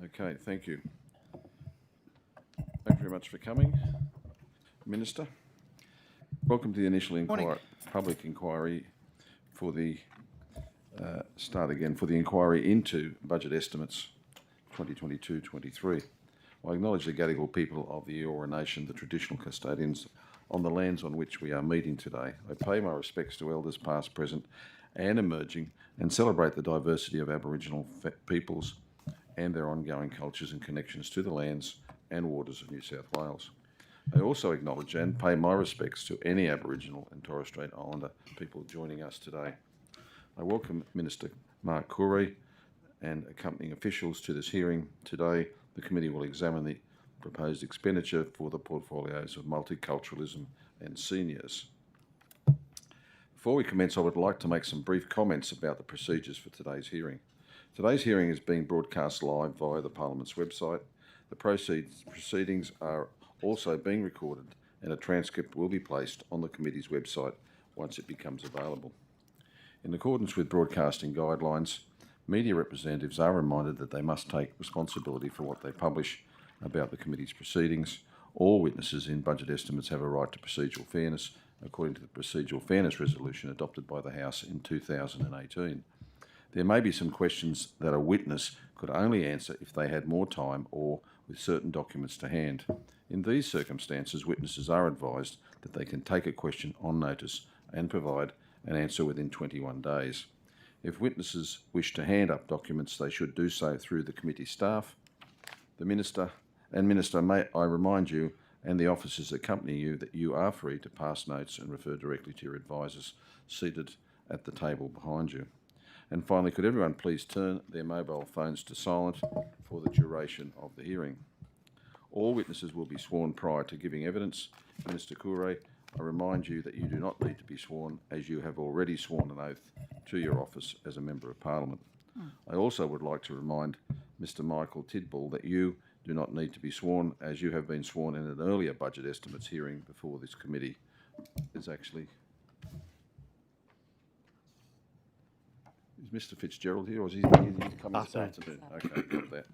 Okay, thank you. Thank you very much for coming, Minister. Welcome to the initial public inquiry for the for the inquiry into budget estimates 2022-23. I acknowledge the Gadigal people of the Eora Nation, the traditional custodians on the lands on which we are meeting today. I pay my respects to elders past, present and emerging, and celebrate the diversity of Aboriginal peoples and their ongoing cultures and connections to the lands and waters of New South Wales. I also acknowledge and pay my respects to any Aboriginal and Torres Strait Islander people joining us today. I welcome Minister Mark Coure and accompanying officials to this hearing. Today, the committee will examine the proposed expenditure for the portfolios of multiculturalism and seniors. Before we commence, I would like to make some brief comments about the procedures for today's hearing. Today's hearing is being broadcast live via the Parliament's website. The proceedings are also being recorded, and a transcript will be placed on the committee's website once it becomes available. In accordance with broadcasting guidelines, media representatives are reminded that they must take responsibility for what they publish about the committee's proceedings. All witnesses in budget estimates have a right to procedural fairness, according to the Procedural Fairness Resolution adopted by the House in 2018. There may be some questions that a witness could only answer if they had more time or with certain documents to hand. In these circumstances, witnesses are advised that they can take a question on notice and provide an answer within 21 days. If witnesses wish to hand up documents, they should do so through the committee staff. The Minister, may I remind you and the officers accompanying you that you are free to pass notes and refer directly to your advisors seated at the table behind you. And finally, could everyone please turn their mobile phones to silent for the duration of the hearing. All witnesses will be sworn prior to giving evidence. Minister Coure, I remind you that you do not need to be sworn, as you have already sworn an oath to your office as a Member of Parliament. I also would like to remind Mr Michael Tidball that you do not need to be sworn, as you have been sworn in an earlier budget estimates hearing before this committee. Is Mr Fitzgerald here, or is he coming this afternoon? Okay, got that.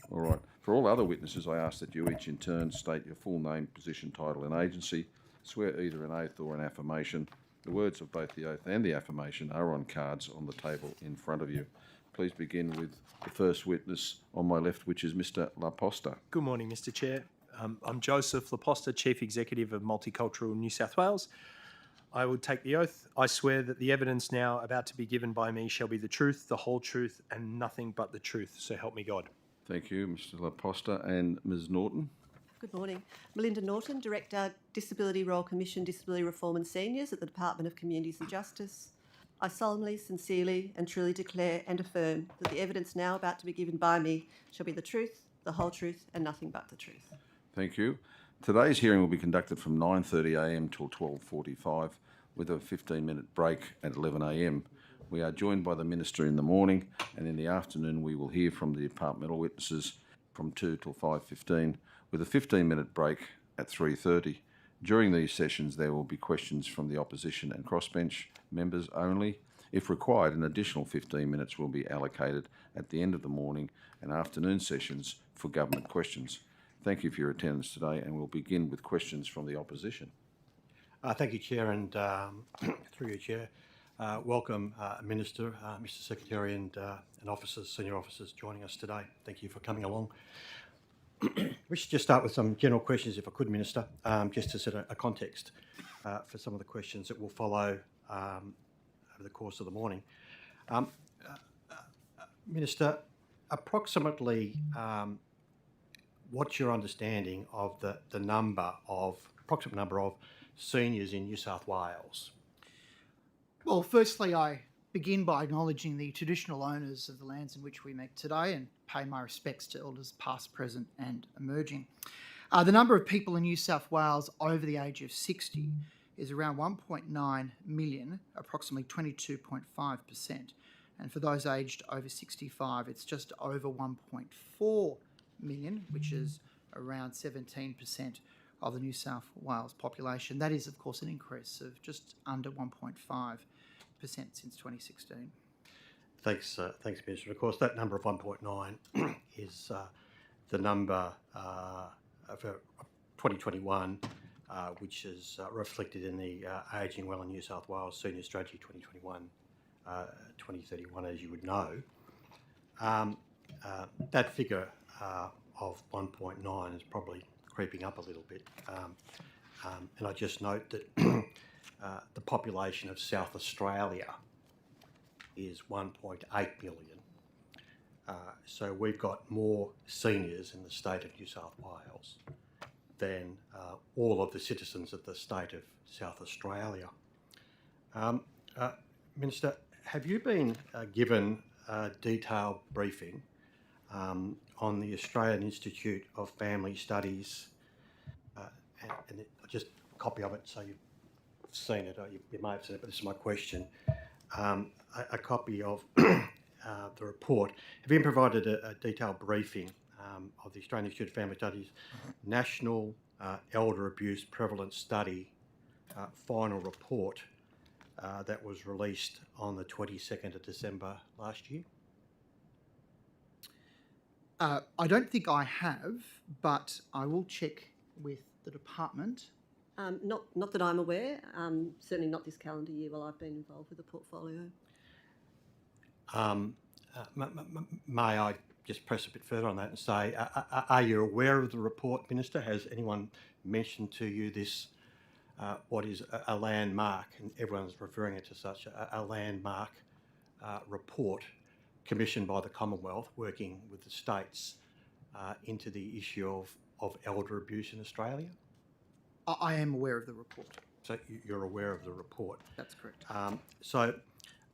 All right. For all other witnesses, I ask that you each in turn state your full name, position, title and agency, swear either an oath or an affirmation. The words of both the oath and the affirmation are on cards on the table in front of you. Please begin with the first witness on my left, which is Mr Laposta. Good morning, Mr Chair. I'm Joseph Laposta, Chief Executive of Multicultural New South Wales. I will take the oath. I swear that the evidence now about to be given by me shall be the truth, the whole truth, and nothing but the truth. So help me God. Thank you, Mr Laposta. And Ms Norton. Good morning. Melinda Norton, Director, Disability Royal Commission, Disability Reform and Seniors at the Department of Communities and Justice. I solemnly, sincerely and truly declare and affirm that the evidence now about to be given by me shall be the truth, the whole truth and nothing but the truth. Thank you. Today's hearing will be conducted from 9:30am till 12:45 with a 15-minute break at 11am. We are joined by the Minister in the morning, and in the afternoon we will hear from the departmental witnesses from 2 till 5:15 with a 15-minute break at 3:30. During these sessions there will be questions from the opposition and crossbench members only. If required, an additional 15 minutes will be allocated at the end of the morning and afternoon sessions for government questions. Thank you for your attendance today, and we'll begin with questions from the opposition. Thank you, Chair, and through you, Chair. Welcome, Minister, Mr Secretary and officers, senior officers joining us today. Thank you for coming along. We should just start with some general questions, if I could, Minister, just to set a context for some of the questions that will follow over the course of the morning. Minister, approximately what's your understanding of the approximate number of seniors in New South Wales? Well, firstly, I begin by acknowledging the traditional owners of the lands in which we meet today and pay my respects to elders past, present and emerging. The number of people in New South Wales over the age of 60 is around 1.9 million, approximately 22.5%. And for those aged over 65, it's just over 1.4 million, which is around 17% of the New South Wales population. That is, of course, an increase of just under 1.5% since 2016. Thanks, Minister. Of course, that number of 1.9 is the number for 2021, which is reflected in the Ageing Well in New South Wales Senior Strategy 2021-2031, as you would know. That figure of 1.9 is probably creeping up a little bit. And I just note that the population of South Australia is 1.8 million. So we've got more seniors in the state of New South Wales than all of the citizens of the state of South Australia. Minister, have you been given a detailed briefing on the Australian Institute of Family Studies, and just a copy of it so you've seen it, or you may have seen it, but this is my question, a copy of the report. Have you been provided a detailed briefing of the Australian Institute of Family Studies National Elder Abuse Prevalence Study final report that was released on the 22nd of December last year? I don't think I have, but I will check with the department. Not that I'm aware. Certainly not this calendar year while I've been involved with the portfolio. May I just press a bit further on that and say, are you aware of the report, Minister? Has anyone mentioned to you this, what is a landmark, and everyone's referring it to such, a landmark report commissioned by the Commonwealth working with the states into the issue of elder abuse in Australia? I am aware of the report. So you're aware of the report? That's correct. So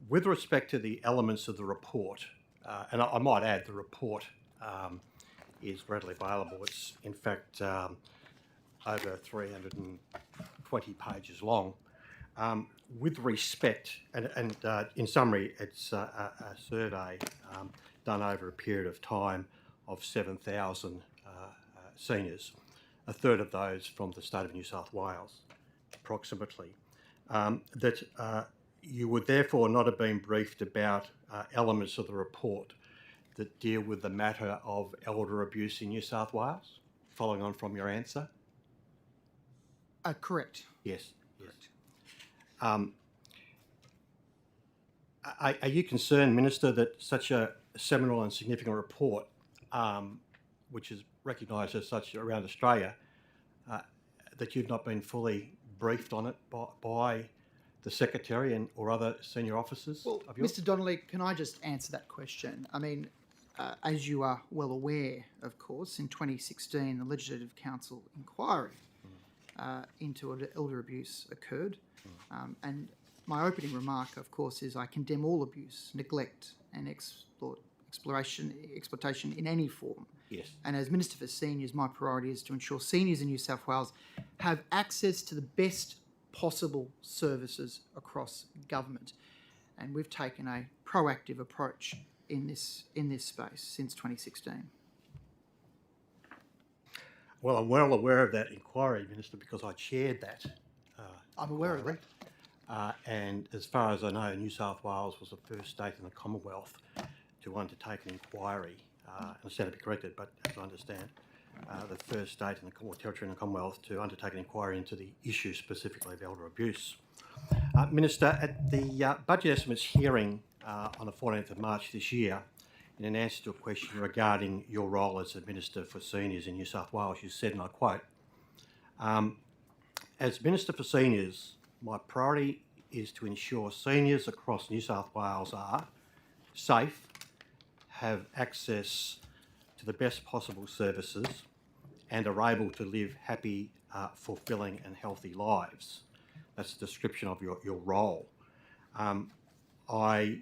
with respect to the elements of the report, and I might add the report is readily available. It's in fact over 320 pages long. With respect, and in summary, it's a survey done over a period of time of 7,000 seniors, a third of those from the state of New South Wales, approximately, that you would therefore not have been briefed about elements of the report that deal with the matter of elder abuse in New South Wales, following on from your answer? Correct. Yes. Are you concerned, Minister, that such a seminal and significant report, which is recognised as such around Australia, that you've not been fully briefed on it by the Secretary or other senior officers of yours? Mr. Donnelly, can I just answer that question? I mean, as you are well aware, of course, in 2016, the Legislative Council inquiry into elder abuse occurred. And my opening remark, of course, is I condemn all abuse, neglect and exploitation in any form. Yes. And as Minister for Seniors, my priority is to ensure seniors in New South Wales have access to the best possible services across government. And we've taken a proactive approach in this space since 2016. Well, I'm well aware of that inquiry, Minister, because I chaired that. I'm aware of that. And as far as I know, New South Wales was the first state in the Commonwealth to undertake an inquiry. I stand to be corrected, but as I understand, the first state in the Commonwealth territory in the Commonwealth to undertake an inquiry into the issue specifically of elder abuse. Minister, at the budget estimates hearing on the 14th of March this year, in an answer to a question regarding your role as a Minister for Seniors in New South Wales, you said, and I quote, as Minister for Seniors, my priority is to ensure seniors across New South Wales are safe, have access to the best possible services, and are able to live happy, fulfilling and healthy lives. That's a description of your role. I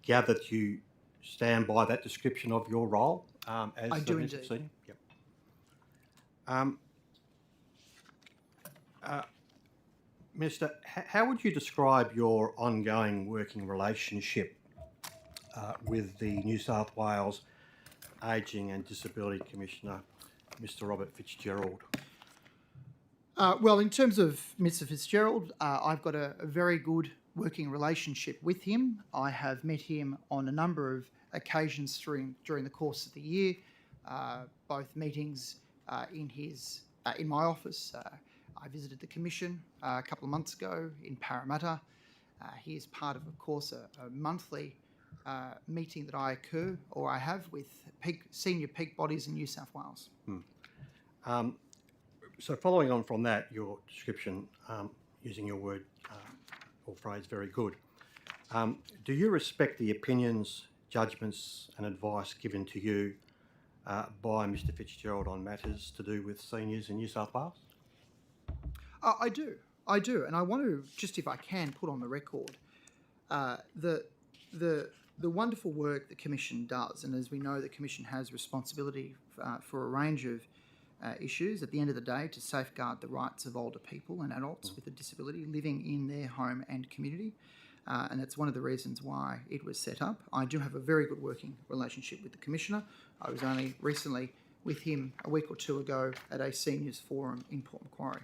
gather that you stand by that description of your role as I do Minister indeed. for Seniors? Yep. Minister, how would you describe your ongoing working relationship with the New South Wales Ageing and Disability Commissioner, Mr. Robert Fitzgerald? Well, in terms of Mr. Fitzgerald, I've got a very good working relationship with him. I have met him on a number of occasions during the course of the year. both meetings in my office. I visited the Commission a couple of months ago in Parramatta. He is part of course, a monthly meeting that I have with senior peak bodies in New South Wales. So following on from that, your description, using your word or phrase, very good. Do you respect the opinions, judgments and advice given to you by Mr Fitzgerald on matters to do with seniors in New South Wales? I do, and I want to just, if I can, put on the record the wonderful work the Commission does, and as we know, the Commission has responsibility for a range of issues at the end of the day to safeguard the rights of older people and adults with a disability living in their home and community, and that's one of the reasons why it was set up. I do have a very good working relationship with the Commissioner. I was only recently with him a week or two ago at a seniors forum in Port Macquarie.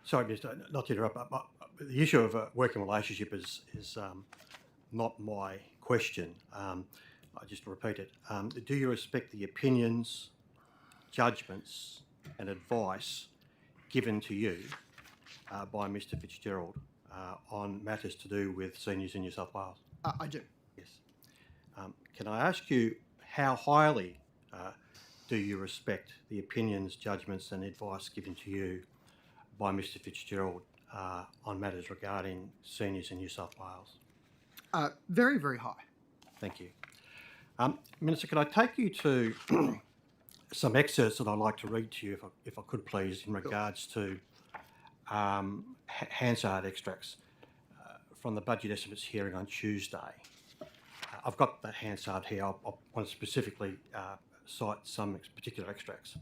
Sorry, not to interrupt, but the issue of a working relationship is not my question. I just repeat it. Do you respect the opinions, judgments and advice given to you by Mr Fitzgerald on matters to do with seniors in New South Wales? I do. Yes. Can I ask you how highly do you respect the opinions, judgments and advice given to you by Mr Fitzgerald on matters regarding seniors in New South Wales? Very, very high. Thank you. Minister, could I take you to some excerpts that I'd like to read to you, if I could please, in regards to Hansard extracts from the budget estimates hearing on Tuesday. I've got the Hansard here. I want to specifically cite some particular extracts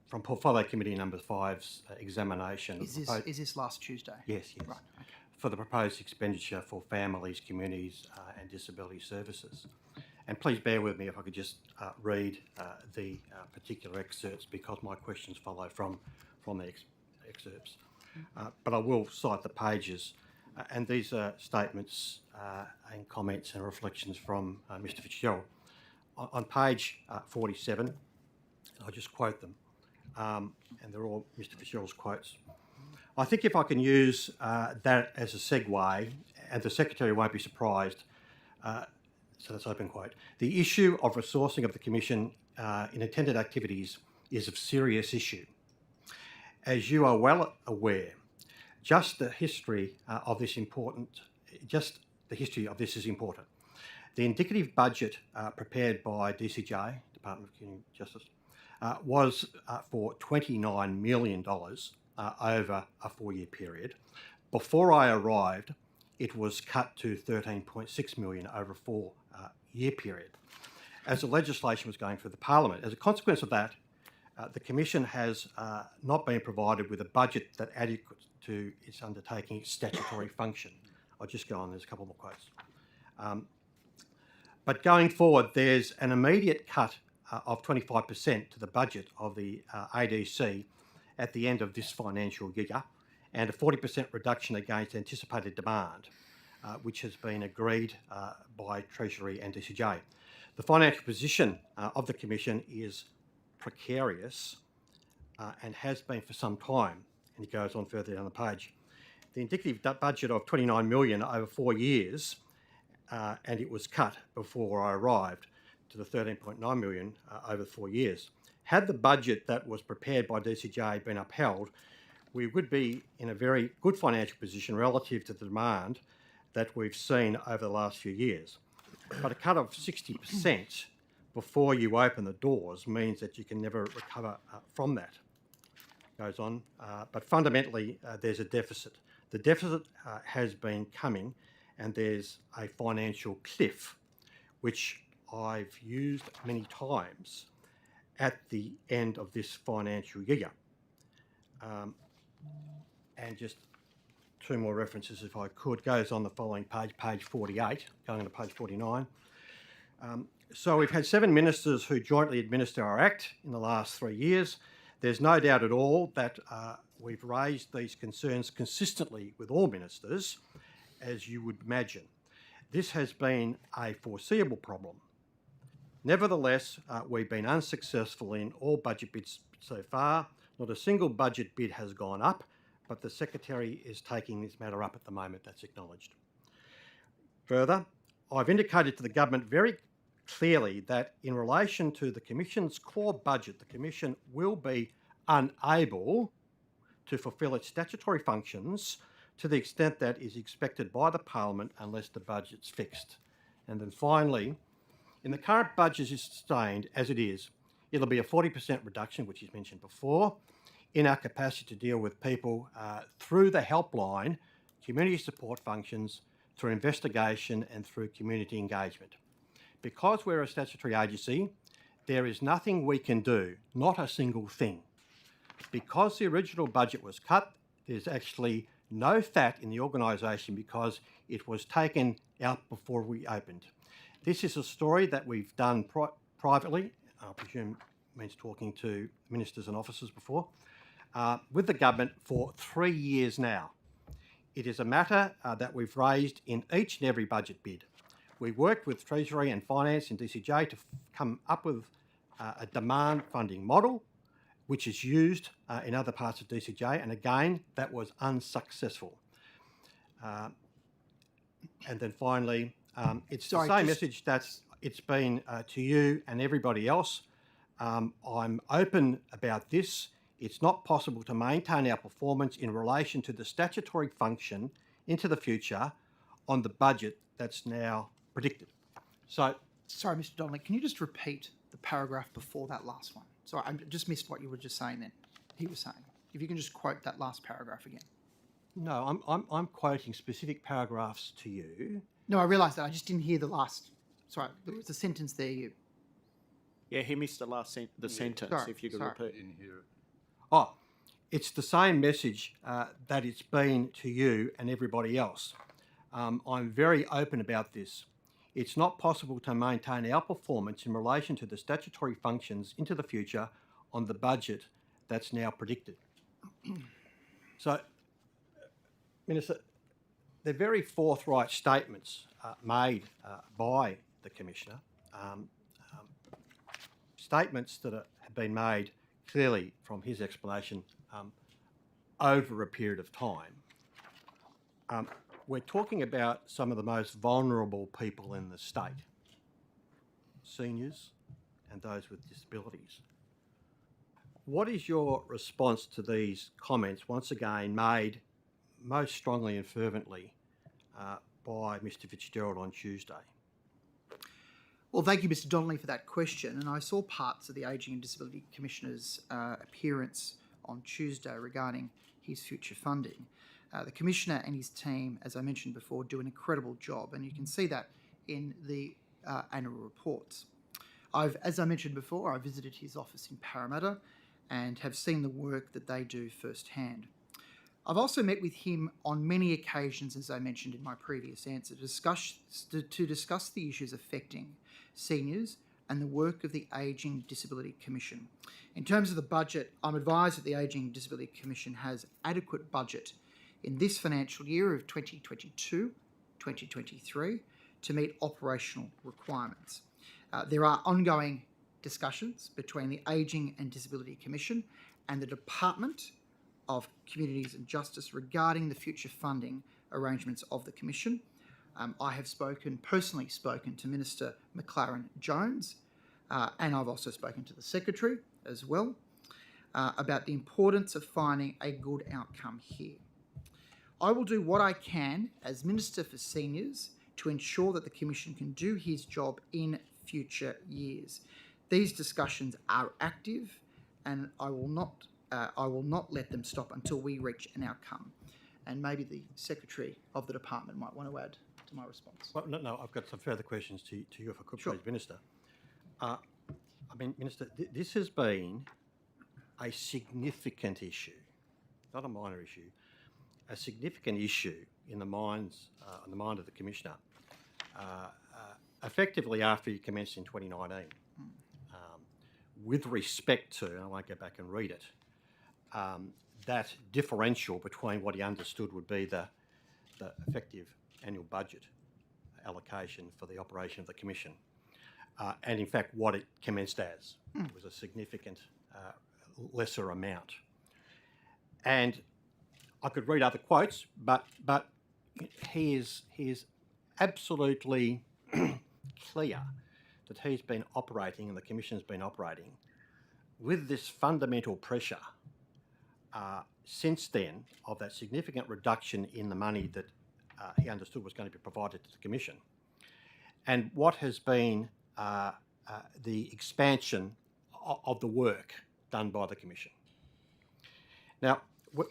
from Portfolio Committee Number 5's examination. Is this last Tuesday? Yes. Right. Okay. For the proposed expenditure for families, communities and disability services. And please bear with me if I could just read the particular excerpts, because my questions follow from the excerpts. But I will cite the pages. And these are statements and comments and reflections from Mr Fitzgerald. On page 47, I'll just quote them. And they're all Mr Fitzgerald's quotes. I think if I can use that as a segue, and the Secretary won't be surprised, so that's open quote, the issue of resourcing of the Commission in intended activities is of serious issue. As you are well aware, just the history of this is important. The indicative budget prepared by DCJ, Department of Community Justice, was for $29 million over a 4-year period. Before I arrived, it was cut to $13.6 million over a 4-year period. As the legislation was going through the Parliament, as a consequence of that, the Commission has not been provided with a budget that adequate to its undertaking its statutory function. I'll just go on, there's a couple more quotes. But going forward, there's an immediate cut of 25% to the budget of the ADC at the end of this financial year, and a 40% reduction against anticipated demand, which has been agreed by Treasury and DCJ. The financial position of the Commission is precarious and has been for some time, and he goes on further down the page. The indicative budget of $29 million over 4 years, and it was cut before I arrived to the $13.9 million over 4 years. Had the budget that was prepared by DCJ been upheld, we would be in a very good financial position relative to the demand that we've seen over the last few years. But a cut of 60% before you open the doors means that you can never recover from that. Goes on, but fundamentally there's a deficit. The deficit has been coming, and there's a financial cliff, which I've used many times at the end of this financial year. And just two more references, if I could, goes on the following page, page 48, going on to page 49. So we've had 7 ministers who jointly administer our Act in the last 3 years. There's no doubt at all that we've raised these concerns consistently with all ministers, as you would imagine. This has been a foreseeable problem. Nevertheless, we've been unsuccessful in all budget bids so far. Not a single budget bid has gone up, but the Secretary is taking this matter up at the moment. That's acknowledged. Further, I've indicated to the government very clearly that in relation to the Commission's core budget, the Commission will be unable to fulfil its statutory functions to the extent that is expected by the Parliament unless the budget's fixed. And then finally, in the current budget is sustained as it is, it'll be a 40% reduction, which is mentioned before, in our capacity to deal with people through the helpline, community support functions, through investigation and through community engagement. Because we're a statutory agency, there is nothing we can do, not a single thing. Because the original budget was cut, there's actually no fat in the organisation because it was taken out before we opened. This is a story that we've done privately, I presume means talking to ministers and officers before, with the government for 3 years now. It is a matter that we've raised in each and every budget bid. We worked with Treasury and Finance and DCJ to come up with a demand funding model, which is used in other parts of DCJ, and again, that was unsuccessful. And then finally, it's the same message that it's been to you and everybody else. I'm open about this. It's not possible to maintain our performance in relation to the statutory function into the future on the budget that's now predicted. So, Sorry, Mr. Donnelly, can you just repeat the paragraph before that last one? Sorry, I just missed what you were just saying then. He was saying. If you can just quote that last paragraph again. no, I'm quoting specific paragraphs to you. No, I realise that. I just didn't hear the last. Sorry, there was a sentence there. Yeah, he missed the last sentence. Sorry, If you could sorry. repeat. Oh, it's the same message that it's been to you and everybody else. I'm very open about this. It's not possible to maintain our performance in relation to the statutory functions into the future on the budget that's now predicted. So, Minister, they're very forthright statements made by the Commissioner, statements that have been made clearly from his explanation over a period of time. We're talking about some of the most vulnerable people in the state, seniors and those with disabilities. What is your response to these comments, once again made most strongly and fervently by Mr Fitzgerald on Tuesday? Well, thank you, Mr. Donnelly, for that question. And I saw parts of the Ageing and Disability Commissioner's appearance on Tuesday regarding his future funding. The Commissioner and his team, as I mentioned before, do an incredible job, and you can see that in the annual reports. As I mentioned before, I visited his office in Parramatta and have seen the work that they do firsthand. I've also met with him on many occasions, as I mentioned in my previous answer, to discuss the issues affecting seniors and the work of the Ageing Disability Commission. In terms of the budget, I'm advised that the Ageing Disability Commission has adequate budget in this financial year of 2022-2023 to meet operational requirements. There are ongoing discussions between the Ageing and Disability Commission and the Department of Communities and Justice regarding the future funding arrangements of the Commission. I have personally spoken to Minister McLaren-Jones, and I've also spoken to the Secretary as well about the importance of finding a good outcome here. I will do what I can as Minister for Seniors to ensure that the Commission can do his job in future years. These discussions are active, and I will not let them stop until we reach an outcome. And maybe the Secretary of the Department might want to add to my response. Well, no, I've got some further questions to you, if I could, Sure. please, Minister. Minister, this has been a significant issue, not a minor issue, a significant issue in the mind of the Commissioner, effectively after he commenced in 2019, with respect to, and I won't go back and read it, that differential between what he understood would be the effective annual budget allocation for the operation of the Commission. and in fact what it commenced as. It was a significant lesser amount. And I could read other quotes, but he is absolutely clear that he's been operating and the Commission's been operating with this fundamental pressure since then of that significant reduction in the money that he understood was going to be provided to the Commission, and what has been the expansion of the work done by the Commission. Now,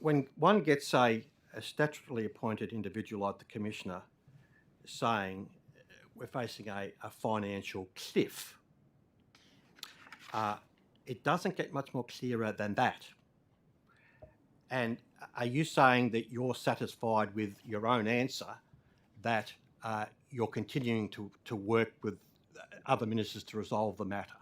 when one gets a statutorily appointed individual like the Commissioner saying we're facing a financial cliff, it doesn't get much more clearer than that. And are you saying that you're satisfied with your own answer, that you're continuing to work with other ministers to resolve the matter?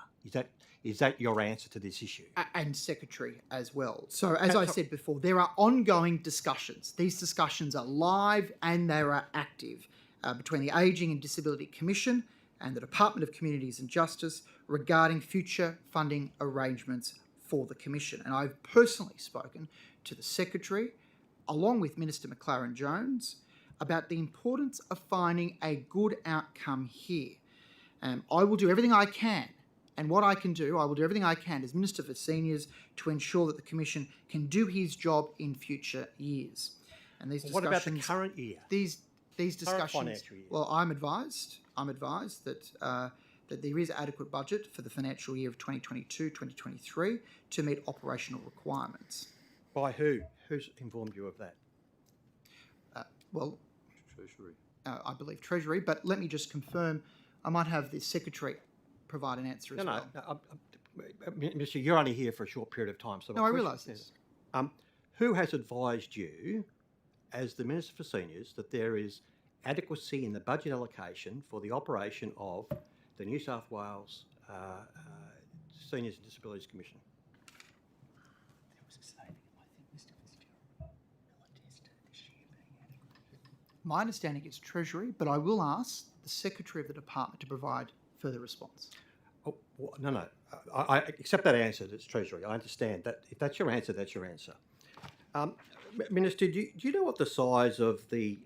Is that your answer to this issue? And Secretary as well. So as I said before, there are ongoing discussions. These discussions are live and they are active between the Ageing and Disability Commission and the Department of Communities and Justice regarding future funding arrangements for the Commission. And I've personally spoken to the Secretary, along with Minister McLaren-Jones, about the importance of finding a good outcome here. I will do everything I can, and what I can do, I will do everything I can as Minister for Seniors to ensure that the Commission can do his job in future years. And these discussions... What about the current year? These discussions... financial year. Well, I'm advised that that there is adequate budget for the financial year of 2022-2023 to meet operational requirements. By who? Who's informed you of that? Well, Treasury. I believe Treasury, but let me just confirm. I might have the Secretary provide an answer as well. Minister, you're only here for a short period of time. So No, I realise this. Who has advised you, as the Minister for Seniors, that there is adequacy in the budget allocation for the operation of the New South Wales Seniors and Disabilities Commission? My understanding is Treasury, but I will ask the Secretary of the Department to provide further response. Oh, well, no. I accept that answer. It's Treasury. I understand that. If that's your answer, that's your answer. Minister, do you know what the size of the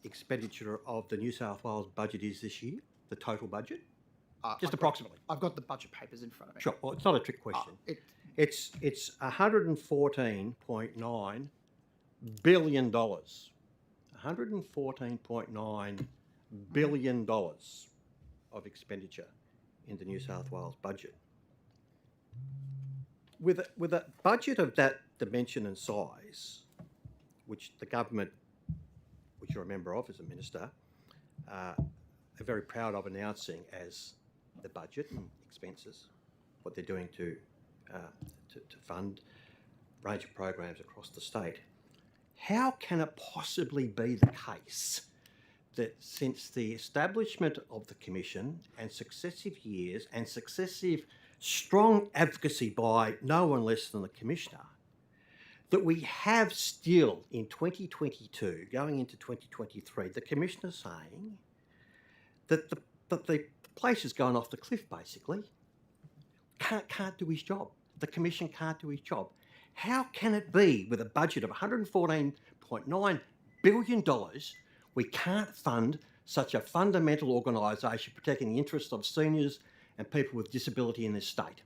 expenditure of the New South Wales budget is this year? The total budget? Just approximately. I've got the budget papers in front of me. Sure. Well, it's not a trick question. It's $114.9 billion. $114.9 billion of expenditure in the New South Wales budget. With a budget of that dimension and size, which the government, which you're a member of as a minister, are very proud of announcing as the budget and expenses, what they're doing to fund a range of programs across the state. How can it possibly be the case that since the establishment of the Commission and successive years and successive strong advocacy by no one less than the Commissioner, that we have still in 2022, going into 2023, the Commissioner saying that the place has gone off the cliff, basically, can't do his job. The Commission can't do his job. How can it be, with a budget of $114.9 billion, we can't fund such a fundamental organisation protecting the interests of seniors and people with disability in this state?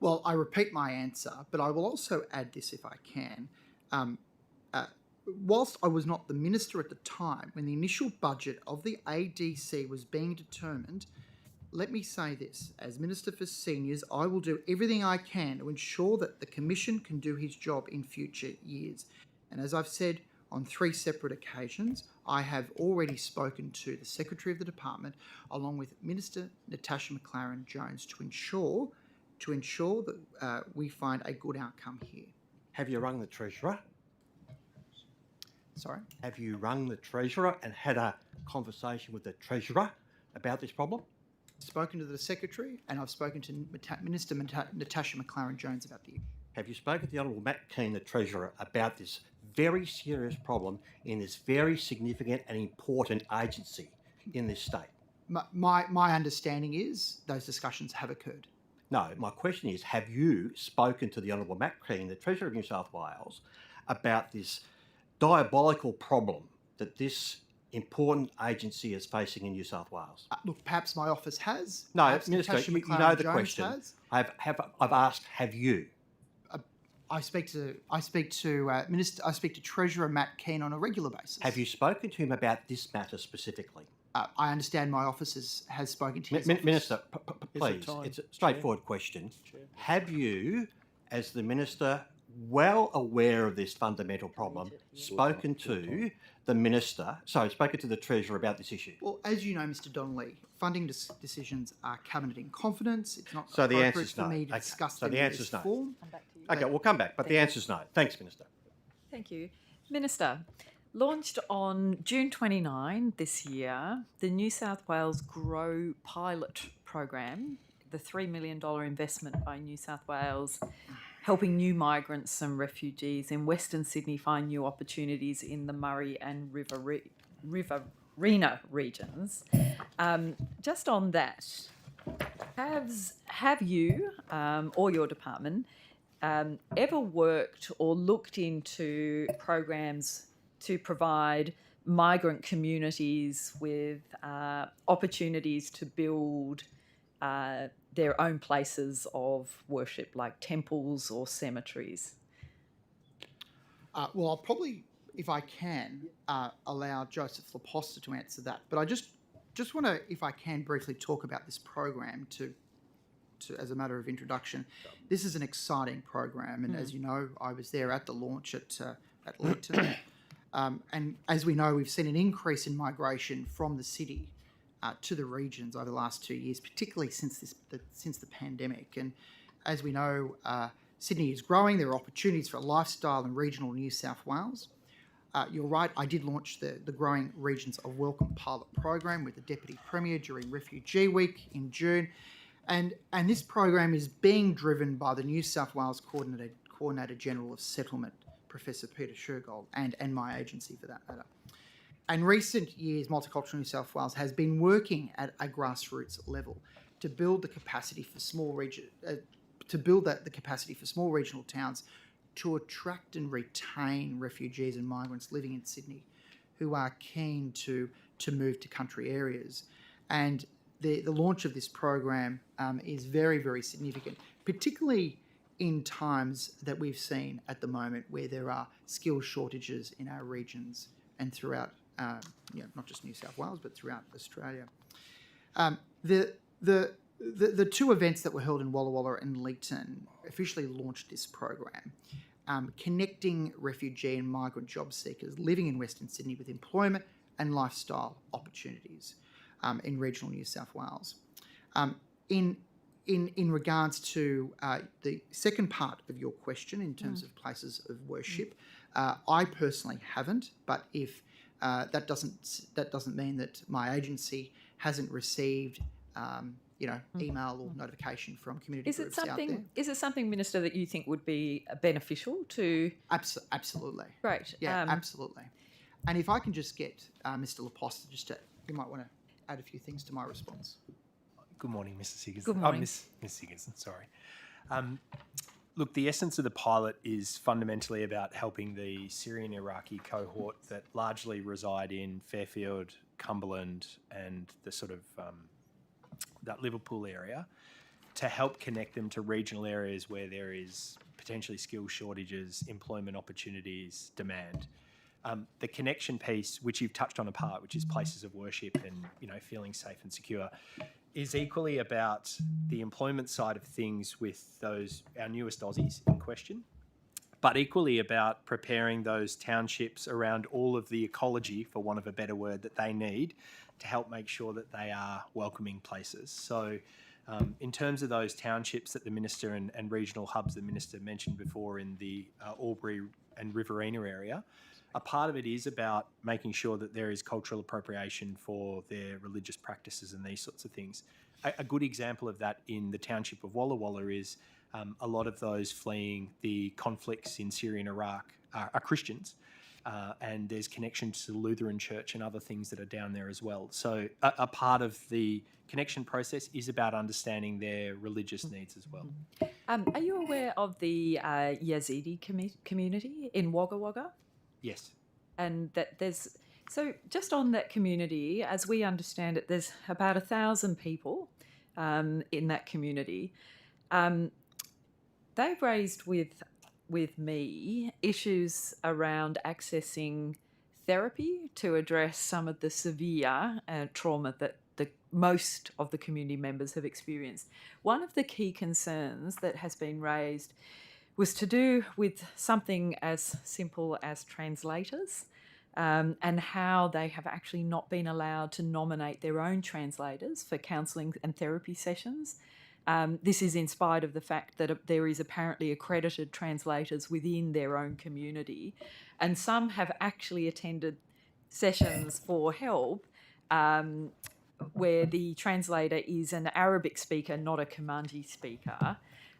Well, I repeat my answer, but I will also add this if I can. Whilst I was not the minister at the time, when the initial budget of the ADC was being determined, let me say this. As Minister for Seniors, I will do everything I can to ensure that the Commission can do his job in future years. And as I've said on 3 separate occasions, I have already spoken to the Secretary of the Department, along with Minister Natasha McLaren-Jones, to ensure that we find a good outcome here. Have you rung the Treasurer? Sorry? Have you rung the Treasurer and had a conversation with the Treasurer about this problem? Spoken to the Secretary, and I've spoken to Minister Natasha McLaren-Jones about the issue. Have you spoken to the Honourable Matt Keane, the Treasurer, about this very serious problem in this very significant and important agency in this state? my understanding is those discussions have occurred. No, my question is, have you spoken to the Honourable Matt Keane, the Treasurer of New South Wales, about this diabolical problem that this important agency is facing in New South Wales? Look, perhaps my office has. No, Perhaps Minister, Natasha you know McLaren the Jones question. has. I've asked, have you? I speak to Treasurer Matt Keane on a regular basis. Have you spoken to him about this matter specifically? I understand my office has spoken to his office. Minister, Is it please, time, it's a straightforward question. Chair. Have you, as the Minister, well aware of this fundamental problem, spoken to the Treasurer about this issue? Well, as you know, Mr. Donnelly, funding decisions are cabinet in confidence. It's not So the appropriate answer's for no. me to Okay, discuss so them the in answer's this no. form. Okay, we'll come back, but the answer's no. Thanks, Minister. Thank you. Minister, launched on June 29 this year, the New South Wales Grow pilot program, the $3 million investment by New South Wales, helping new migrants and refugees in Western Sydney find new opportunities in the Murray and Riverina regions. Just on that, have you or your department ever worked or looked into programs to provide migrant communities with opportunities to build their own places of worship, like temples or cemeteries? Well, I'll probably, if I can, allow Joseph Laposta to answer that. But I just want to, if I can, briefly talk about this program to as a matter of introduction. This is an exciting program, and as you know, I was there at the launch at Leeton. And as we know, we've seen an increase in migration from the city to the regions over the last 2 years, particularly since the pandemic. And as we know, Sydney is growing. There are opportunities for lifestyle and regional New South Wales. You're right, I did launch the Growing Regions of Welcome pilot program with the Deputy Premier during Refugee Week in June. And this program is being driven by the New South Wales Coordinator General of Settlement, Professor Peter Shergold, and my agency for that matter. In recent years, Multicultural New South Wales has been working at a grassroots level to build the capacity for small regional towns to attract and retain refugees and migrants living in Sydney who are keen to move to country areas. And the launch of this program is very, very significant, particularly in times that we've seen at the moment where there are skill shortages in our regions and throughout, not just New South Wales, but throughout Australia. The two events that were held in Walla Walla and Leeton officially launched this program, connecting refugee and migrant job seekers living in Western Sydney with employment and lifestyle opportunities in regional New South Wales. In regards to the second part of your question, in terms of places of worship, I personally haven't. But if that doesn't mean that my agency hasn't received, email or notification from community groups out there. Is it something, Minister, that you think would be beneficial to? Absolutely. Great. Yeah, absolutely. And if I can just get Mr. Laposta, you might want to add a few things to my response. Good morning, Mr. Sigurdsson. Good morning. Miss Sigurdsson, sorry. Look, the essence of the pilot is fundamentally about helping the Syrian-Iraqi cohort that largely reside in Fairfield, Cumberland, and the sort of that Liverpool area, to help connect them to regional areas where there is potentially skill shortages, employment opportunities, demand. The connection piece, which you've touched on a part, which is places of worship and feeling safe and secure, is equally about the employment side of things with our newest Aussies in question, but equally about preparing those townships around all of the ecology, for want of a better word, that they need to help make sure that they are welcoming places. So in terms of those townships that the Minister and regional hubs the Minister mentioned before in the Albury and Riverina area, a part of it is about making sure that there is cultural appropriation for their religious practices and these sorts of things. A good example of that in the township of Walla Walla is a lot of those fleeing the conflicts in Syria and Iraq are Christians. and there's connections to the Lutheran Church and other things that are down there as well. So a part of the connection process is about understanding their religious needs as well. Are you aware of the Yazidi community in Wagga Wagga? Yes. And that there's, so just on that community, as we understand it, there's about 1,000 people in that community. They've raised with me issues around accessing therapy to address some of the severe trauma that most of the community members have experienced. One of the key concerns that has been raised was to do with something as simple as translators, and how they have actually not been allowed to nominate their own translators for counselling and therapy sessions. This is in spite of the fact that there is apparently accredited translators within their own community, and some have actually attended sessions for help where the translator is an Arabic speaker, not a Kumanji speaker.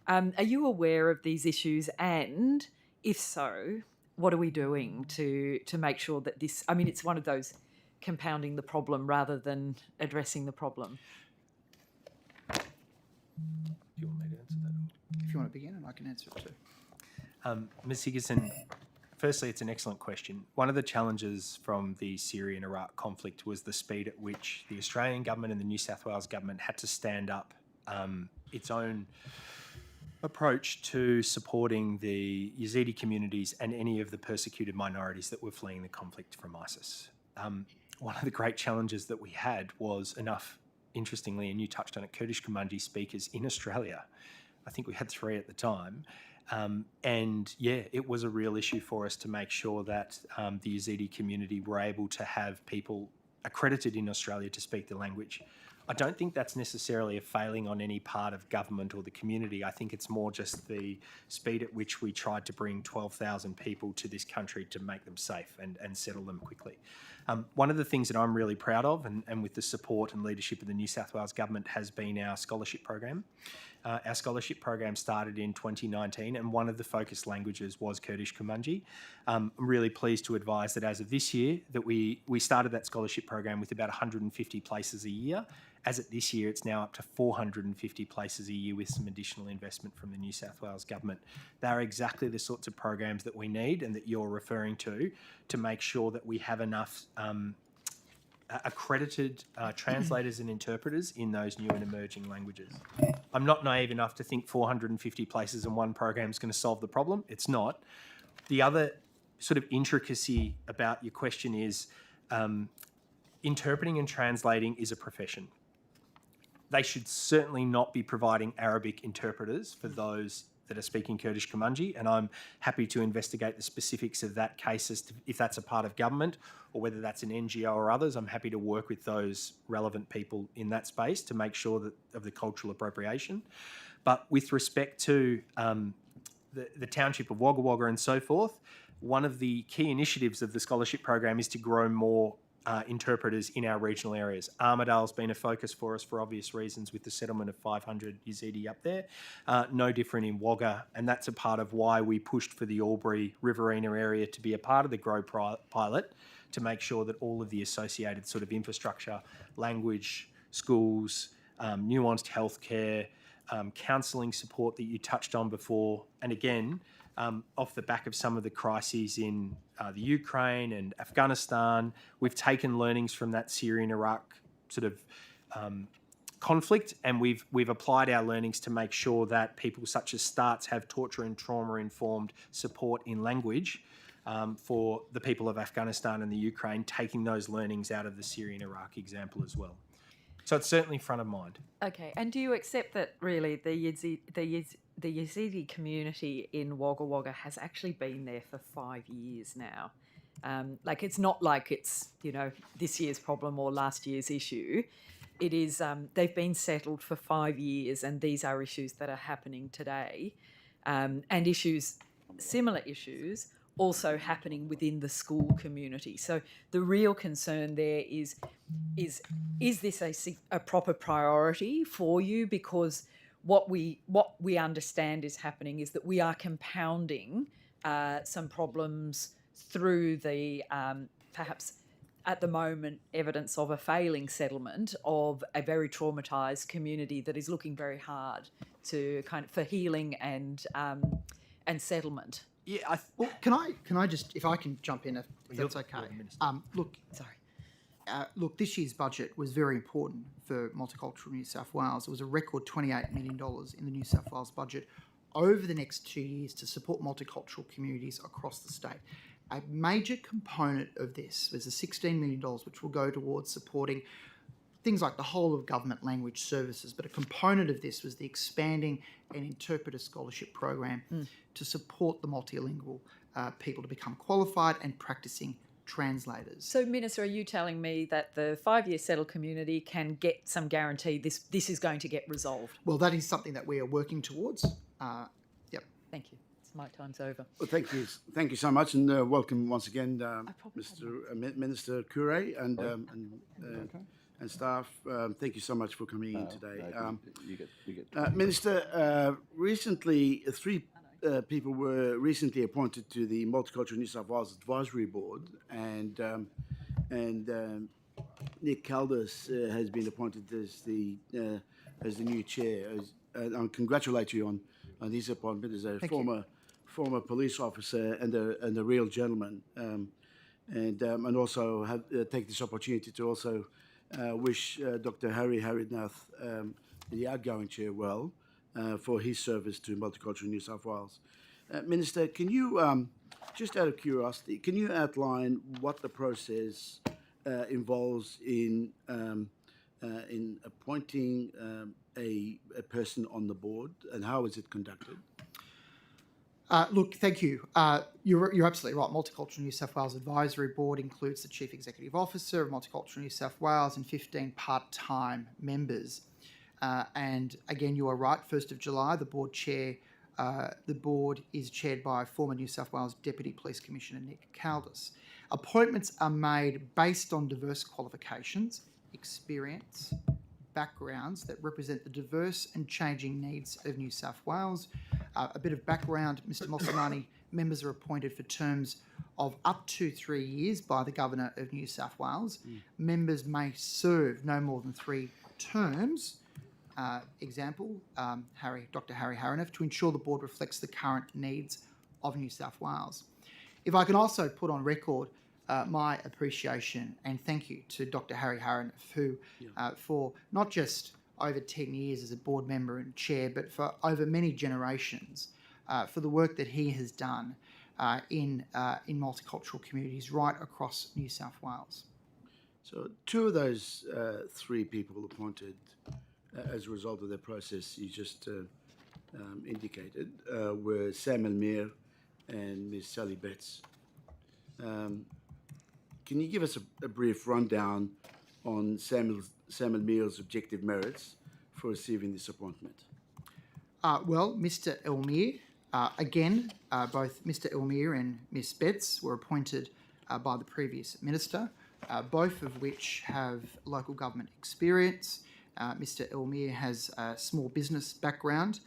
Are you aware of these issues? And if so, what are we doing to make sure that this, I mean, it's one of those compounding the problem rather than addressing the problem? Do you want me to answer that? If you want to begin, and I can answer it too. Ms. Higginson, firstly, it's an excellent question. One of the challenges from the Syrian-Iraq conflict was the speed at which the Australian government and the New South Wales government had to stand up its own approach to supporting the Yazidi communities and any of the persecuted minorities that were fleeing the conflict from ISIS. One of the great challenges that we had was enough, interestingly, and you touched on it, Kurdish Kumanji speakers in Australia. I think we had 3 at the time. And yeah, it was a real issue for us to make sure that the Yazidi community were able to have people accredited in Australia to speak the language. I don't think that's necessarily a failing on any part of government or the community. I think it's more just the speed at which we tried to bring 12,000 people to this country to make them safe and settle them quickly. One of the things that I'm really proud of, and with the support and leadership of the New South Wales government, has been our scholarship program. Our scholarship program started in 2019, and one of the focus languages was Kurdish Kumanji. I'm really pleased to advise that as of this year, that we started that scholarship program with about 150 places a year. As of this year, it's now up to 450 places a year with some additional investment from the New South Wales government. They're exactly the sorts of programs that we need and that you're referring to make sure that we have enough accredited translators and interpreters in those new and emerging languages. I'm not naive enough to think 450 places in one program is going to solve the problem. It's not. The other sort of intricacy about your question is interpreting and translating is a profession. They should certainly not be providing Arabic interpreters for those that are speaking Kurdish Kumanji, and I'm happy to investigate the specifics of that case as to if that's a part of government or whether that's an NGO or others. I'm happy to work with those relevant people in that space to make sure that of the cultural appropriation. But with respect to the township of Wagga Wagga and so forth, one of the key initiatives of the scholarship program is to grow more interpreters in our regional areas. Armidale's been a focus for us for obvious reasons with the settlement of 500 Yazidi up there. No different in Wagga, and that's a part of why we pushed for the Albury Riverina area to be a part of the Grow pilot, to make sure that all of the associated sort of infrastructure, language, schools, nuanced healthcare, counselling support that you touched on before, and again, off the back of some of the crises in the Ukraine and Afghanistan, we've taken learnings from that Syrian-Iraq sort of conflict, and we've applied our learnings to make sure that people such as STARTS have torture and trauma-informed support in language for the people of Afghanistan and the Ukraine, taking those learnings out of the Syrian-Iraq example as well. So it's certainly front of mind. Okay, and do you accept that really the Yazidi community in Wagga Wagga has actually been there for 5 years now? Like, it's not like it's, you know, this year's problem or last year's issue. It is, they've been settled for 5 years, and these are issues that are happening today, and similar issues also happening within the school community. So the real concern there is this a proper priority for you? Because what we understand is happening is that we are compounding some problems through the perhaps at the moment evidence of a failing settlement of a very traumatised community that is looking very hard to kind of for healing and settlement. Yeah, Well, can I just, if I can jump in, if that's okay. Look, Sorry. look, this year's budget was very important for Multicultural New South Wales. It was a record $28 million in the New South Wales budget over the next 2 years to support multicultural communities across the state. A major component of this was the $16 million, which will go towards supporting things like the whole of government language services, but a component of this was the expanding an interpreter scholarship program to support the multilingual people to become qualified and practicing translators. So, Minister, are you telling me that the 5-year settled community can get some guarantee this is going to get resolved? Well, that is something that we are working towards. Yep. Thank you. My time's over. Well, thank you so much, and welcome once again, Mr. Minister Coure and staff. Thank you so much for coming in today. Minister, recently three people were recently appointed to the Multicultural New South Wales Advisory Board, and Nick Caldas has been appointed as the new chair. I congratulate you on his appointment as a former police officer and a real gentleman, and also take this opportunity to also wish Dr. Harry Harinath, the outgoing chair, well for his service to Multicultural New South Wales. Minister, can you, just out of curiosity, can you outline what the process involves in appointing a person on the board, and how is it conducted? Look, thank you. You're absolutely right. Multicultural New South Wales Advisory Board includes the Chief Executive Officer of Multicultural New South Wales and 15 part-time members. And again, you are right. 1st of July, the board is chaired by former New South Wales Deputy Police Commissioner Nick Caldas. Appointments are made based on diverse qualifications, experience, backgrounds that represent the diverse and changing needs of New South Wales. A bit of background, Mr. Mosamani, members are appointed for terms of up to 3 years by the Governor of New South Wales. Members may serve no more than 3 terms. Example, Dr. Harry Harinath, to ensure the board reflects the current needs of New South Wales. If I can also put on record my appreciation and thank you to Dr. Harry Harinath, who for not just over 10 years as a board member and chair, but for over many generations, for the work that he has done in multicultural communities right across New South Wales. So 2 of those 3 people appointed as a result of the process you just indicated were Sam Elmere and Ms. Sally Betts. Can you give us a brief rundown on Sam Elmere's objective merits for receiving this appointment? Well, Mr. Elmere, again, both Mr. Elmere and Ms. Betts were appointed by the previous minister, both of which have local government experience. Mr. Elmere has a small business background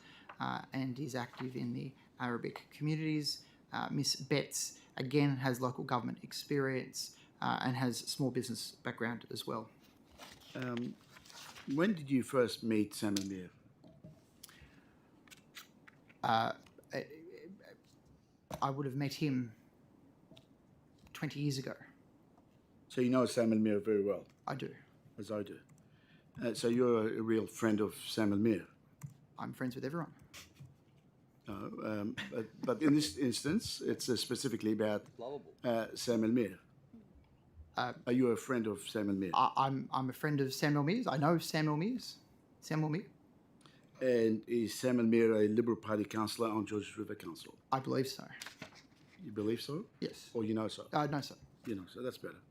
and is active in the Arabic communities. Ms. Betts, again, has local government experience and has small business background as well. When did you first meet Sam Elmere? I would have met him 20 years ago. So you know Sam Elmere very well? I do. As I do. So you're a real friend of Sam Elmere? I'm friends with everyone. But in this instance, it's specifically about Sam Elmere. Are you a friend of Sam Elmere? I'm a friend of Sam Elmere's. I know Sam Elmere's. Sam Elmere. And is Sam Elmere a Liberal Party councillor on Georges River Council? I believe so. You believe so? Yes. Or you know so? No, sir. You know so. That's better.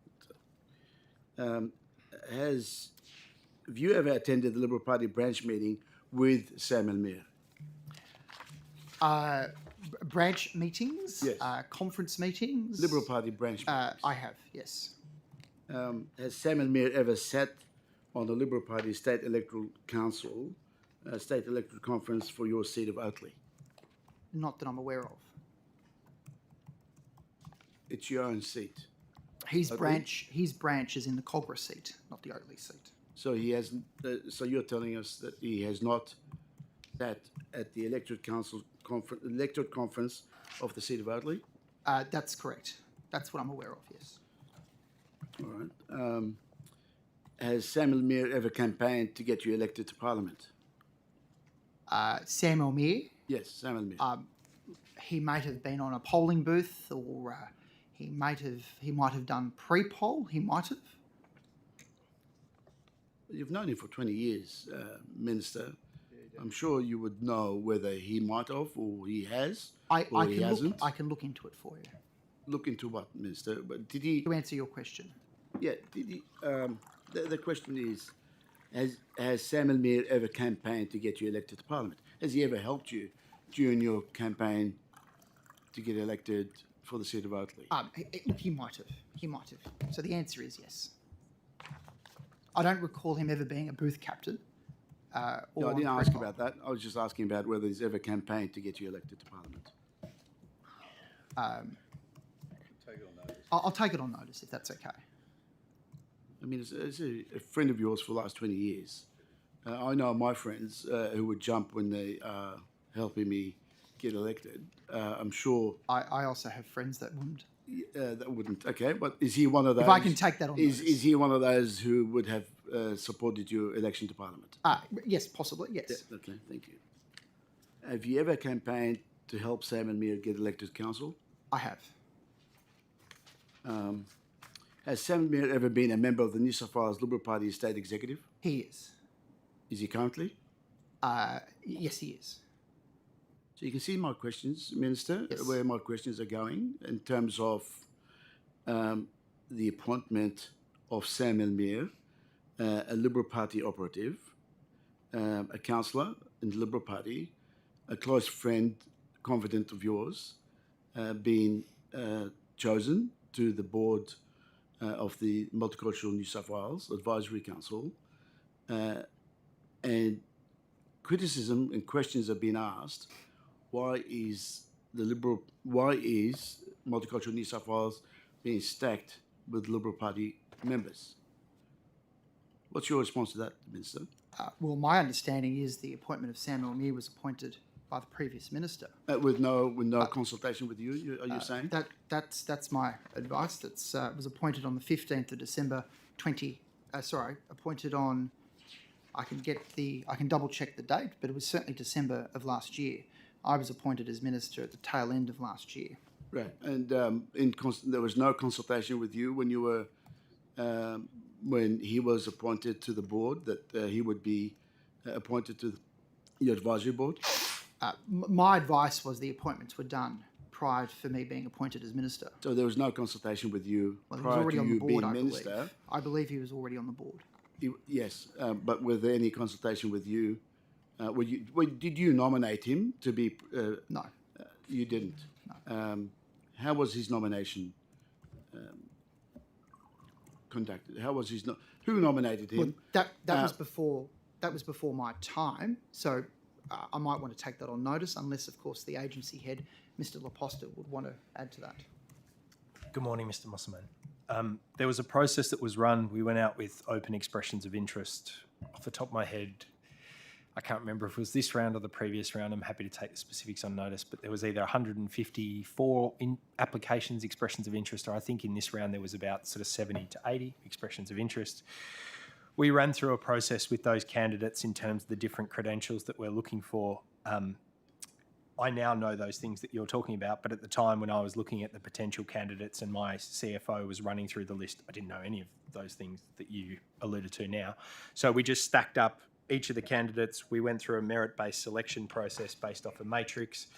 Have you ever attended the Liberal Party branch meeting with Sam Elmere? Branch meetings? Yes. Conference meetings? Liberal Party branch meetings. I have, yes. Has Sam Elmere ever sat on the Liberal Party State Electoral Council, State Electoral Conference for your seat of Oakley? Not that I'm aware of. It's your own seat. His branch is in the Coure seat, not the Oatley seat. So he hasn't. So you're telling us that he has not sat at the electorate conference of the seat of Oatley. That's correct. That's what I'm aware of, yes. All right. Has Samuel Meir ever campaigned to get you elected to Parliament? Samuel Meir, Yes, Samuel Meir. he might have been on a polling booth, or he might have done pre-poll. He might have. You've known him for 20 years, Minister. I'm sure you would know whether he might have or he has or he hasn't. I can look into it for you. Look into what, Minister? But did he? To answer your question, Yeah. Did he? The question is, has Samuel Meir ever campaigned to get you elected to Parliament? Has he ever helped you during your campaign to get elected for the seat of Oatley? look, he might have. He might have. So the answer is yes. I don't recall him ever being a booth captain. No, I didn't ask about that. I was just asking about whether he's ever campaigned to get you elected to Parliament. I'll take it on notice if that's okay. I mean, as a friend of yours for the last 20 years, I know my friends who would jump when they are helping me get elected. I'm sure I also have friends that wouldn't. that wouldn't. Okay, but is he one of those? If I can take that on notice. Is he one of those who would have supported your election to Parliament? Yes, possibly, yes. Yeah, okay, thank you. Have you ever campaigned to help Sam and Mia get elected to council? I have. Has Sam Meir ever been a member of the New South Wales Liberal Party State Executive? He is. Is he currently? Yes, he is. So you can see my questions, Minister, Yes. where my questions are going in terms of the appointment of Samuel Meir, a Liberal Party operative, a councillor in the Liberal Party, a close friend, confidant of yours, being chosen to the board of the Multicultural New South Wales Advisory Council, and criticism and questions are being asked. Why is Multicultural New South Wales being stacked with Liberal Party members? What's your response to that, Minister? Well, my understanding is the appointment of Samuel Meir was appointed by the previous minister. With no consultation with you, are you saying? That's my advice. That's was appointed on the 15th of December appointed on. I can double check the date, but it was certainly December of last year. I was appointed as minister at the tail end of last year. Right, and there was no consultation with you when you were when he was appointed to the board that he would be appointed to your advisory board. My advice was the appointments were done prior for me being appointed as minister. So there was no consultation with you Well, he was prior already to on the you board, being I minister. believe. I believe he was already on the board. Yes, but was there any consultation with you? Did you nominate him to be? No. You didn't. No. How was his nomination conducted? How was his? Who nominated him? Well, that was before my time. So I might want to take that on notice, unless, of course, the agency head, Mr. Laposta, would want to add to that. Good morning, Mr. Mosselman. There was a process that was run. We went out with open expressions of interest. Off the top of my head, I can't remember if it was this round or the previous round. I'm happy to take the specifics on notice, but there was either 154 applications, expressions of interest, or I think in this round there was about sort of 70 to 80 expressions of interest. We ran through a process with those candidates in terms of the different credentials that we're looking for. I now know those things that you're talking about, but at the time when I was looking at the potential candidates and my CFO was running through the list, I didn't know any of those things that you alluded to now. So we just stacked up each of the candidates. We went through a merit-based selection process based off a matrix.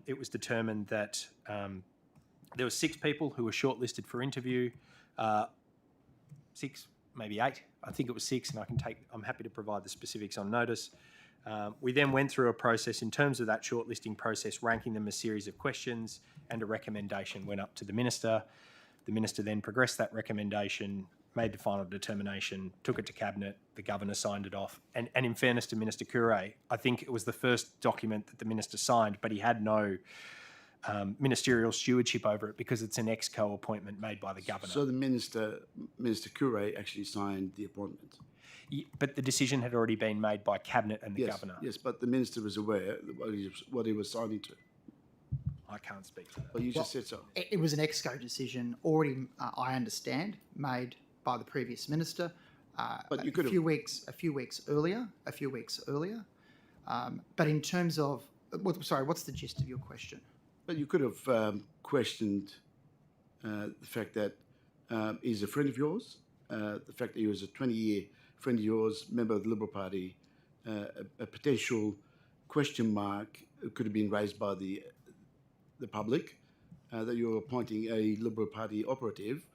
It was determined that there were 6 people who were shortlisted for interview, 6, maybe 8. I think it was 6, and I'm happy to provide the specifics on notice. We then went through a process in terms of that shortlisting process, ranking them a series of questions, and a recommendation went up to the minister. The minister then progressed that recommendation, made the final determination, took it to cabinet, the governor signed it off. And in fairness to Minister Coure, I think it was the first document that the minister signed, but he had no ministerial stewardship over it because it's an ex-co appointment made by the governor. So the Minister Coure actually signed the appointment. But the decision had already been made by Cabinet and the governor. Yes, but the Minister was aware what he was signing to. I can't speak to that. Well, you just said so. It was an exco decision already, I understand, made by the previous minister. But you could a few weeks earlier. But in terms of, what's the gist of your question? But you could have questioned the fact that he's a friend of yours, the fact that he was a 20-year friend of yours, member of the Liberal Party, a potential question mark could have been raised by the public that you're appointing a Liberal Party operative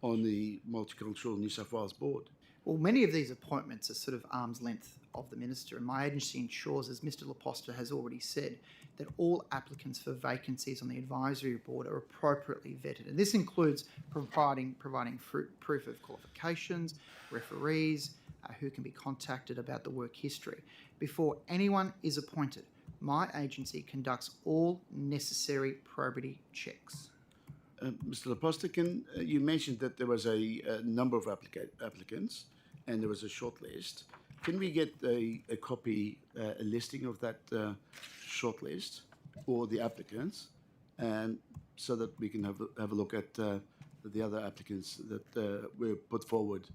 on the Multicultural New South Wales board. Well, many of these appointments are sort of arm's length of the minister, and my agency ensures, as Mr. Laposta has already said, that all applicants for vacancies on the advisory board are appropriately vetted. And this includes providing proof of qualifications, referees, who can be contacted about the work history. Before anyone is appointed, my agency conducts all necessary probity checks. Mr. Laposta, you mentioned that there was a number of applicants and there was a short list. Can we get a copy, a listing of that short list or the applicants, and so that we can have a look at the other applicants that were put forward?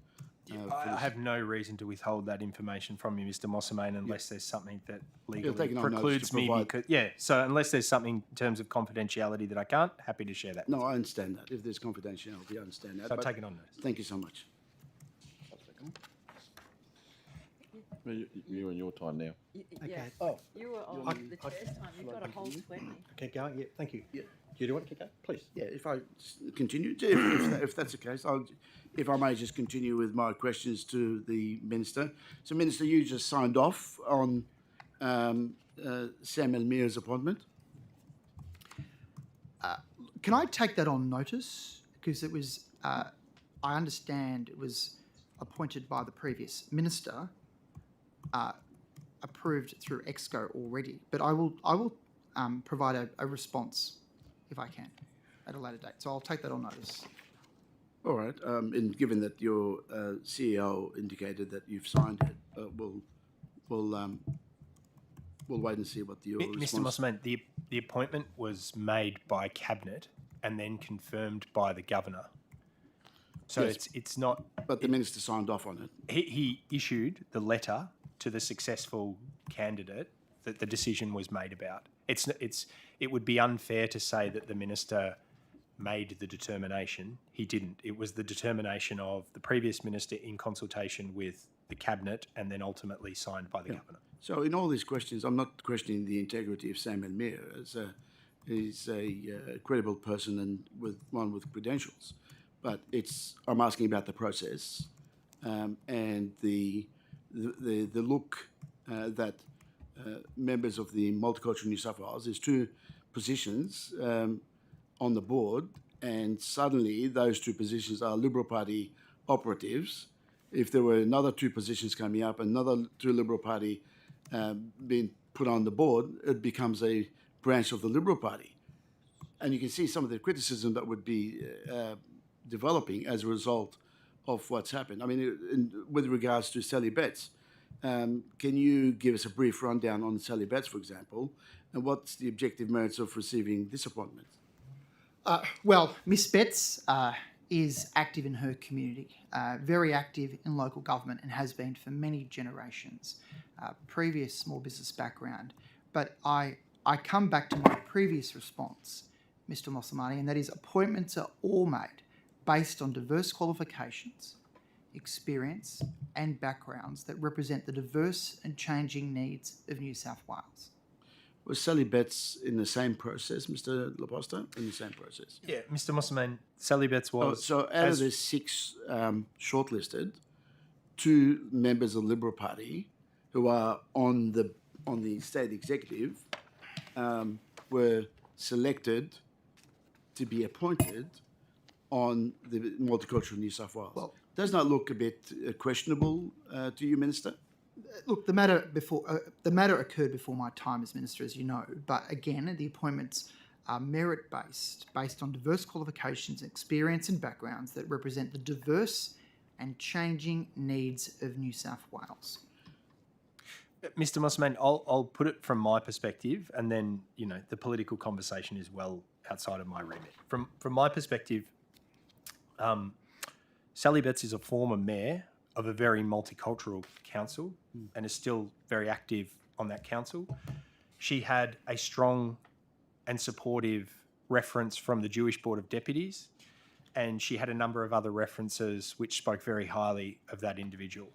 I have no reason to withhold that information from you, Mr. Mossamane, unless there's something that legally taking on notes precludes to me. provide- So unless there's something in terms of confidentiality that I can't, happy to share that. No, I understand that. If there's confidentiality, I understand that. So but take it on notice. Thank you so much. You and your time now. Yes. Oh. You were on the chair's time. You've got a whole 20. Keep going. Yeah, thank you. Yeah. Do you want to keep going? Please. Yeah, if I continue, if that's the case, if I may just continue with my questions to the Minister. So, Minister, you just signed off on Sam Elmira's appointment. Can I take that on notice? Because it was, I understand it was appointed by the previous minister, approved through EXCO already. But I will provide a response if I can at a later date. So I'll take that on notice. All right. And given that your CEO indicated that you've signed it, we'll wait and see what your Mr. response. Mossamane, the appointment was made by Cabinet and then confirmed by the governor. So Yes. it's not. But the minister signed off on it. He issued the letter to the successful candidate that the decision was made about. It would be unfair to say that the minister made the determination. He didn't. It was the determination of the previous minister in consultation with the cabinet and then ultimately signed by the governor. So in all these questions, I'm not questioning the integrity of Sam Elmira. He's a credible person and with credentials. But I'm asking about the process and the look that members of the Multicultural New South Wales, there's two positions on the board, and suddenly those two positions are Liberal Party operatives. If there were another two positions coming up, another two Liberal Party being put on the board, it becomes a branch of the Liberal Party. And you can see some of the criticism that would be developing as a result of what's happened. I mean, with regards to Sally Betts, can you give us a brief rundown on Sally Betts, for example, and what's the objective merits of receiving this appointment? Well, Miss Betts is active in her community, very active in local government and has been for many generations, previous small business background. But I come back to my previous response, Mr. Mossamane, and that is appointments are all made based on diverse qualifications, experience and backgrounds that represent the diverse and changing needs of New South Wales. Was Sally Betts in the same process, Mr. Laposta? In the same process? Yeah, Mr. Mossamane, Sally Betts was... So out of the 6 shortlisted, 2 members of the Liberal Party who are on the state executive were selected to be appointed on the Multicultural New South Wales. Well, does not look a bit questionable to you, Minister? Look, the matter occurred before my time as minister, as you know. But again, the appointments are merit-based, based on diverse qualifications, experience and backgrounds that represent the diverse and changing needs of New South Wales. Mr. Mossman, I'll put it from my perspective, and then the political conversation is well outside of my remit. From my perspective, Sally Betts is a former mayor of a very multicultural council and is still very active on that council. She had a strong and supportive reference from the Jewish Board of Deputies, and she had a number of other references which spoke very highly of that individual.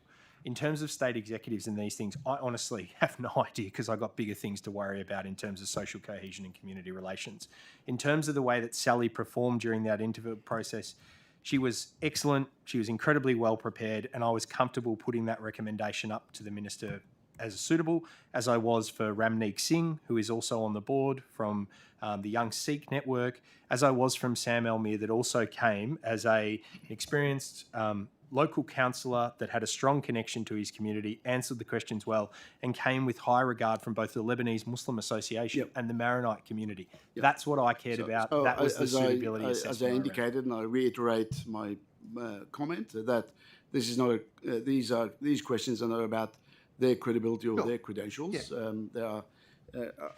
In terms of state executives and these things, I honestly have no idea because I got bigger things to worry about in terms of social cohesion and community relations. In terms of the way that Sally performed during that interview process, she was excellent, she was incredibly well prepared, and I was comfortable putting that recommendation up to the Minister as suitable, as I was for Ramneek Singh, who is also on the board from the Young Sikh Network, as I was from Sam Elmere, that also came as an experienced local councillor that had a strong connection to his community, answered the questions well, and came with high regard from both the Lebanese Muslim Association and the Maronite community. That's what I cared about. That was the suitability assessment. As I indicated, and I reiterate my comment, that this is not these questions are not about their credibility or their credentials. They are.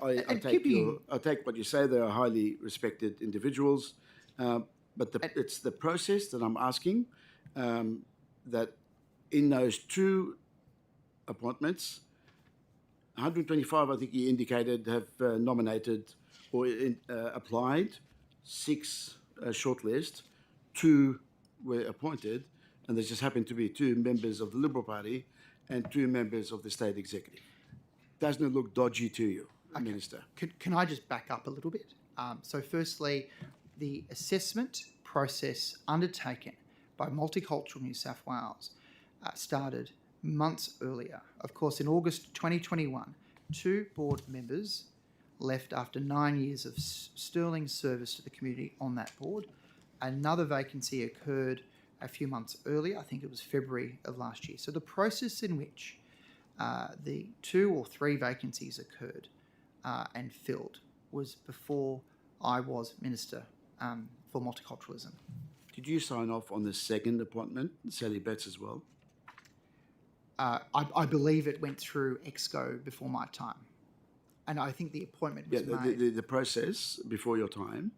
I take what you say. They are highly respected individuals, but it's the process that I'm asking. That in those two appointments, 125, I think you indicated, have nominated or applied, 6 shortlist, 2 were appointed, and there just happened to be 2 members of the Liberal Party and 2 members of the State Executive. Doesn't it look dodgy to you, Minister? Can I just back up a little bit? So firstly, the assessment process undertaken by Multicultural New South Wales started months earlier. Of course, in August 2021, 2 board members left after 9 years of sterling service to the community on that board. Another vacancy occurred a few months earlier. I think it was February of last year. So the process in which the 2 or 3 vacancies occurred and filled was before I was Minister for Multiculturalism. Did you sign off on the second appointment, Sally Betts, as well? I believe it went through EXCO before my time. And I think the appointment was made. The process before your time.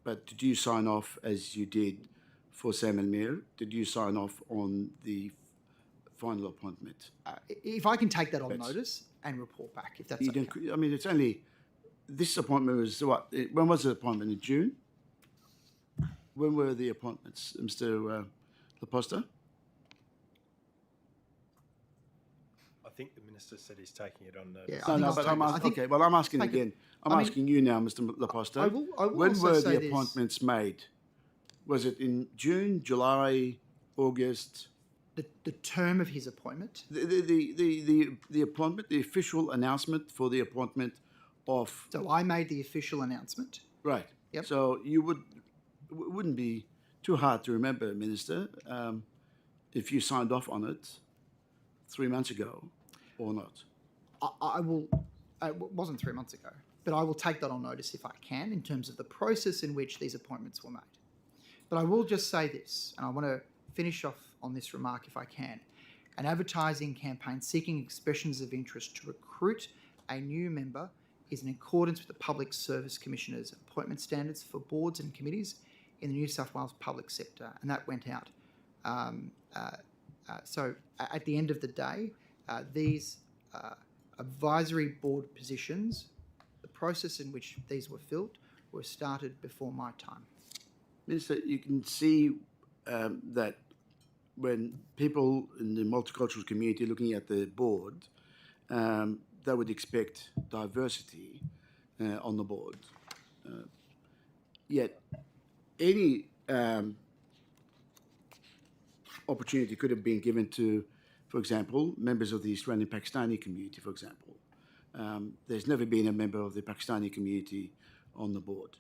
But did you sign off as you did for Sam Elmere? Did you sign off on the final appointment? If I can take that on notice and report back, if that's okay. I mean, it's only... This appointment was what? When was the appointment? In June? When were the appointments, Mr. Laposta? I think the Minister said he's taking it on notice. Yeah, I'm asking again. I'm asking you now, Mr. Laposta. I will when also were say the appointments made? Was it in June, July, August? The term of his appointment? The appointment, the official announcement for the appointment of... So I made the official announcement. Right. Yep. So you wouldn't be too hard to remember, Minister, if you signed off on it 3 months ago or not. I will, it wasn't 3 months ago, but I will take that on notice if I can in terms of the process in which these appointments were made. But I will just say this, and I want to finish off on this remark if I can. An advertising campaign seeking expressions of interest to recruit a new member is in accordance with the Public Service Commissioner's appointment standards for boards and committees in the New South Wales public sector, and that went out. So at the end of the day, these advisory board positions, the process in which these were filled, were started before my time. Minister, you can see that when people in the multicultural community looking at the board, they would expect diversity on the board. Yet any opportunity could have been given to, for example, members of the Australian Pakistani community, for example. There's never been a member of the Pakistani community on the board,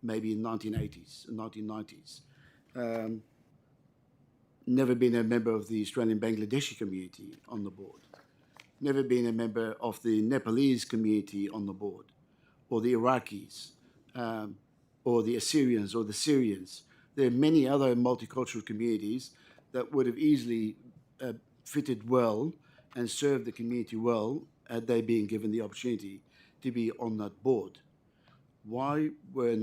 maybe in the 1980s and 1990s. Never been a member of the Australian Bangladeshi community on the board. Never been a member of the Nepalese community on the board. or the Iraqis, or the Assyrians or the Syrians. There are many other multicultural communities that would have easily fitted well and served the community well had they been given the opportunity to be on that board. Why was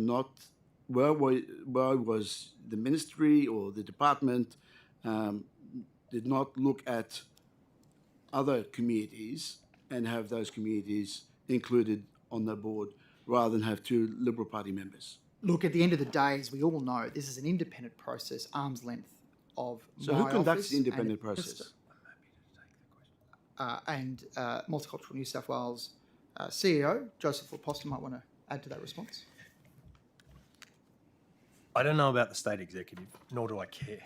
the ministry or the department did not look at other communities and have those communities included on the board rather than have two Liberal Party members? Look, at the end of the day, as we all know, this is an independent process, arm's length of So my who conducts office the independent and process? Multicultural New South Wales CEO, Joseph Laposta, might want to add to that response. I don't know about the state executive, nor do I care.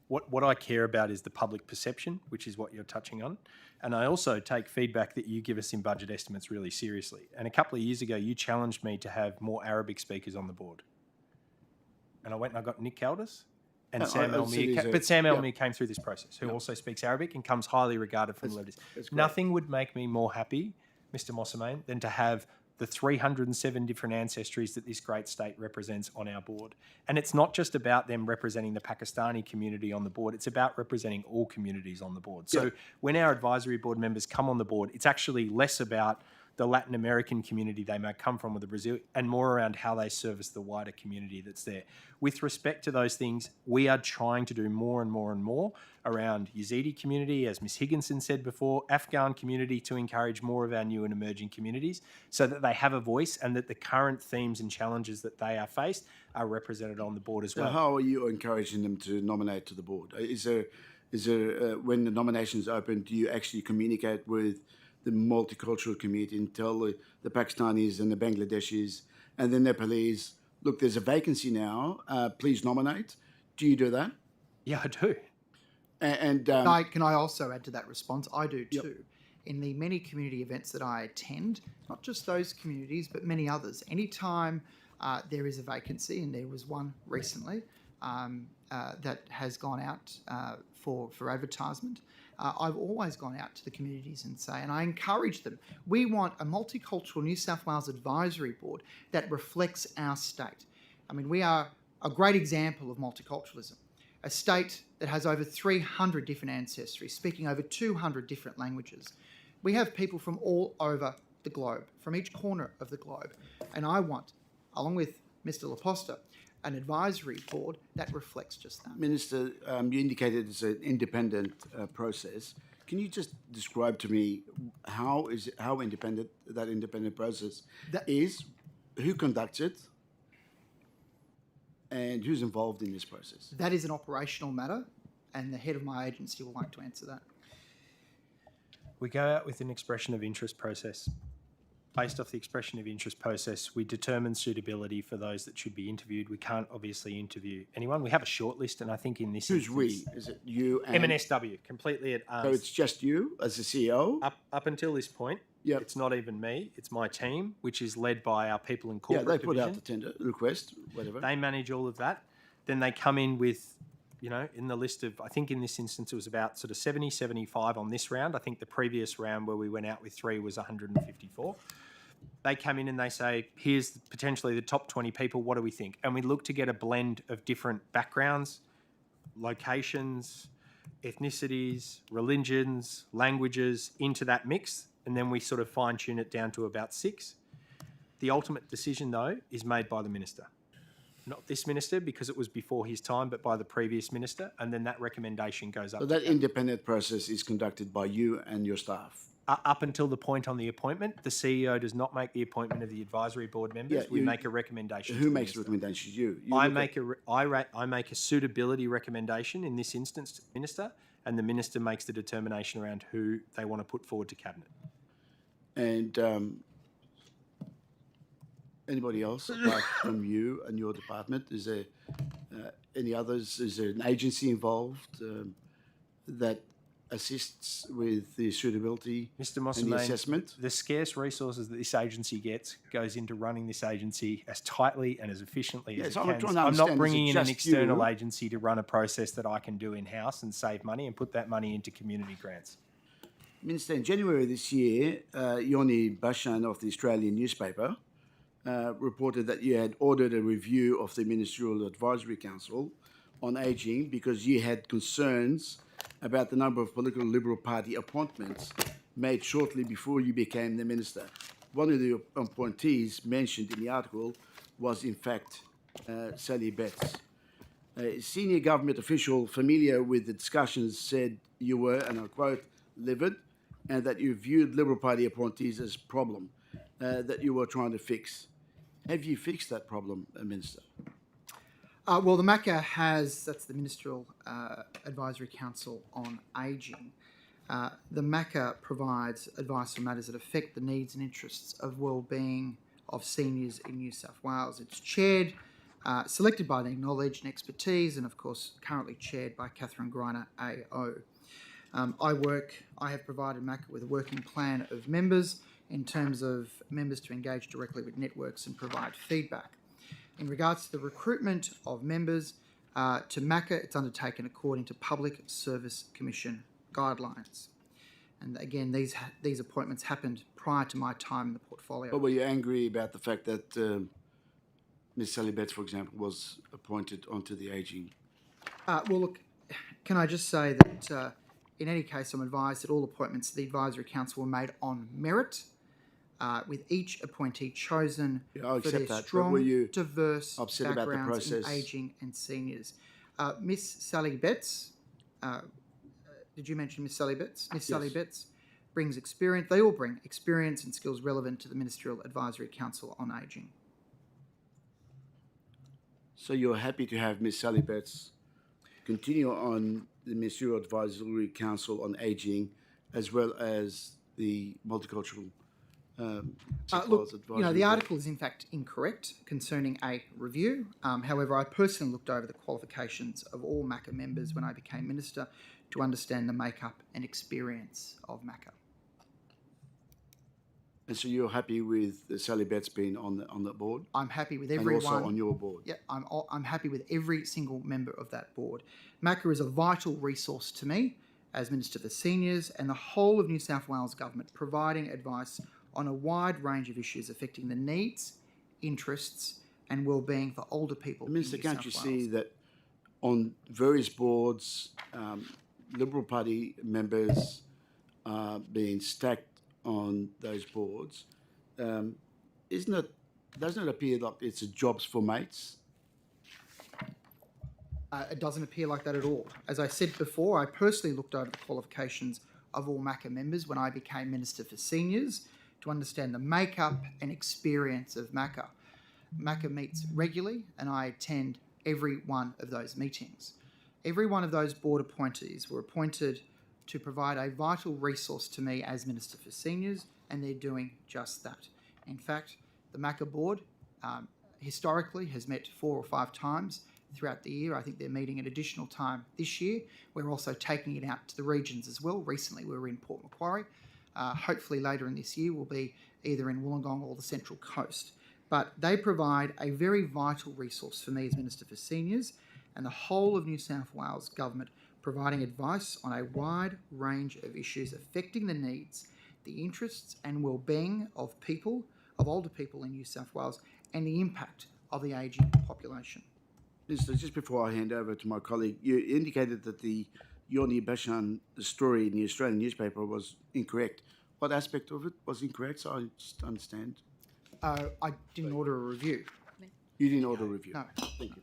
What I care about is the public perception, which is what you're touching on. And I also take feedback that you give us in budget estimates really seriously. And a couple of years ago, you challenged me to have more Arabic speakers on the board. And I went and I got Nick Caldas and Sam Elmere. But Sam Elmere came through this process, who also speaks Arabic and comes highly regarded from leaders. Nothing would make me more happy, Mr. Mossamain, than to have the 307 different ancestries that this great state represents on our board. And it's not just about them representing the Pakistani community on the board, it's about representing all communities on the board. So when our advisory board members come on the board, it's actually less about the Latin American community they may come from, with the Brazil, and more around how they service the wider community that's there. With respect to those things, we are trying to do more and more and more around Yazidi community, as Ms. Higginson said before, Afghan community, to encourage more of our new and emerging communities so that they have a voice and that the current themes and challenges that they are faced are represented on the board as well. So how are you encouraging them to nominate to the board? Is there when the nominations open, do you actually communicate with the multicultural community and tell the Pakistanis and the Bangladeshis and the Nepalese, look, there's a vacancy now, please nominate? Do you do that? Yeah, I do. And Can I also add to that response? I do too. In the many community events that I attend, not just those communities, but many others, anytime there is a vacancy, and there was one recently that has gone out for advertisement, I've always gone out to the communities and I encourage them, we want a multicultural New South Wales advisory board that reflects our state. I mean, we are a great example of multiculturalism, a state that has over 300 different ancestries, speaking over 200 different languages. We have people from all over the globe, from each corner of the globe. And I want, along with Mr. Laposta, an advisory board that reflects just that. Minister, you indicated it's an independent process. Can you just describe to me how independent that independent process is, who conducts it, and who's involved in this process? That is an operational matter, and the head of my agency will like to answer that. We go out with an expression of interest process. Based off the expression of interest process, we determine suitability for those that should be interviewed. We can't obviously interview anyone. We have a shortlist, and I think in this Who's instance, we? Is it you and... M&SW, completely at arm's. So it's just you as the CEO? Up until this point, it's not even me. It's my team, which is led by our people in corporate they put division. out the tender request, whatever. They manage all of that. Then they come in with, in the list of, I think in this instance it was about sort of 70, 75 on this round. I think the previous round where we went out with 3 was 154. They come in and they say, here's potentially the top 20 people, what do we think? And we look to get a blend of different backgrounds, locations, ethnicities, religions, languages into that mix, and then we sort of fine-tune it down to about 6. The ultimate decision, though, is made by the minister. Not this minister, because it was before his time, but by the previous minister, and then that recommendation goes up. So that independent process is conducted by you and your staff? Up until the point on the appointment, the CEO does not make the appointment of the advisory board members. We make a recommendation. Who makes the recommendation? You I make a suitability recommendation in this instance to the minister, and the minister makes the determination around who they want to put forward to cabinet. And anybody else apart from you and your department? Is there any others? Is there an agency involved that assists with the suitability Mr. and the assessment? The scarce resources that this agency gets goes into running this agency as tightly and as efficiently as it can. I'm not bringing in an external agency to run a process that I can do in-house and save money and put that money into community grants. Minister, in January this year, Yoni Bashan of the Australian newspaper reported that you had ordered a review of the Ministerial Advisory Council on Ageing because you had concerns about the number of political Liberal Party appointments made shortly before you became the minister. One of the appointees mentioned in the article was, in fact, Sally Betts. A senior government official familiar with the discussions said you were, and I quote, livid, and that you viewed Liberal Party appointees as a problem that you were trying to fix. Have you fixed that problem, Minister? Well, the MACA has, that's the Ministerial Advisory Council on Ageing. The MACA provides advice on matters that affect the needs and interests of wellbeing of seniors in New South Wales. It's chaired, selected by their knowledge and expertise, and of course currently chaired by Catherine Greiner AO. I have provided MACA with a working plan of members in terms of members to engage directly with networks and provide feedback. In regards to the recruitment of members to MACA, it's undertaken according to Public Service Commission guidelines. And again, these appointments happened prior to my time in the portfolio. But were you angry about the fact that Ms. Sally Betts, for example, was appointed onto the Ageing? Well, look, can I just say that in any case, I'm advised that all appointments to the Advisory Council were made on merit, with each appointee chosen I for their accept that, but strong, were you diverse upset about the backgrounds in process? ageing and seniors. Miss Sally Betts, did you mention Miss Sally Betts? Miss Sally Betts brings experience. They all bring experience and skills relevant to the Ministerial Advisory Council on Ageing. So you're happy to have Ms. Sally Betts continue on the Ministerial Advisory Council on Ageing, as well as the Multicultural Look, the article is in fact incorrect concerning a review. However, I personally looked over the qualifications of all MACA members when I became minister to understand the makeup and experience of MACA. And so you're happy with Sally Betts being on the board? I'm happy with And everyone. also on your board? Yeah, I'm happy with every single member of that board. MACA is a vital resource to me as Minister for Seniors and the whole of New South Wales Government, providing advice on a wide range of issues affecting the needs, interests and well-being for older people Minister, in New can't South you Wales. see that on various boards, Liberal Party members are being stacked on those boards? Doesn't it appear like it's a jobs for mates? It doesn't appear like that at all. As I said before, I personally looked over the qualifications of all MACA members when I became Minister for Seniors to understand the makeup and experience of MACA. MACA meets regularly and I attend every one of those meetings. Every one of those board appointees were appointed to provide a vital resource to me as Minister for Seniors, and they're doing just that. In fact, the MACA board historically has met 4 or 5 times throughout the year. I think they're meeting an additional time this year. We're also taking it out to the regions as well. Recently we were in Port Macquarie. Hopefully later in this year we'll be either in Wollongong or the Central Coast. But they provide a very vital resource for me as Minister for Seniors and the whole of New South Wales Government, providing advice on a wide range of issues affecting the needs, the interests and well-being of people, of older people in New South Wales, and the impact of the ageing population. Minister, just before I hand over to my colleague, you indicated that the Yoni Bashan story in the Australian newspaper was incorrect. What aspect of it was incorrect, so I just understand? I didn't order a review. You didn't order a review? No. Thank you.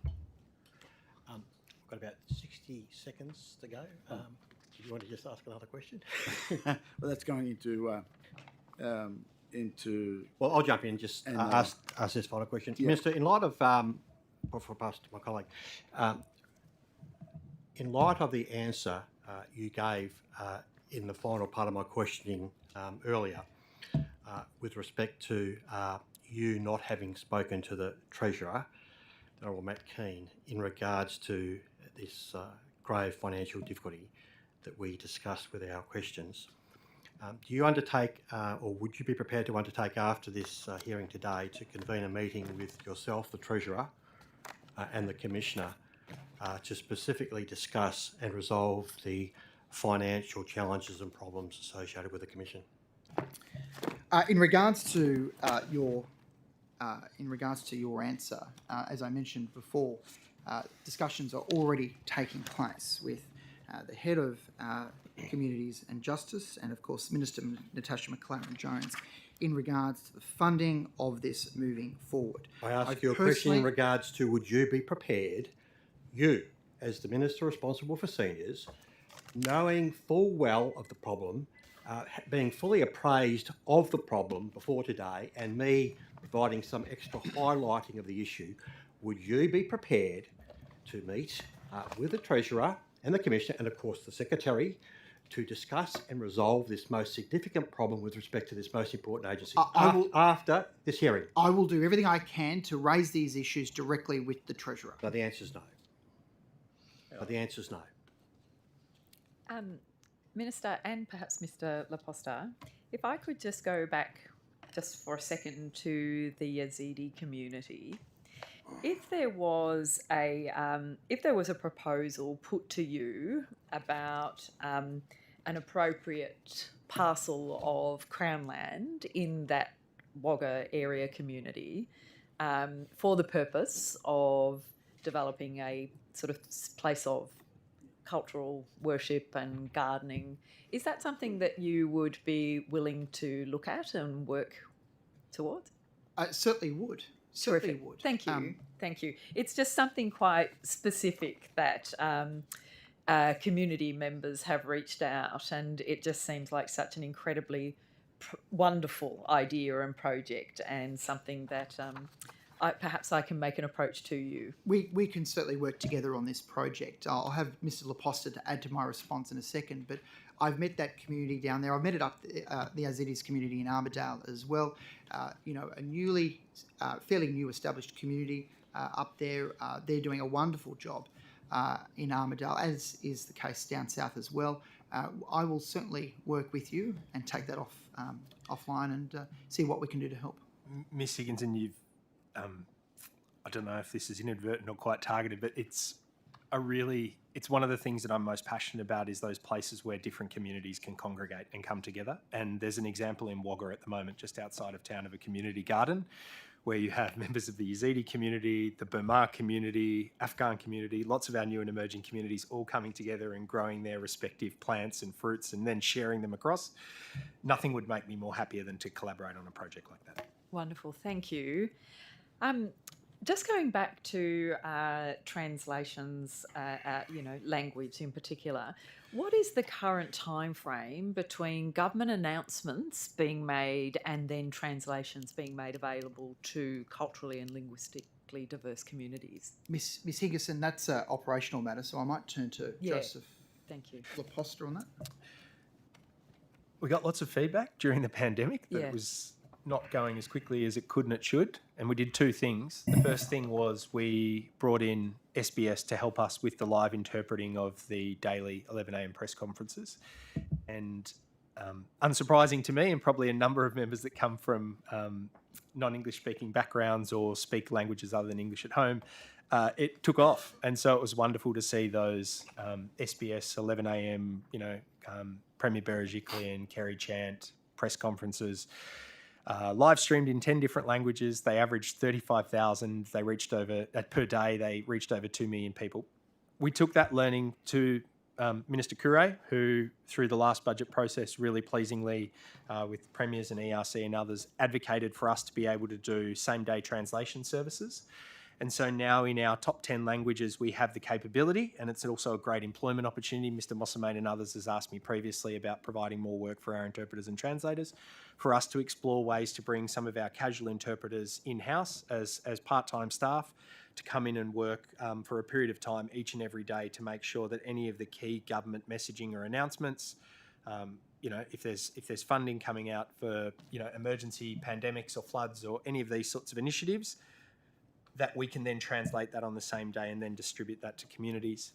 Got about 60 seconds to go. Do you want to just ask another question? Well, that's going into Well, I'll jump in and just ask this final question. Minister, in light of, before I pass to my colleague, in light of the answer you gave in the final part of my questioning earlier with respect to you not having spoken to the Treasurer, Honourable Matt Keane, in regards to this grave financial difficulty that we discussed with our questions, do you undertake, or would you be prepared to undertake after this hearing today to convene a meeting with yourself, the Treasurer, and the Commissioner to specifically discuss and resolve the financial challenges and problems associated with the Commission? In regards to your in regards to your answer, as I mentioned before, discussions are already taking place with the head of Communities and Justice and, of course, Minister Natasha McLaren-Jones in regards to the funding of this moving forward. I ask you a question in regards to, would you be prepared, you as the Minister responsible for seniors, knowing full well of the problem, being fully appraised of the problem before today, and me providing some extra highlighting of the issue, would you be prepared to meet with the Treasurer and the Commissioner and, of course, the Secretary to discuss and resolve this most significant problem with respect to this most important agency after this hearing? I will do everything I can to raise these issues directly with the Treasurer. No, the answer is no. No, the answer is no. Minister and perhaps Mr. Laposta, if I could just go back just for a second to the Yazidi community. If there was a proposal put to you about an appropriate parcel of Crown land in that Wagga area community for the purpose of developing a sort of place of cultural worship and gardening, is that something that you would be willing to look at and work towards? I certainly would. Certainly would. Thank you. Thank you. It's just something quite specific that community members have reached out, and it just seems like such an incredibly wonderful idea and project, and something that perhaps I can make an approach to you. We can certainly work together on this project. I'll have Mr. Laposta to add to my response in a second, but I've met that community down there. I've met it up the Yazidis community in Armidale as well. A fairly new established community up there. They're doing a wonderful job in Armidale, as is the case down south as well. I will certainly work with you and take that offline and see what we can do to help. Ms. Higginson, you've I don't know if this is inadvertent or quite targeted, but it's one of the things that I'm most passionate about is those places where different communities can congregate and come together. And there's an example in Wagga at the moment, just outside of town, of a community garden where you have members of the Yazidi community, the Burma community, Afghan community, lots of our new and emerging communities all coming together and growing their respective plants and fruits and then sharing them across. Nothing would make me more happier than to collaborate on a project like that. Wonderful, thank you. Just going back to translations, language in particular, what is the current time frame between government announcements being made and then translations being made available to culturally and linguistically diverse communities? Miss Higginson, that's an operational matter, so I might turn to Joseph. Thank you. Laposta on that. We got lots of feedback during the pandemic that it was not going as quickly as it could and it should. And we did two things. The first thing was we brought in SBS to help us with the live interpreting of the daily 11 a.m. press conferences. And unsurprising to me, and probably a number of members that come from non-English speaking backgrounds or speak languages other than English at home, it took off. And so it was wonderful to see those SBS 11 a.m., Premier Berejiklian, Kerry Chant press conferences live streamed in 10 different languages. They averaged 35,000. They reached over, per day, they reached over 2 million people. We took that learning to Minister Coure, who through the last budget process really pleasingly with premiers and ERC and others advocated for us to be able to do same-day translation services. And so now in our top 10 languages, we have the capability, and it's also a great employment opportunity. Mr. Mossamain and others has asked me previously about providing more work for our interpreters and translators, for us to explore ways to bring some of our casual interpreters in-house as part-time staff to come in and work for a period of time each and every day to make sure that any of the key government messaging or announcements, if there's funding coming out for, emergency pandemics or floods or any of these sorts of initiatives, that we can then translate that on the same day and then distribute that to communities.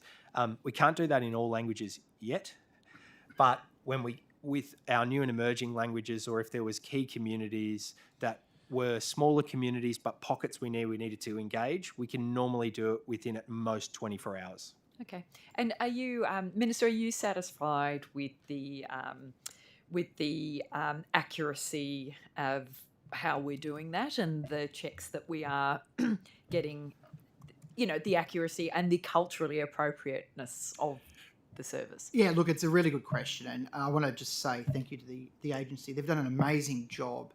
We can't do that in all languages yet, but with our new and emerging languages, or if there was key communities that were smaller communities but pockets we needed to engage, we can normally do it within at most 24 hours. Okay. And are you, Minister, are you satisfied with the accuracy of how we're doing that and the checks that we are getting, the accuracy and the culturally appropriateness of the service? Yeah, look, it's a really good question, and I want to just say thank you to the agency. They've done an amazing job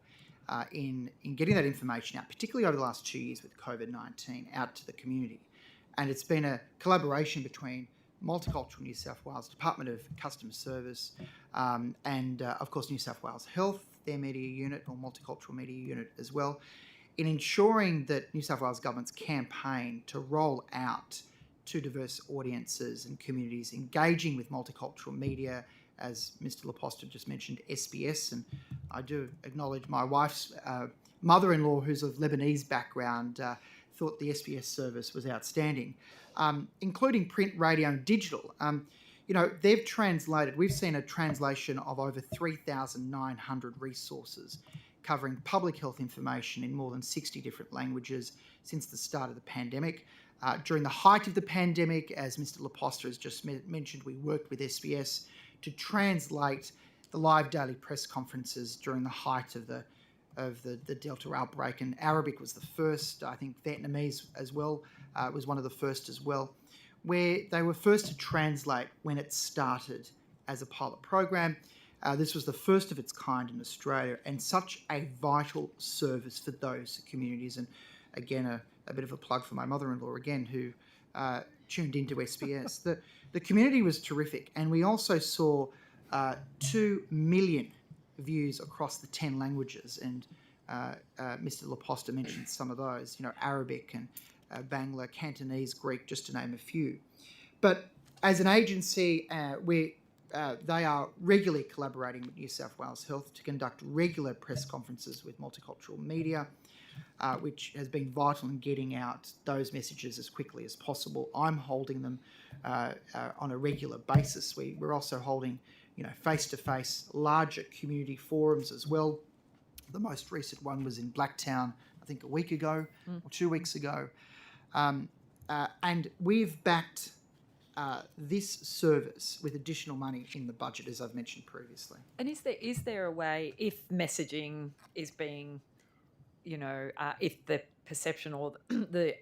in getting that information out, particularly over the last 2 years with COVID-19, out to the community. And it's been a collaboration between Multicultural New South Wales, Department of Customer Service, and of course New South Wales Health, their media unit, or Multicultural Media Unit as well, in ensuring that New South Wales Government's campaign to roll out to diverse audiences and communities, engaging with multicultural media, as Mr. Laposta just mentioned, SBS, and I do acknowledge my wife's mother-in-law, who's of Lebanese background, thought the SBS service was outstanding, including print, radio and digital. They've translated, we've seen a translation of over 3,900 resources covering public health information in more than 60 different languages since the start of the pandemic. During the height of the pandemic, as Mr. Laposta has just mentioned, we worked with SBS to translate the live daily press conferences during the height of the Delta outbreak, and Arabic was the first. I think Vietnamese as well was one of the first as well, where they were first to translate when it started as a pilot program. This was the first of its kind in Australia, and such a vital service for those communities. And again, a bit of a plug for my mother-in-law again, who tuned into SBS. The community was terrific, and we also saw 2 million views across the 10 languages, and Mr. Laposta mentioned some of those, Arabic and Bangla, Cantonese, Greek, just to name a few. But as an agency, they are regularly collaborating with New South Wales Health to conduct regular press conferences with multicultural media, which has been vital in getting out those messages as quickly as possible. I'm holding them on a regular basis. We're also holding, face-to-face larger community forums as well. The most recent one was in Blacktown, I think a week ago or 2 weeks ago. And we've backed this service with additional money in the budget, as I've mentioned previously. And is there a way, if messaging is being, if the perception or the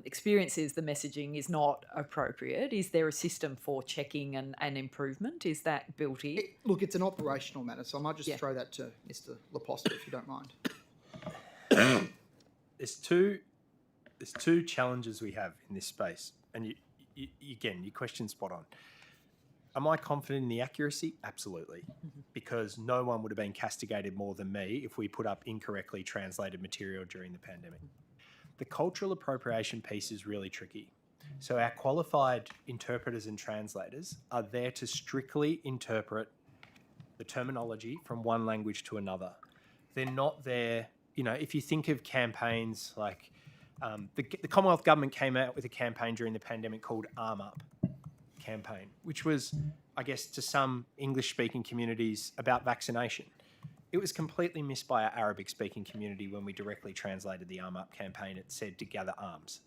experience is the messaging is not appropriate, is there a system for checking and improvement? Is that built in? Look, it's an operational matter, so I might just throw that to Mr. Laposta, if you don't mind. There's two challenges we have in this space, and again, your question's spot on. Am I confident in the accuracy? Absolutely, because no one would have been castigated more than me if we put up incorrectly translated material during the pandemic. The cultural appropriation piece is really tricky. So our qualified interpreters and translators are there to strictly interpret the terminology from one language to another. They're not there, if you think of campaigns like the Commonwealth Government came out with a campaign during the pandemic called Arm Up campaign, which was, I guess, to some English-speaking communities about vaccination. It was completely missed by our Arabic-speaking community when we directly translated the Arm Up campaign. It said to gather arms.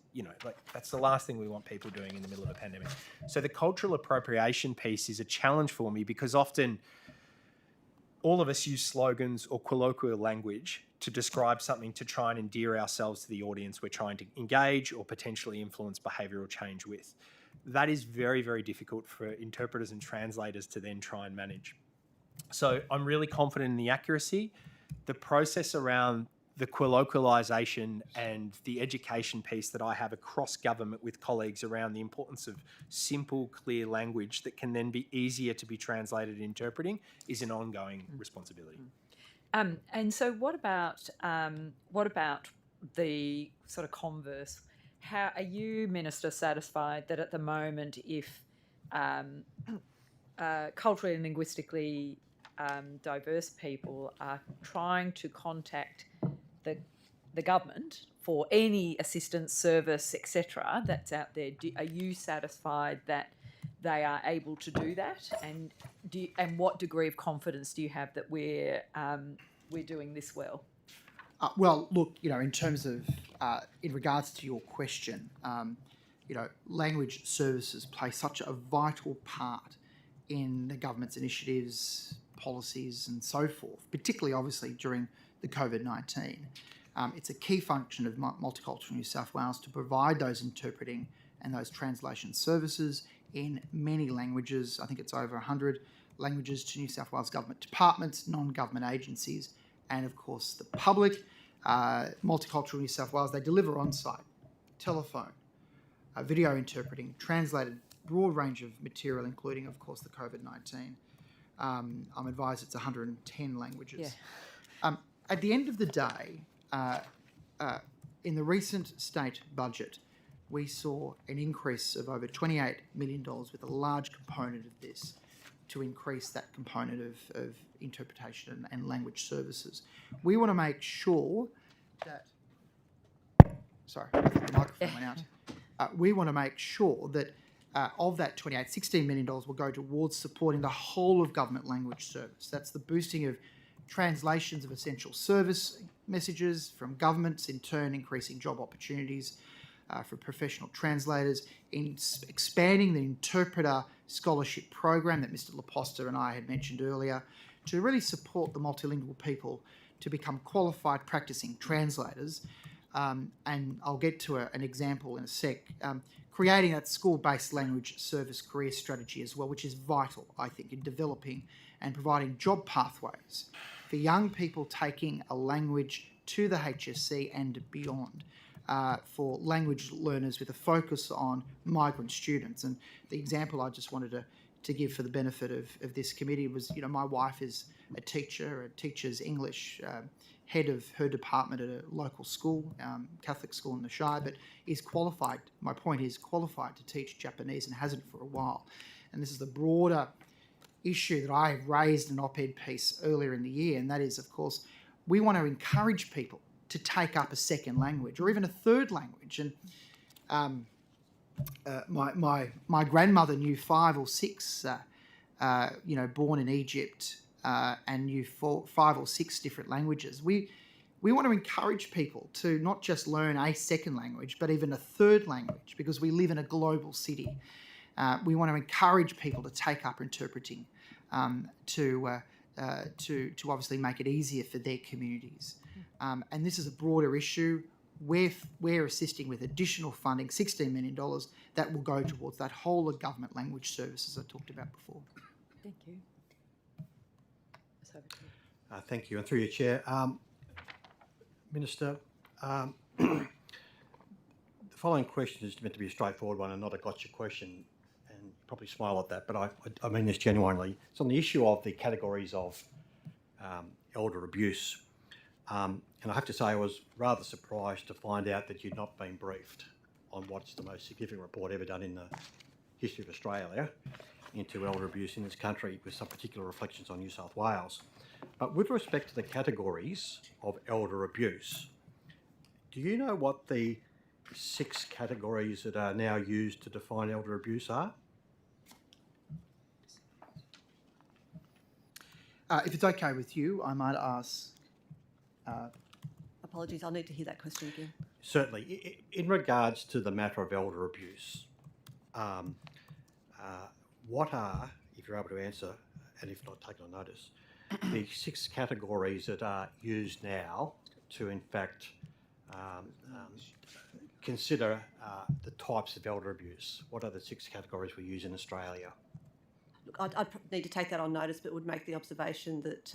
That's the last thing we want people doing in the middle of a pandemic. So the cultural appropriation piece is a challenge for me, because often all of us use slogans or colloquial language to describe something to try and endear ourselves to the audience we're trying to engage or potentially influence behavioural change with. That is very, very difficult for interpreters and translators to then try and manage. So I'm really confident in the accuracy. The process around the colloquialisation and the education piece that I have across government with colleagues around the importance of simple, clear language that can then be easier to be translated and interpreting is an ongoing responsibility. And so what about the sort of converse? How are you, Minister, satisfied that at the moment, if culturally and linguistically diverse people are trying to contact the government for any assistance, service, etc., that's out there, are you satisfied that they are able to do that? And what degree of confidence do you have that we're doing this well? Well, look, in terms of, in regards to your question, language services play such a vital part in the government's initiatives, policies and so forth, particularly obviously during the the COVID-19. It's a key function of Multicultural New South Wales to provide those interpreting and those translation services in many languages. I think it's over 100 languages to New South Wales government departments, non-government agencies, and of course the public. Multicultural New South Wales, they deliver on-site, telephone, video interpreting, translated, broad range of material, including of course the COVID-19. I'm advised it's 110 languages. Yeah. At the end of the day, in the recent state budget, we saw an increase of over $28 million with a large component of this to increase that component of interpretation and language services. We want to make sure that... Sorry, I think the microphone went out. We want to make sure that of that $16 million will go towards supporting the whole of government language service. That's the boosting of translations of essential service messages from governments, in turn increasing job opportunities for professional translators, in expanding the interpreter scholarship program that Mr. Laposta and I had mentioned earlier, to really support the multilingual people to become qualified practicing translators. And I'll get to an example in a sec. Creating that school-based language service career strategy as well, which is vital, I think, in developing and providing job pathways for young people taking a language to the HSC and beyond, for language learners with a focus on migrant students. And the example I just wanted to give for the benefit of this committee was, my wife is a teacher's English head of her department at a local school, Catholic school in the Shire, but is qualified, my point is qualified to teach Japanese and hasn't for a while. And this is the broader issue that I have raised in an op-ed piece earlier in the year, and that is, of course, we want to encourage people to take up a second language or even a third language. And my grandmother knew 5 or 6, born in Egypt, and knew 5 or 6 different languages. We want to encourage people to not just learn a second language, but even a third language, because we live in a global city. We want to encourage people to take up interpreting to obviously make it easier for their communities. And this is a broader issue. We're assisting with additional funding, $16 million, that will go towards that whole of government language services I talked about before. Thank you. Thank you. And through your chair, Minister, the following question is meant to be a straightforward one and not a gotcha question, and you probably smile at that, but I mean this genuinely. It's on the issue of the categories of elder abuse. And I have to say I was rather surprised to find out that you'd not been briefed on what's the most significant report ever done in the history of Australia into elder abuse in this country, with some particular reflections on New South Wales. But with respect to the categories of elder abuse, do you know what the 6 categories that are now used to define elder abuse are? If it's okay with you, I might ask... Apologies, I'll need to hear that question again. Certainly. In regards to the matter of elder abuse, what are, if you're able to answer, and if not, take on notice, the 6 categories that are used now to, in fact, consider the types of elder abuse? What are the 6 categories we use in Australia? Look, I'd need to take that on notice, but would make the observation that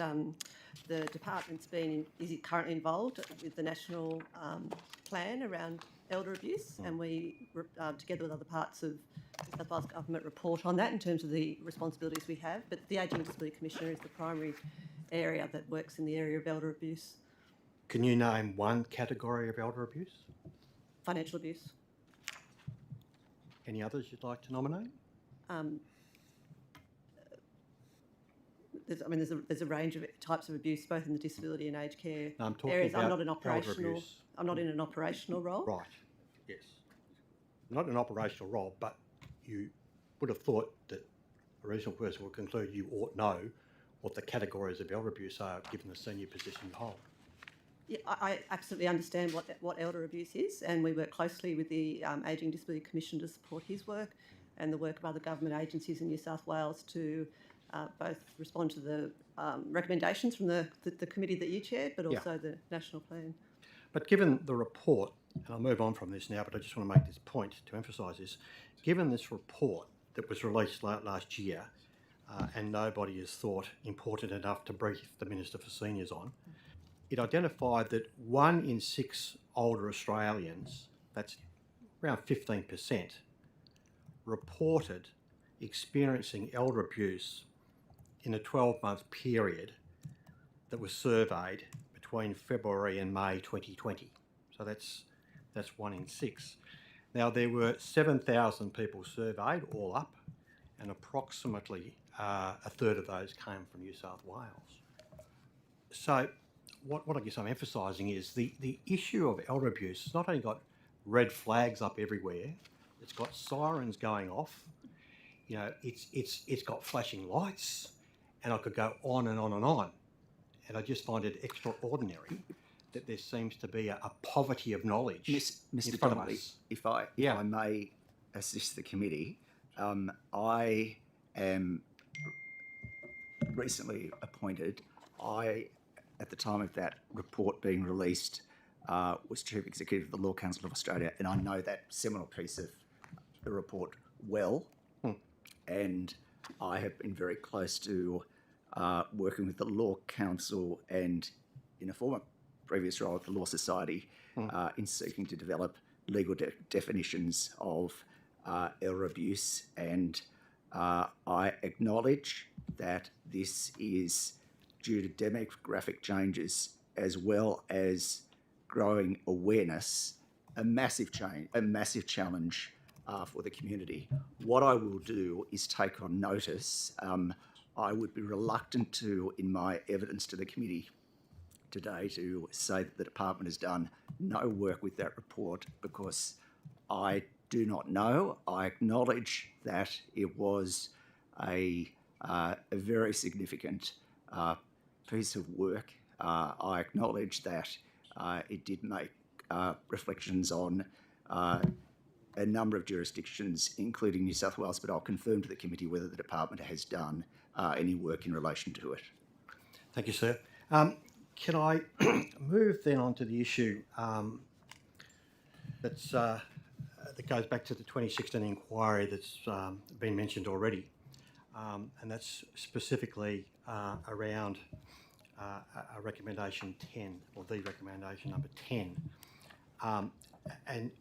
the department's is currently involved with the national plan around elder abuse, and we, together with other parts of the South Wales Government, report on that in terms of the responsibilities we have. But the Ageing Disability Commissioner is the primary area that works in the area of elder abuse. Can you name one category of elder abuse? Financial abuse. Any others you'd like to nominate? There's a range of types of abuse, both in the disability and aged care No, I'm talking areas. about I'm not in an elder abuse. operational role. Right, yes. Not an operational role, but you would have thought that a reasonable person would conclude you ought know what the categories of elder abuse are, given the senior position you hold. Yeah, I absolutely understand what elder abuse is, and we work closely with the Ageing Disability Commission to support his work and the work of other government agencies in New South Wales to both respond to the recommendations from the committee that you chaired, but also the national plan. But given the report, and I'll move on from this now, but I just want to make this point to emphasise this, given this report that was released last year, and nobody has thought important enough to brief the Minister for Seniors on, it identified that 1 in 6 older Australians, that's around 15%, reported experiencing elder abuse in a 12-month period that was surveyed between February and May 2020. So that's 1 in 6. Now, there were 7,000 people surveyed all up, and approximately a third of those came from New South Wales. So what I guess I'm emphasising is the issue of elder abuse has not only got red flags up everywhere, it's got sirens going off, you know, it's got flashing lights, and I could go on and on and on. And I just find it extraordinary that there seems to be a poverty of knowledge Mr. in front of Donnelly, us. if I may assist the committee, I am recently appointed. At the time of that report being released, was Chief Executive of the Law Council of Australia, and I know that seminal piece of the report well. And I have been very close to working with the Law Council and in a former previous role at the Law Society in seeking to develop legal definitions of elder abuse. And I acknowledge that this is due to demographic changes as well as growing awareness, a massive challenge for the community. What I will do is take on notice. I would be reluctant to, in my evidence to the committee today, to say that the department has done no work with that report, because I do not know. I acknowledge that it was a very significant piece of work. I acknowledge that it did make reflections on a number of jurisdictions, including New South Wales, but I'll confirm to the committee whether the department has done any work in relation to it. Thank you, sir. Can I move then on to the issue that goes back to the 2016 inquiry that's been mentioned already, and that's specifically around a recommendation 10, or the recommendation number 10. And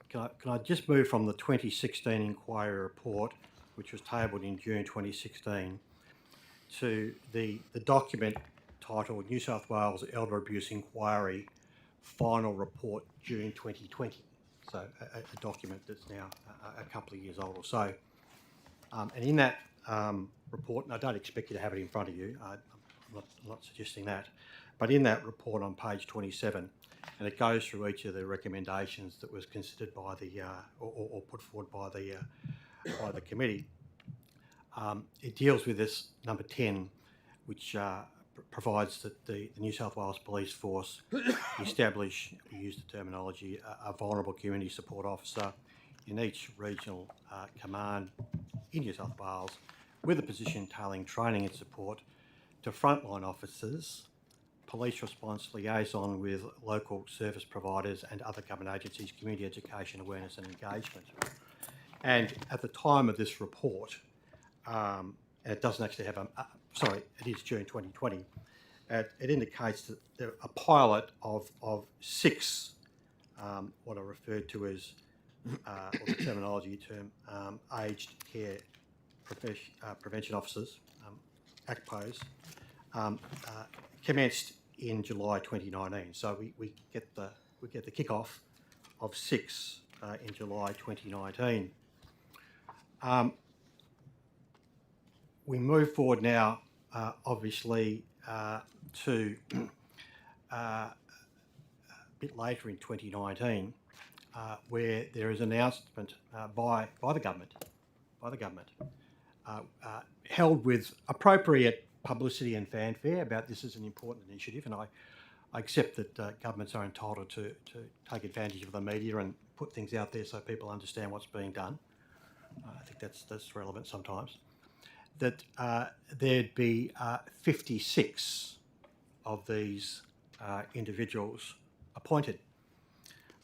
can I just move from the 2016 inquiry report, which was tabled in June 2016, to the document titled New South Wales Elder Abuse Inquiry Final Report June 2020. So a document that's now a couple of years old or so. And in that report, and I don't expect you to have it in front of you, I'm not suggesting that, but in that report on page 27, and it goes through each of the recommendations that was considered by the or put forward by the committee. It deals with this number 10, which provides that the New South Wales Police Force establish, use the terminology, a vulnerable community support officer in each regional command in New South Wales, with a position entailing training and support to frontline officers, police response liaison with local service providers and other government agencies, community education, awareness and engagement. And at the time of this report, and it doesn't actually have it is June 2020, it indicates that there are a pilot of 6, what I referred to as, or the terminology term, aged care prevention officers, ACPOs, commenced in July 2019. So we get the kickoff of 6 in July 2019. We move forward now, obviously, to a bit later in 2019, where there is an announcement by the government, held with appropriate publicity and fanfare about this as an important initiative, and I accept that governments are entitled to take advantage of the media and put things out there so people understand what's being done. I think that's relevant sometimes. that there'd be 56 of these individuals appointed.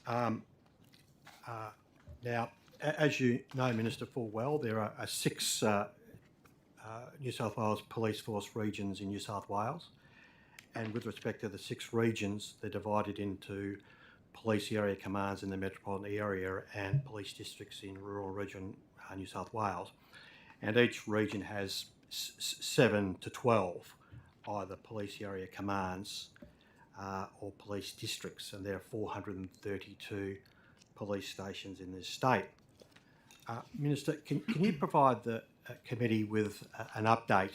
Now, as you know, Minister, full well, there are 6 New South Wales Police Force regions in New South Wales. And with respect to the 6 regions, they're divided into police area commands in the metropolitan area and police districts in rural region New South Wales. And each region has 7 to 12 either police area commands or police districts, and there are 432 police stations in this state. Minister, can you provide the committee with an update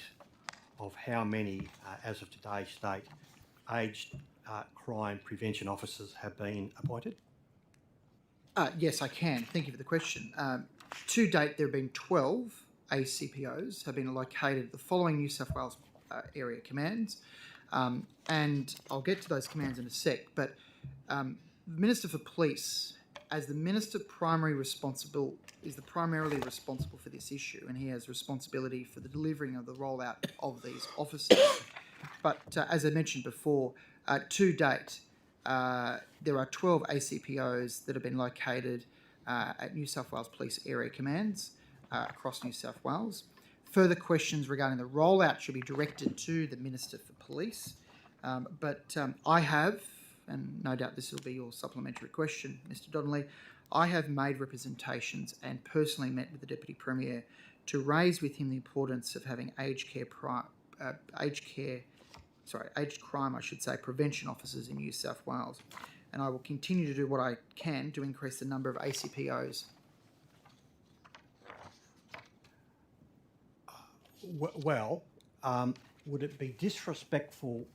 of how many, as of today's date, aged crime prevention officers have been appointed? Yes, I can. Thank you for the question. To date, there have been 12 ACPOs have been located at the following New South Wales area commands, and I'll get to those commands in a sec. But the Minister for Police, as the Minister primarily responsible for this issue, and he has responsibility for the delivering of the rollout of these officers. But as I mentioned before, to date, there are 12 ACPOs that have been located at New South Wales Police area commands across New South Wales. Further questions regarding the rollout should be directed to the Minister for Police. But I have, and no doubt this will be your supplementary question, Mr. Donnelly, I have made representations and personally met with the Deputy Premier to raise with him the importance of having aged crime, prevention officers in New South Wales. And I will continue to do what I can to increase the number of ACPOs. Well, would it be disrespectful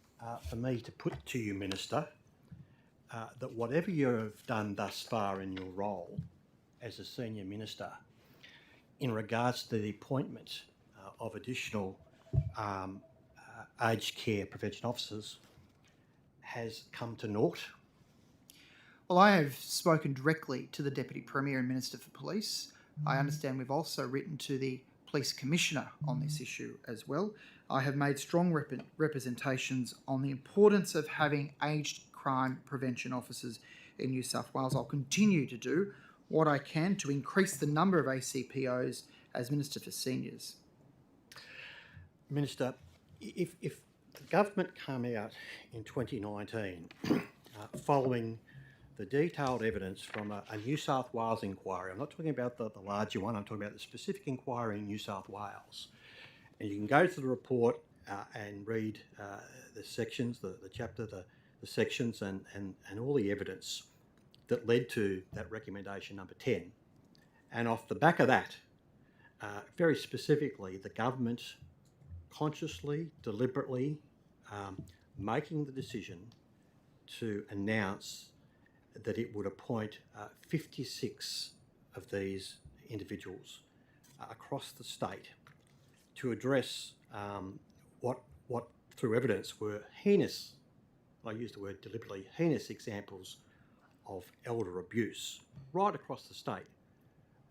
for me to put to you, Minister, that whatever you have done thus far in your role as a senior minister in regards to the appointment of additional aged care prevention officers has come to naught? Well, I have spoken directly to the Deputy Premier and Minister for Police. I understand we've also written to the Police Commissioner on this issue as well. I have made strong representations on the importance of having aged crime prevention officers in New South Wales. I'll continue to do what I can to increase the number of ACPOs as Minister for Seniors. Minister, if the government came out in 2019 following the detailed evidence from a New South Wales inquiry, I'm not talking about the larger one, I'm talking about the specific inquiry in New South Wales, and you can go to the report and read the sections, the chapter, the sections and all the evidence that led to that recommendation number 10. And off the back of that, very specifically, the government consciously, deliberately making the decision to announce that it would appoint 56 of these individuals across the state to address what through evidence were heinous, I use the word deliberately, heinous examples of elder abuse right across the state,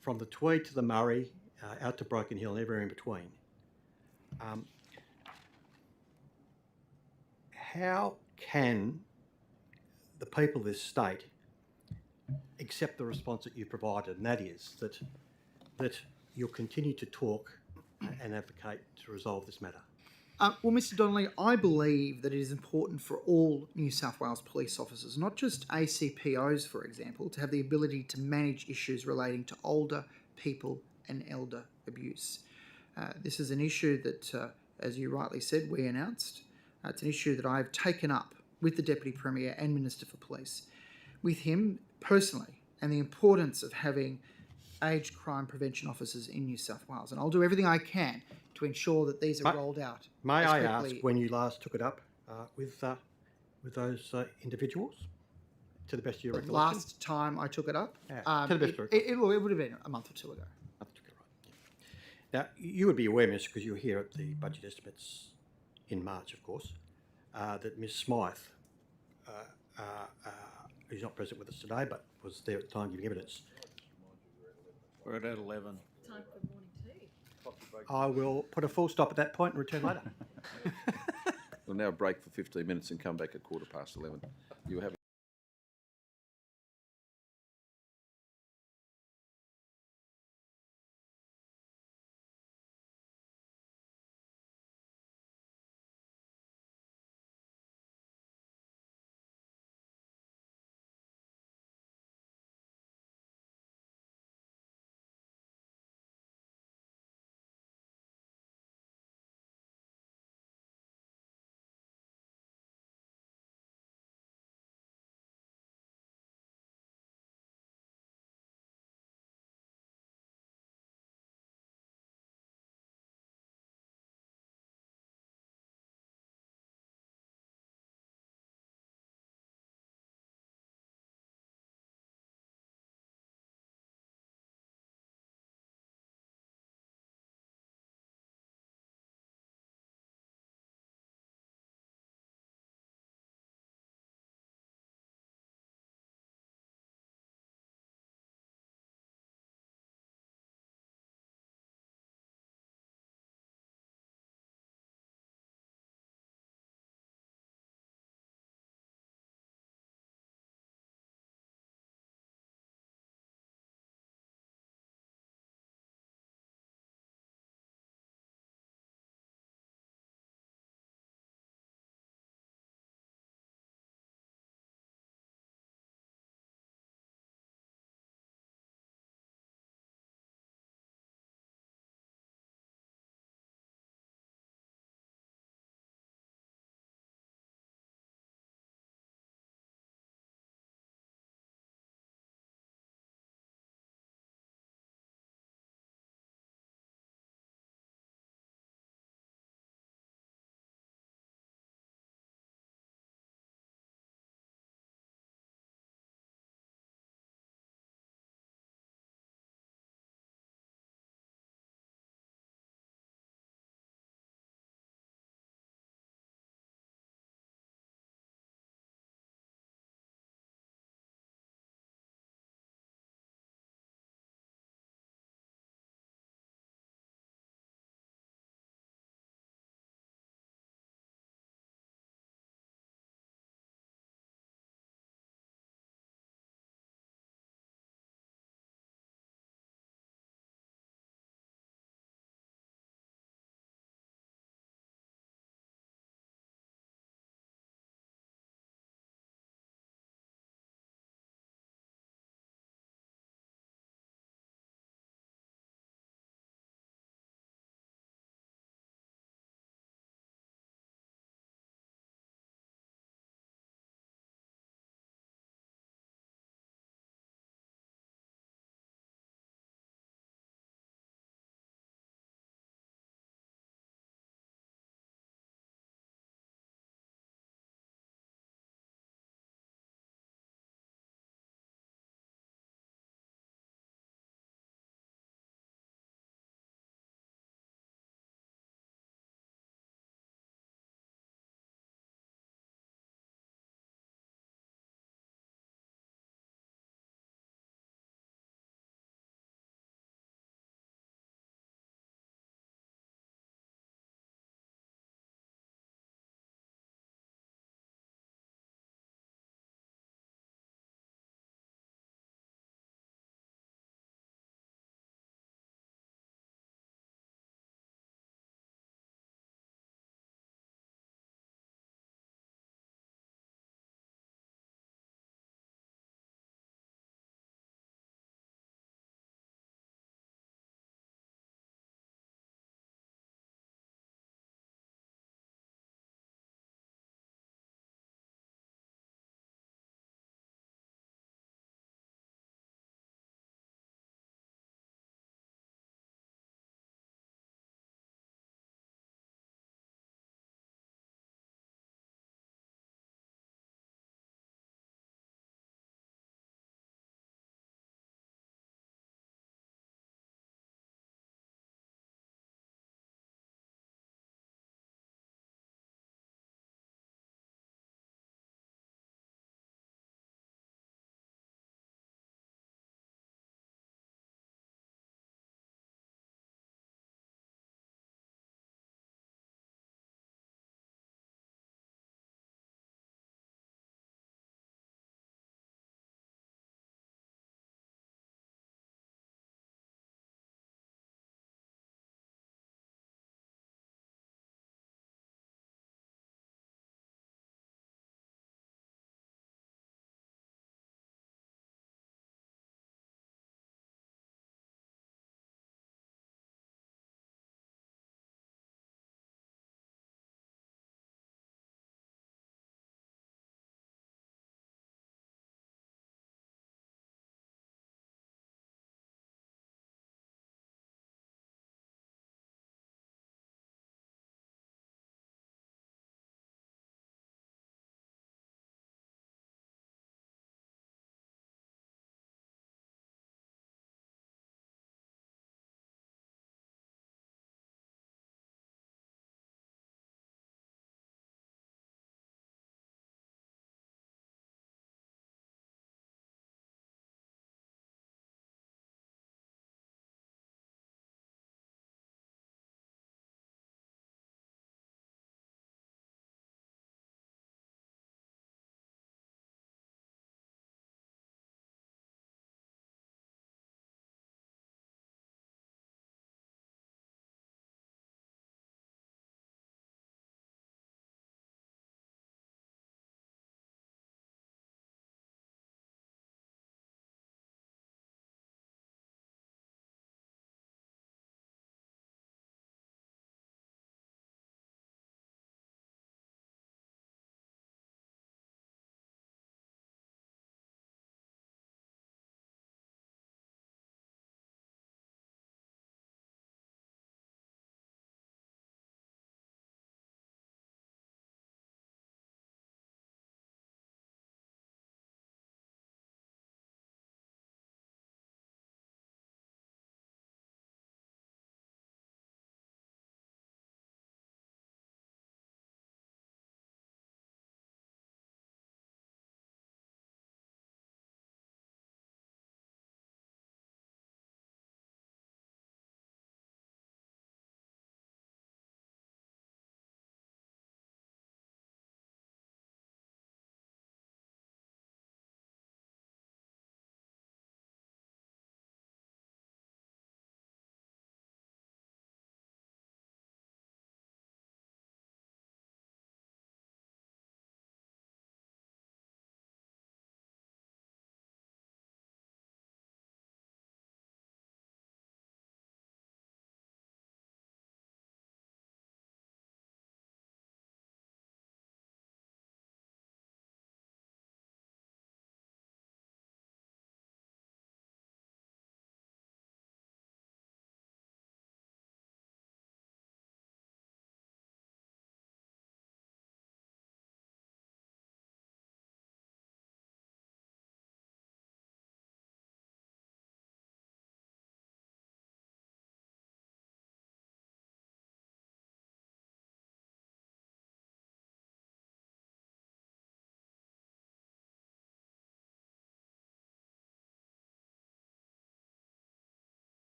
from the Tweed to the Murray, out to Broken Hill and everywhere in between. How can the people of this state accept the response that you provided, and that is that you'll continue to talk and advocate to resolve this matter? Well, Mr. Donnelly, I believe that it is important for all New South Wales police officers, not just ACPOs, for example, to have the ability to manage issues relating to older people and elder abuse. This is an issue that, as you rightly said, we announced. It's an issue that I've taken up with the Deputy Premier and Minister for Police, with him personally, and the importance of having aged crime prevention officers in New South Wales. And I'll do everything I can to ensure that these are rolled out. May I ask when you last took it up with those individuals, to the best of your recollection? Last time I took it up? Yeah, to the best of your it would have been a month or two ago. Now, you would be aware, Minister, because you were here at the budget estimates in March, of course, that Ms Smythe, who's not present with us today, but was there at the time giving evidence. We're at 11. Time for morning tea. I will put a full stop at that point and return later. We'll now break for 15 minutes and come back at 11:15. You have.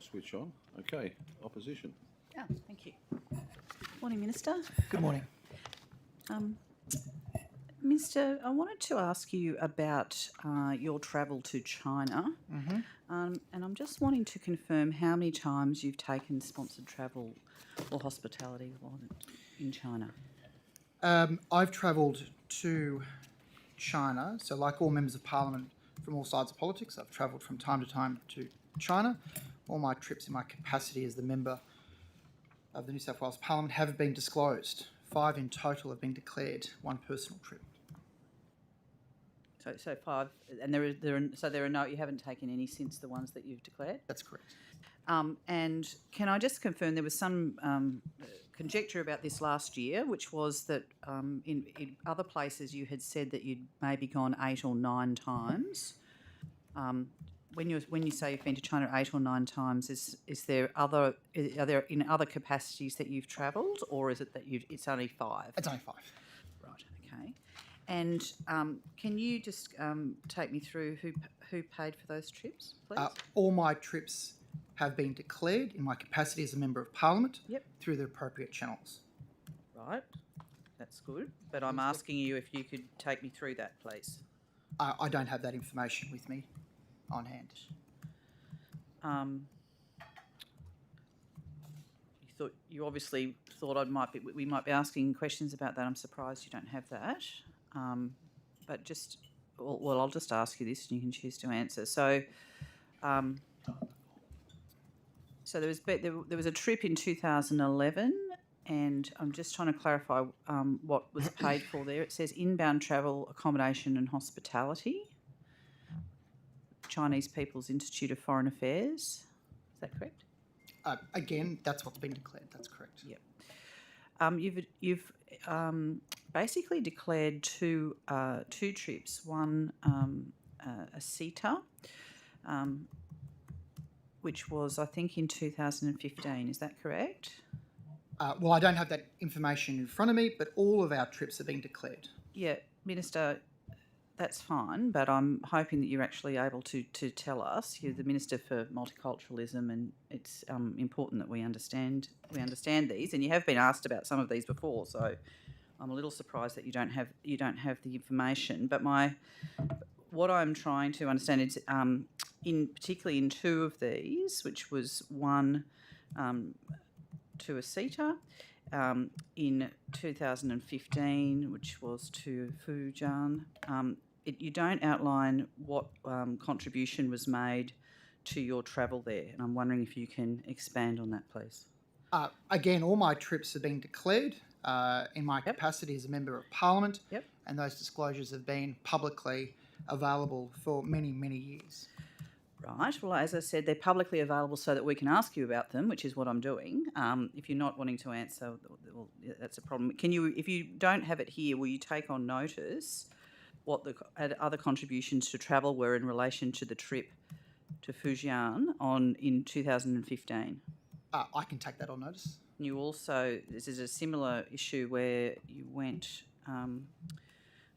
switch on. Okay, opposition. Oh, thank you. Morning, Minister. Good morning. Minister, I wanted to ask you about your travel to China. And I'm just wanting to confirm how many times you've taken sponsored travel or hospitality while in China. I've travelled to China, so like all members of Parliament from all sides of politics, I've travelled from time to time to China. All my trips in my capacity as the member of the New South Wales Parliament have been disclosed. 5 in total have been declared, 1 personal trip. So 5, and there are no. You haven't taken any since the ones that you've declared. That's correct. And can I just confirm there was some conjecture about this last year, which was that in other places you had said that you'd maybe gone 8 or 9 times. When you say you've been to China 8 or 9 times, are there in other capacities that you've travelled, or is it that it's only 5? It's only 5. Right. Okay. And can you just take me through who paid for those trips, please? All my trips have been declared in my capacity as a member of Parliament Yep. through the appropriate channels. Right. That's good. But I'm asking you if you could take me through that, please. I don't have that information with me on hand. You obviously thought we might be asking questions about that. I'm surprised you don't have that. But just, well, I'll just ask you this, and you can choose to answer. So, there was a trip in 2011, and I'm just trying to clarify what was paid for there. It says inbound travel, accommodation, and hospitality. Chinese People's Institute of Foreign Affairs. Is that correct? Again, that's what's been declared. That's correct. Yep. You've basically declared two trips. One a CETA, which was I think in 2015. Is that correct? Well, I don't have that information in front of me, but all of our trips have been declared. Yeah, Minister, that's fine, but I'm hoping that you're actually able to tell us. You're the Minister for Multiculturalism, and it's important that we understand these. And you have been asked about some of these before, so I'm a little surprised that you don't have the information. But what I'm trying to understand is, particularly in 2 of these, which was one to a CETA in 2015, which was to Fujian. You don't outline what contribution was made to your travel there, and I'm wondering if you can expand on that, please. Again, all my trips have been declared in my capacity as a member of Parliament, and those disclosures have been publicly available for many, many years. Right. Well, as I said, they're publicly available so that we can ask you about them, which is what I'm doing. If you're not wanting to answer, well, that's a problem. If you don't have it here, will you take on notice what the other contributions to travel were in relation to the trip to Fujian in 2015? I can take that on notice. You also, this is a similar issue where you went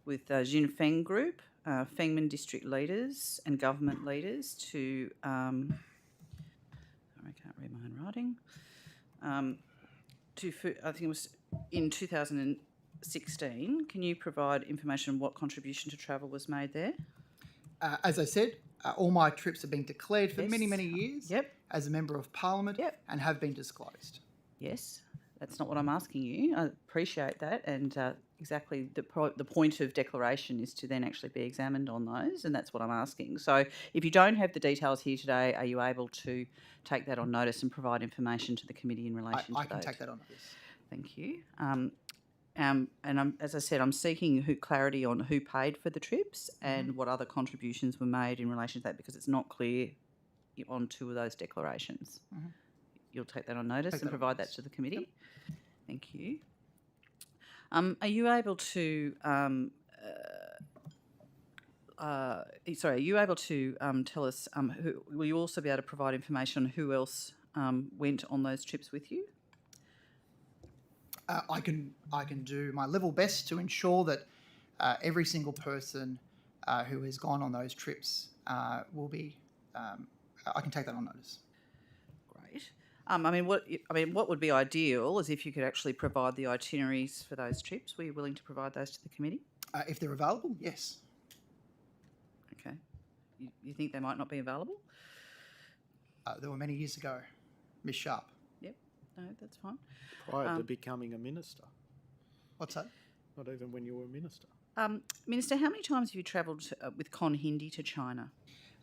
with Jinfeng Group, Fengmen district leaders and government leaders to, I can't read my own writing, I think it was in 2016. Can you provide information on what contribution to travel was made there? As I said, all my trips have been declared for many, many years as a member of Parliament and have been disclosed. Yes, that's not what I'm asking you. I appreciate that, and exactly the point of declaration is to then actually be examined on those, and that's what I'm asking. So if you don't have the details here today, are you able to take that on notice and provide information to the committee in relation to that? I can take that on notice. Thank you. And as I said, I'm seeking clarity on who paid for the trips and what other contributions were made in relation to that, because it's not clear on 2 of those declarations. You'll take that on notice and provide that to the committee. Thank you. Are you able to? Are you able to tell us? Will you also be able to provide information on who else went on those trips with you? I can do my level best to ensure that every single person who has gone on those trips will be. I can take that on notice. Great. What would be ideal is if you could actually provide the itineraries for those trips. Were you willing to provide those to the committee? If they're available, yes. Okay. You think they might not be available? There were many years ago, Miss Sharp. Yep. No, that's fine. Prior to becoming a minister, What's that? not even when you were a minister. Minister, how many times have you travelled with Con Hindi to China?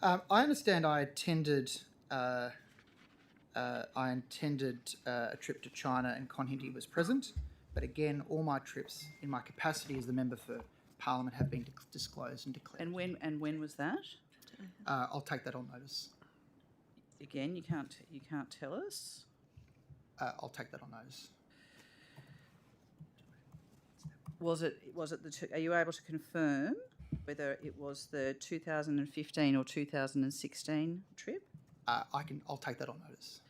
I understand I attended a trip to China and Con Hindi was present, but again, all my trips in my capacity as the member for Parliament have been disclosed and declared. And when was that? I'll take that on notice. Again, you can't tell us. I'll take that on notice. Was it are you able to confirm whether it was the 2015 or 2016 trip? I'll take that on notice.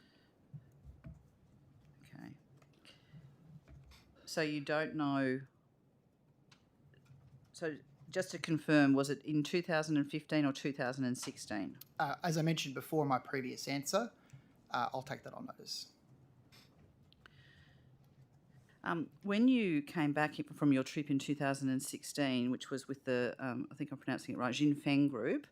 Okay. So you don't know. So just to confirm, was it in 2015 or 2016? As I mentioned before in my previous answer, I'll take that on notice. When you came back from your trip in 2016, which was with the, I think I'm pronouncing it right, Jinfeng Group,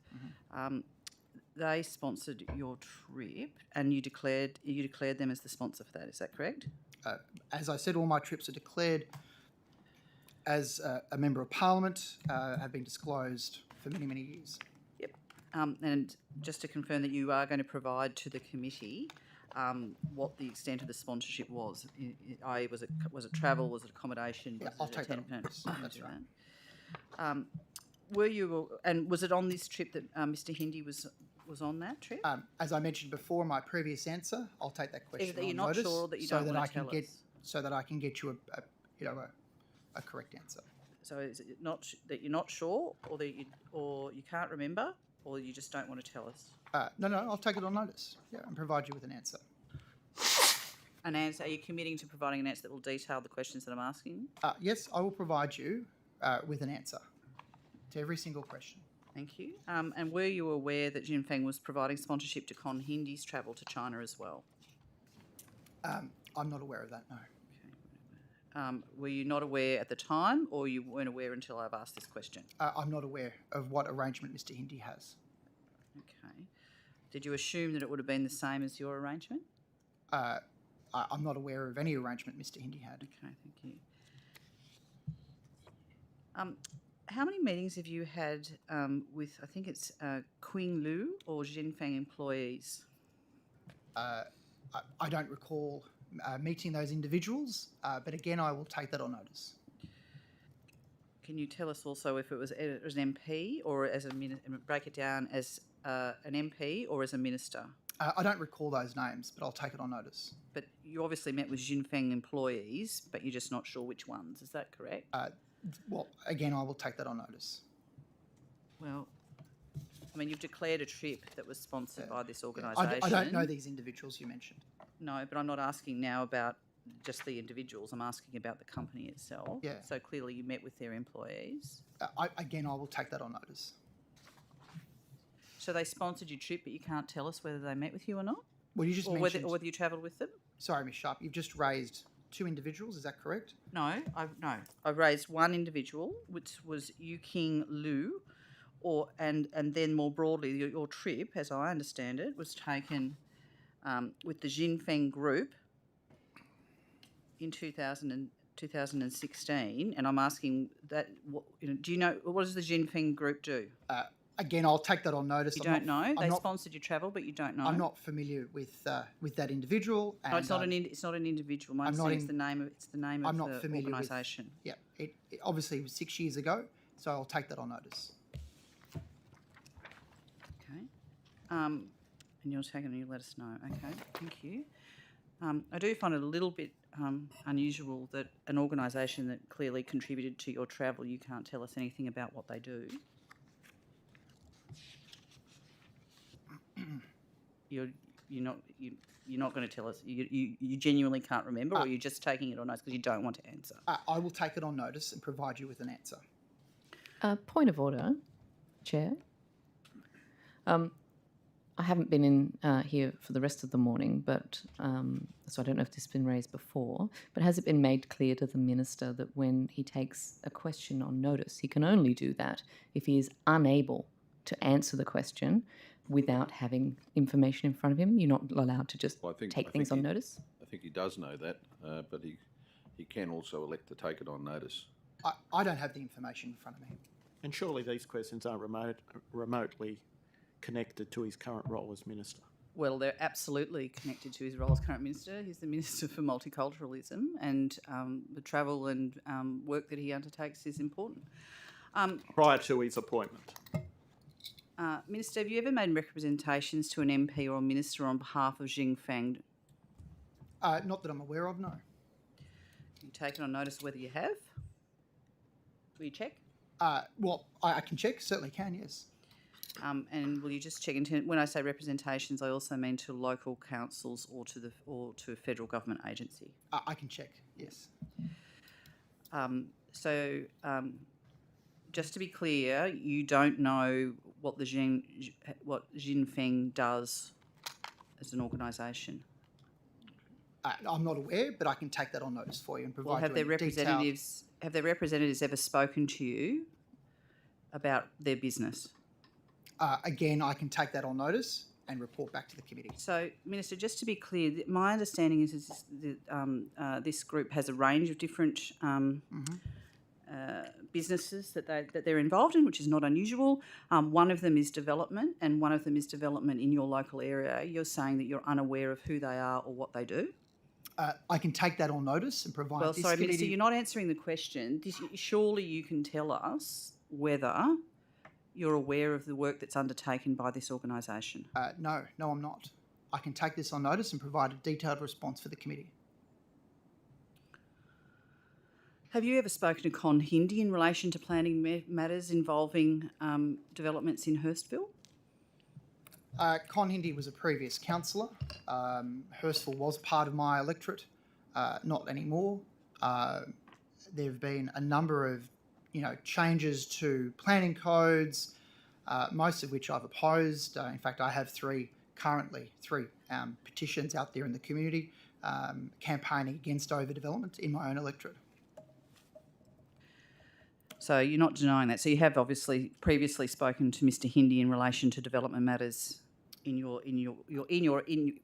they sponsored your trip, and you declared them as the sponsor for that. Is that correct? As I said, all my trips are declared as a member of Parliament, have been disclosed for many, many years. Yep. And just to confirm that you are going to provide to the committee what the extent of the sponsorship was. I.e., was it travel? Was it accommodation? Yeah, I'll take that on notice. That's right. Were you, and was it on this trip that Mr. Hindi was on that trip? As I mentioned before in my previous answer, I'll take that question Either that on you're not notice sure or that you so don't that want I to can tell get us. so that I can get you a correct answer. So is it not that you're not sure, or that you can't remember, or you just don't want to tell us? No, I'll take it on notice. Yeah, and provide you with an answer. An answer? Are you committing to providing an answer that will detail the questions that I'm asking? Yes, I will provide you with an answer to every single question. Thank you. And were you aware that Jinfeng was providing sponsorship to Con Hindi's travel to China as well? I'm not aware of that, no. Were you not aware at the time, or you weren't aware until I've asked this question? I'm not aware of what arrangement Mr. Hindi has. Okay. Did you assume that it would have been the same as your arrangement? I'm not aware of any arrangement Mr. Hindi had. Okay, thank you. How many meetings have you had with, I think it's Qing Lu or Jinfeng employees? I don't recall meeting those individuals, but again, I will take that on notice. Can you tell us also if it was as an MP or as a minister, break it down as an MP or as a minister? I don't recall those names, but I'll take it on notice. But you obviously met with Jinfeng employees, but you're just not sure which ones. Is that correct? Well, again, I will take that on notice. Well, I mean, you've declared a trip that was sponsored by this organisation. I don't know these individuals you mentioned. No, but I'm not asking now about just the individuals. I'm asking about the company itself. Yeah. So clearly you met with their employees. Again, I will take that on notice. So they sponsored your trip, but you can't tell us whether they met with you or not? Well, you just or mentioned... whether you travelled with them? Sorry, Ms. Sharp, you've just raised two individuals, is that correct? No. I've raised one individual, which was Yuqing Lu, and then more broadly, your trip, as I understand it, was taken with the Jinfeng Group in 2016, and I'm asking that, do you know, what does the Jinfeng Group do? Again, I'll take that on notice. You don't know? They sponsored your travel, but you don't know? I'm not familiar with that individual. And, no, it's not an individual. My understanding is the name of the organisation. Yeah, it obviously was 6 years ago, so I'll take that on notice. Okay. And you'll take it and you let us know. Okay, thank you. I do find it a little bit unusual that an organisation that clearly contributed to your travel, you can't tell us anything about what they do. You're not going to tell us. You genuinely can't remember, or you're just taking it on notice because you don't want to answer. I will take it on notice and provide you with an answer. Point of order, Chair. I haven't been in here for the rest of the morning, but so I don't know if this has been raised before, but has it been made clear to the Minister that when he takes a question on notice, he can only do that if he is unable to answer the question without having information in front of him? You're not allowed to just take things on notice? I think he does know that, but he can also elect to take it on notice. I don't have the information in front of me. And surely these questions aren't remotely connected to his current role as minister. Well, they're absolutely connected to his role as current minister. He's the Minister for Multiculturalism, and the travel and work that he undertakes is important. Prior to his appointment. Minister, have you ever made representations to an MP or a minister on behalf of Xinfeng? Not that I'm aware of, no. You taken on notice whether you have? Will you check? Well, I can check, certainly can, yes. And will you just check when I say representations, I also mean to local councils or to a federal government agency. I can check, yes. Just to be clear, you don't know what Xinfeng does as an organisation. I'm not aware, but I can take that on notice for you and provide. Well, have their representatives ever spoken to you about their business? Again, I can take that on notice and report back to the committee. So, Minister, just to be clear, my understanding is that this group has a range of different businesses that they're involved in, which is not unusual. One of them is development, and one of them is development in your local area. You're saying that you're unaware of who they are or what they do? I can take that on notice and provide. Well, sorry, Minister, you're not answering the question. Surely you can tell us whether you're aware of the work that's undertaken by this organisation. No, I'm not. I can take this on notice and provide a detailed response for the committee. Have you ever spoken to Con Hindi in relation to planning matters involving developments in Hurstville? Con Hindi was a previous councillor. Hurstville was part of my electorate, not anymore. There have been a number of changes to planning codes, most of which I've opposed. In fact, I have three petitions out there in the community campaigning against overdevelopment in my own electorate. So you're not denying that. So you have obviously previously spoken to Mr. Hindi in relation to development matters in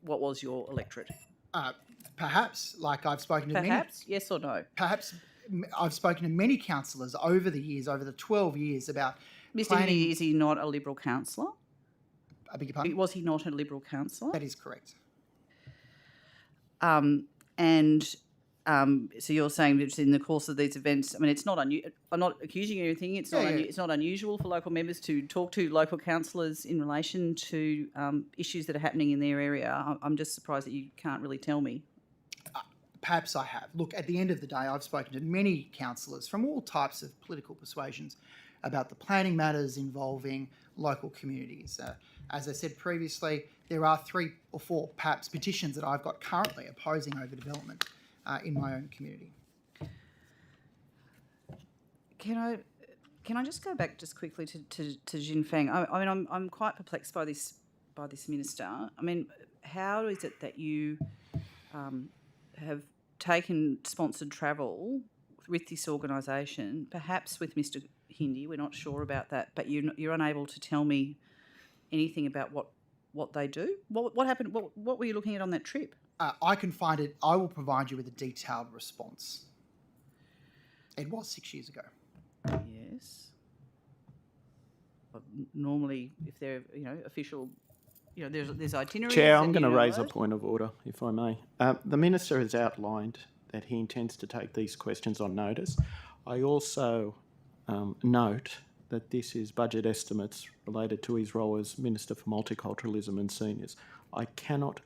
what was your electorate. Perhaps, like I've spoken to Perhaps, yes or no? Perhaps I've spoken to many councillors over the years, over the 12 years, about Mr. Hindi, is he not a Liberal councillor? I beg your pardon? Was he not a Liberal councillor? That is correct. So you're saying that in the course of these events, I mean, it's not I'm not accusing you of anything. It's not unusual for local members to talk to local councillors in relation to issues that are happening in their area. I'm just surprised that you can't really tell me. Perhaps I have. Look, at the end of the day, I've spoken to many councillors from all types of political persuasions about the planning matters involving local communities. As I said previously, there are 3 or 4 perhaps petitions that I've got currently opposing overdevelopment in my own community. Can I just go back just quickly to Xinfeng? I mean, I'm quite perplexed by this minister. I mean, how is it that you have taken sponsored travel with this organisation, perhaps with Mr. Hindi? We're not sure about that, but you're unable to tell me anything about what they do. What happened? What were you looking at on that trip? I can find it. I will provide you with a detailed response. It was 6 years ago. Yes. But normally, if they're official, there's itineraries. Chair, I'm going to raise a point of order, if I may. The minister has outlined that he intends to take these questions on notice. I also note that this is budget estimates related to his role as Minister for Multiculturalism and Seniors. I cannot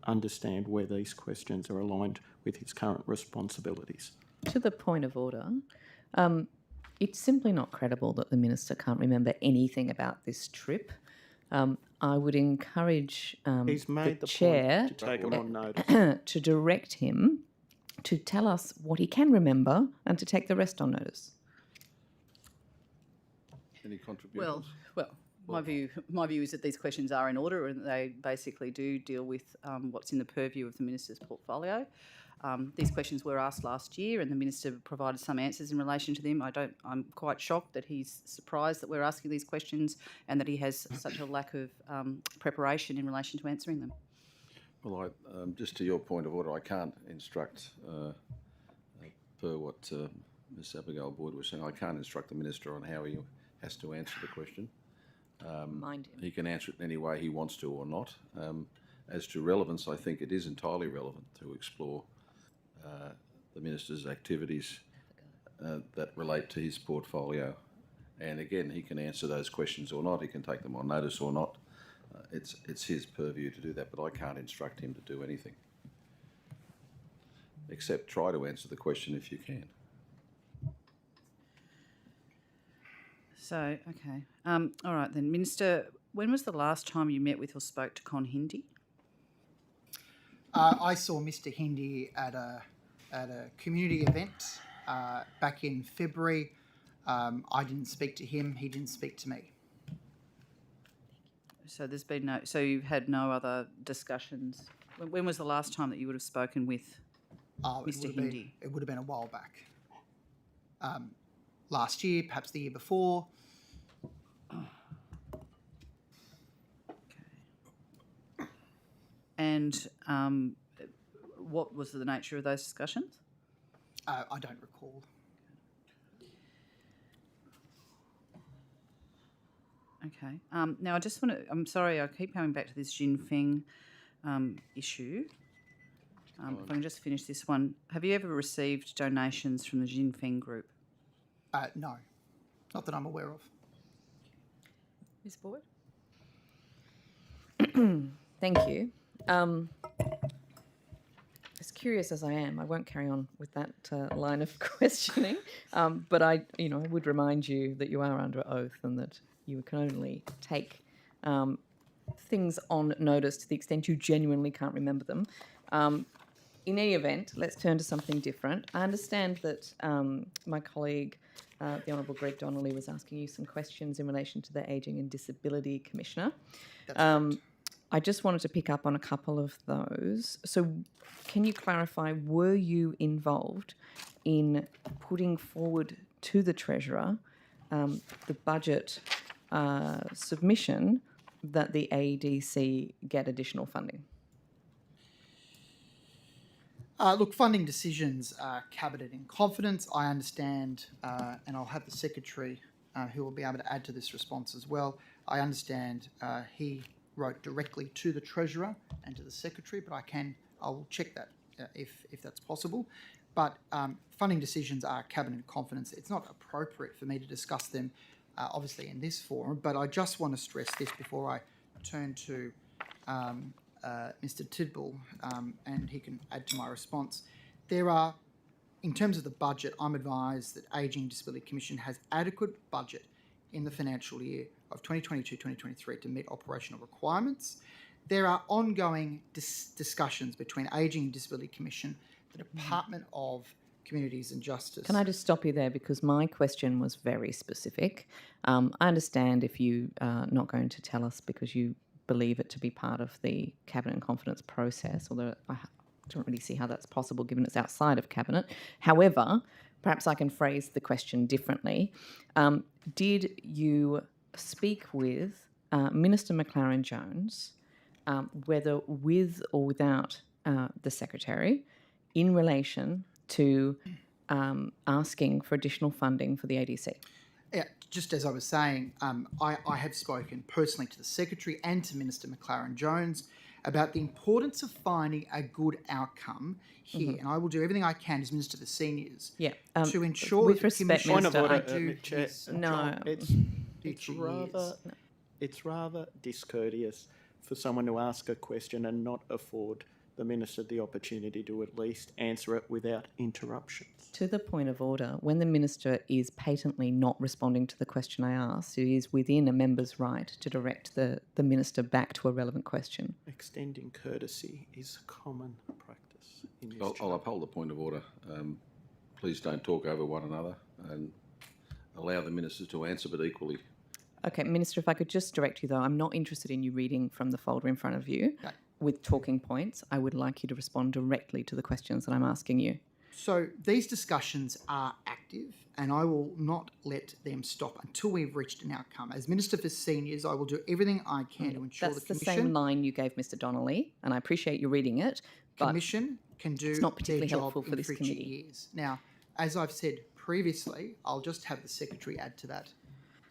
understand where these questions are aligned with his current responsibilities. To the point of order, it's simply not credible that the Minister can't remember anything about this trip. I would encourage the Chair to take him on notice. to direct him to tell us what he can remember and to take the rest on notice. Any contributions? Well, my view is that these questions are in order and they basically do deal with what's in the purview of the minister's portfolio. These questions were asked last year, and the minister provided some answers in relation to them. I'm quite shocked that he's surprised that we're asking these questions and that he has such a lack of preparation in relation to answering them. Well, just to your point of order, I can't instruct, per what Ms Abigail Boyd was saying, I can't instruct the minister on how he has to answer the question. Mind him. He can answer it in any way he wants to or not. As to relevance, I think it is entirely relevant to explore the minister's activities that relate to his portfolio. And again, he can answer those questions or not. He can take them on notice or not. It's his purview to do that, but I can't instruct him to do anything. Except try to answer the question if you can. So, okay. All right then. Minister, when was the last time you met with or spoke to Con Hindi? I saw Mr. Hindi at a community event back in February. I didn't speak to him. He didn't speak to me. So there's been no. So you've had no other discussions. When was the last time that you would have spoken with Mr. Hindi? It would have been a while back. Last year, perhaps the year before. Okay. And what was the nature of those discussions? I don't recall. Okay. Now, I just want to... I'm sorry, I keep coming back to this Jinfeng issue. If I can just finish this one. Have you ever received donations from the Jinfeng group? No, not that I'm aware of. Ms Boyd? Thank you. As curious as I am, I won't carry on with that line of questioning. But I would remind you that you are under oath and that you can only take things on notice to the extent you genuinely can't remember them. In any event, let's turn to something different. I understand that my colleague, the Honourable Greg Donnelly, was asking you some questions in relation to the Ageing and Disability Commissioner. That's correct. I just wanted to pick up on a couple of those. So can you clarify, were you involved in putting forward to the Treasurer the budget submission that the ADC get additional funding? Look, funding decisions are cabinet in confidence. I understand, and I'll have the Secretary who will be able to add to this response as well. I understand he wrote directly to the Treasurer and to the Secretary, but I will check that if that's possible. But funding decisions are cabinet in confidence. It's not appropriate for me to discuss them, obviously, in this forum, but I just want to stress this before I turn to Mr. Tidball, and he can add to my response. There are, in terms of the budget, I'm advised that Ageing and Disability Commission has adequate budget in the financial year of 2022-2023 to meet operational requirements. There are ongoing discussions between Ageing and Disability Commission, the Department of Communities and Justice. Can I just stop you there, because my question was very specific. I understand if you are not going to tell us because you believe it to be part of the Cabinet and Confidence process, although I don't really see how that's possible given it's outside of Cabinet. However, perhaps I can phrase the question differently. Did you speak with Minister McLaren-Jones, whether with or without the Secretary, in relation to asking for additional funding for the ADC? Yeah, just as I was saying, I have spoken personally to the Secretary and to Minister McLaren-Jones about the importance of finding a good outcome here, and I will do everything I can as Minister for Seniors to ensure with that respect, the Commission Minister, It's rather discourteous for someone to ask a question and not afford the Minister the opportunity to at least answer it without interruptions. To the point of order, when the Minister is patently not responding to the question I asked, it is within a member's right to direct the Minister back to a relevant question. Extending courtesy is a common practice in this I'll uphold the point of order. Please don't talk over one another and allow the ministers to answer, but equally Okay, Minister, if I could just direct you, though, I'm not interested in you reading from the folder in front of you with talking points. I would like you to respond directly to the questions that I'm asking you. So these discussions are active, and I will not let them stop until we've reached an outcome. As Minister for Seniors, I will do everything I can to ensure That's the the Commission same line you gave Mr. Donnelly, and I appreciate you reading it, but Commission can do it's not their particularly job helpful for in this future committee. years. Now, as I've said previously, I'll just have the Secretary add to that,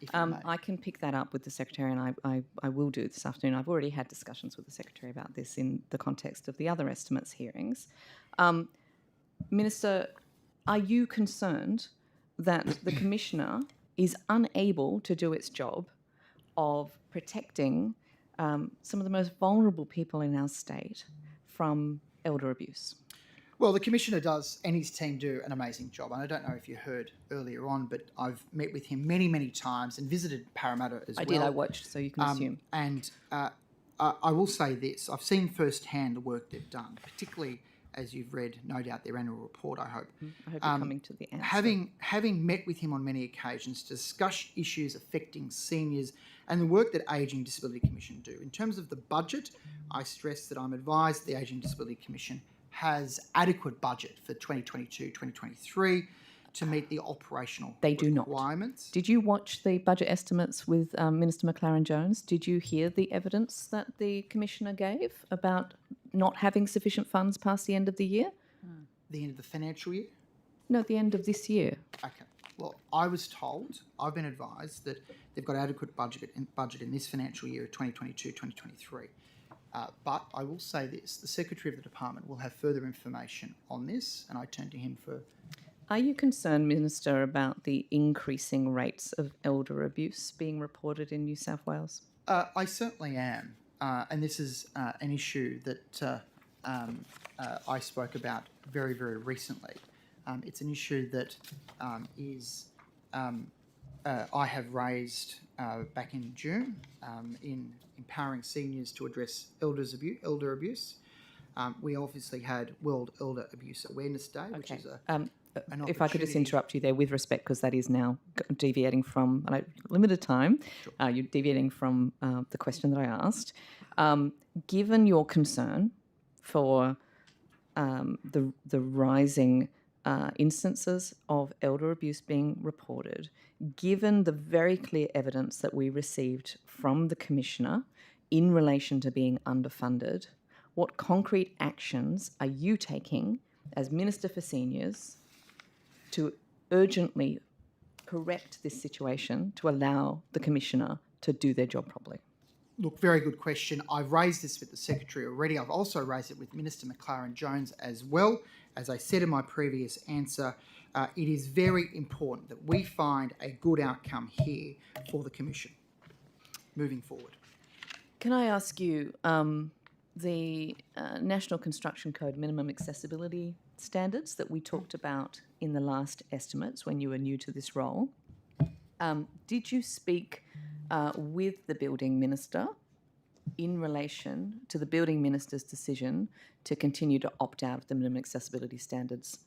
if you may. I can pick that up with the Secretary, and I will do it this afternoon. I've already had discussions with the Secretary about this in the context of the other estimates hearings. Minister, are you concerned that the Commissioner is unable to do its job of protecting some of the most vulnerable people in our state from elder abuse? Well, the Commissioner does, and his team do an amazing job. And I don't know if you heard earlier on, but I've met with him many, many times and visited Parramatta as well. I did, I watched, so you can assume. And I will say this, I've seen firsthand the work they've done, particularly as you've read, no doubt, their annual report, I hope. I hope you're coming to the answer. Having met with him on many occasions to discuss issues affecting seniors and the work that Ageing Disability Commission do. In terms of the budget, I stress that I'm advised the Ageing Disability Commission has adequate budget for 2022-2023 to meet the operational requirements. Did you watch the budget estimates with Minister McLaren-Jones? Did you hear the evidence that the Commissioner gave about not having sufficient funds past the end of the year? The end of the financial year? No, the end of this year. Okay. Well, I was told, I've been advised that they've got adequate budget in this financial year of 2022-2023. But I will say this, the Secretary of the Department will have further information on this, and I turn to him for... Are you concerned, Minister, about the increasing rates of elder abuse being reported in New South Wales? I certainly am, and this is an issue that I spoke about very, very recently. It's an issue that I have raised back in June in empowering seniors to address elder abuse. We obviously had World Elder Abuse Awareness Day, which is an if I could just opportunity- interrupt you there with respect, because that is now deviating from limited time. You're deviating from the question that I asked. Given your concern for the rising instances of elder abuse being reported, given the very clear evidence that we received from the Commissioner in relation to being underfunded, what concrete actions are you taking as Minister for Seniors to urgently correct this situation to allow the Commissioner to do their job properly? Look, very good question. I've raised this with the Secretary already. I've also raised it with Minister McLaren-Jones as well. As I said in my previous answer, it is very important that we find a good outcome here for the Commission moving forward. Can I ask you, the National Construction Code minimum accessibility standards that we talked about in the last estimates when you were new to this role, did you speak with the Building Minister in relation to the Building Minister's decision to continue to opt out of the minimum accessibility standards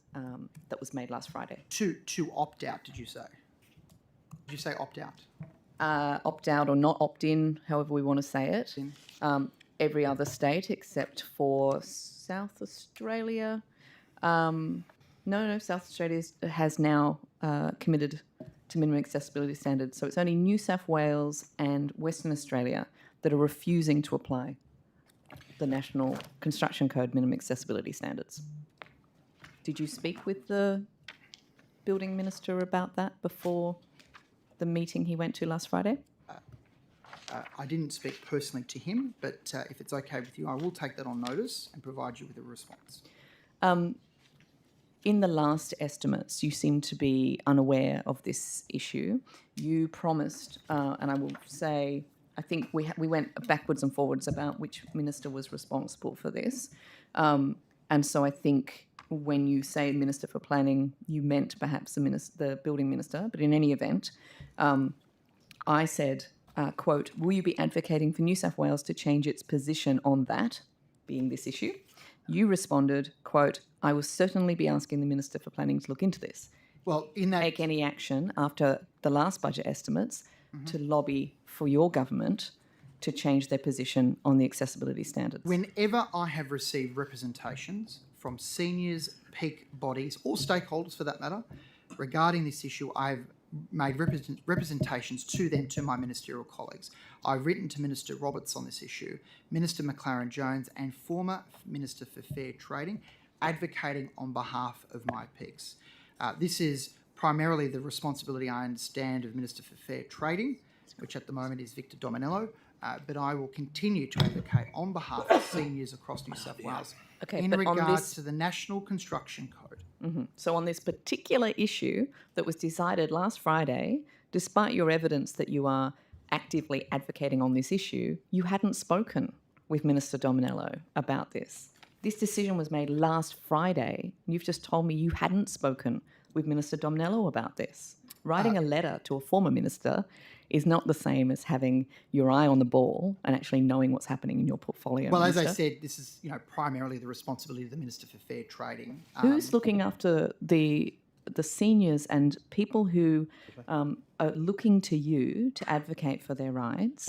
that was made last Friday? To opt out, did you say? Did you say opt out? Opt out or not opt in, however we want to say it. Every other state except for South Australia. No, South Australia has now committed to minimum accessibility standards. So it's only New South Wales and Western Australia that are refusing to apply the National Construction Code minimum accessibility standards. Did you speak with the Building Minister about that before the meeting he went to last Friday? I didn't speak personally to him, but if it's okay with you, I will take that on notice and provide you with a response. In the last estimates, you seem to be unaware of this issue. You promised, and I will say, I think we went backwards and forwards about which minister was responsible for this. And so I think when you say Minister for Planning, you meant perhaps the Building Minister, but in any event, I said, quote, will you be advocating for New South Wales to change its position on that, being this issue? You responded, quote, I will certainly be asking the Minister for Planning to look into this. Well, in that... Take any action after the last budget estimates to lobby for your government to change their position on the accessibility standards? Whenever I have received representations from seniors, peak bodies, or stakeholders for that matter, regarding this issue, I've made representations to them, to my ministerial colleagues. I've written to Minister Roberts on this issue, Minister McLaren-Jones and former Minister for Fair Trading, advocating on behalf of my peaks. This is primarily the responsibility, I understand, of Minister for Fair Trading, which at the moment is Victor Dominello, but I will continue to advocate on behalf of seniors across New South Wales in but on regard this- to the National Construction Code. So on this particular issue that was decided last Friday, despite your evidence that you are actively advocating on this issue, you hadn't spoken with Minister Dominello about this. This decision was made last Friday. You've just told me you hadn't spoken with Minister Dominello about this. Writing a letter to a former minister is not the same as having your eye on the ball and actually knowing what's happening in your portfolio. Well, as I Minister. said, this is primarily the responsibility of the Minister for Fair Trading. Who's looking after the seniors and people who are looking to you to advocate for their rights?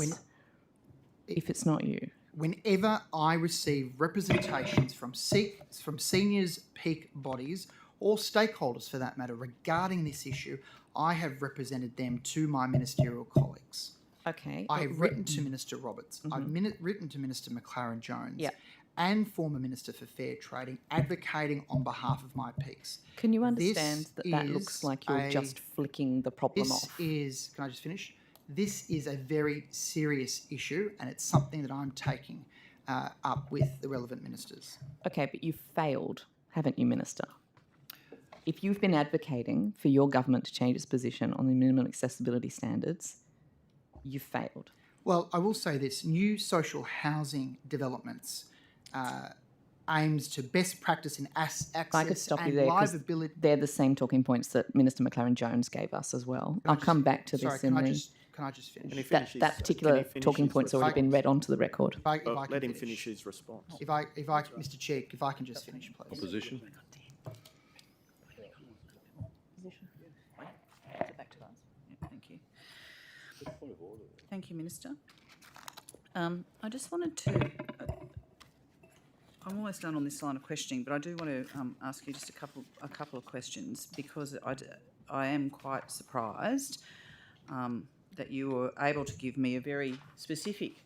If it's not you, Whenever I receive representations from seniors, peak bodies, or stakeholders for that matter regarding this issue, I have represented them to my ministerial colleagues. okay. I have written to Minister Roberts. I've written to Minister McLaren-Jones. Yeah. And former Minister for Fair Trading, advocating on behalf of my peaks. Can you This understand that looks is like you're a- just flicking the problem This off? is, can I just finish? This is a very serious issue, and it's something that I'm taking up with the relevant ministers. Okay, but you've failed, haven't you, Minister? If you've been advocating for your government to change its position on the minimum accessibility standards, you've failed. Well, I will say this, new social housing developments aims to best practice in access If I could stop you and there, 'cause livability. they're the same talking points that Minister McLaren-Jones gave us as well. I'll come back to Sorry, this can in I the... just finish? That particular talking point's already been read onto the record. If I can Let him finish his response. Mr. Chair, if I can just finish, please. Opposition? Thank you. Thank you, Minister. I just wanted to. I'm almost done on this line of questioning, but I do want to ask you just a couple of questions because I am quite surprised that you were able to give me a very specific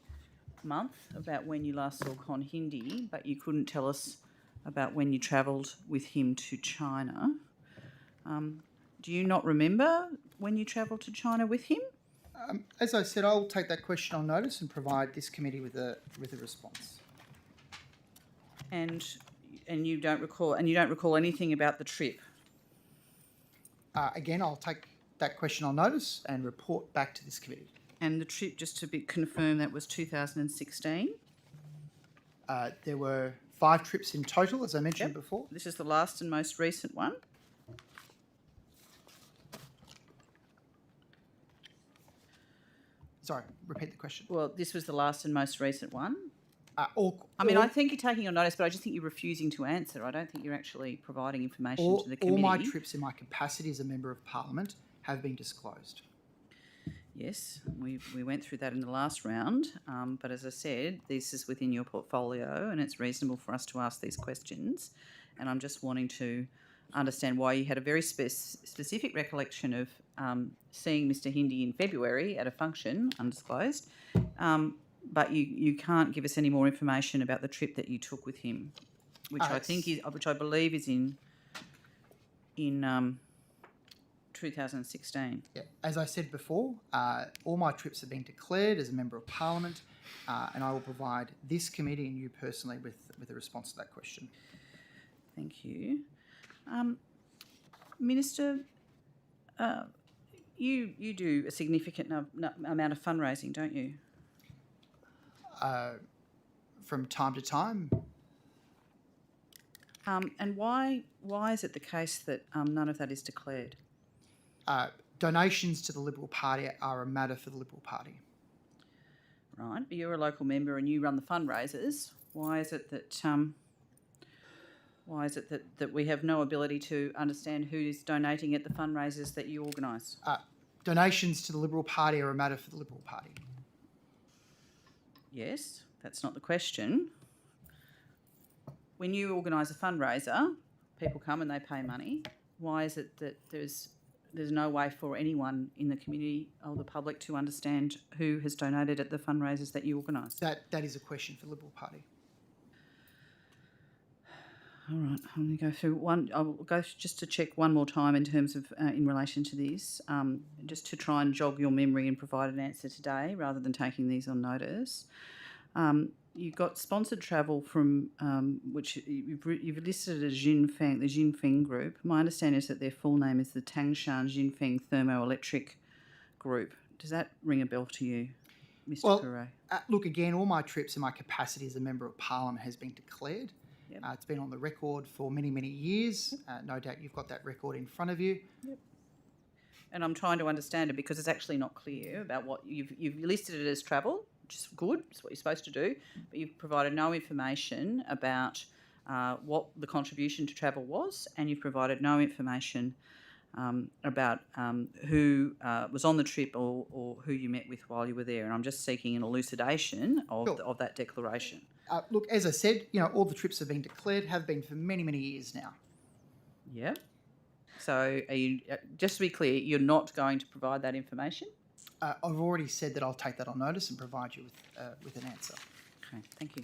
month about when you last saw Con Hindi, but you couldn't tell us about when you travelled with him to China. Do you not remember when you travelled to China with him? As I said, I'll take that question on notice and provide this committee with a response. And you don't recall anything about the trip. Again, I'll take that question on notice and report back to this committee. And the trip, just to be confirmed, that was 2016. There were 5 trips in total, as I mentioned before. This is the last and most recent one. Sorry, repeat the question. Well, this was the last and most recent one. I I think you're taking your notice, but I just think you're refusing to answer. I don't think you're actually providing information to the all committee. my trips in my capacity as a member of Parliament have been disclosed. Yes, we went through that in the last round, but as I said, this is within your portfolio and it's reasonable for us to ask these questions. And I'm just wanting to understand why you had a very specific recollection of seeing Mr. Hindi in February at a function, undisclosed, but you can't give us any more information about the trip that you took with him, which I believe is in 2016. Yeah. As I said before, all my trips have been declared as a member of Parliament, and I will provide this committee and you personally with a response to that question. Thank you. Minister, you do a significant amount of fundraising, don't you? From time to time. And why is it the case that none of that is declared? Donations to the Liberal Party are a matter for the Liberal Party. Right, but you're a local member and you run the fundraisers. Why is it that we have no ability to understand who is donating at the fundraisers that you organise? donations to the Liberal Party are a matter for the Liberal Party. Yes, that's not the question. When you organise a fundraiser, people come and they pay money. Why is it that there's no way for anyone in the community or the public to understand who has donated at the fundraisers that you organise? That is a question for the Liberal Party. All right, I'm going to go through one. I'll go just to check one more time in terms of in relation to this, just to try and jog your memory and provide an answer today rather than taking these on notice. You've got sponsored travel from which you've listed as Jinfeng, the Jinfeng Group. My understanding is that their full name is the Tangshan Jinfeng Thermoelectric Group. Does that ring a bell to you, Mr. Coure? Look, again, all my trips and my capacity as a Member of Parliament has been declared. Yep. It's been on the record for many, mmany years. No doubt you've got that record in front of you. Yep. And I'm trying to understand it because it's actually not clear about what you've listed it as travel, which is good. It's what you're supposed to do. But you've provided no information about what the contribution to travel was, and you've provided no information about who was on the trip or who you met with while you were there. And I'm just seeking an elucidation of that declaration. Look, as I said, all the trips have been declared, have been for many, many years now. Yeah. So are you, just to be clear, you're not going to provide that information? I've already said that I'll take that on notice and provide you with an answer. Okay, thank you.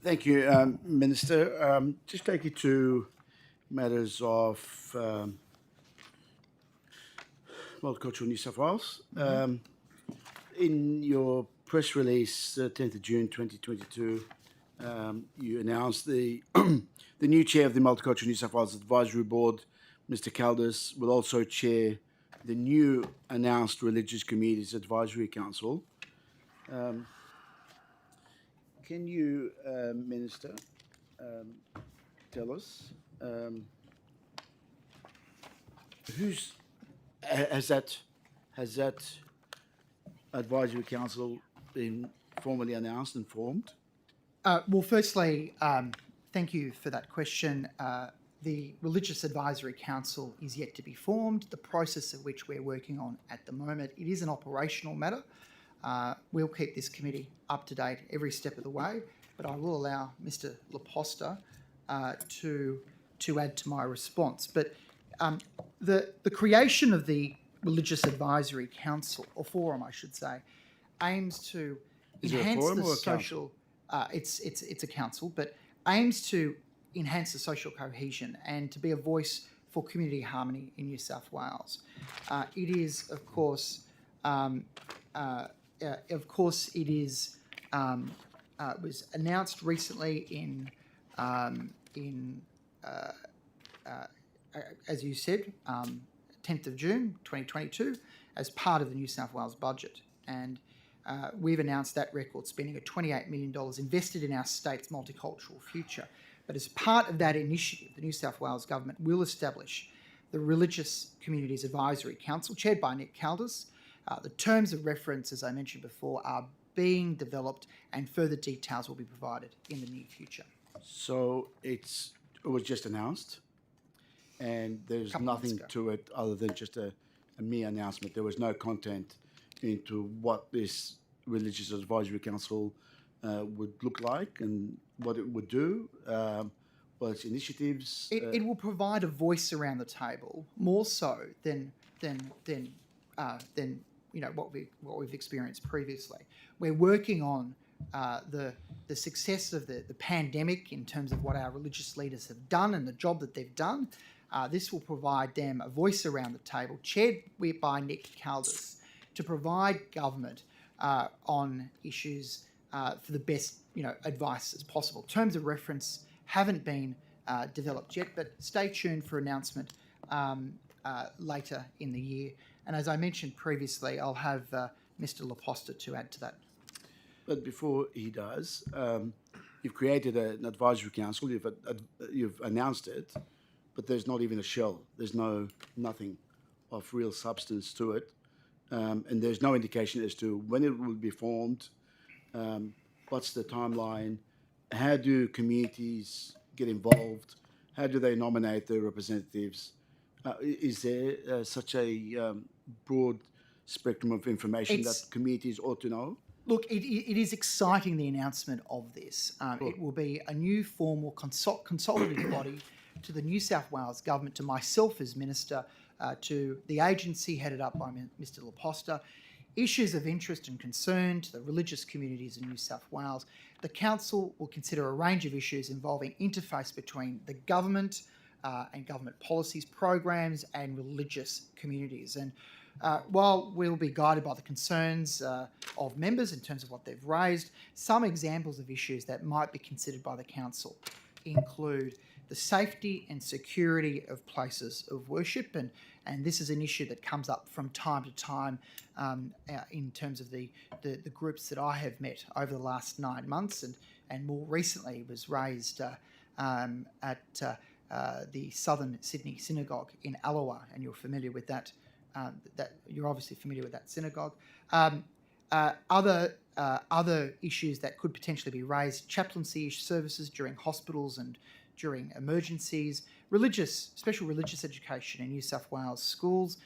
Thank you, Minister. Just take you to matters of Multicultural New South Wales. In your press release, 10th of June 2022, you announced the the new chair of the Multicultural New South Wales Advisory Board, Mr. Caldas, will also chair the new announced Religious Communities Advisory Council. Can you, Minister, tell us has that advisory council been formally announced and formed? Well, firstly, thank you for that question. The Religious Advisory Council is yet to be formed, the process of which we're working on at the moment. It is an operational matter. We'll keep this committee up to date every step of the way, but I will allow Mr. Laposta to add to my response. But the creation of the Religious Advisory Council, or forum, I should say, aims to enhance the social. It's a council, but aims to enhance the social cohesion and to be a voice for community harmony in New South Wales. It is, of course, it is. It was announced recently as you said, 10th of June 2022, as part of the New South Wales budget, and we've announced that record spending of $28 million invested in our state's multicultural future. But as part of that initiative, the New South Wales Government will establish the Religious Communities Advisory Council, chaired by Nick Caldas. The terms of reference, as I mentioned before, are being developed and further details will be provided in the near future. So it was just announced and there's nothing to it other than just a mere announcement. There was no content into what this Religious Advisory Council would look like and what it would do, what its initiatives. It will provide a voice around the table more so than what we've experienced previously. We're working on the success of the pandemic in terms of what our religious leaders have done and the job that they've done. This will provide them a voice around the table, chaired by Nick Caldas, to provide government on issues for the best advice as possible. Terms of reference haven't been developed yet, but stay tuned for announcement later in the year. And as I mentioned previously, I'll have Mr. Laposta to add to that. But before he does, you've created an advisory council. You've announced it, but there's not even a shell. There's nothing of real substance to it, and there's no indication as to when it will be formed. What's the timeline? How do communities get involved? How do they nominate their representatives? Is there such a broad spectrum of information It's- that communities ought to know? Look, it is exciting, the announcement of this. It will be a new formal consolidated body to the New South Wales Government, to myself as Minister, to the agency headed up by Mr Laposta, issues of interest and concern to the religious communities in New South Wales. The Council will consider a range of issues involving interface between the government and government policies, programs and religious communities. And while we'll be guided by the concerns of members in terms of what they've raised, some examples of issues that might be considered by the Council include the safety and security of places of worship, and this is an issue that comes up from time to time in terms of the groups that I have met over the last 9 months, and more recently was raised at the Southern Sydney Synagogue in Allawa, and you're familiar with that. You're obviously familiar with that synagogue. Other issues that could potentially be raised: chaplaincy services during hospitals and during emergencies, special religious education in New South Wales schools,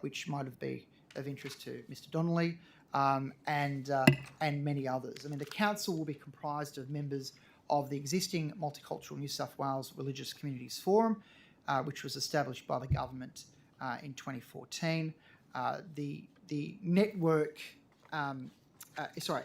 which might have been of interest to Mr Donnelly, and many others. I mean, the council will be comprised of members of the existing Multicultural New South Wales Religious Communities Forum, which was established by the government in 2014. The network, and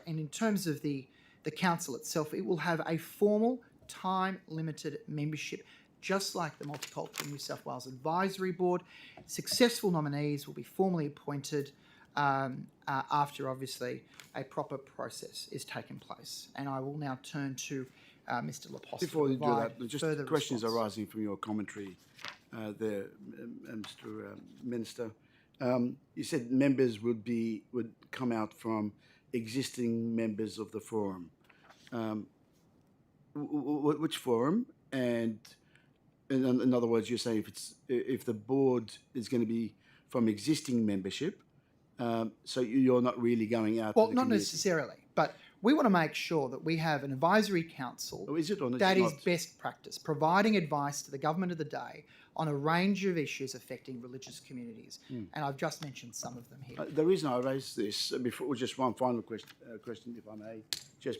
in terms of the council itself, it will have a formal time-limited membership, just like the Multicultural New South Wales Advisory Board. Successful nominees will be formally appointed after, obviously, a proper process is taken place. And I will now turn to Mr Laposta. Before you do that, just further questions response. arising from your commentary there, Mr Minister. You said members would come out from existing members of the forum. Which forum? And in other words, you're saying if the board is going to be from existing membership, so you're not really going out. Well, to the not community. necessarily, but we want to make sure that we have an advisory council Is it or is that it is not? best practice, providing advice to the government of the day on a range of issues affecting religious communities. And I've just mentioned some of them here. The reason I raised this before, just one final question, if I may, just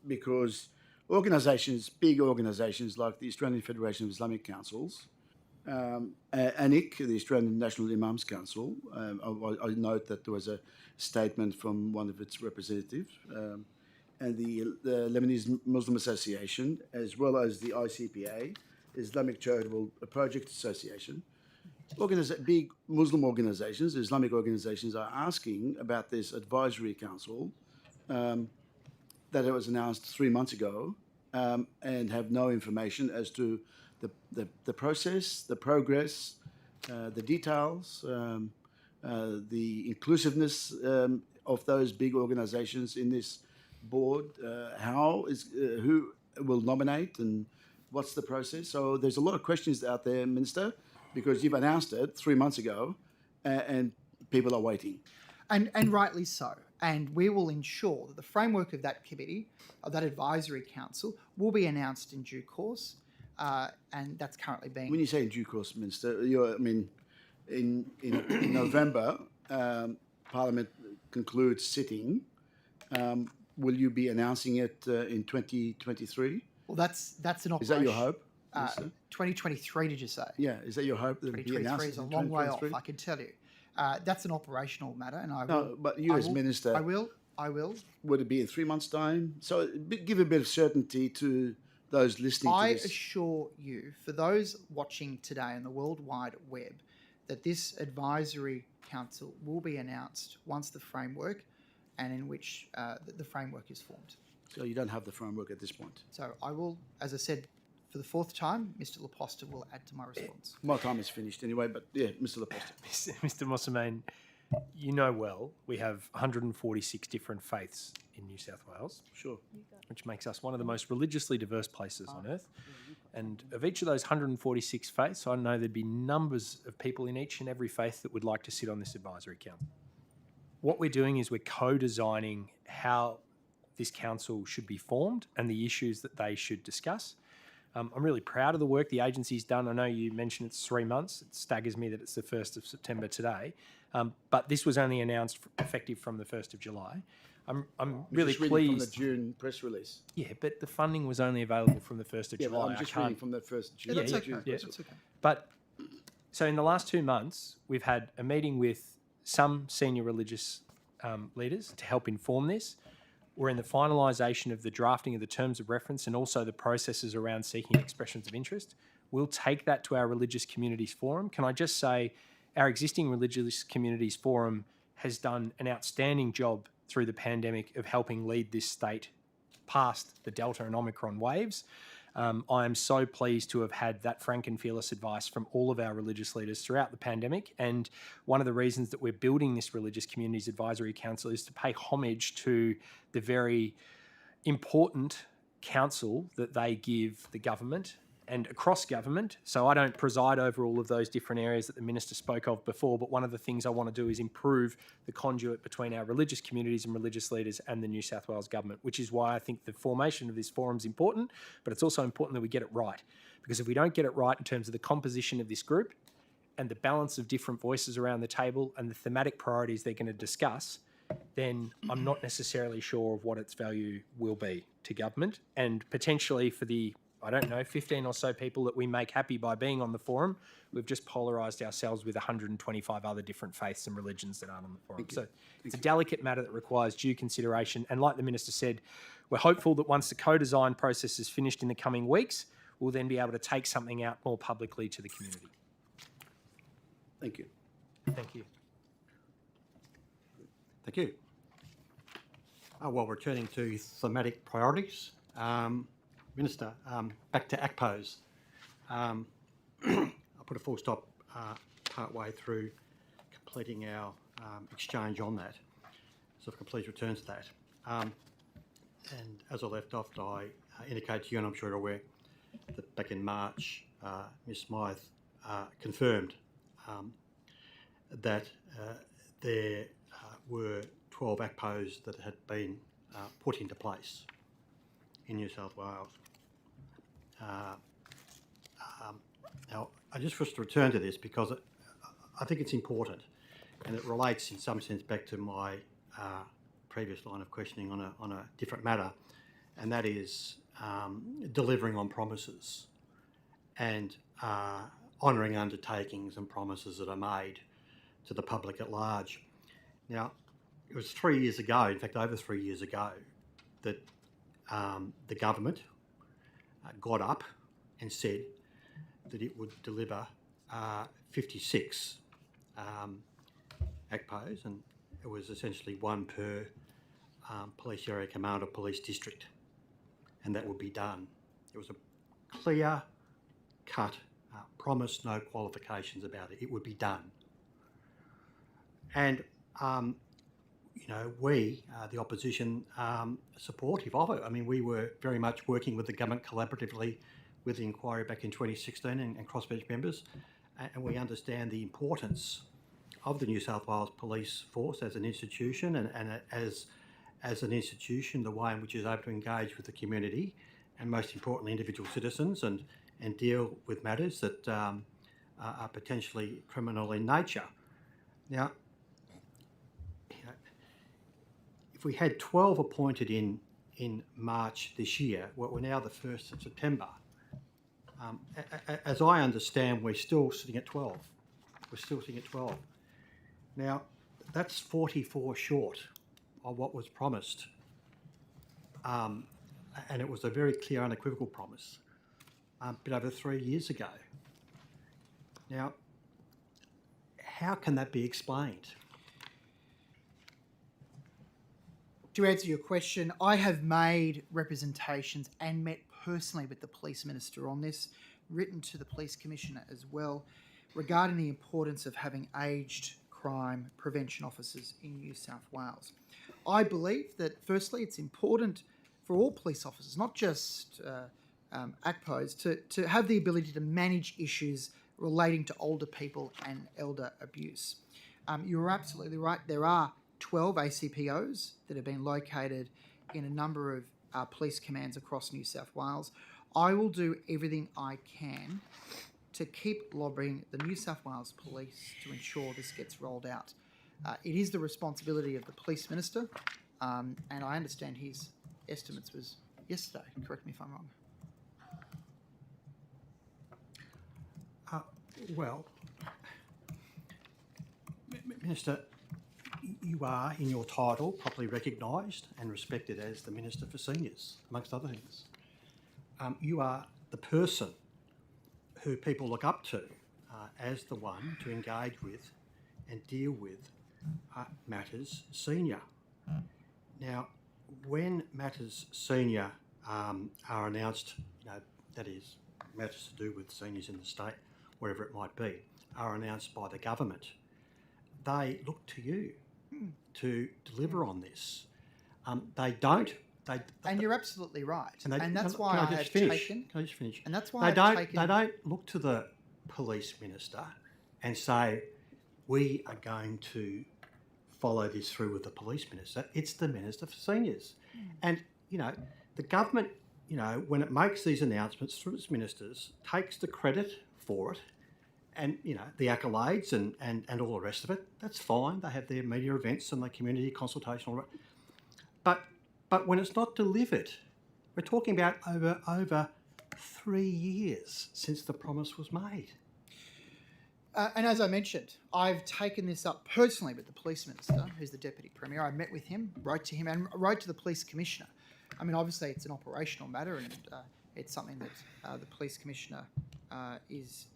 because big organisations like the Australian Federation of Islamic Councils, ANIC, the Australian National Imams Council, I note that there was a statement from one of its representatives, and the Lebanese Muslim Association, as well as the ICPA, Islamic Charitable Project Association. Big Muslim organisations, Islamic organisations, are asking about this advisory council that it was announced 3 months ago, and have no information as to the process, the progress, the details, the inclusiveness of those big organisations in this board. Who will nominate and what's the process? So there's a lot of questions out there, Minister, because you've announced it 3 months ago, and people are waiting. And rightly so. And we will ensure that the framework of that committee, of that advisory council, will be announced in due course. And that's currently being... When you say in due course, Minister, in November, Parliament concludes sitting. Will you be announcing it in 2023? Well, that's an operation. Is that your hope? 2023, did you say? Yeah, is that your hope that it will be 2023 announced is a in long way off, 2023? I can tell you. That's an operational matter, and I will... No, but you as Minister... I will. Would it be in 3 months' time? So give a bit of certainty to those listening to this. I assure you, for those watching today on the World Wide Web, that this advisory council will be announced once the framework, and in which the framework is formed. So you don't have the framework at this point? So I will, as I said, for the fourth time, Mr Laposta will add to my response. My time is finished anyway, but yeah, Mr Laposta. Mr Mosamain, you know well we have 146 different faiths in New South Wales. Sure. Which makes us one of the most religiously diverse places on earth. And of each of those 146 faiths, I know there'd be numbers of people in each and every faith that would like to sit on this advisory council. What we're doing is we're co-designing how this council should be formed and the issues that they should discuss. I'm really proud of the work the agency's done. I know you mentioned it's 3 months. It staggers me that it's the 1st of September today. But this was only announced effective from the 1st of July. I'm really Just reading from the pleased. June press release. Yeah, but the funding was only available from the 1st of Yeah, but July. I'm just reading from the first June. Yeah, that's yeah, okay. yeah. That's okay. But so in the last 2 months, we've had a meeting with some senior religious leaders to help inform this. We're in the finalisation of the drafting of the terms of reference and also the processes around seeking expressions of interest. We'll take that to our Religious Communities Forum. Can I just say our existing Religious Communities Forum has done an outstanding job through the pandemic of helping lead this state past the Delta and Omicron waves. I am so pleased to have had that frank and fearless advice from all of our religious leaders throughout the pandemic. And one of the reasons that we're building this Religious Communities Advisory Council is to pay homage to the very important counsel that they give the government and across government. So I don't preside over all of those different areas that the Minister spoke of before, but one of the things I want to do is improve the conduit between our religious communities and religious leaders and the New South Wales government, which is why I think the formation of this forum is important, but it's also important that we get it right. Because if we don't get it right in terms of the composition of this group and the balance of different voices around the table and the thematic priorities they're going to discuss, then I'm not necessarily sure of what its value will be to government and potentially for the 15 or so people that we make happy by being on the forum, we've just polarised ourselves with 125 other different faiths and religions that aren't on the forum. So it's a delicate matter that requires due consideration. And like the Minister said, we're hopeful that once the co-design process is finished in the coming weeks, we'll then be able to take something out more publicly to the community. Thank you. Thank you. Thank you. Well, returning to thematic priorities, Minister, back to ACPOs. I'll put a full stop part way through completing our exchange on that. So if I can please return to that. And as I left off, I indicate to you, and I'm sure you're aware, that back in March, Ms Smythe confirmed that there were 12 ACPOs that had been put into place in New South Wales. Now, I just wish to return to this because I think it's important and it relates in some sense back to my previous line of questioning on a different matter, and that is delivering on promises and honouring undertakings and promises that are made to the public at large. Now, it was 3 years ago, in fact over 3 years ago, that the government got up and said that it would deliver 56 ACPOs, and it was essentially one per police area command or police district, and that would be done. It was a clear-cut promise, no qualifications about it. It would be done. And you know, we, the opposition, supportive of it. I mean, we were very much working with the government collaboratively with the inquiry back in 2016 and crossbench members, and we understand the importance of the New South Wales Police Force as an institution and as an institution, the way in which it's able to engage with the community and most importantly individual citizens and deal with matters that are potentially criminal in nature. Now, if we had 12 appointed in March this year, well, we're now the 1st of September. As I understand, we're still sitting at 12. We're still sitting at 12. Now, that's 44 short of what was promised. And it was a very clear, unequivocal promise, but over 3 years ago. Now, how can that be explained? To answer your question, I have made representations and met personally with the Police Minister on this, written to the Police Commissioner as well, regarding the importance of having aged crime prevention officers in New South Wales. I believe that, firstly, it's important for all police officers, not just ACPOs, to have the ability to manage issues relating to older people and elder abuse. You're absolutely right. There are 12 ACPOs that have been located in a number of police commands across New South Wales. I will do everything I can to keep lobbying the New South Wales Police to ensure this gets rolled out. It is the responsibility of the Police Minister, and I understand his estimates was yesterday. Correct me if I'm wrong. Well, Minister, you are, in your title, properly recognised and respected as the Minister for Seniors, amongst other things. You are the person who people look up to as the one to engage with and deal with matters senior. Now, when matters senior are announced, that is, matters to do with seniors in the state, wherever it might be, are announced by the government, they look to you to deliver on this. They don't. And you're absolutely right. And that's why I have taken. Can I just finish? And that's why They don't look to the police minister and say, we are going to follow this through with the police minister. It's the Minister for Seniors. And, the government, when it makes these announcements through its ministers, takes the credit for it and, the accolades and all the rest of it. That's fine. They have their media events and their community consultation. All that. But when it's not delivered, we're talking about over 3 years since the promise was made. And as I mentioned, I've taken this up personally with the Police Minister, who's the Deputy Premier. I met with him, wrote to him, and wrote to the Police Commissioner. I mean, obviously, it's an operational matter, and it's something that the Police Commissioner is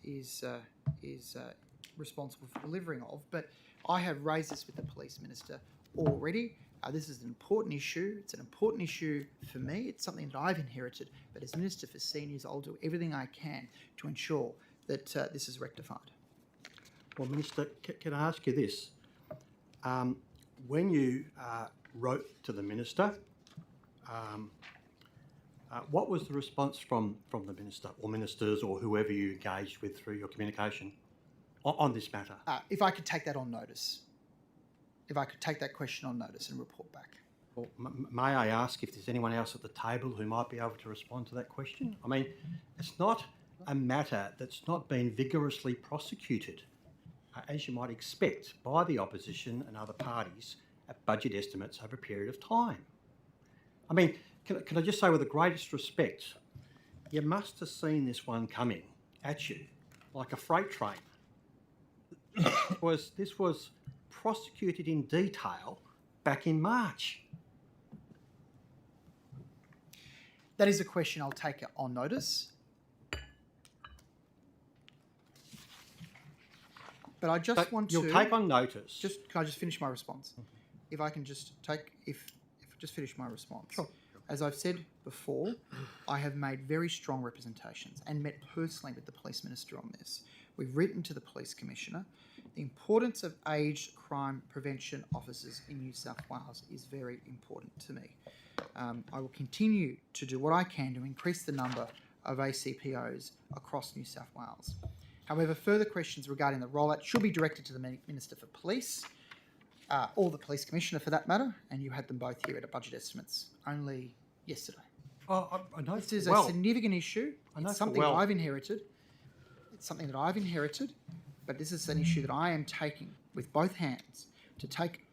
responsible for delivering of. But I have raised this with the Police Minister already. This is an important issue. It's an important issue for me. It's something that I've inherited. But as Minister for Seniors, I'll do everything I can to ensure that this is rectified. Well, Minister, can I ask you this? When you wrote to the Minister, what was the response from the Minister or ministers or whoever you engaged with through your communication on this matter? If I could take that on notice. If I could take that question on notice and report back. Well, may I ask if there's anyone else at the table who might be able to respond to that question? I mean, it's not a matter that's not been vigorously prosecuted, as you might expect, by the opposition and other parties at budget estimates over a period of time. I mean, can I just say with the greatest respect, you must have seen this one coming at you like a freight train. This was prosecuted in detail back in March. That is a question I'll take on notice. But I just want to... You'll take on notice. Can I just finish my response? If I can just just finish my response. Sure. As I've said before, I have made very strong representations and met personally with the Police Minister on this. We've written to the Police Commissioner. The importance of aged crime prevention officers in New South Wales is very important to me. I will continue to do what I can to increase the number of ACPOs across New South Wales. However, further questions regarding the rollout should be directed to the Minister for Police, or the Police Commissioner for that matter, and you had them both here at a budget estimates only yesterday. Oh, I know. This is a significant issue. It's something well. I've inherited. It's something that I've inherited, but this is an issue that I am taking with both hands to take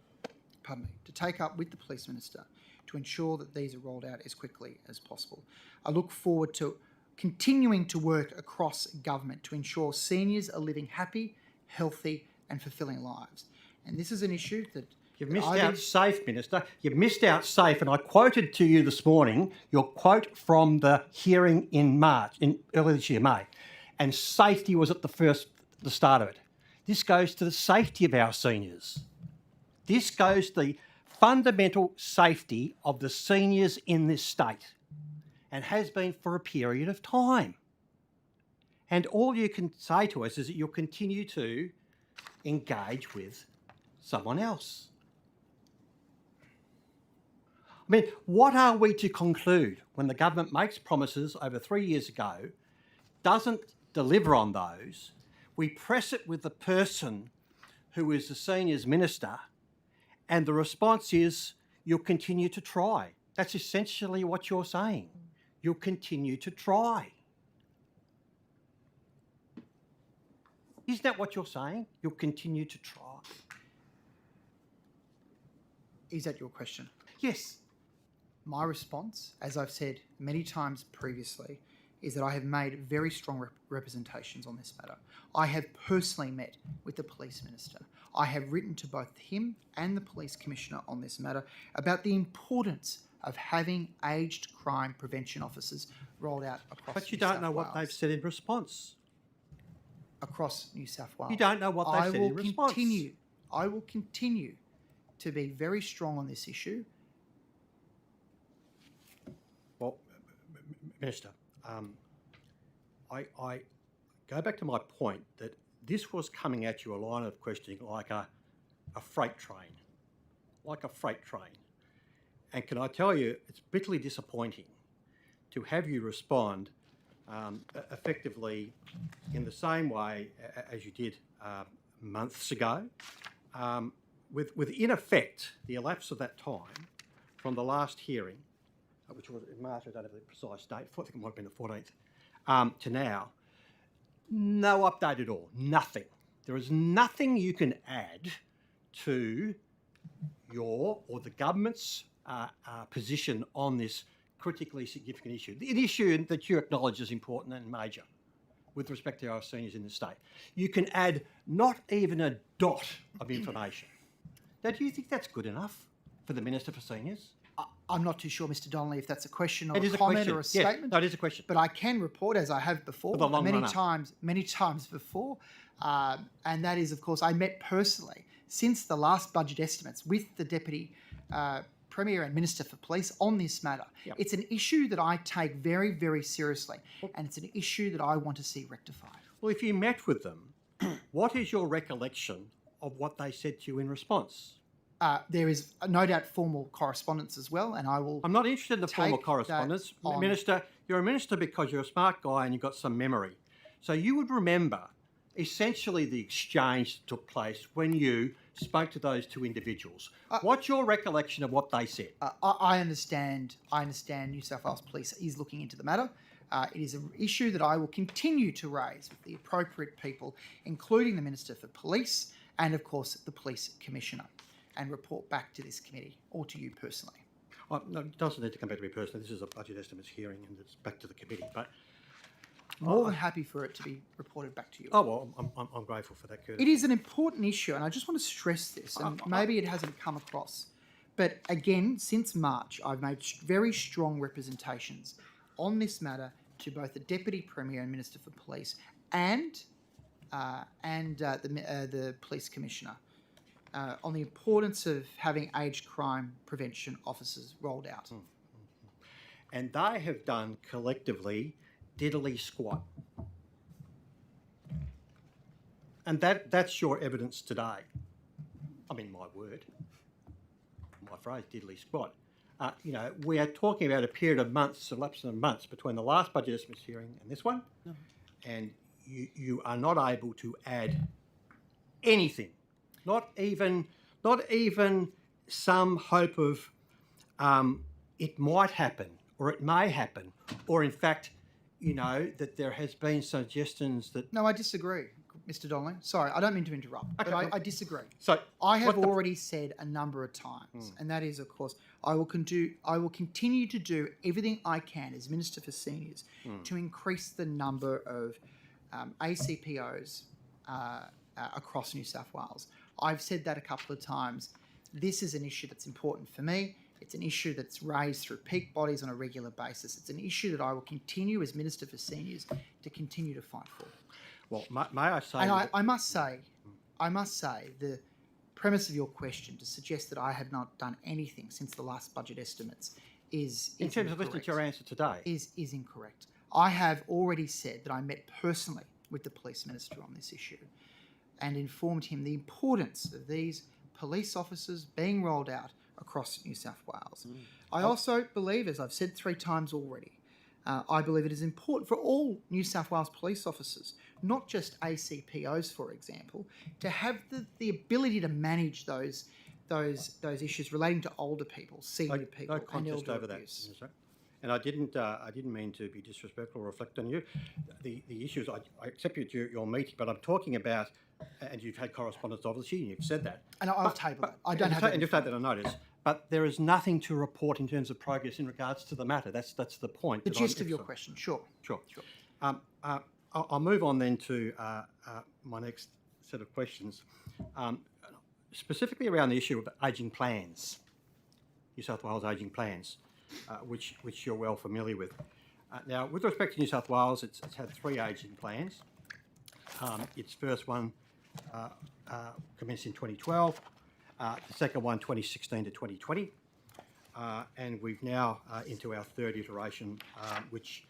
up with the Police Minister to ensure that these are rolled out as quickly as possible. I look forward to continuing to work across government to ensure seniors are living happy, healthy and fulfilling lives. And this is an issue that... You've missed out SAFE, Minister. You've missed out SAFE, and I quoted to you this morning your quote from the hearing in earlier this year, May, and safety was at the start of it. This goes to the safety of our seniors. This goes to the fundamental safety of the seniors in this state, and has been for a period of time. And all you can say to us is that you'll continue to engage with someone else. I mean, what are we to conclude when the government makes promises over 3 years ago, doesn't deliver on those, we press it with the person who is the seniors minister, and the response is, you'll continue to try. That's essentially what you're saying. you'll continue to try. Isn't that what you're saying? You'll continue to try. Is that your question? Yes. My response, as I've said many times previously, is that I have made very strong representations on this matter. I have personally met with the police minister. I have written to both him and the police commissioner on this matter about the importance of having aged crime prevention officers rolled out across But you New don't South know what they've Wales. said in response. Across New South Wales. You don't know what they've said in response. I will continue to be very strong on this issue. Well, Minister, I go back to my point that this was coming at you a line of questioning like a freight train, And can I tell you, it's bitterly disappointing to have you respond effectively in the same way as you did months ago, with in effect the elapse of that time from the last hearing, which was in March, I don't have the precise date, I think it might have been the 14th, to now, no update at all, nothing. There is nothing you can add to your or the government's position on this critically significant issue, an issue that you acknowledge is important and major with respect to our seniors in the state. You can add not even a dot of information. Now, do you think that's good enough for the Minister for Seniors? I'm not too sure, Mr. Donnelly, if that's a question or It a is a comment question. or a Yes. statement. No, it is a question. But I can report, as I have before, For the long many run-up. times before, and that is, of course, I met personally since the last budget estimates with the Deputy Premier and Minister for Police on this matter. Yep. It's an issue that I take very, very seriously, and it's an issue that I want to see rectified. Well, if you met with them, what is your recollection of what they said to you in response? There is no doubt formal correspondence as well, and I will. I'm not interested in the formal take correspondence. that on- Minister, you're a minister because you're a smart guy and you've got some memory. So you would remember essentially the exchange that took place when you spoke to those two individuals. What's your recollection of what they said? I understand New South Wales Police is looking into the matter. It is an issue that I will continue to raise with the appropriate people, including the Minister for Police and, of course, the Police Commissioner, and report back to this committee or to you personally. No, it doesn't need to come back to me personally. This is a budget estimates hearing and it's back to the committee. But More than happy for it to be reported back to you. oh well, I'm grateful for that, Curtis. It is an important issue, and I just want to stress this, and maybe it hasn't come across. But again, since March, I've made very strong representations on this matter to both the Deputy Premier and Minister for Police and the Police Commissioner on the importance of having aged crime prevention officers rolled out. And they have done collectively diddly squat. And that's your evidence today. I mean, my word, my phrase, diddly squat. We are talking about a period of months, a lapse of months between the last budget estimates hearing and this one, and you are not able to add anything, not even some hope of it might happen or it may happen, or in fact, that there has been suggestions that. No, I disagree, Mr. Donnelly. Sorry, I don't mean to interrupt, but I disagree. So I have already said a number of times, and that is, of course, I will continue to do everything I can as Minister for Seniors to increase the number of ACPOs across New South Wales. I've said that a couple of times. This is an issue that's important for me. It's an issue that's raised through peak bodies on a regular basis. It's an issue that I will continue as Minister for Seniors to continue to fight for. Well, may I say... And I must say, the premise of your question to suggest that I have not done anything since the last budget estimates is in terms of listening to your answer today. Is incorrect. I have already said that I met personally with the Police Minister on this issue and informed him the importance of these police officers being rolled out across New South Wales. I also believe, as I've said 3 times already, I believe it is important for all New South Wales police officers, not just ACPOs, for example, to have the ability to manage those issues relating to older people, senior people, No and contest elder over that. abuse. Minister. and I didn't mean to be disrespectful or reflect on you. The issues, I accept you at your meeting, but I'm talking about, and you've had correspondence obviously, and you've said that. And I've tabled it. I don't have that. And you've taken that on notice. But there is nothing to report in terms of progress in regards to the matter. That's the point. The gist of your question, sure. Sure. I'll move on then to my next set of questions, specifically around the issue of ageing plans, New South Wales ageing plans, which you're well familiar with. Now, with respect to New South Wales, it's had 3 ageing plans. Its first one commenced in 2012, the second one 2016 to 2020, and we've now into our third iteration, which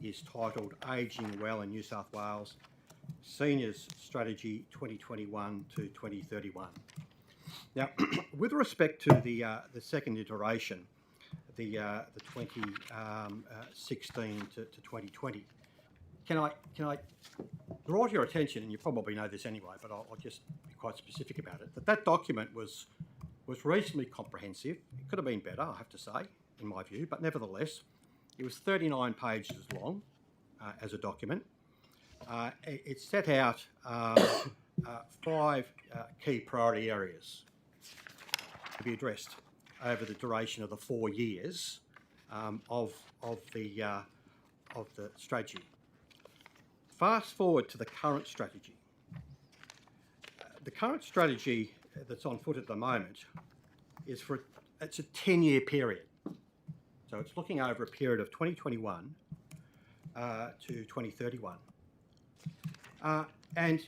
is titled Ageing Well in New South Wales, Seniors Strategy 2021 to 2031. Now, with respect to the second iteration, the 2016 to 2020, can I draw to your attention, and you probably know this anyway, but I'll just be quite specific about it, that document was reasonably comprehensive. It could have been better, I have to say, in my view, but nevertheless, it was 39 pages long as a document. It set out 5 key priority areas to be addressed over the duration of the 4 years of the strategy. Fast forward to the current strategy. The current strategy that's on foot at the moment is it's a 10-year period. So it's looking over a period of 2021 to 2031. And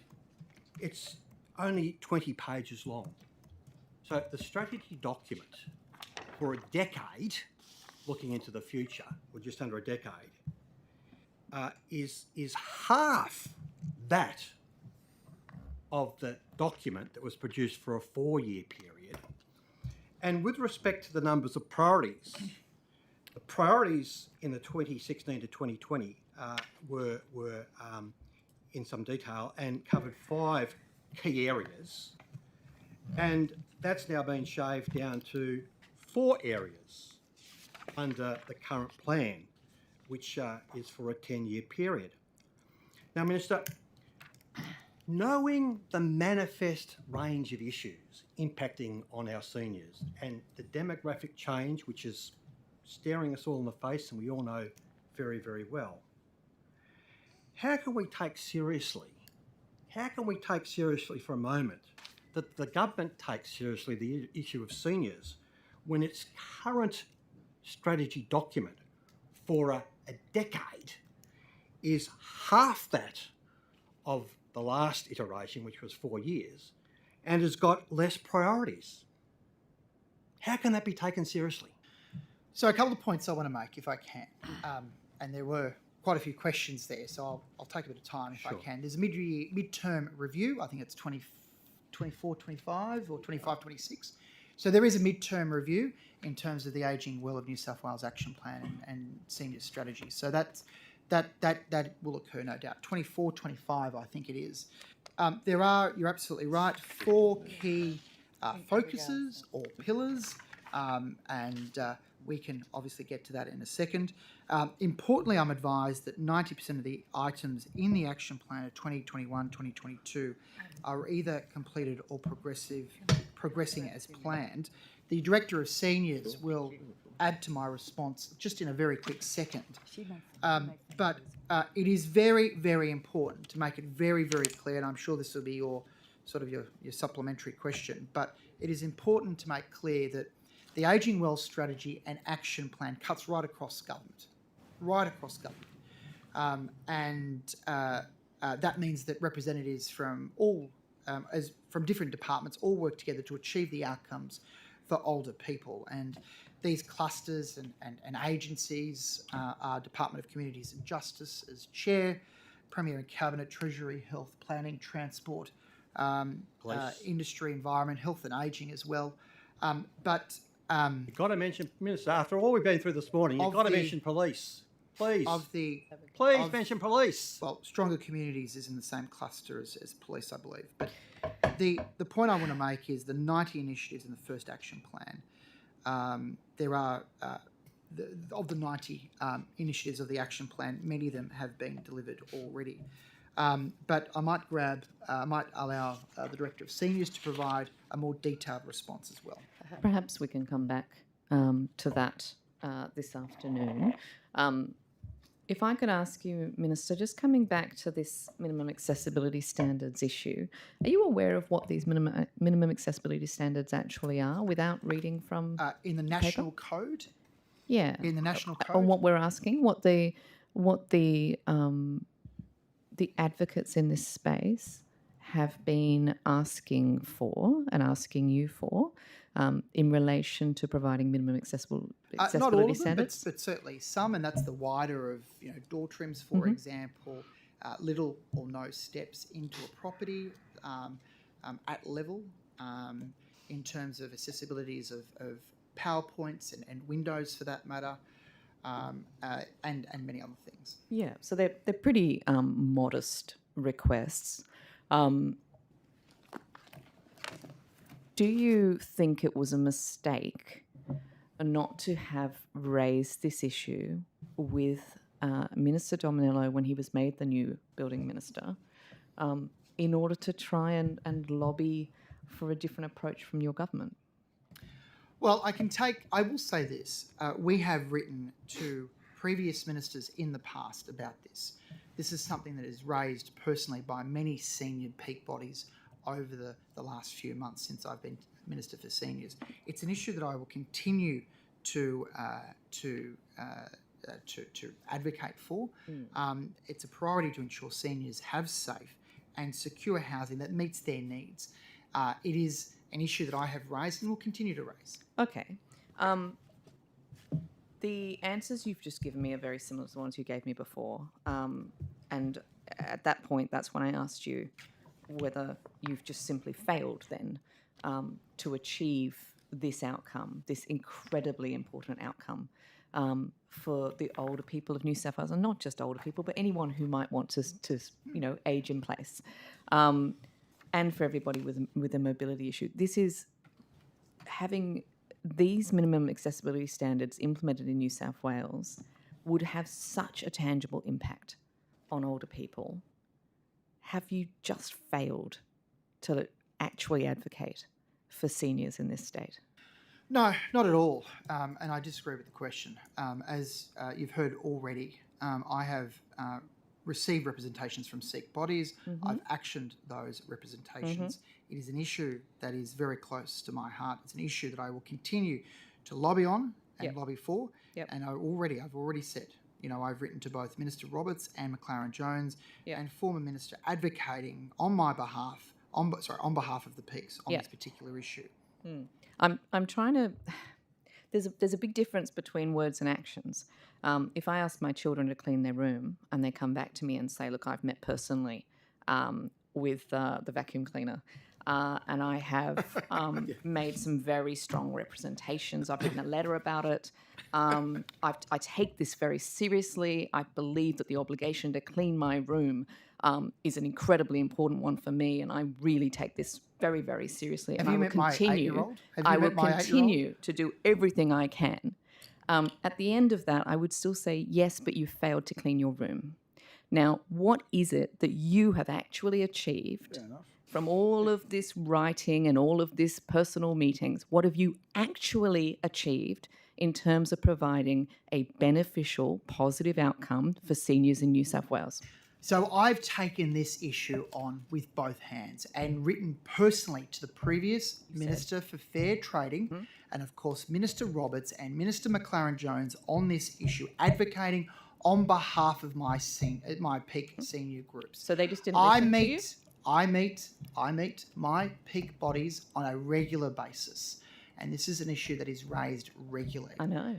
it's only 20 pages long. So the strategy document for a decade, looking into the future, or just under a decade, is half that of the document that was produced for a 4-year period. And with respect to the numbers of priorities, the priorities in the 2016 to 2020 were in some detail and covered 5 key areas. And that's now been shaved down to 4 areas under the current plan, which is for a 10-year period. Now, Minister, knowing the manifest range of issues impacting on our seniors and the demographic change, which is staring us all in the face and we all know very, very well, how can we take seriously for a moment that the government takes seriously the issue of seniors when its current strategy document for a decade is half that of the last iteration, which was 4 years, and has got less priorities? How can that be taken seriously? So a couple of points I want to make, if I can. And there were quite a few questions there, so I'll take a bit of time if I can. There's a midterm review. I think it's 24, 25 or 25, 26. So there is a midterm review in terms of the Ageing Well of New South Wales Action Plan and Senior Strategy. So that will occur, no doubt. 24, 25, I think it is. There are, you're absolutely right, 4 key focuses or pillars, and we can obviously get to that in a second. Importantly, I'm advised that 90% of the items in the action plan of 2021-2022 are either completed or progressing as planned. The Director of Seniors will add to my response just in a very quick second. But it is very, very important to make it very, very clear, and I'm sure this will be your supplementary question, but it is important to make clear that the Ageing Well strategy and action plan cuts right across government. That means that representatives from from different departments all work together to achieve the outcomes for older people. And these clusters and agencies are Department of Communities and Justice as chair, Premier and Cabinet, Treasury, Health, Planning, Transport, Industry, Environment, Health and Ageing as well. You've got to mention, Minister, after all we've been through this morning, you've got to mention police. Please mention police. Well, Stronger Communities is in the same cluster as police, I believe. But the point I want to make is the 90 initiatives in the first action plan. There are of the 90 initiatives of the action plan, many of them have been delivered already. But I might allow the Director of Seniors to provide a more detailed response as well. Perhaps we can come back to that this afternoon. If I could ask you, Minister, just coming back to this minimum accessibility standards issue, are you aware of what these minimum accessibility standards actually are without reading from in the National Code? Yeah. In the National Code? On what we're asking, what the advocates in this space have been asking for and asking you for in relation to providing minimum accessibility Not all of them, standards? but certainly some, and that's the wider of door trims, for example, little or no steps into a property at level, in terms of accessibilities of PowerPoints and windows for that matter, and many other things. Yeah, so they're pretty modest requests. Do you think it was a mistake not to have raised this issue with Minister Dominello when he was made the new building minister, in order to try and lobby for a different approach from your government? Well, I will say this. We have written to previous ministers in the past about this. This is something that is raised personally by many senior peak bodies over the last few months since I've been Minister for Seniors. It's an issue that I will continue to advocate for. It's a priority to ensure seniors have safe and secure housing that meets their needs. It is an issue that I have raised and will continue to raise. Okay. The answers you've just given me are very similar to the ones you gave me before. And at that point, that's when I asked you whether you've just simply failed then to achieve this outcome, this incredibly important outcome for the older people of New South Wales, and not just older people, but anyone who might want to age in place, and for everybody with a mobility issue. This is having these minimum accessibility standards implemented in New South Wales would have such a tangible impact on older people. Have you just failed to actually advocate for seniors in this state? No, not at all. And I disagree with the question. As you've heard already, I have received representations from Sikh bodies. I've actioned those representations. It is an issue that is very close to my heart. It's an issue that I will continue to lobby on and lobby for. And I've already said, I've written to both Minister Roberts and McLaren Jones and former minister advocating on my behalf, on behalf of the peaks on this particular issue. I'm trying to. There's a big difference between words and actions. If I ask my children to clean their room and they come back to me and say, "Look, I've met personally with the vacuum cleaner, and I have made some very strong representations. I've written a letter about it. I take this very seriously. I believe that the obligation to clean my room is an incredibly important one for me, and I really take this very, very seriously. Have and you I will met my continue. 8-year-old? I will continue to do everything I can. At the end of that, I would still say, yes, but you failed to clean your room. Now, what is it that you have actually achieved from all of this writing and all of this personal meetings? What have you actually achieved in terms of providing a beneficial, positive outcome for seniors in New South Wales? So I've taken this issue on with both hands and written personally to the previous Minister for Fair Trading and, of course, Minister Roberts and Minister McLaren Jones on this issue, advocating on behalf of my peak senior groups. So they just didn't listen to you? I meet my peak bodies on a regular basis, and this is an issue that is raised regularly. I know.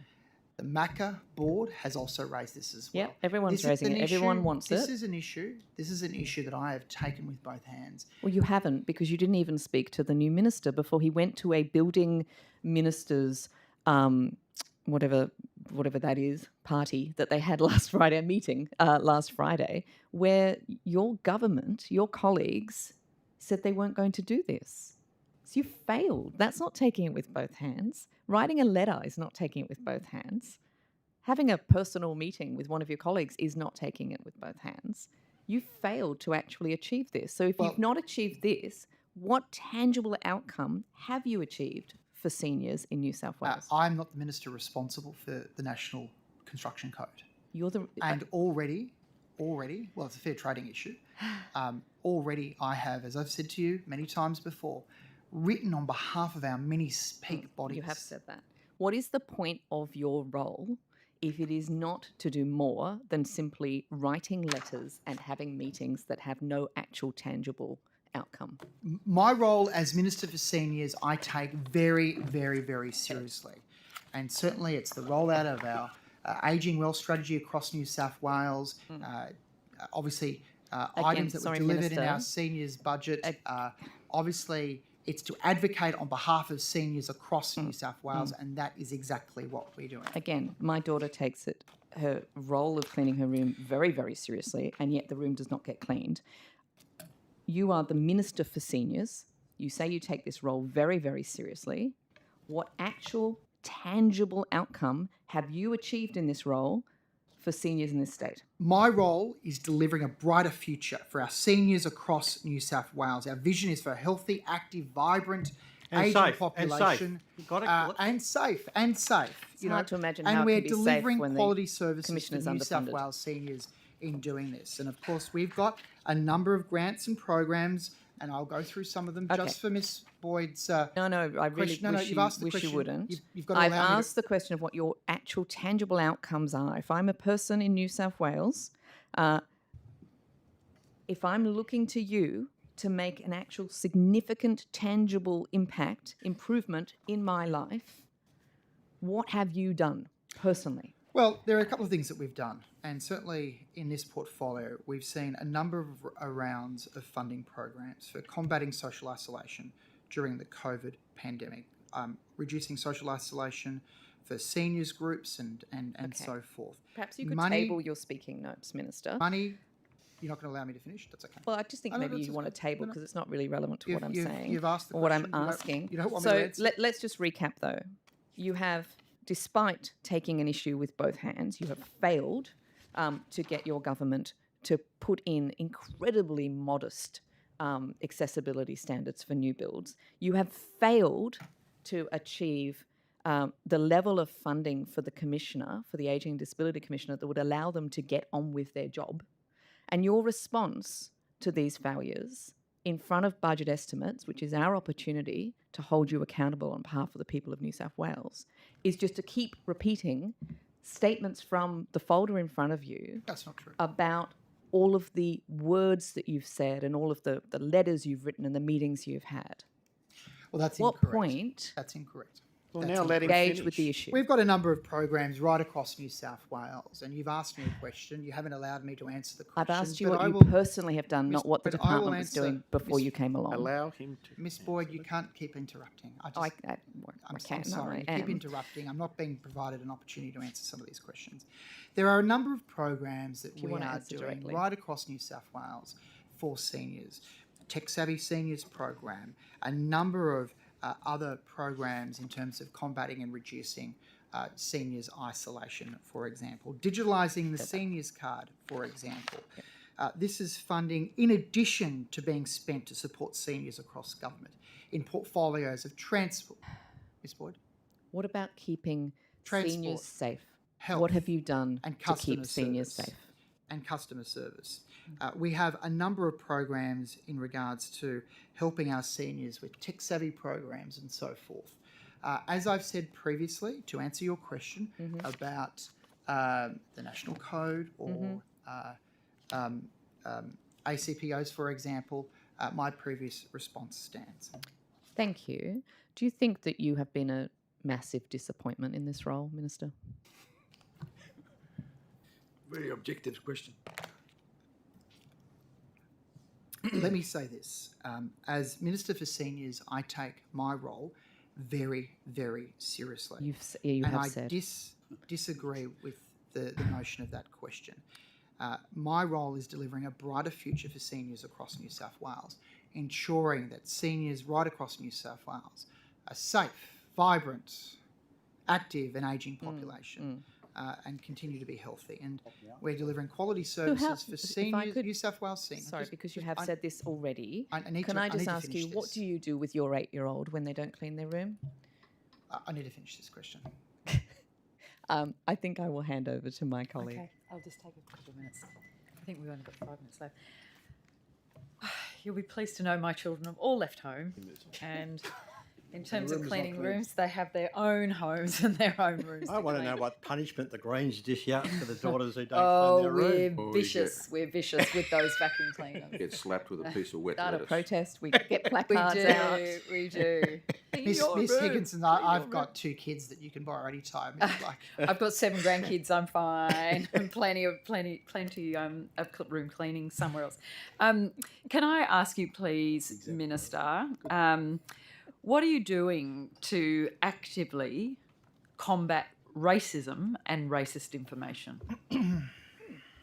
The MACA board has also raised this as well. Yeah, everyone's raising it. Everyone wants it. This is an issue that I have taken with both hands. Well, you haven't, because you didn't even speak to the new minister before he went to a building ministers, whatever that is, party that they had last Friday, meeting last Friday, where your government, your colleagues, said they weren't going to do this. So you failed. That's not taking it with both hands. Writing a letter is not taking it with both hands. Having a personal meeting with one of your colleagues is not taking it with both hands. You failed to actually achieve this. So if you've not achieved this, what tangible outcome have you achieved for seniors in New South Wales? I'm not the minister responsible for the National Construction Code. You're the And already, well, it's a fair trading issue. Already I have, as I've said to you many times before, written on behalf of our many peak bodies. You have said that. What is the point of your role if it is not to do more than simply writing letters and having meetings that have no actual tangible outcome? My role as Minister for Seniors, I take very, very, very seriously. And certainly it's the rollout of our ageing well strategy across New South Wales. Obviously, items that were delivered in our seniors budget. Obviously, it's to advocate on behalf of seniors across New South Wales, and that is exactly what we're doing. Again, my daughter takes her role of cleaning her room very, very seriously, and yet the room does not get cleaned. You are the Minister for Seniors. You say you take this role very, very seriously. What actual tangible outcome have you achieved in this role for seniors in this state? My role is delivering a brighter future for our seniors across New South Wales. Our vision is for a healthy, active, vibrant, ageing population. And safe. It's hard to imagine and how it we're can be safe delivering when the quality services for Commissioner's New South underfunded. Wales seniors in doing this. And of course, we've got a number of grants and programs, and I'll go through some of them just for Miss Boyd's No, I really question. You've asked the wish question. you wouldn't. You've got to I've allow me asked the question of what your actual tangible outcomes are. If I'm a person in New South Wales, if I'm looking to you to make an actual significant, tangible impact, improvement in my life, what have you done personally? Well, there are a couple of things that we've done, and certainly in this portfolio, we've seen a number of rounds of funding programs for combating social isolation during the COVID pandemic, reducing social isolation for seniors groups and so forth. Perhaps you could table your speaking notes, Minister. Money, you're not going to allow me to finish? That's okay. Well, I just think maybe you want to table because it's not really relevant to what I'm saying You've asked the or what I'm question. asking. You don't want me to answer? Let's just recap though. You have, despite taking an issue with both hands, you have failed to get your government to put in incredibly modest accessibility standards for new builds. You have failed to achieve the level of funding for the Commissioner, for the Ageing and Disability Commissioner, that would allow them to get on with their job. And your response to these failures in front of budget estimates, which is our opportunity to hold you accountable on behalf of the people of New South Wales, is just to keep repeating statements from the folder in front of you. That's not true. About all of the words that you've said and all of the letters you've written and the meetings you've had. Well, that's What incorrect. point That's incorrect. Well, That's now let him engage finish. with the issue? We've got a number of programs right across New South Wales, and you've asked me a question. You haven't allowed me to answer the question. I've asked you but what I you will- personally have done, not what the but I will department was answer- doing before Miss- you came along. Allow him to. Miss Boyd, you can't keep interrupting. I I'm can, sorry. I You keep am. interrupting. I'm not being provided an opportunity to answer some of these questions. There are a number of programs that you we wanna are answer doing directly. right across New South Wales for seniors. Tech Savvy Seniors Program, a number of other programs in terms of combating and reducing seniors isolation, for example. Digitalising the seniors card, for example. This is funding in addition to being spent to support seniors across government in portfolios of transport. Miss Boyd? What about keeping Transport, seniors safe? health, What have you done and to customer keep seniors service. safe? And customer service. We have a number of programs in regards to helping our seniors with tech-savvy programs and so forth. As I've said previously, to answer your question about the National Code or ACPOs, for example, my previous response stands. Thank you. Do you think that you have been a massive disappointment in this role, Minister? Very objective question. Let me say this. As Minister for Seniors, I take my role very, very seriously. You and have I said. disagree with the notion of that question. My role is delivering a brighter future for seniors across New South Wales, ensuring that seniors right across New South Wales are safe, vibrant, active and ageing population. and continue to be healthy. And we're delivering quality services for seniors, New South Wales seniors. Sorry, because you have said this already. I need Can to- I I just need to ask you, finish what this. do you do with your 8-year-old when they don't clean their room? I need to finish this question. I think I will hand over to my colleague. Okay, I'll just take a couple of minutes. I think we've only got 5 minutes left. You'll be pleased to know my children have all left home, and in terms of cleaning rooms, they have their own homes and their own rooms. I want to know what punishment the Greens dish out for the daughters who don't Oh, clean their we're room. vicious. We're vicious with those vacuum cleaners. Get slapped with a piece of wet Start a lettuce. protest, we get We placards do. out. We do. Miss Higginson, I've got 2 kids that you can borrow any time if you like. I've got 7 grandkids. I'm fine. And plenty of room cleaning somewhere else. Can I ask you, please, Minister, what are you doing to actively combat racism and racist information?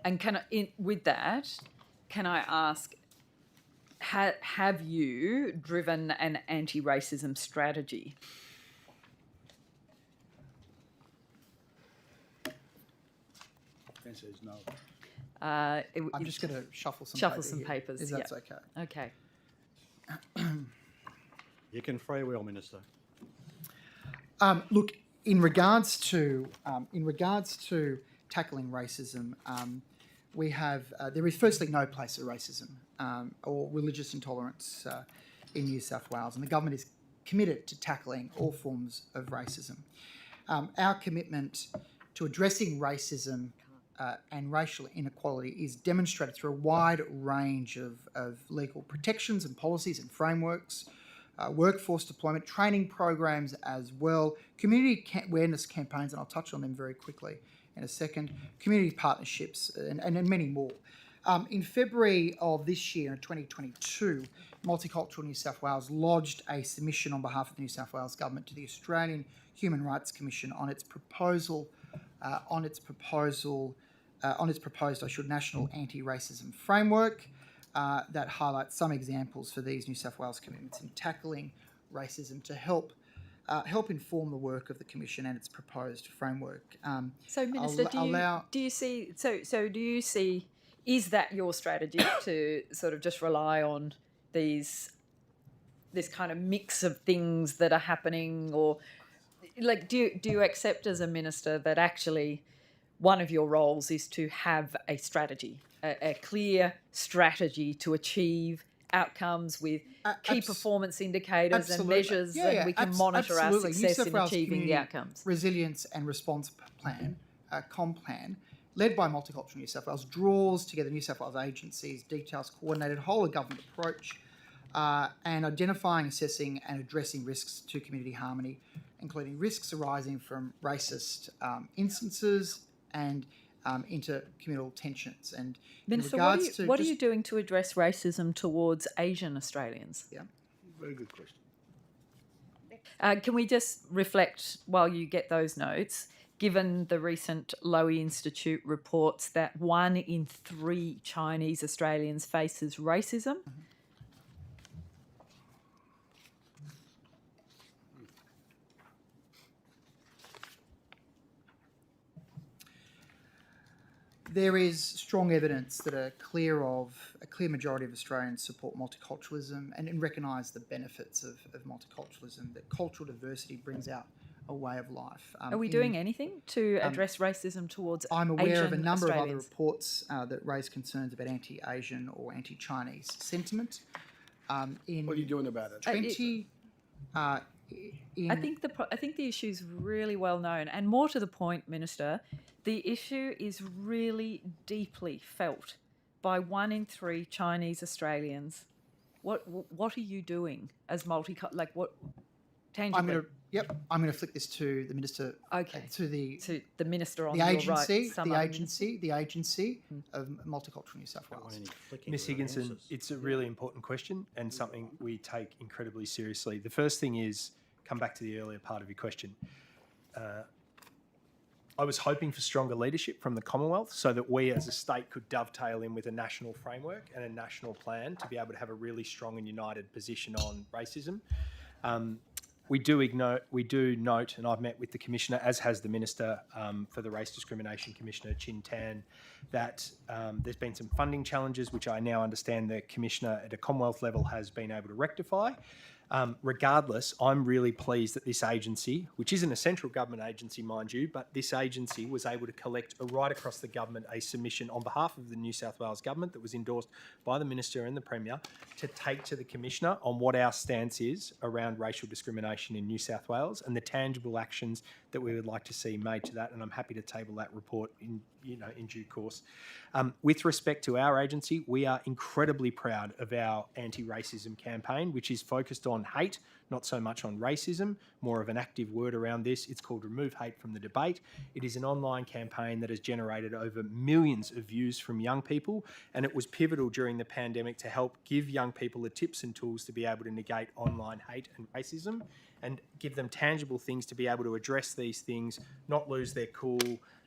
And with that, can I ask, have you driven an anti-racism strategy? Answer is no. I'm just going to shuffle some papers. If that's okay. Okay. You can freewheel, Minister. Look, in regards to tackling racism, we have there is firstly no place for racism or religious intolerance in New South Wales, and the government is committed to tackling all forms of racism. Our commitment to addressing racism and racial inequality is demonstrated through a wide range of legal protections and policies and frameworks, workforce deployment, training programs as well, community awareness campaigns, and I'll touch on them very quickly in a second, community partnerships, and many more. In February of this year, 2022, Multicultural New South Wales lodged a submission on behalf of the New South Wales Government to the Australian Human Rights Commission on its proposed national anti-racism framework that highlights some examples for these New South Wales commitments in tackling racism to help inform the work of the Commission and its proposed framework. So, Minister, do you see, is that your strategy to sort of just rely on this kind of mix of things that are happening, or like do you accept as a minister that actually one of your roles is to have a strategy, a clear strategy to achieve outcomes with key performance indicators and measures, and we can monitor our success in achieving the outcomes? Resilience and Response Plan, COM Plan, led by Multicultural New South Wales, draws together New South Wales agencies, details coordinated whole of government approach, and identifying, assessing and addressing risks to community harmony, including risks arising from racist instances and intercommunal tensions. And Minister, what are you doing to address racism towards Asian Australians? Yeah, Very good question. Can we just reflect while you get those notes, given the recent Lowy Institute reports that 1 in 3 Chinese Australians faces racism? Mm-hmm. There is strong evidence that a clear majority of Australians support multiculturalism and recognise the benefits of multiculturalism, that cultural diversity brings out a way of life. Are we doing anything to address racism towards I'm aware Asian of a number of other Australians? reports that raise concerns about anti-Asian or anti-Chinese sentiment. What are you doing about it? I think the issue is really well known, and more to the point, Minister, the issue is really deeply felt by 1 in 3 Chinese Australians. What are you doing as tangibly? I'm going to flick this to the minister. Okay. To the minister on the your agency, right. the agency of Multicultural New South Wales. Ms Higginson, it's a really important question and something we take incredibly seriously. The first thing is, come back to the earlier part of your question. I was hoping for stronger leadership from the Commonwealth so that we as a state could dovetail in with a national framework and a national plan to be able to have a really strong and united position on racism. we do note, and I've met with the Commissioner, as has the Minister for the Race Discrimination Commissioner, Chin Tan, that there's been some funding challenges, which I now understand the Commissioner at a Commonwealth level has been able to rectify. Regardless, I'm really pleased that this agency, which isn't a central government agency, mind you, but this agency was able to collect right across the government a submission on behalf of the New South Wales government that was endorsed by the Minister and the Premier to take to the Commissioner on what our stance is around racial discrimination in New South Wales and the tangible actions that we would like to see made to that. And I'm happy to table that report in due course. With respect to our agency, we are incredibly proud of our anti-racism campaign, which is focused on hate, not so much on racism, more of an active word around this. It's called Remove Hate from the Debate. It is an online campaign that has generated over millions of views from young people, and it was pivotal during the pandemic to help give young people the tips and tools to be able to negate online hate and racism and give them tangible things to be able to address these things, not lose their cool,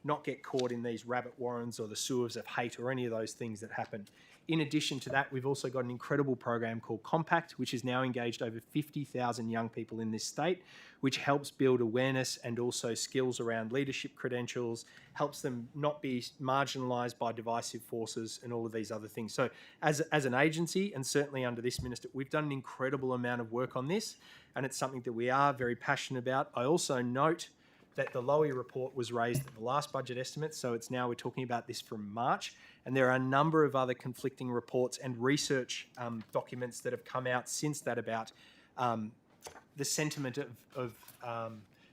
not get caught in these rabbit warrens or the sewers of hate or any of those things that happen. In addition to that, we've also got an incredible program called Compact, which has now engaged over 50,000 young people in this state, which helps build awareness and also skills around leadership credentials, helps them not be marginalised by divisive forces and all of these other things. So as an agency, and certainly under this Minister, we've done an incredible amount of work on this, and it's something that we are very passionate about. I also note that the Lowy report was raised at the last budget estimate, so it's now we're talking about this from March, and there are a number of other conflicting reports and research documents that have come out since that about the sentiment of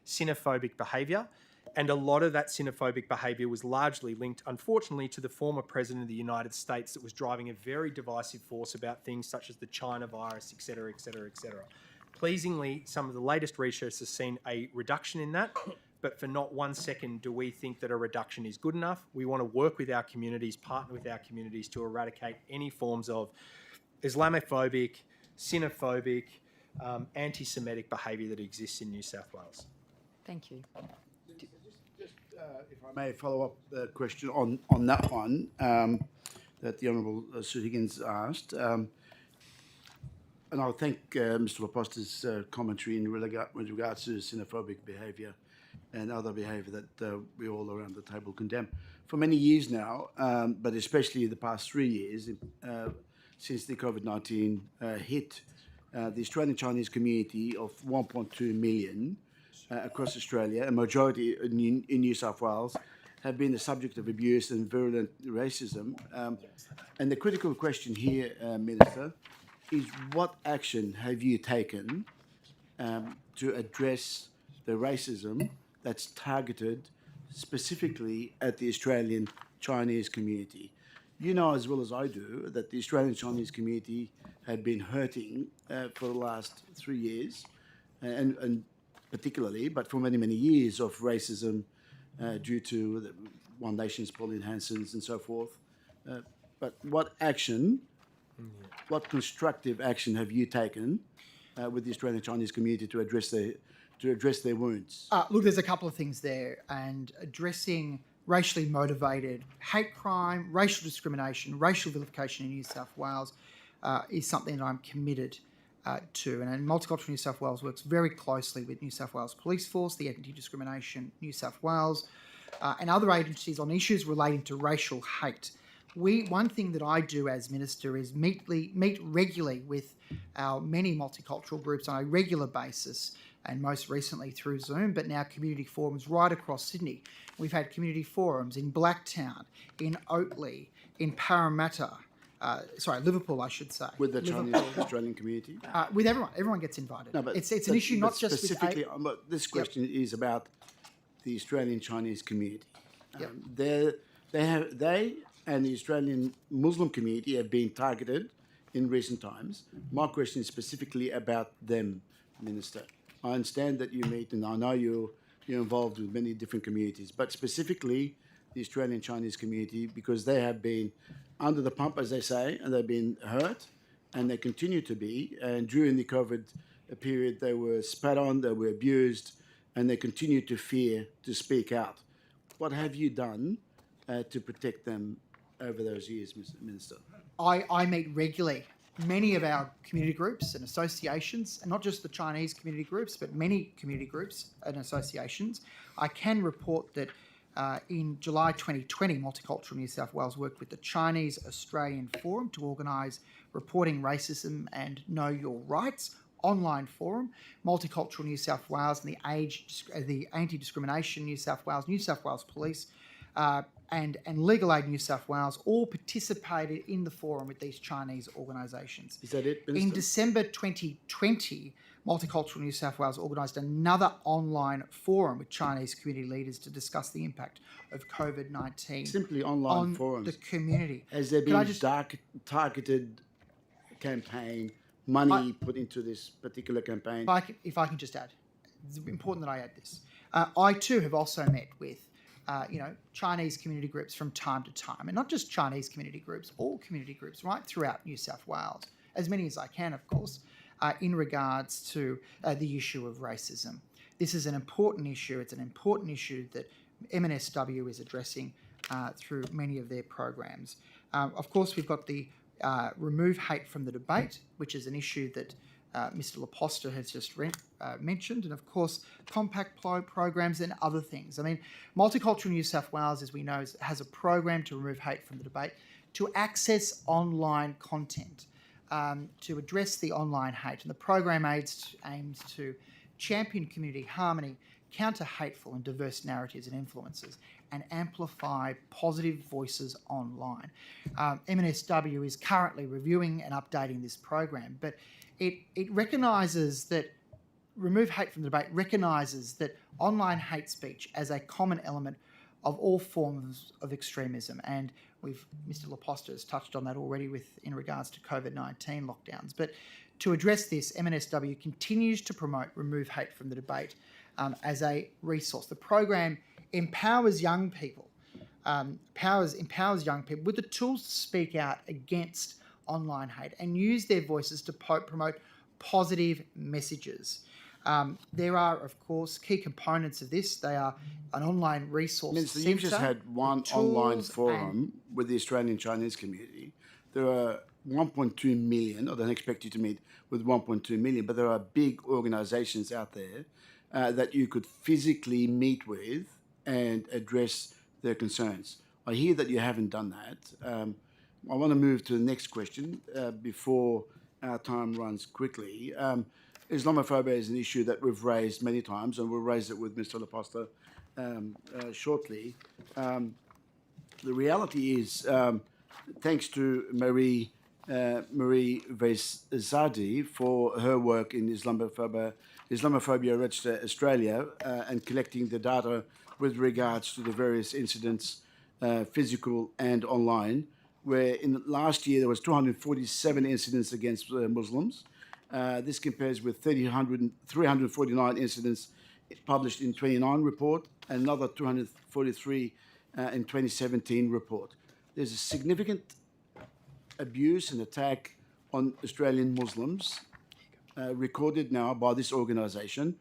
xenophobic behaviour, and a lot of that xenophobic behaviour was largely linked, unfortunately, to the former President of the United States that was driving a very divisive force about things such as the China virus, etc., etc., etc. Pleasingly, some of the latest research has seen a reduction in that, but for not 1 second do we think that a reduction is good enough. We want to work with our communities, partner with our communities to eradicate any forms of Islamophobic, xenophobic, anti-Semitic behaviour that exists in New South Wales. Thank you. Just if I may follow up the question on that one that the Honourable Sir Higgins asked. And I'll thank Mr. Laposta's commentary with regards to xenophobic behaviour and other behaviour that we all around the table condemn. For many years now, but especially the past 3 years, since the COVID-19 hit, the Australian Chinese community of 1.2 million across Australia, a majority in New South Wales, have been the subject of abuse and virulent racism. And the critical question here, Minister, is what action have you taken to address the racism that's targeted specifically at the Australian Chinese community? You know as well as I do that the Australian Chinese community had been hurting for the last 3 years, and particularly, but for many, many years of racism due to the One Nation's Pauline Hanson's and so forth. But what action, what constructive action have you taken with the Australian Chinese community to address their wounds? Look, there's a couple of things there, and addressing racially motivated hate crime, racial discrimination, racial vilification in New South Wales is something that I'm committed to. And Multicultural New South Wales works very closely with New South Wales Police Force, the Anti-Discrimination New South Wales, and other agencies on issues relating to racial hate. One thing that I do as Minister is meet regularly with our many multicultural groups on a regular basis, and most recently through Zoom, but now community forums right across Sydney. We've had community forums in Blacktown, in Oatley, in Parramatta, Liverpool, I should say. With the Chinese Australian community? With everyone. Everyone gets invited. No, but it's an issue not just specifically. This question is about the Australian Chinese community. Yep. They and the Australian Muslim community have been targeted in recent times. My question is specifically about them, Minister. I understand that you meet, and I know you're involved with many different communities, but specifically the Australian Chinese community, because they have been under the pump, as they say, and they've been hurt, and they continue to be. And during the COVID period, they were spat on, they were abused, and they continue to fear to speak out. What have you done to protect them over those years, Mr. Minister? I meet regularly many of our community groups and associations, and not just the Chinese community groups, but many community groups and associations, I can report that in July 2020, Multicultural New South Wales worked with the Chinese Australian Forum to organise Reporting Racism and Know Your Rights online forum. Multicultural New South Wales and the Anti-Discrimination New South Wales Police, and Legal Aid New South Wales all participated in the forum with these Chinese organisations. Is that it, In Minister? December 2020, Multicultural New South Wales organised another online forum with Chinese community leaders to discuss the impact of COVID-19 Simply online on forums. the community. Has there Could I been just- targeted campaign, money put into this particular campaign? If I can just add, it's important that I add this. I too have also met with Chinese community groups from time to time, and not just Chinese community groups, all community groups right throughout New South Wales, as many as I can, of course, in regards to the issue of racism. This is an important issue. It's an important issue that MNSW is addressing through many of their programs. Of course, we've got the Remove Hate from the Debate, which is an issue that Mr. Laposta has just mentioned, and of course, compact programs and other things. I mean, Multicultural New South Wales, as we know, has a program to remove hate from the debate, to access online content, to address the online hate. And the program aims to champion community harmony, counter hateful and diverse narratives and influences, and amplify positive voices online. MNSW is currently reviewing and updating this program, but it recognises that Remove Hate from the Debate recognises that online hate speech as a common element of all forms of extremism, and Mr. Laposta has touched on that already in regards to COVID-19 lockdowns. But to address this, MNSW continues to promote Remove Hate from the Debate as a resource. The program empowers young people, empowers young people with the tools to speak out against online hate and use their voices to promote positive messages. There are, of course, key components of this. They are an online resource Minister, centre. you've just had one with online tools forum with the Australian Chinese community. There are 1.2 million, I don't expect you to meet with 1.2 million, but there are big organisations out there that you could physically meet with and address their concerns. I hear that you haven't done that. I want to move to the next question before our time runs quickly. Islamophobia is an issue that we've raised many times, and we'll raise it with Mr. Laposta shortly. The reality is, thanks to Marie Vezadi for her work in Islamophobia Register Australia and collecting the data with regards to the various incidents, physical and online, where in last year there was 247 incidents against Muslims. This compares with 349 incidents published in 29 report and another 243 in 2017 report. There's a significant abuse and attack on Australian Muslims recorded now by this organisation.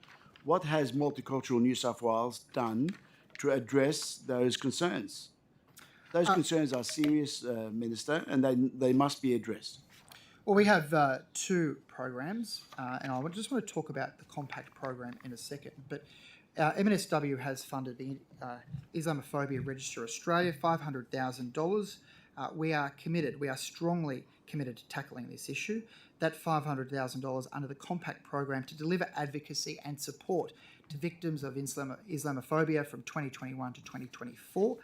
What has Multicultural New South Wales done to address those concerns? Those concerns are serious, Minister, and they must be addressed. Well, we have two programs, and I just want to talk about the compact program in a second. But MNSW has funded the Islamophobia Register Australia, $500,000. We are strongly committed to tackling this issue. That $500,000 under the compact program to deliver advocacy and support to victims of Islamophobia from 2021 to 2024.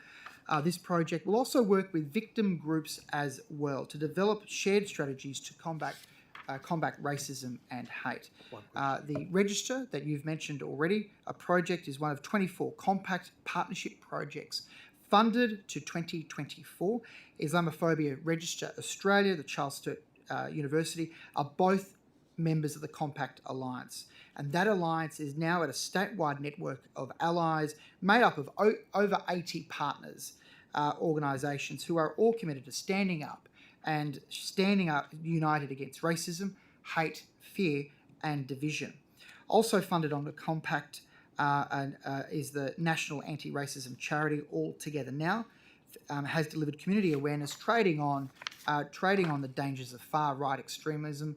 This project will also work with victim groups as well to develop shared strategies to combat racism and hate. The register that you've mentioned already, a project is one of 24 compact partnership projects funded to 2024. Islamophobia Register Australia, the Charles Sturt University, are both members of the Compact Alliance. And that alliance is now at a statewide network of allies made up of over 80 partners, organisations who are all committed to standing up united against racism, hate, fear and division. Also funded on the Compact is the National Anti-Racism Charity, All Together Now, has delivered community awareness, trading on trading on the dangers of far-right extremism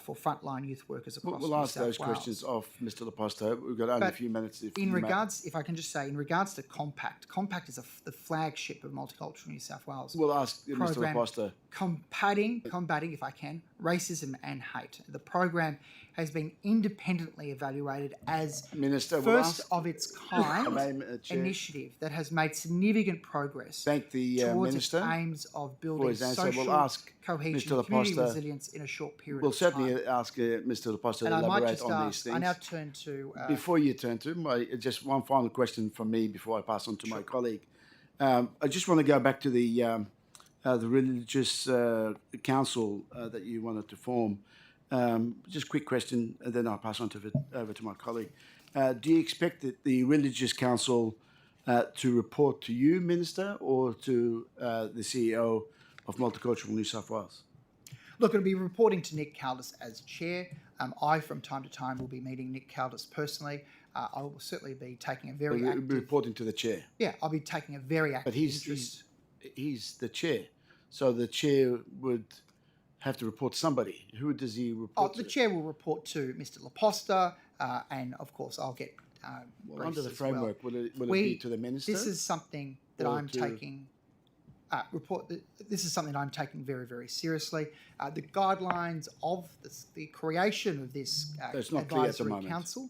for frontline youth workers across We'll New ask South those Wales. questions of Mr. Laposta. We've got only a But few minutes. If in you may. regards, if I can just say, in regards to Compact, Compact is the flagship of Multicultural New South Wales. We'll ask Mr. program Laposta. combating, if I can, racism and hate. The program has been independently evaluated as Minister, we'll first ask- of its kind Chair. initiative that has made significant progress Thank the towards Minister its aims of for building his answer. social We'll ask cohesion Mr. and community Laposta- resilience in a short period We'll of time. certainly ask Mr. Laposta And to I might elaborate just on these ask, things. I now turn to Before you turn to him, just one final question from me before I pass on to my colleague. I just want to go back to the religious council that you wanted to form. Just a quick question, and then I'll pass on over to my colleague. Do you expect that the religious council to report to you, Minister, or to the CEO of Multicultural New South Wales? Look, it'll be reporting to Nick Caldis as chair. I, from time to time, will be meeting Nick Caldis personally. I will certainly be taking a very You'll active... be reporting to the chair. Yeah, I'll be taking a very active But interest. he's the chair, so the chair would have to report to somebody. Who does he report The to? chair will report to Mr. Laposta, and of course I'll get Well, under the briefs as well. framework, will it be to the minister? This is something that or I'm to- taking. This is something I'm taking very, very seriously. The guidelines of the creation of this It's not clear at the advisory moment. council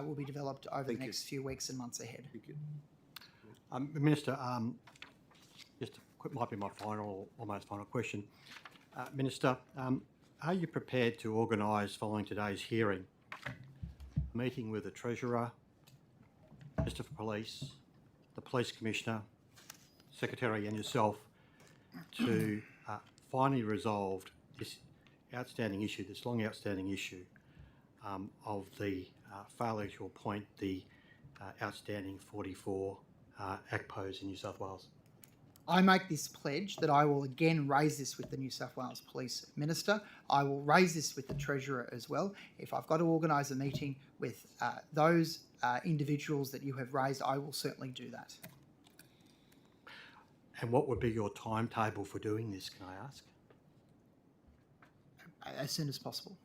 will be developed over Thank the you. next few weeks and months ahead. Minister, just might be my almost final question. Minister, are you prepared to organise, following today's hearing, a meeting with the Treasurer, Minister for Police, the Police Commissioner, Secretary and yourself to finally resolve this outstanding issue, this long outstanding issue of the failure to appoint the outstanding 44 ACPOs in New South Wales? I make this pledge that I will again raise this with the New South Wales Police Minister. I will raise this with the Treasurer as well. If I've got to organise a meeting with those individuals that you have raised, I will certainly do that. And what would be your timetable for doing this, can I ask? As soon as possible.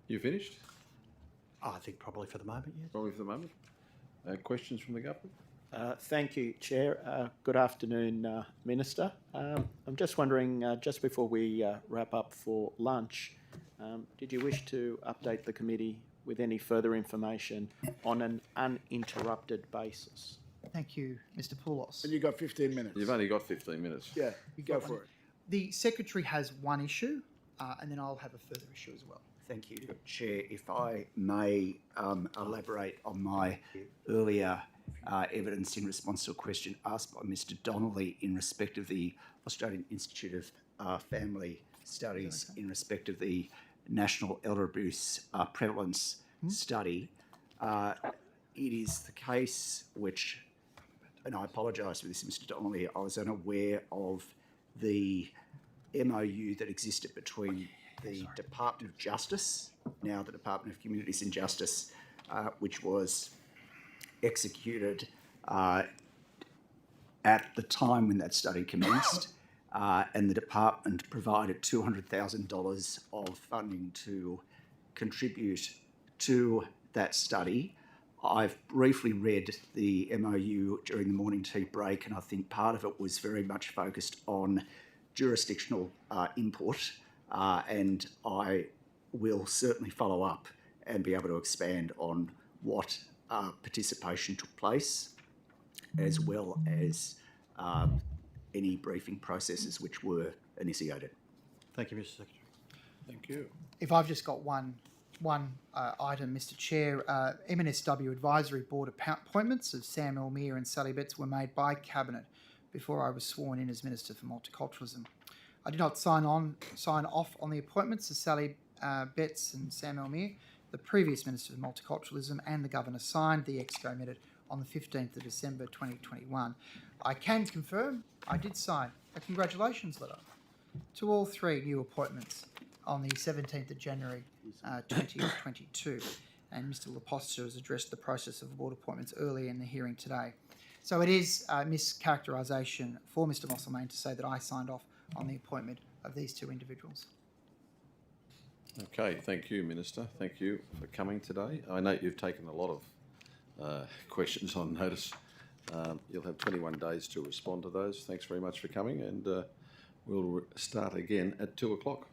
You finished? I think probably for the moment, yes. Probably for the moment. Questions from the government? Thank you, Chair. Good afternoon, Minister. I'm just wondering, just before we wrap up for lunch, did you wish to update the committee with any further information on an uninterrupted basis? Thank you, Mr. Poulos. And you've got 15 minutes. You've only got 15 minutes. Yeah, you go for it. The Secretary has one issue, and then I'll have a further issue as well. Thank you, Chair. If I may elaborate on my earlier evidence in response to a question asked by Mr. Donnelly in respect of the Australian Institute of Family Studies in respect of the National Elder Abuse Prevalence Study. It is the case which, and I apologise for this, Mr. Donnelly, I was unaware of the MOU that existed between the Department of Justice, now the Department of Communities and Justice, which was executed at the time when that study commenced, and the department provided $200,000 of funding to contribute to that study. I've briefly read the MOU during the morning tea break, and I think part of it was very much focused on jurisdictional input, and I will certainly follow up and be able to expand on what participation took place, as well as any briefing processes which were initiated. Thank you, Mr. Secretary. Thank you. If I've just got one item, Mr. Chair, MNSW Advisory Board appointments of Sam Elmere and Sally Betts were made by Cabinet before I was sworn in as Minister for Multiculturalism. I did not sign off on the appointments of Sally Betts and Sam Elmere. The previous Minister for Multiculturalism and the Governor signed the exco minute on the 15th of December 2021. I can confirm I did sign a congratulations letter to all three new appointments on the 17th of January 2022, and Mr. Laposta has addressed the process of board appointments earlier in the hearing today. So it is a mischaracterisation for Mr Musselmain to say that I signed off on the appointment of these two individuals. Okay, thank you, Minister. Thank you for coming today. I know you've taken a lot of questions on notice. You'll have 21 days to respond to those. Thanks very much for coming, and we'll start again at 2 o'clock.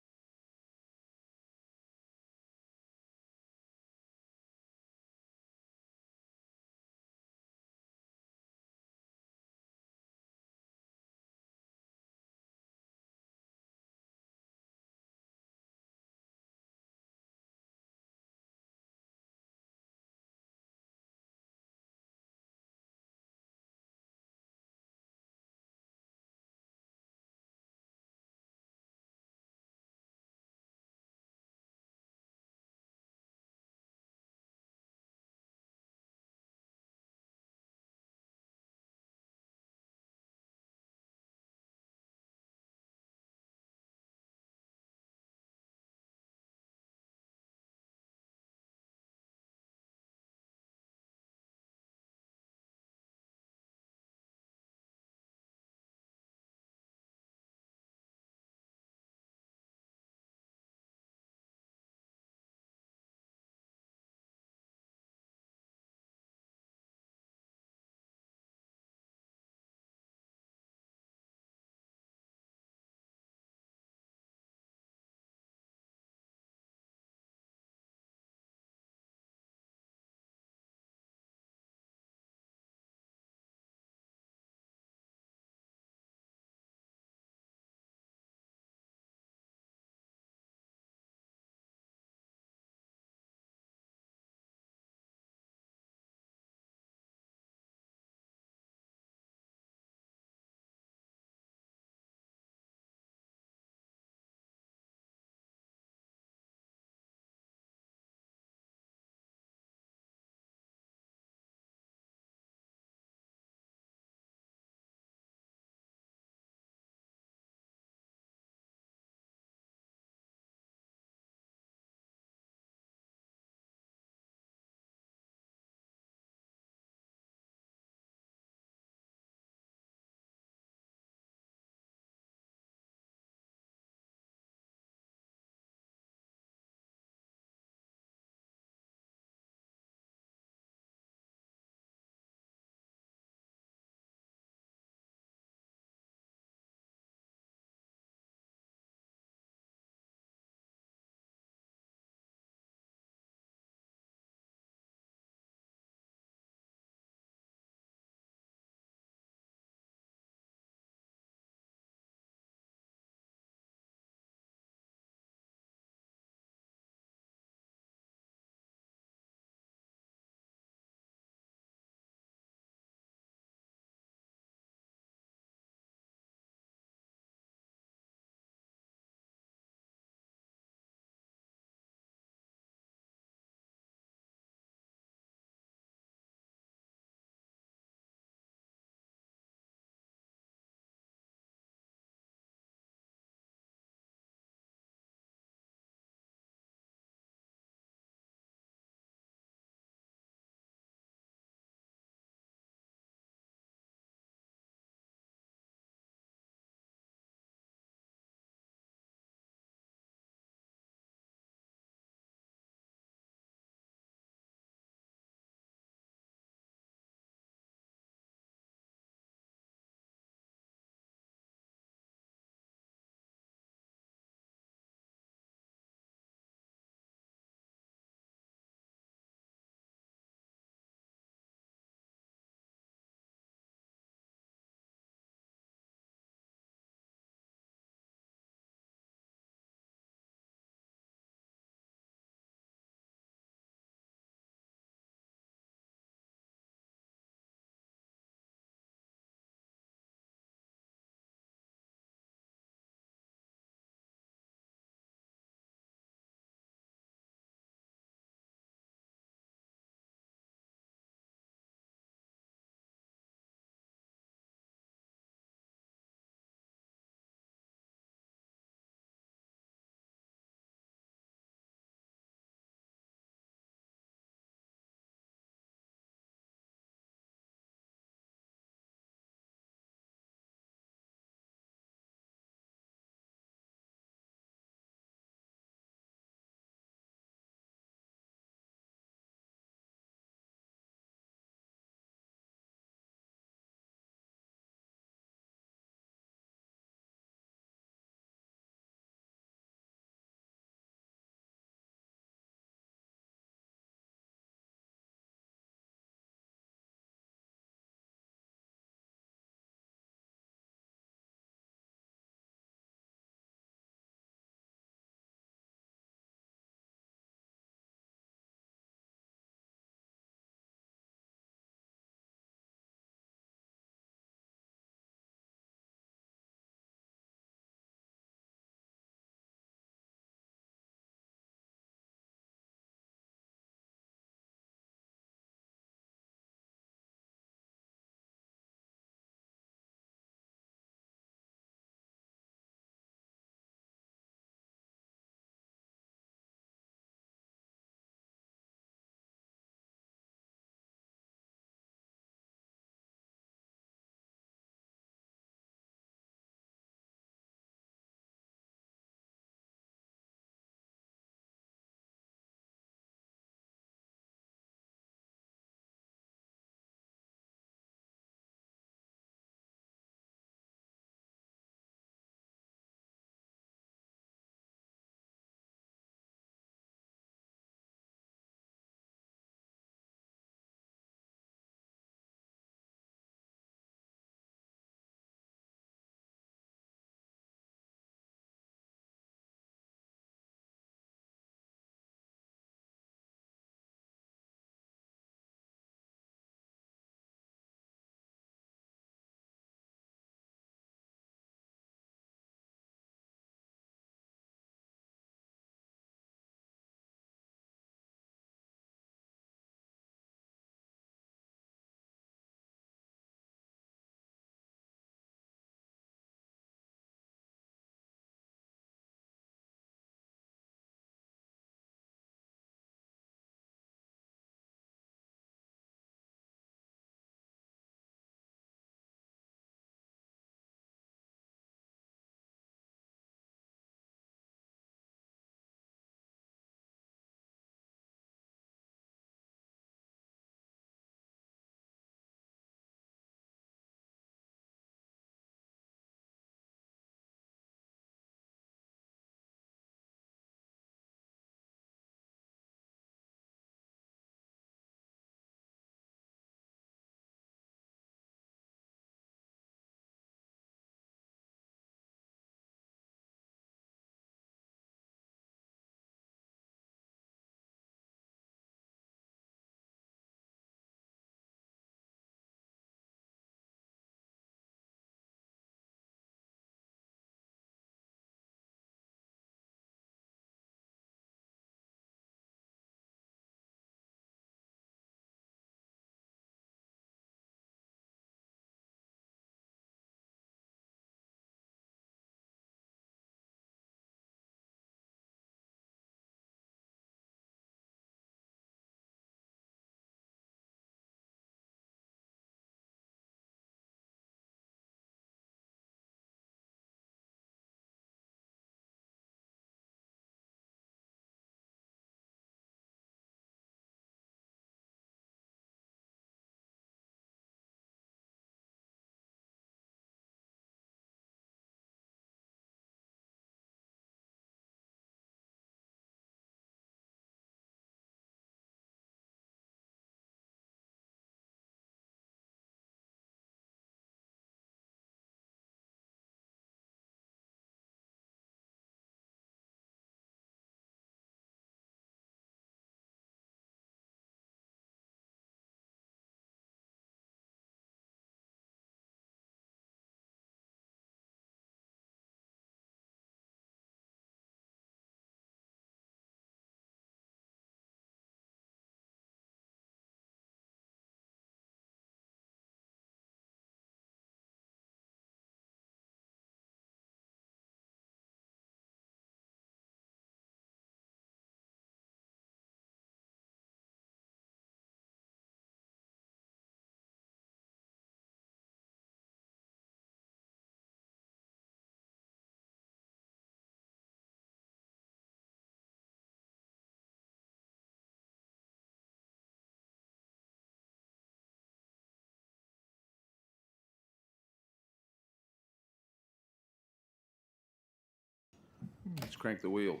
Let's crank the wheel.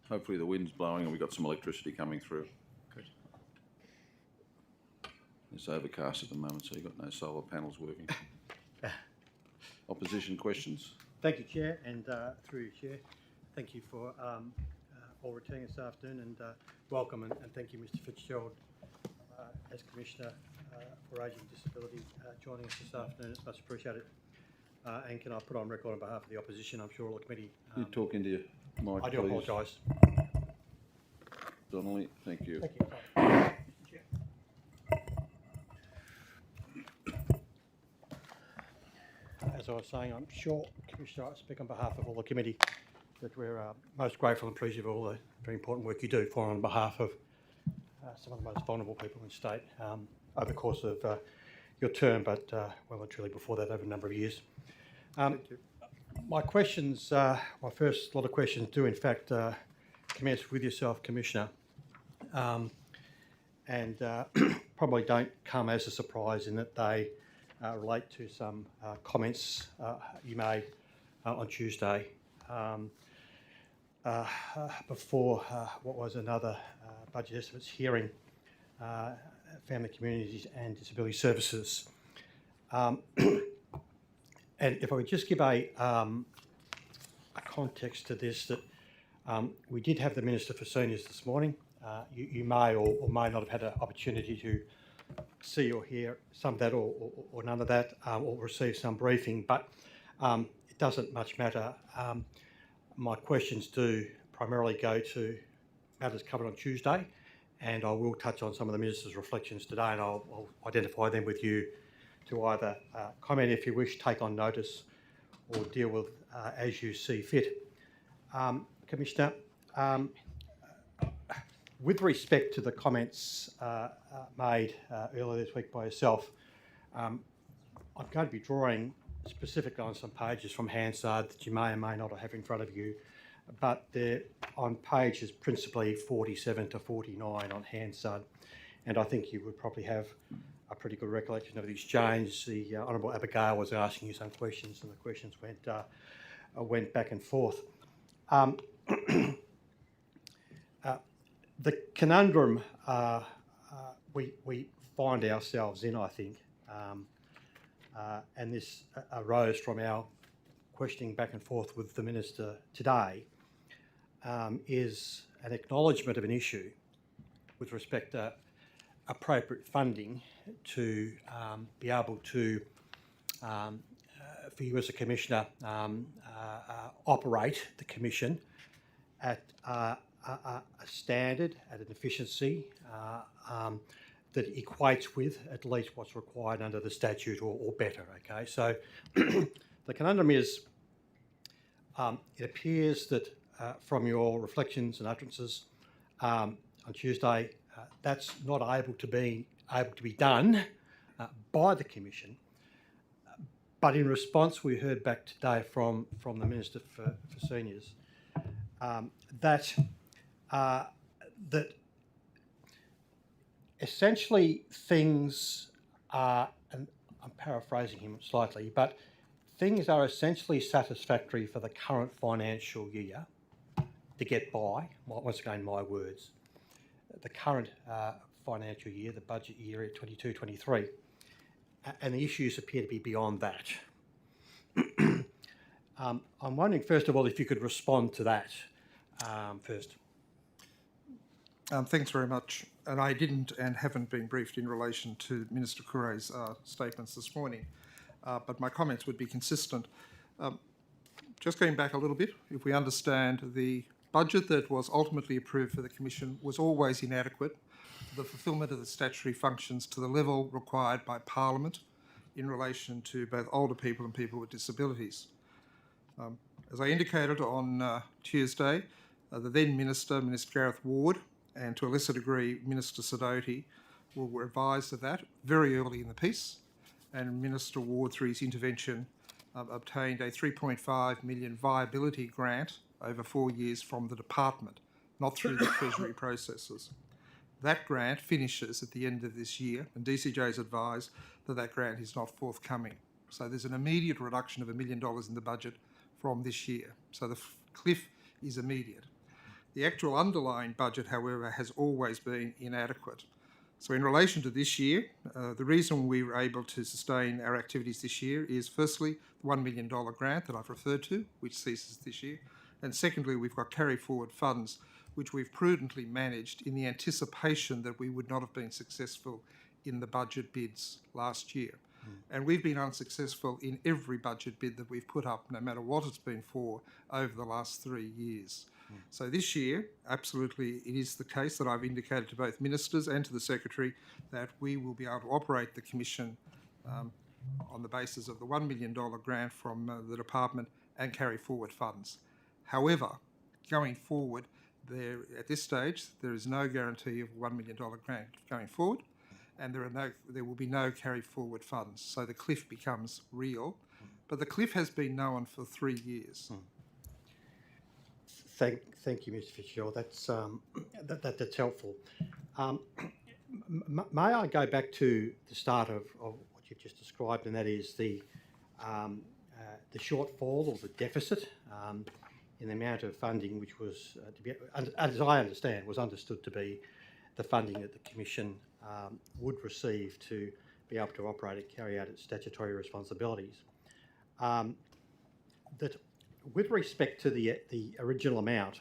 Hopefully the wind's blowing and we've got some electricity coming through. Good. It's overcast at the moment, so you've got no solar panels working. Opposition questions? Thank you, Chair, and through you, Chair, thank you for all returning this afternoon, and welcome, and thank you, Mr Fitzgerald, as Commissioner for Ageing Disability, joining us this afternoon. It's much appreciated. And can I put on record on behalf of the opposition, I'm sure all the committee... You talk into your mic, I do please. apologise. Donnelly, thank you. Thank you. Mr. Chair. As I was saying, I'm sure, Commissioner, I speak on behalf of all the committee, that we're most grateful and appreciative of all the very important work you do for on behalf of some of the most vulnerable people in the state over the course of your term, but well and truly before that, over a number of years. My questions, my first lot of questions do in fact commence with yourself, Commissioner, and probably don't come as a surprise in that they relate to some comments you made on Tuesday before what was another budget estimates hearing, Family Communities and Disability Services. And if I could just give a context to this, that we did have the Minister for Seniors this morning. You may or may not have had an opportunity to see or hear some of that or none of that, or receive some briefing, but it doesn't much matter. My questions do primarily go to matters covered on Tuesday, and I will touch on some of the Minister's reflections today, and I'll identify them with you to either comment if you wish, take on notice, or deal with as you see fit. Commissioner, with respect to the comments made earlier this week by yourself, I'm going to be drawing specifically on some pages from Hansard that you may or may not have in front of you, but they're on pages principally 47 to 49 on Hansard, and I think you would probably have a pretty good recollection of the exchange. The Honourable Abigail was asking you some questions, and the questions went back and forth. The conundrum we find ourselves in, I think, and this arose from our questioning back and forth with the Minister today, is an acknowledgement of an issue with respect to appropriate funding to be able to, for you as a Commissioner, operate the Commission at a standard, at an efficiency that equates with at least what's required under the statute or better, okay? So the conundrum is, it appears that from your reflections and utterances on Tuesday, that's not able to be done by the Commission. But in response, we heard back today from the Minister for Seniors that essentially things are, and I'm paraphrasing him slightly, but things are essentially satisfactory for the current financial year to get by. Once again, my words. The current financial year, the budget year at 22-23, and the issues appear to be beyond that. I'm wondering, first of all, if you could respond to that first. Thanks very much. And I didn't and haven't been briefed in relation to Minister Coure's statements this morning, but my comments would be consistent. Just going back a little bit, if we understand the budget that was ultimately approved for the Commission was always inadequate for the fulfilment of the statutory functions to the level required by Parliament in relation to both older people and people with disabilities. As I indicated on Tuesday, the then Minister, Minister Gareth Ward, and to a lesser degree Minister Sidoti, were advised of that very early in the piece, and Minister Ward, through his intervention, obtained a $3.5 million viability grant over 4 years from the department, not through the Treasury processes. That grant finishes at the end of this year, and DCJ is advised that that grant is not forthcoming. So there's an immediate reduction of $1 million in the budget from this year. So the cliff is immediate. The actual underlying budget, however, has always been inadequate. So in relation to this year, the reason we were able to sustain our activities this year is firstly the $1 million grant that I've referred to, which ceases this year. And secondly, we've got carry forward funds, which we've prudently managed in the anticipation that we would not have been successful in the budget bids last year. And we've been unsuccessful in every budget bid that we've put up, no matter what it's been for, over the last 3 years. So this year, absolutely, it is the case that I've indicated to both ministers and to the Secretary that we will be able to operate the Commission on the basis of the $1 million grant from the Department and carry forward funds. However, going forward, at this stage, there is no guarantee of $1 million grant going forward, and there will be no carry forward funds. So the cliff becomes real, but the cliff has been known for 3 years. Thank you, Mr. Fitzgerald. That's helpful. May I go back to the start of what you've just described, and that is the shortfall or the deficit in the amount of funding which was, as I understand, was understood to be the funding that the Commission would receive to be able to operate and carry out its statutory responsibilities. That with respect to the original amount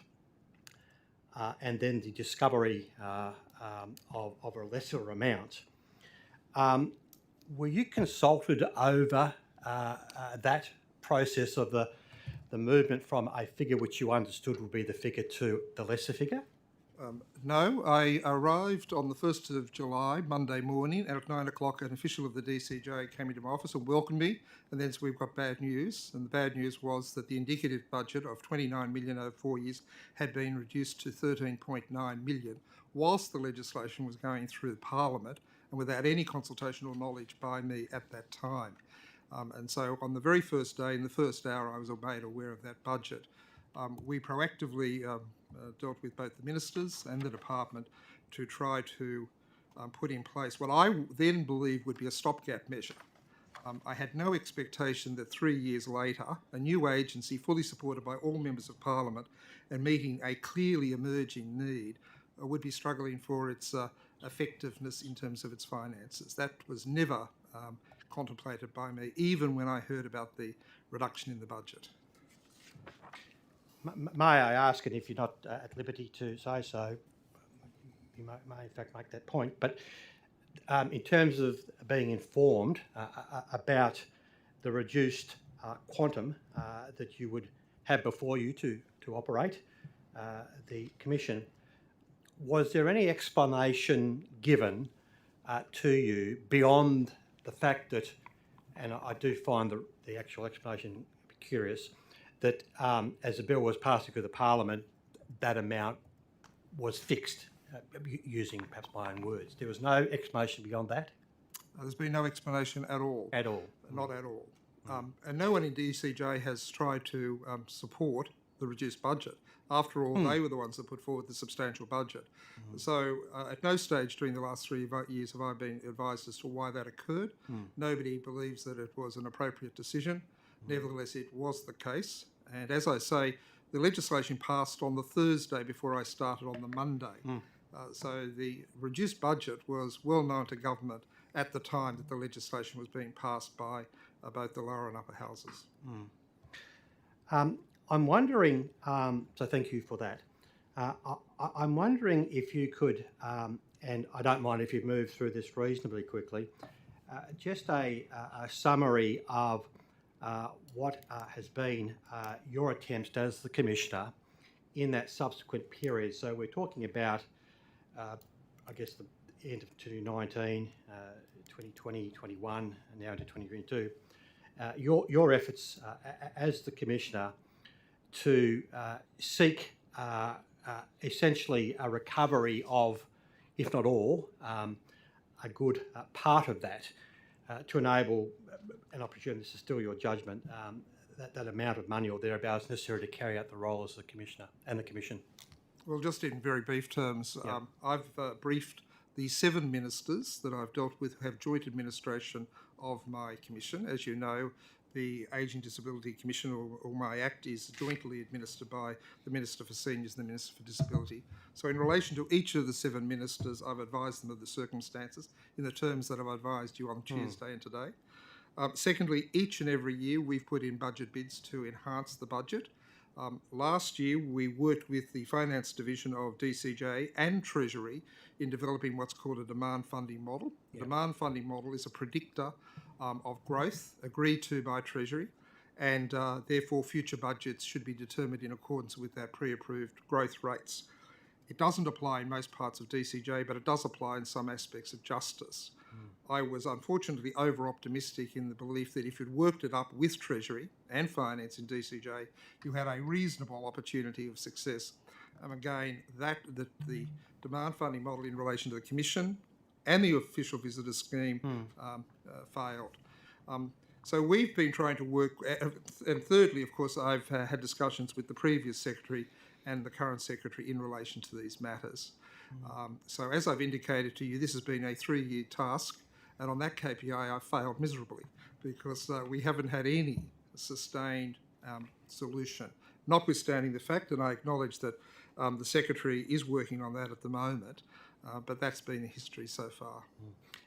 and then the discovery of a lesser amount, were you consulted over that process of the movement from a figure which you understood would be the figure to the lesser figure? No, I arrived on the 1st of July, Monday morning, and at 9 o'clock an official of the DCJ came into my office and welcomed me, and then we've got bad news. And the bad news was that the indicative budget of $29 million over 4 years had been reduced to $13.9 million, whilst the legislation was going through Parliament and without any consultation or knowledge by me at that time. And so on the very first day, in the first hour, I was made aware of that budget. We proactively dealt with both the ministers and the department to try to put in place what I then believed would be a stopgap measure. I had no expectation that 3 years later, a new agency fully supported by all members of Parliament and meeting a clearly emerging need would be struggling for its effectiveness in terms of its finances. That was never contemplated by me, even when I heard about the reduction in the budget. May I ask, and if you're not at liberty to say so, you may in fact make that point, but in terms of being informed about the reduced quantum that you would have before you to operate the Commission, was there any explanation given to you beyond the fact that, and I do find the actual explanation curious, that as the bill was passed through the Parliament, that amount was fixed, using perhaps my own words. There was no explanation beyond that? There's been no explanation at all. At all? Not at all. And no one in DCJ has tried to support the reduced budget. After all, they were the ones that put forward the substantial budget. So at no stage during the last 3 years have I been advised as to why that occurred. Nobody believes that it was an appropriate decision. Nevertheless, it was the case. And as I say, the legislation passed on the Thursday before I started on the Monday. So the reduced budget was well known to government at the time that the legislation was being passed by both the lower and upper houses. I'm wondering, so thank you for that. I'm wondering if you could, and I don't mind if you move through this reasonably quickly, just a summary of what has been your attempts as the Commissioner in that subsequent period. So we're talking about, I guess, the end of 2019, 2020, 21, and now into 2022. Your efforts as the Commissioner to seek essentially a recovery of, if not all, a good part of that to enable, and I presume this is still your judgment, that amount of money or thereabouts necessary to carry out the role as the Commissioner and the Commission. Well, just in very brief terms, I've briefed the 7 ministers that I've dealt with who have joint administration of my commission. As you know, the Ageing Disability Commission, or my act, is jointly administered by the Minister for Seniors and the Minister for Disability. So in relation to each of the 7 ministers, I've advised them of the circumstances in the terms that I've advised you on Tuesday and today. Secondly, each and every year we've put in budget bids to enhance the budget. Last year we worked with the Finance Division of DCJ and Treasury in developing what's called a demand funding model. The demand funding model is a predictor of growth agreed to by Treasury, and therefore future budgets should be determined in accordance with our pre-approved growth rates. It doesn't apply in most parts of DCJ, but it does apply in some aspects of justice. I was unfortunately over-optimistic in the belief that if you'd worked it up with Treasury and Finance in DCJ, you had a reasonable opportunity of success. Again, the demand funding model in relation to the Commission and the official visitor scheme failed. So we've been trying to work, and thirdly, of course, I've had discussions with the previous Secretary and the current Secretary in relation to these matters. So as I've indicated to you, this has been a 3-year task, and on that KPI I failed miserably because we haven't had any sustained solution, notwithstanding the fact, and I acknowledge that the Secretary is working on that at the moment, but that's been the history so far.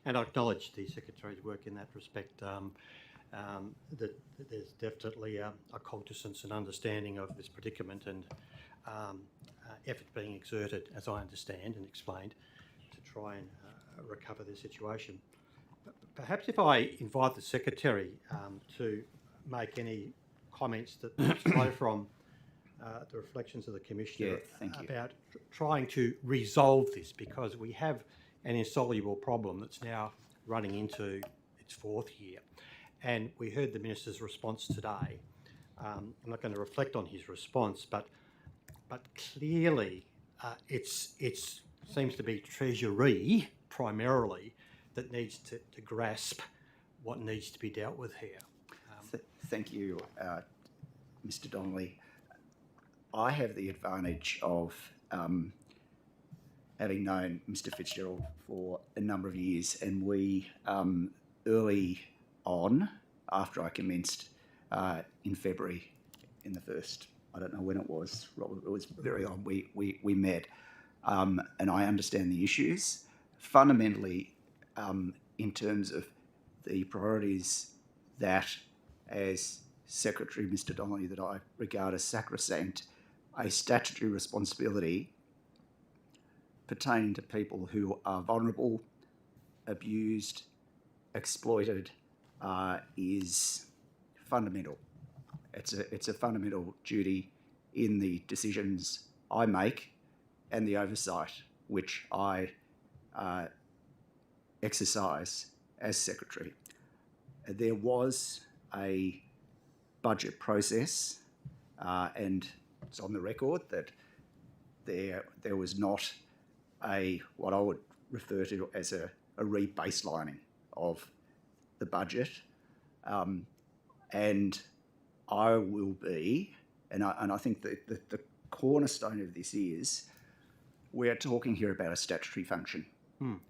And I acknowledge the Secretary's work in that respect. That there's definitely a cognizance and understanding of this predicament, and effort being exerted, as I understand and explained, to try and recover the situation. Perhaps if I invite the Secretary to make any comments that flow from the reflections of the Commissioner about trying to resolve this, because we have an insoluble problem that's now running into its 4th year. And we heard the Minister's response today. I'm not going to reflect on his response, but clearly it seems to be Treasury primarily that needs to grasp what needs to be dealt with here. Thank you, Mr. Donnelly. I have the advantage of having known Mr. Fitzgerald for a number of years, and we early on, after I commenced in February, in the first, I don't know when it was, Robert, it was very on, we met, and I understand the issues. Fundamentally, in terms of the priorities that, as Secretary Mr. Donnelly, that I regard as sacrosanct, a statutory responsibility pertaining to people who are vulnerable, abused, exploited, is fundamental. It's a fundamental duty in the decisions I make and the oversight which I exercise as Secretary. There was a budget process, and it's on the record that there was not what I would refer to as a re-baselining of the budget, and I will be, and I think that the cornerstone of this is, we're talking here about a statutory function,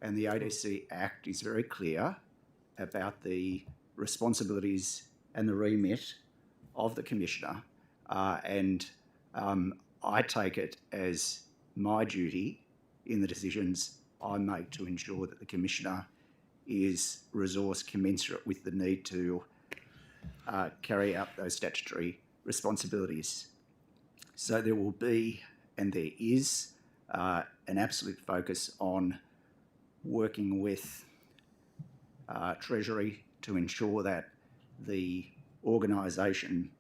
and the ADC Act is very clear about the responsibilities and the remit of the Commissioner, and I take it as my duty in the decisions I make to ensure that the Commissioner is resourced commensurate with the need to carry out those statutory responsibilities. So there will be, and there is, an absolute focus on working with Treasury to ensure that the organisation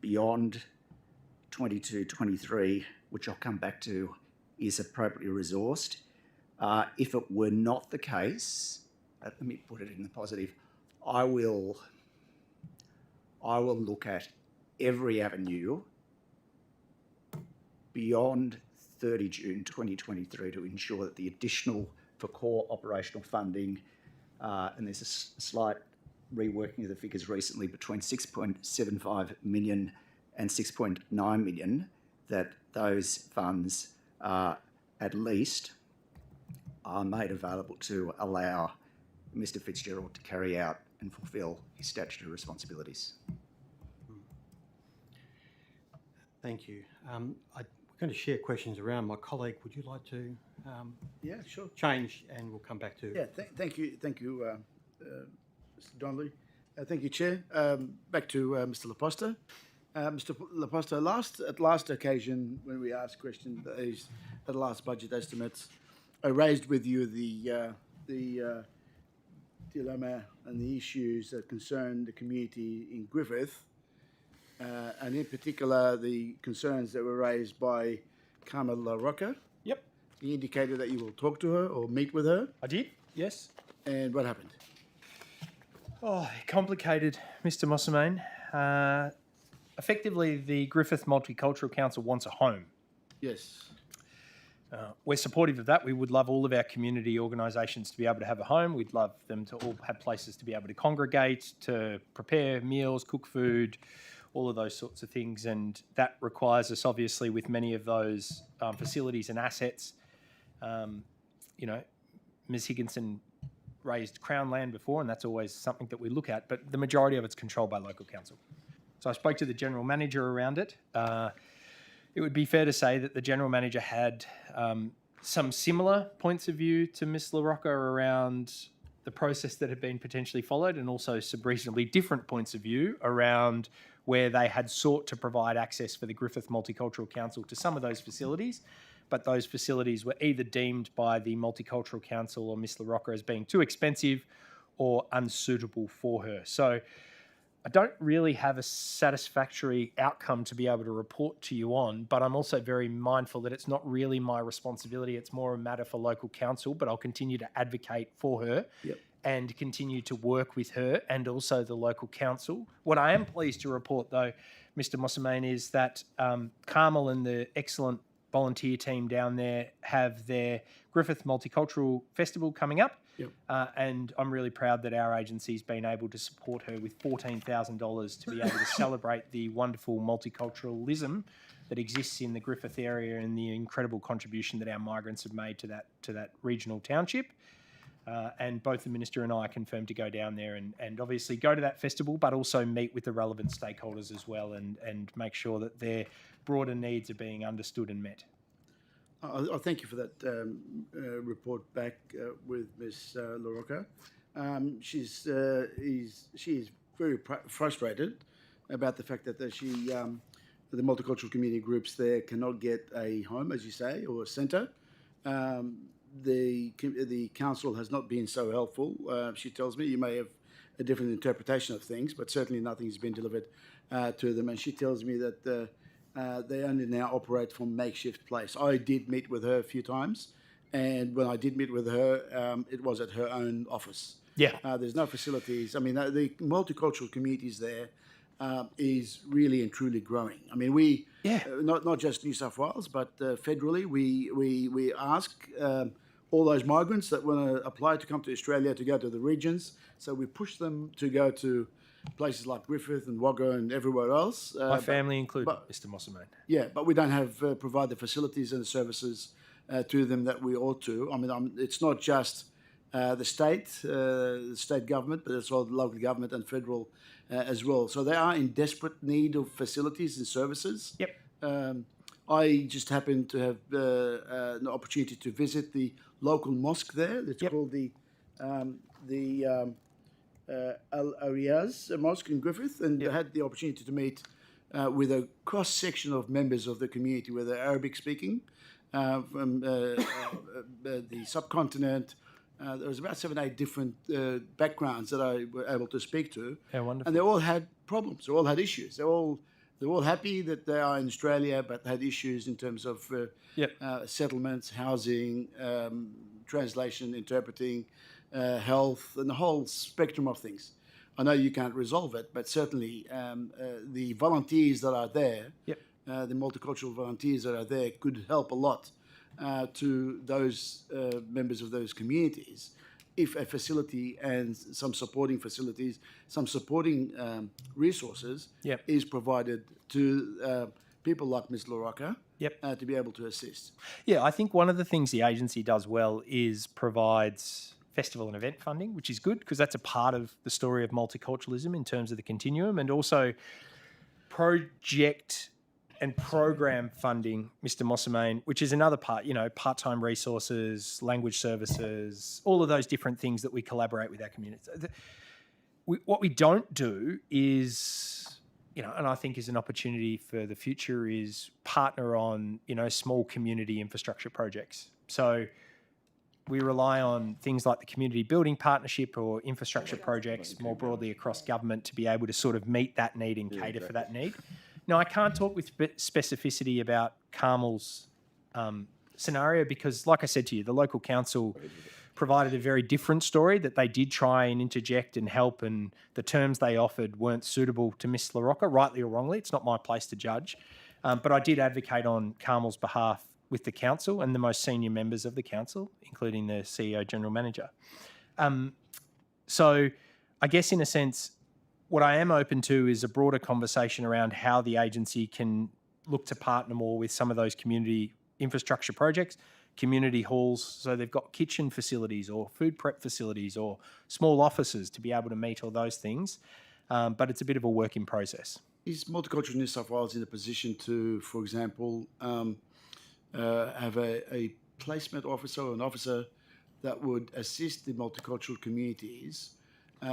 beyond 22-23, which I'll come back to, is appropriately resourced. If it were not the case, let me put it in the positive, I will look at every avenue beyond 30 June 2023 to ensure that the additional for core operational funding, and there's a slight reworking of the figures recently, between 6.75 million and 6.9 million, that those funds at least are made available to allow Mr. Fitzgerald to carry out and fulfil his statutory responsibilities. Thank you. We're going to share questions around. My colleague, would you like to Yeah, sure. change, and we'll come back to... Yeah, thank you, Mr. Donnelly. Thank you, Chair. Back to Mr. Laposta. Mr. Laposta, at last occasion when we asked questions at the last budget estimates, I raised with you the dilemma and the issues that concern the community in Griffith, and in particular the concerns that were raised by Carmen La Rocca. Yep, You indicated that you will talk to her or meet with her, I did. Yes. and what happened? Oh, complicated, Mr. Mossamane. Effectively, the Griffith Multicultural Council wants a home. Yes. We're supportive of that. We would love all of our community organisations to be able to have a home. We'd love them to all have places to be able to congregate, to prepare meals, cook food, all of those sorts of things. And that requires us, obviously, with many of those facilities and assets. Ms. Higginson raised Crown land before, and that's always something that we look at, but the majority of it's controlled by local council. So I spoke to the general manager around it. It would be fair to say that the general manager had some similar points of view to Ms. La Rocca around the process that had been potentially followed, and also some reasonably different points of view around where they had sought to provide access for the Griffith Multicultural Council to some of those facilities, but those facilities were either deemed by the Multicultural Council or Ms. La Rocca as being too expensive or unsuitable for her. So I don't really have a satisfactory outcome to be able to report to you on, but I'm also very mindful that it's not really my responsibility. It's more a matter for local council, but I'll continue to advocate for her and continue to work with her and also the local council. What I am pleased to report, though, Mr. Mossamane, is that Carmel and the excellent volunteer team down there have their Griffith Multicultural Festival coming up. And I'm really proud that our agency's been able to support her with $14,000 to be able to celebrate the wonderful multiculturalism that exists in the Griffith area and the incredible contribution that our migrants have made to that regional township. And both the Minister and I confirmed to go down there and obviously go to that festival, but also meet with the relevant stakeholders as well and make sure that their broader needs are being understood and met. I thank you for that report back with Ms. La Rocca. She is very frustrated about the fact that the multicultural community groups there cannot get a home, as you say, or a centre. The council has not been so helpful. She tells me you may have a different interpretation of things, but certainly nothing has been delivered to them. And she tells me that they only now operate from makeshift place. I did meet with her a few times, and when I did meet with her, it was at her own office. There's no facilities. I mean, the multicultural communities there is really and truly growing. I mean, we not just New South Wales, but federally, we ask all those migrants that want to apply to come to Australia to go to the regions. So we push them to go to places like Griffith and Wagga and everywhere else. My family included, Mr. Mossamane. Yeah, but we don't have provide the facilities and the services to them that we ought to. I mean, it's not just the state government, but it's all the local government and federal as well. So they are in desperate need of facilities and services. I just happened to have an opportunity to visit the local mosque there. It's called the Al Ariaz Mosque in Griffith, and I had the opportunity to meet with a cross section of members of the community, whether Arabic speaking, from the subcontinent. There was about 7 or 8 different backgrounds that I were able to speak to, wonderful. and they all had problems. They all had issues. They're all happy that they are in Australia, but had issues in terms of settlements, housing, translation, interpreting, health, and the whole spectrum of things. I know you can't resolve it, but certainly the volunteers that are there, the multicultural volunteers that are there, could help a lot to those members of those communities if a facility and some supporting facilities, some supporting resources is provided to people like Ms. La Rocca to be able to assist. Yeah, I think one of the things the agency does well is provides festival and event funding, which is good because that's a part of the story of multiculturalism in terms of the continuum, and also project and program funding, Mr. Mossamane, which is another part, part-time resources, language services, all of those different things that we collaborate with our communities. What we don't do is, and I think is an opportunity for the future, is partner on, small community infrastructure projects. So we rely on things like the community building partnership or infrastructure projects more broadly across government to be able to sort of meet that need and cater for that need. Now, I can't talk with specificity about Carmel's scenario because, like I said to you, the local council provided a very different story, that they did try and interject and help, and the terms they offered weren't suitable to Miss LaRocca, rightly or wrongly. It's not my place to judge. But I did advocate on Carmel's behalf with the council and the most senior members of the council, including the CEO General Manager. So I guess in a sense, what I am open to is a broader conversation around how the agency can look to partner more with some of those community infrastructure projects, community halls, so they've got kitchen facilities or food prep facilities or small offices to be able to meet all those things. But it's a bit of a work in process. Is Multicultural New South Wales in a position to, for example, have a placement officer or an officer that would assist the multicultural communities,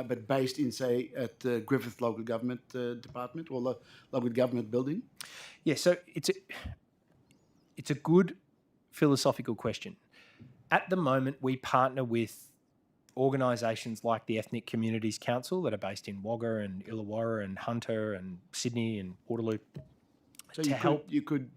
but based in, say, at the Griffith Local Government Department or Local Government Building? Yeah, so it's a good philosophical question. At the moment, we partner with organisations like the Ethnic Communities Council that are based in Wagga and Illawarra and Hunter and Sydney and Waterloo. So you could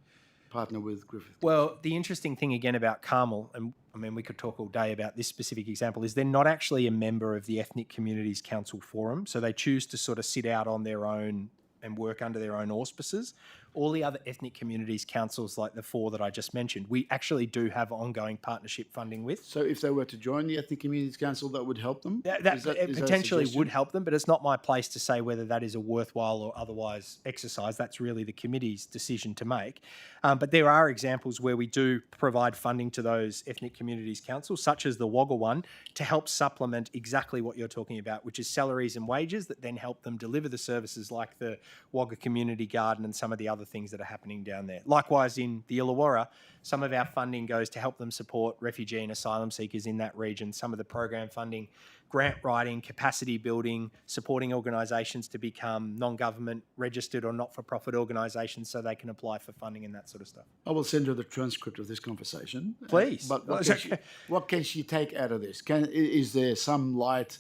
partner with Griffith. Well, the interesting thing again about Carmel, and I mean we could talk all day about this specific example, is they're not actually a member of the Ethnic Communities Council Forum, so they choose to sort of sit out on their own and work under their own auspices. All the other ethnic communities councils, like the four that I just mentioned, we actually do have ongoing partnership funding with. So if they were to join the Ethnic Communities Council, that would help them? That potentially would help them, but it's not my place to say whether that is a worthwhile or otherwise exercise. That's really the committee's decision to make. But there are examples where we do provide funding to those ethnic communities councils, such as the Wagga one, to help supplement exactly what you're talking about, which is salaries and wages that then help them deliver the services like the Wagga Community Garden and some of the other things that are happening down there. Likewise, in the Illawarra, some of our funding goes to help them support refugee and asylum seekers in that region. Some of the program funding, grant writing, capacity building, supporting organisations to become non-government registered or not-for-profit organisations so they can apply for funding and that sort of stuff. I will send her the transcript of this conversation. Please. But what can she take out of this? Is there some light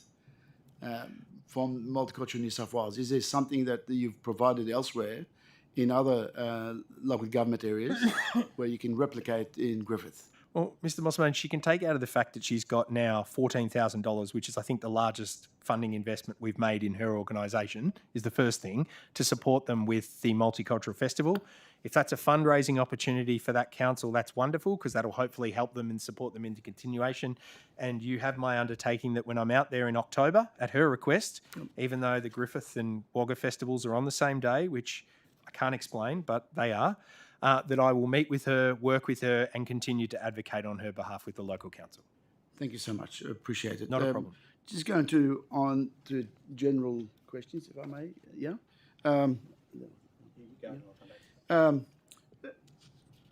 from Multicultural New South Wales? Is there something that you've provided elsewhere in other local government areas where you can replicate in Griffith? Well, Mr. Mossamane, she can take out of the fact that she's got now $14,000, which is, I think, the largest funding investment we've made in her organisation, is the first thing, to support them with the Multicultural Festival. If that's a fundraising opportunity for that council, that's wonderful, because that'll hopefully help them and support them into continuation. And you have my undertaking that when I'm out there in October, at her request, even though the Griffith and Wagga festivals are on the same day, which I can't explain, but they are, that I will meet with her, work with her, and continue to advocate on her behalf with the local council. Thank you so much. Appreciate it. Not a problem. Just going on to general questions, if I may. Yeah.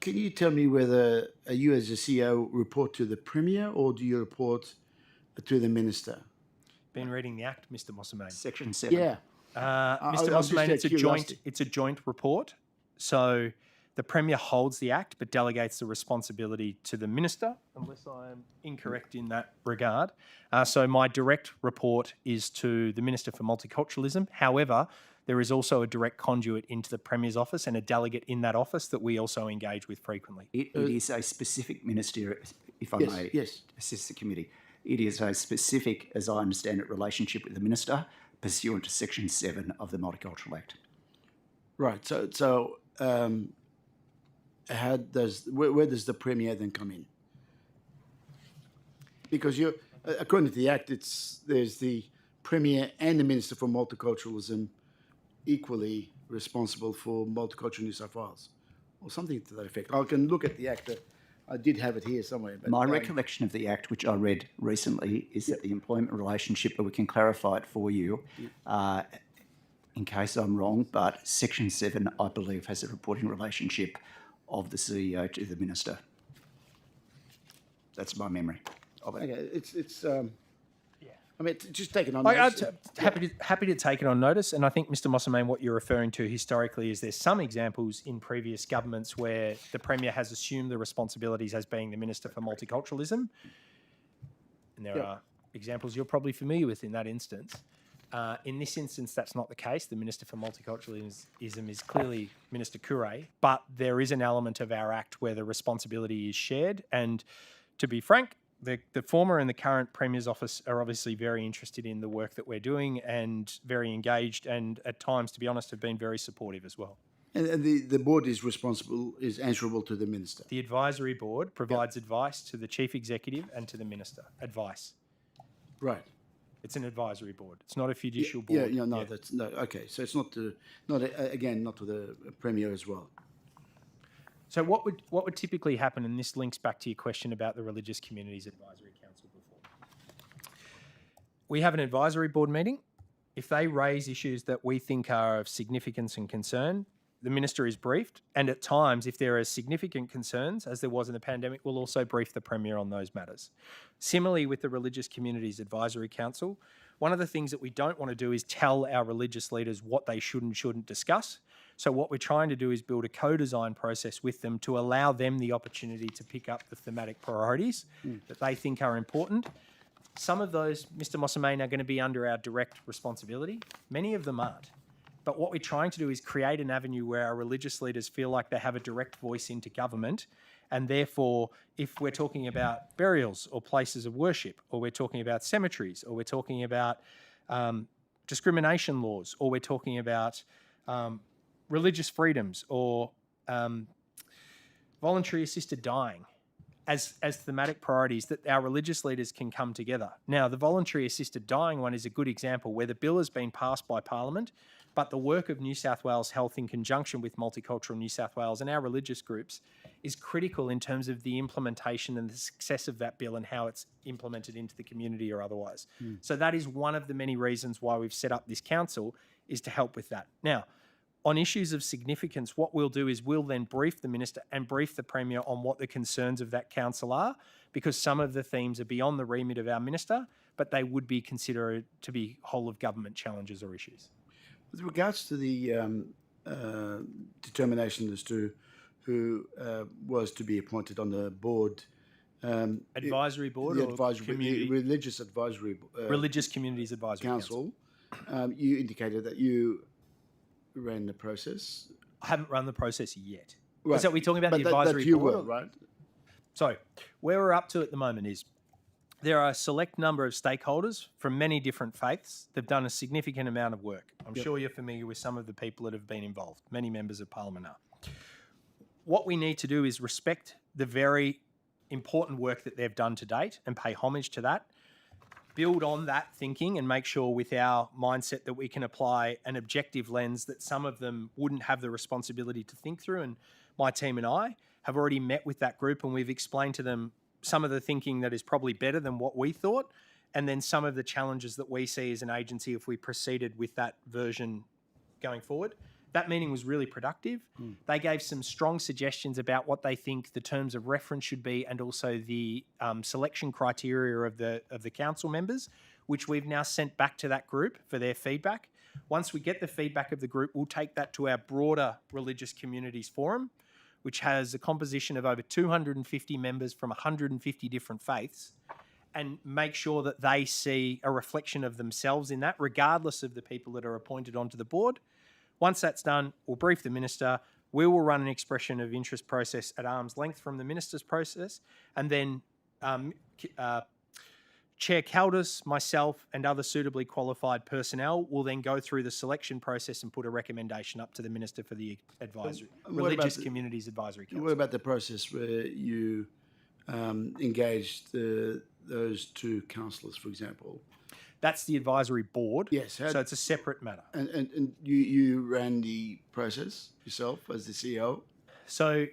Can you tell me whether you as a CEO report to the Premier or do you report to the Minister? Been reading the Act, Mr. Mossamane. Section 7. Yeah. Mr. Mossamane, it's a joint report. So the Premier holds the Act but delegates the responsibility to the Minister, unless I am incorrect in that regard. So my direct report is to the Minister for Multiculturalism. However, there is also a direct conduit into the Premier's office and a delegate in that office that we also engage with frequently. It is a specific minister, if I may assist the committee. It is a specific, as I understand it, relationship with the Minister pursuant to Section 7 of the Multicultural Act. Right. So where does the Premier then come in? Because according to the Act, there's the Premier and the Minister for Multiculturalism equally responsible for Multicultural New South Wales, or something to that effect. I can look at the Act. I did have it here somewhere. But My recollection of the Act, which I read recently, is that the employment relationship, but we can clarify it for you in case I'm wrong, but Section 7, I believe, has a reporting relationship of the CEO to the Minister. That's my memory of it. Okay, it's. I mean, just take it on. I'm notice. happy to take it on notice, and I think, Mr. Mossamain, what you're referring to historically is there's some examples in previous governments where the Premier has assumed the responsibilities as being the Minister for Multiculturalism, and there are examples you're probably familiar with in that instance. In this instance, that's not the case. The Minister for Multiculturalism is clearly Minister Coure, but there is an element of our Act where the responsibility is shared, and to be frank, the former and the current Premier's office are obviously very interested in the work that we're doing and very engaged, and at times, to be honest, have been very supportive as well. And the board is answerable to the Minister. The advisory board provides advice to the Chief Executive and to the Minister. Advice. Right. It's an advisory board. It's not a judicial board. That's no. Okay, so it's not to the Premier as well. So what would typically happen, and this links back to your question about the Religious Communities Advisory Council before. We have an advisory board meeting. If they raise issues that we think are of significance and concern, the Minister is briefed, and at times, if there are significant concerns, as there was in the pandemic, we'll also brief the Premier on those matters. Similarly, with the Religious Communities Advisory Council, one of the things that we don't want to do is tell our religious leaders what they should and shouldn't discuss. So what we're trying to do is build a co-design process with them to allow them the opportunity to pick up the thematic priorities that they think are important. Some of those, Mr. Mossamain, are going to be under our direct responsibility. Many of them aren't. But what we're trying to do is create an avenue where our religious leaders feel like they have a direct voice into government, and therefore, if we're talking about burials or places of worship, or we're talking about cemeteries, or we're talking about discrimination laws, or we're talking about religious freedoms, or voluntary assisted dying as thematic priorities, that our religious leaders can come together. Now, the voluntary assisted dying one is a good example where the bill has been passed by Parliament, but the work of New South Wales Health in conjunction with Multicultural New South Wales and our religious groups is critical in terms of the implementation and the success of that bill and how it's implemented into the community or otherwise. So that is one of the many reasons why we've set up this council, is to help with that. Now, on issues of significance, what we'll do is we'll then brief the Minister and brief the Premier on what the concerns of that council are, because some of the themes are beyond the remit of our Minister, but they would be considered to be whole of government challenges or issues. With regards to the determination as to who was to be appointed on the board, Advisory board the or advisory, community? the religious advisory Religious Communities Advisory Council. you indicated that you ran the process. I haven't run the process yet. Right. So we're talking about But the advisory that you board? were, right? So where we're up to at the moment is there are a select number of stakeholders from many different faiths. They've done a significant amount of work. I'm sure you're familiar with some of the people that have been involved. Many members of Parliament are. What we need to do is respect the very important work that they've done to date and pay homage to that. Build on that thinking and make sure with our mindset that we can apply an objective lens that some of them wouldn't have the responsibility to think through. And my team and I have already met with that group, and we've explained to them some of the thinking that is probably better than what we thought, and then some of the challenges that we see as an agency if we proceeded with that version going forward. That meeting was really productive. They gave some strong suggestions about what they think the terms of reference should be, and also the selection criteria of the council members, which we've now sent back to that group for their feedback. Once we get the feedback of the group, we'll take that to our broader Religious Communities Forum, which has a composition of over 250 members from 150 different faiths, and make sure that they see a reflection of themselves in that, regardless of the people that are appointed onto the board. Once that's done, we'll brief the Minister. We will run an expression of interest process at arm's length from the Minister's process, and then Chair Caldas, myself, and other suitably qualified personnel will then go through the selection process and put a recommendation up to the Minister for the Religious Communities Advisory Council. What about the process where you engaged those two councillors, for example? That's the advisory board. Yes. So it's a separate matter. And you ran the process yourself as the CEO? So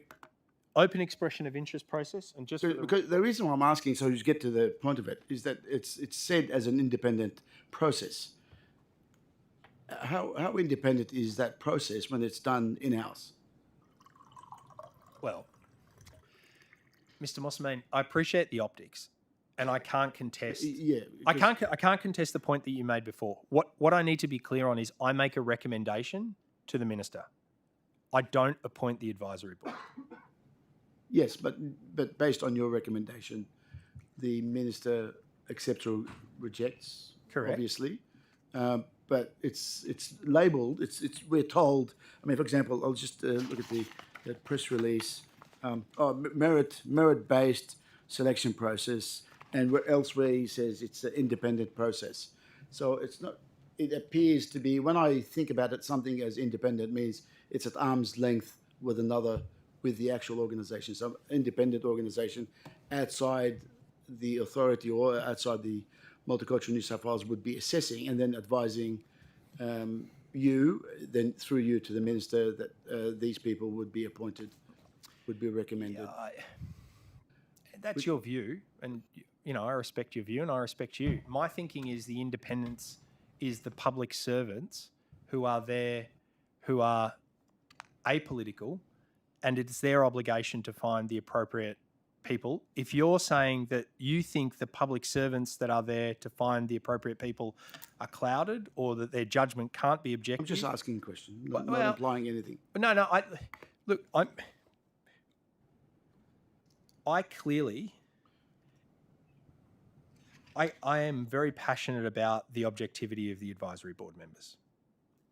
open expression of interest process, and just for the, Because the reason why I'm asking, so you get to the point of it, is that it's said as an independent process. How independent is that process when it's done in-house? well, Mr. Mosman, I appreciate the optics, and I can't contest. Yeah. I can't contest the point that you made before. What I need to be clear on is I make a recommendation to the minister. I don't appoint the advisory board. Yes, but based on your recommendation, the minister accepts or rejects. Correct. Obviously, but it's labelled. We're told. I mean, for example, I'll just look at the press release. Merit-based selection process, and elsewhere he says it's an independent process. So it's not. It appears to be, when I think about it, something as independent means it's at arm's length with the actual organisation. Some independent organisation outside the authority or outside the Multicultural New South Wales would be assessing and then advising you, then through you to the minister, that these people would be appointed, would be recommended. That's your view, and I respect your view, and I respect you. My thinking is the independence is the public servants who are there, who are apolitical, and it's their obligation to find the appropriate people. If you're saying that you think the public servants that are there to find the appropriate people are clouded, or that their judgment can't be objective, I'm just asking a question, not Well, implying anything. No. I am very passionate about the objectivity of the advisory board members.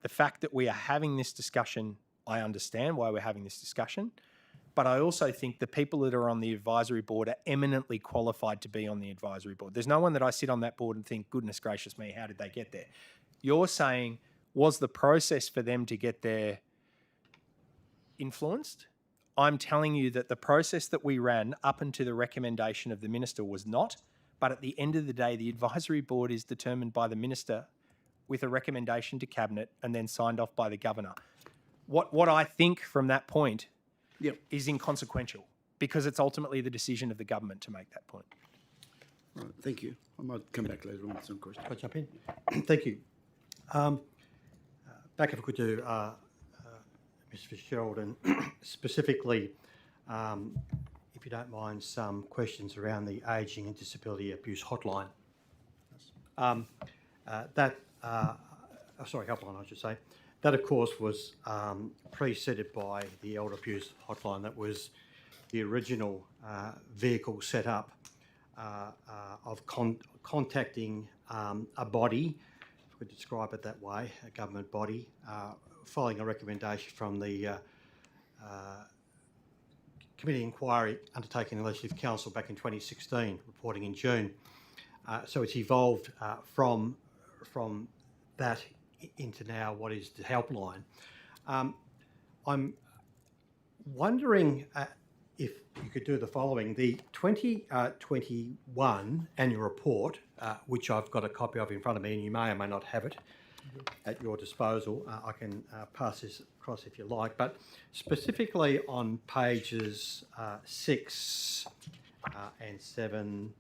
The fact that we are having this discussion, I understand why we're having this discussion, but I also think the people that are on the advisory board are eminently qualified to be on the advisory board. There's no one that I sit on that board and think, goodness gracious me, how did they get there? You're saying, was the process for them to get there influenced? I'm telling you that the process that we ran up until the recommendation of the minister was not, but at the end of the day, the advisory board is determined by the minister with a recommendation to cabinet and then signed off by the governor. What I think from that point is inconsequential, because it's ultimately the decision of the government to make that point. Right, thank you. I might come back later on with some questions. Can I jump in? Thank you. Back if we could do Mr. Fitzgerald, and specifically, if you don't mind, some questions around the Ageing and Disability Abuse Hotline. Helpline, I should say. That, of course, was preceded by the Elder Abuse Hotline. That was the original vehicle set up of contacting a body, if we could describe it that way, a government body, following a recommendation from the committee inquiry undertaken in the Legislative Council back in 2016, reporting in June. So it's evolved from that into now what is the helpline. I'm wondering if you could do the following. The 2021 annual report, which I've got a copy of in front of me, and you may or may not have it at your disposal. I can pass this across if you like, but specifically on pages 6 and 7,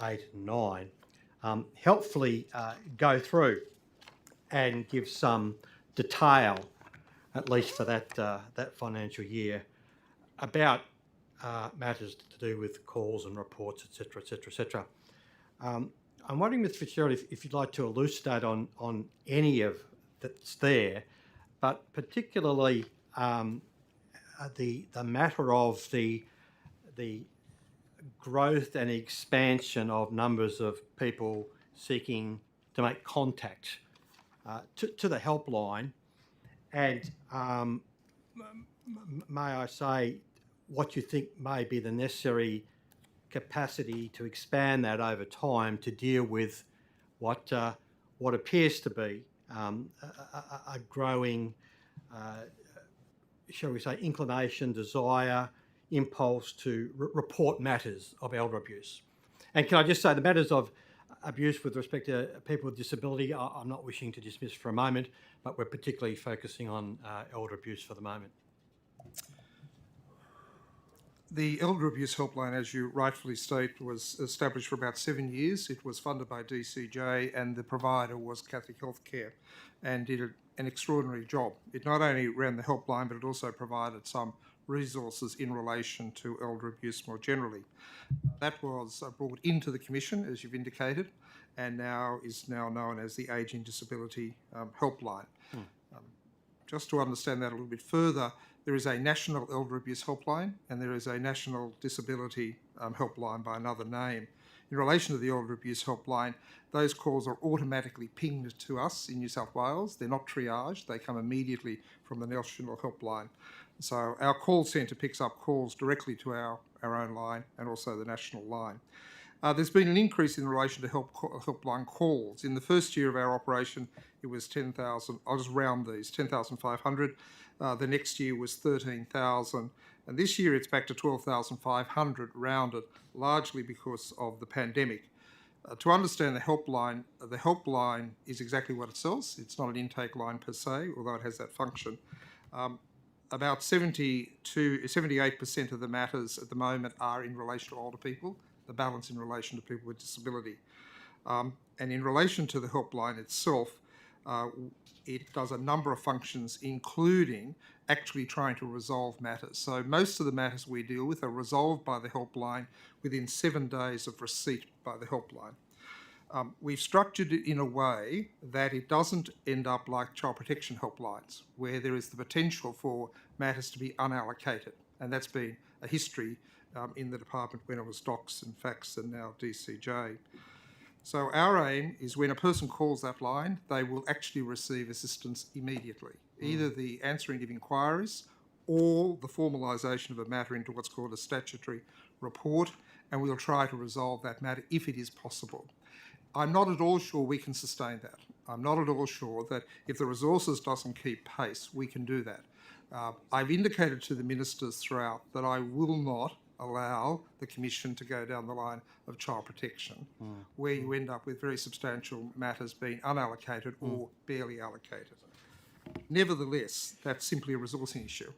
8 and 9, helpfully go through and give some detail, at least for that financial year, about matters to do with calls and reports, etc., etc., etc. I'm wondering, Mr. Fitzgerald, if you'd like to elucidate on any of that's there, but particularly the matter of the growth and expansion of numbers of people seeking to make contact to the helpline, and may I say what you think may be the necessary capacity to expand that over time to deal with what appears to be a growing, shall we say, inclination, desire, impulse to report matters of elder abuse. And can I just say the matters of abuse with respect to people with disability, I'm not wishing to dismiss for a moment, but we're particularly focusing on elder abuse for the moment. The Elder Abuse Helpline, as you rightfully state, was established for about 7 years. It was funded by DCJ and the provider was Catholic Healthcare and did an extraordinary job. It not only ran the helpline, but it also provided some resources in relation to elder abuse more generally. That was brought into the Commission, as you've indicated, and is now known as the Ageing Disability Helpline. Just to understand that a little bit further, there is a National Elder Abuse Helpline and there is a National Disability Helpline by another name. In relation to the Elder Abuse Helpline, those calls are automatically pinged to us in New South Wales. They're not triaged, they come immediately from the National Helpline. So our call centre picks up calls directly to our own line and also the national line. There's been an increase in relation to helpline calls. In the first year of our operation, it was 10,000, I'll just round these, 10,500. The next year was 13,000. And this year it's back to 12,500 rounded, largely because of the pandemic. To understand the helpline is exactly what it says. It's not an intake line per se, although it has that function. About 78% of the matters at the moment are in relation to older people, the balance in relation to people with disability. And in relation to the helpline itself, it does a number of functions, including actually trying to resolve matters. So most of the matters we deal with are resolved by the helpline within 7 days of receipt by the helpline. We've structured it in a way that it doesn't end up like child protection helplines, where there is the potential for matters to be unallocated. And that's been a history in the department when it was Docs and Facts and now DCJ. So our aim is when a person calls that line, they will actually receive assistance immediately, either the answering of inquiries or the formalisation of a matter into what's called a statutory report, and we'll try to resolve that matter if it is possible. I'm not at all sure we can sustain that. I'm not at all sure that if the resources doesn't keep pace, we can do that. I've indicated to the ministers throughout that I will not allow the Commission to go down the line of child protection, where you end up with very substantial matters being unallocated or barely allocated. Nevertheless, that's simply a resourcing issue.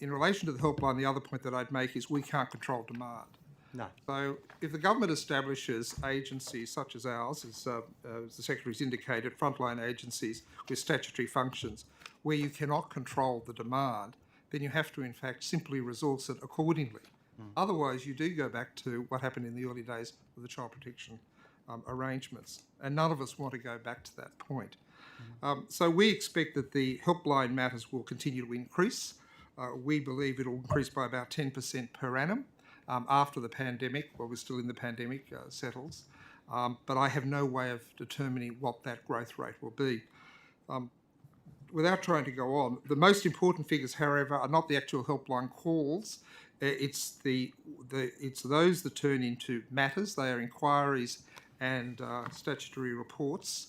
In relation to the helpline, the other point that I'd make is we can't control demand. No. So if the government establishes agencies such as ours, as the Secretary's indicated, frontline agencies with statutory functions, where you cannot control the demand, then you have to, in fact, simply resource it accordingly. Otherwise, you do go back to what happened in the early days of the child protection arrangements, and none of us want to go back to that point. So we expect that the helpline matters will continue to increase. We believe it will increase by about 10% per annum after the pandemic, while we're still in the pandemic, settles. But I have no way of determining what that growth rate will be. Without trying to go on, the most important figures, however, are not the actual helpline calls. It's those that turn into matters. They are inquiries and statutory reports.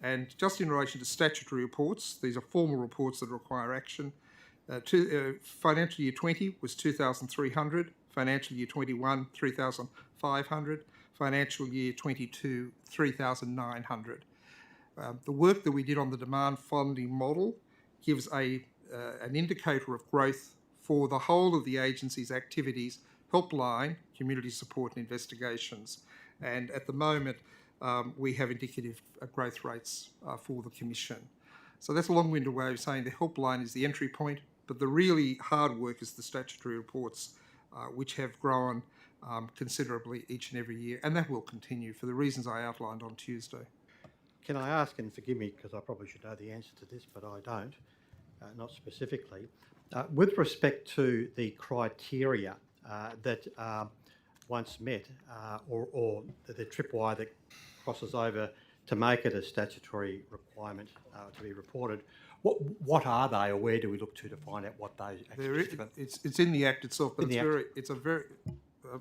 And just in relation to statutory reports, these are formal reports that require action. Financial year 20 was 2,300. Financial year 21, 3,500. Financial year 22, 3,900. The work that we did on the demand funding model gives an indicator of growth for the whole of the agency's activities, helpline, community support and investigations. And at the moment, we have indicative growth rates for the Commission. So that's a long-winded way of saying the helpline is the entry point, but the really hard work is the statutory reports, which have grown considerably each and every year, and that will continue for the reasons I outlined on Tuesday. Can I ask, and forgive me because I probably should know the answer to this, but I don't, not specifically, with respect to the criteria that once met, or the tripwire that crosses over to make it a statutory requirement to be reported, what are they, or where do we look to find out what those actually are? It's in the Act itself, but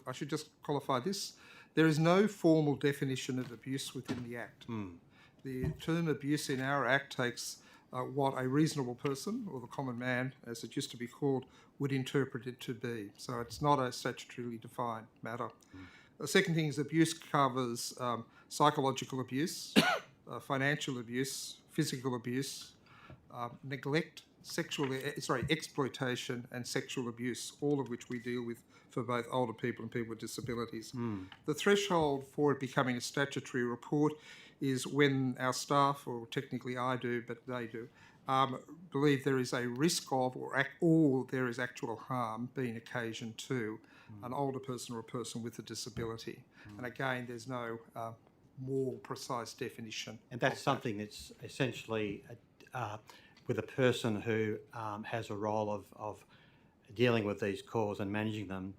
I should just qualify this. There is no formal definition of abuse within the Act. The term abuse in our Act takes what a reasonable person, or the common man, as it used to be called, would interpret it to be. So it's not a statutorily defined matter. The second thing is abuse covers psychological abuse, financial abuse, physical abuse, neglect, exploitation and sexual abuse, all of which we deal with for both older people and people with disabilities. The threshold for it becoming a statutory report is when our staff, or technically I do, but they do, believe there is a risk of or there is actual harm being occasioned to an older person or a person with a disability. And again, there's no more precise definition. And that's something that's essentially with a person who has a role of dealing with these calls and managing them.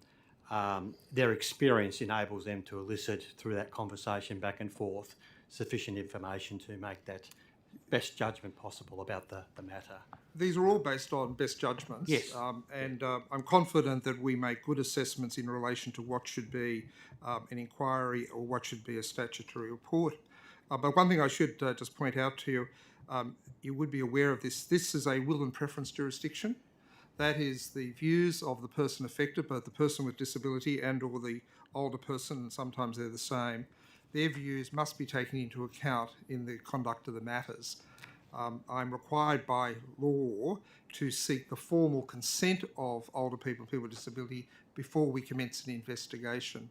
Their experience enables them to elicit through that conversation back and forth sufficient information to make that best judgment possible about the matter. These are all based on best judgments. Yes. I'm confident that we make good assessments in relation to what should be an inquiry or what should be a statutory report. But one thing I should just point out to you, you would be aware of this. This is a will and preference jurisdiction. That is the views of the person affected, both the person with disability and or the older person, and sometimes they're the same. Their views must be taken into account in the conduct of the matters. I'm required by law to seek the formal consent of older people and people with disability before we commence an investigation.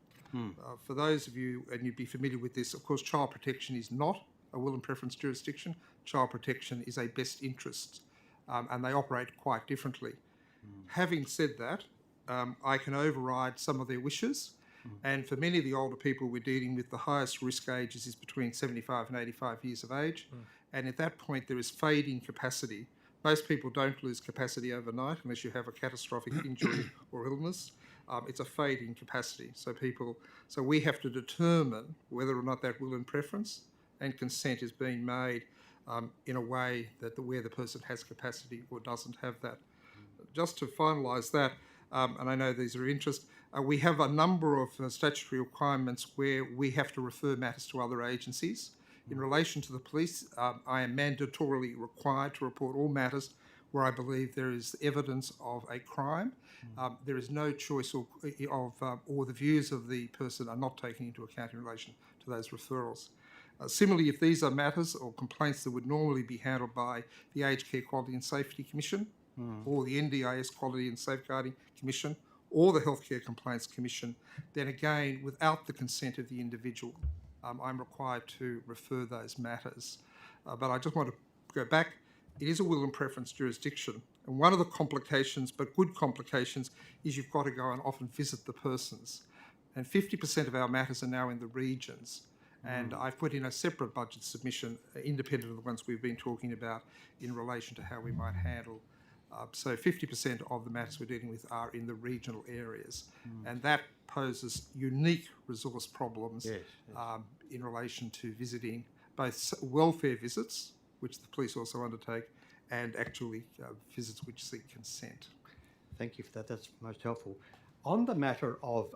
For those of you, and you'd be familiar with this, of course, child protection is not a will and preference jurisdiction. Child protection is a best interest, and they operate quite differently. Having said that, I can override some of their wishes. And for many of the older people we're dealing with, the highest risk ages is between 75 and 85 years of age. And at that point, there is fading capacity. Most people don't lose capacity overnight unless you have a catastrophic injury or illness. It's a fading capacity. So we have to determine whether or not that will and preference and consent is being made in a way that where the person has capacity or doesn't have that. Just to finalise that, and I know these are of interest, we have a number of statutory requirements where we have to refer matters to other agencies. In relation to the police, I am mandatorily required to report all matters where I believe there is evidence of a crime. There is no choice or the views of the person are not taken into account in relation to those referrals. Similarly, if these are matters or complaints that would normally be handled by the Aged Care Quality and Safety Commission or the NDIS Quality and Safeguarding Commission or the Healthcare Complaints Commission, then again, without the consent of the individual, I'm required to refer those matters. But I just want to go back. It is a will and preference jurisdiction. And one of the complications, but good complications, is you've got to go and often visit the persons. And 50% of our matters are now in the regions. And I've put in a separate budget submission, independent of the ones we've been talking about, in relation to how we might handle. So 50% of the matters we're dealing with are in the regional areas. And that poses unique resource problems in relation to visiting, both welfare visits, which the police also undertake, and actually visits which seek consent. Thank you for that. That's most helpful. On the matter of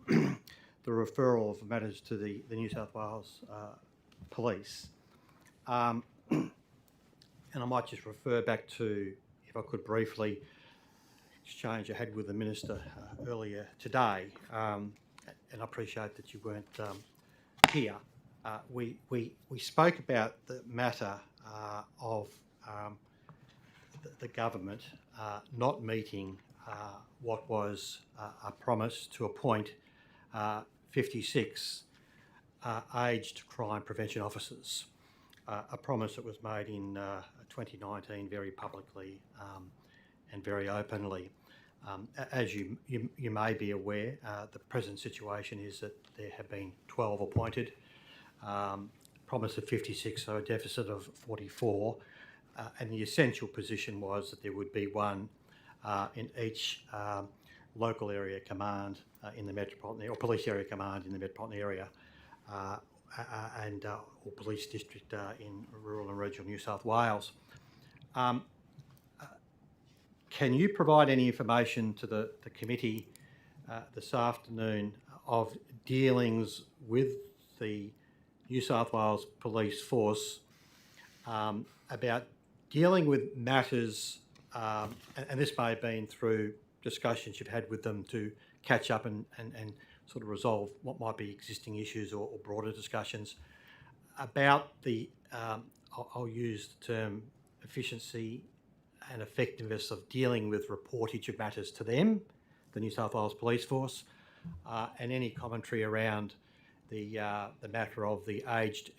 the referral of matters to the New South Wales Police, and I might just refer back to, if I could briefly, exchange I had with the Minister earlier today, and I appreciate that you weren't here. We spoke about the matter of the government not meeting what was a promise to appoint 56 aged crime prevention officers, a promise that was made in 2019 very publicly and very openly. As you may be aware, the present situation is that there have been 12 appointed, promise of 56, so a deficit of 44, and the essential position was that there would be one in each local area command in the metropolitan or police area command in the metropolitan area, and or police district in rural and regional New South Wales. Can you provide any information to the committee this afternoon of dealings with the New South Wales Police Force about dealing with matters, and this may have been through discussions you've had with them to catch up and sort of resolve what might be existing issues or broader discussions about the, I'll use the term efficiency and effectiveness of dealing with reportage of matters to them, the New South Wales Police Force, and any commentary around the matter of the aged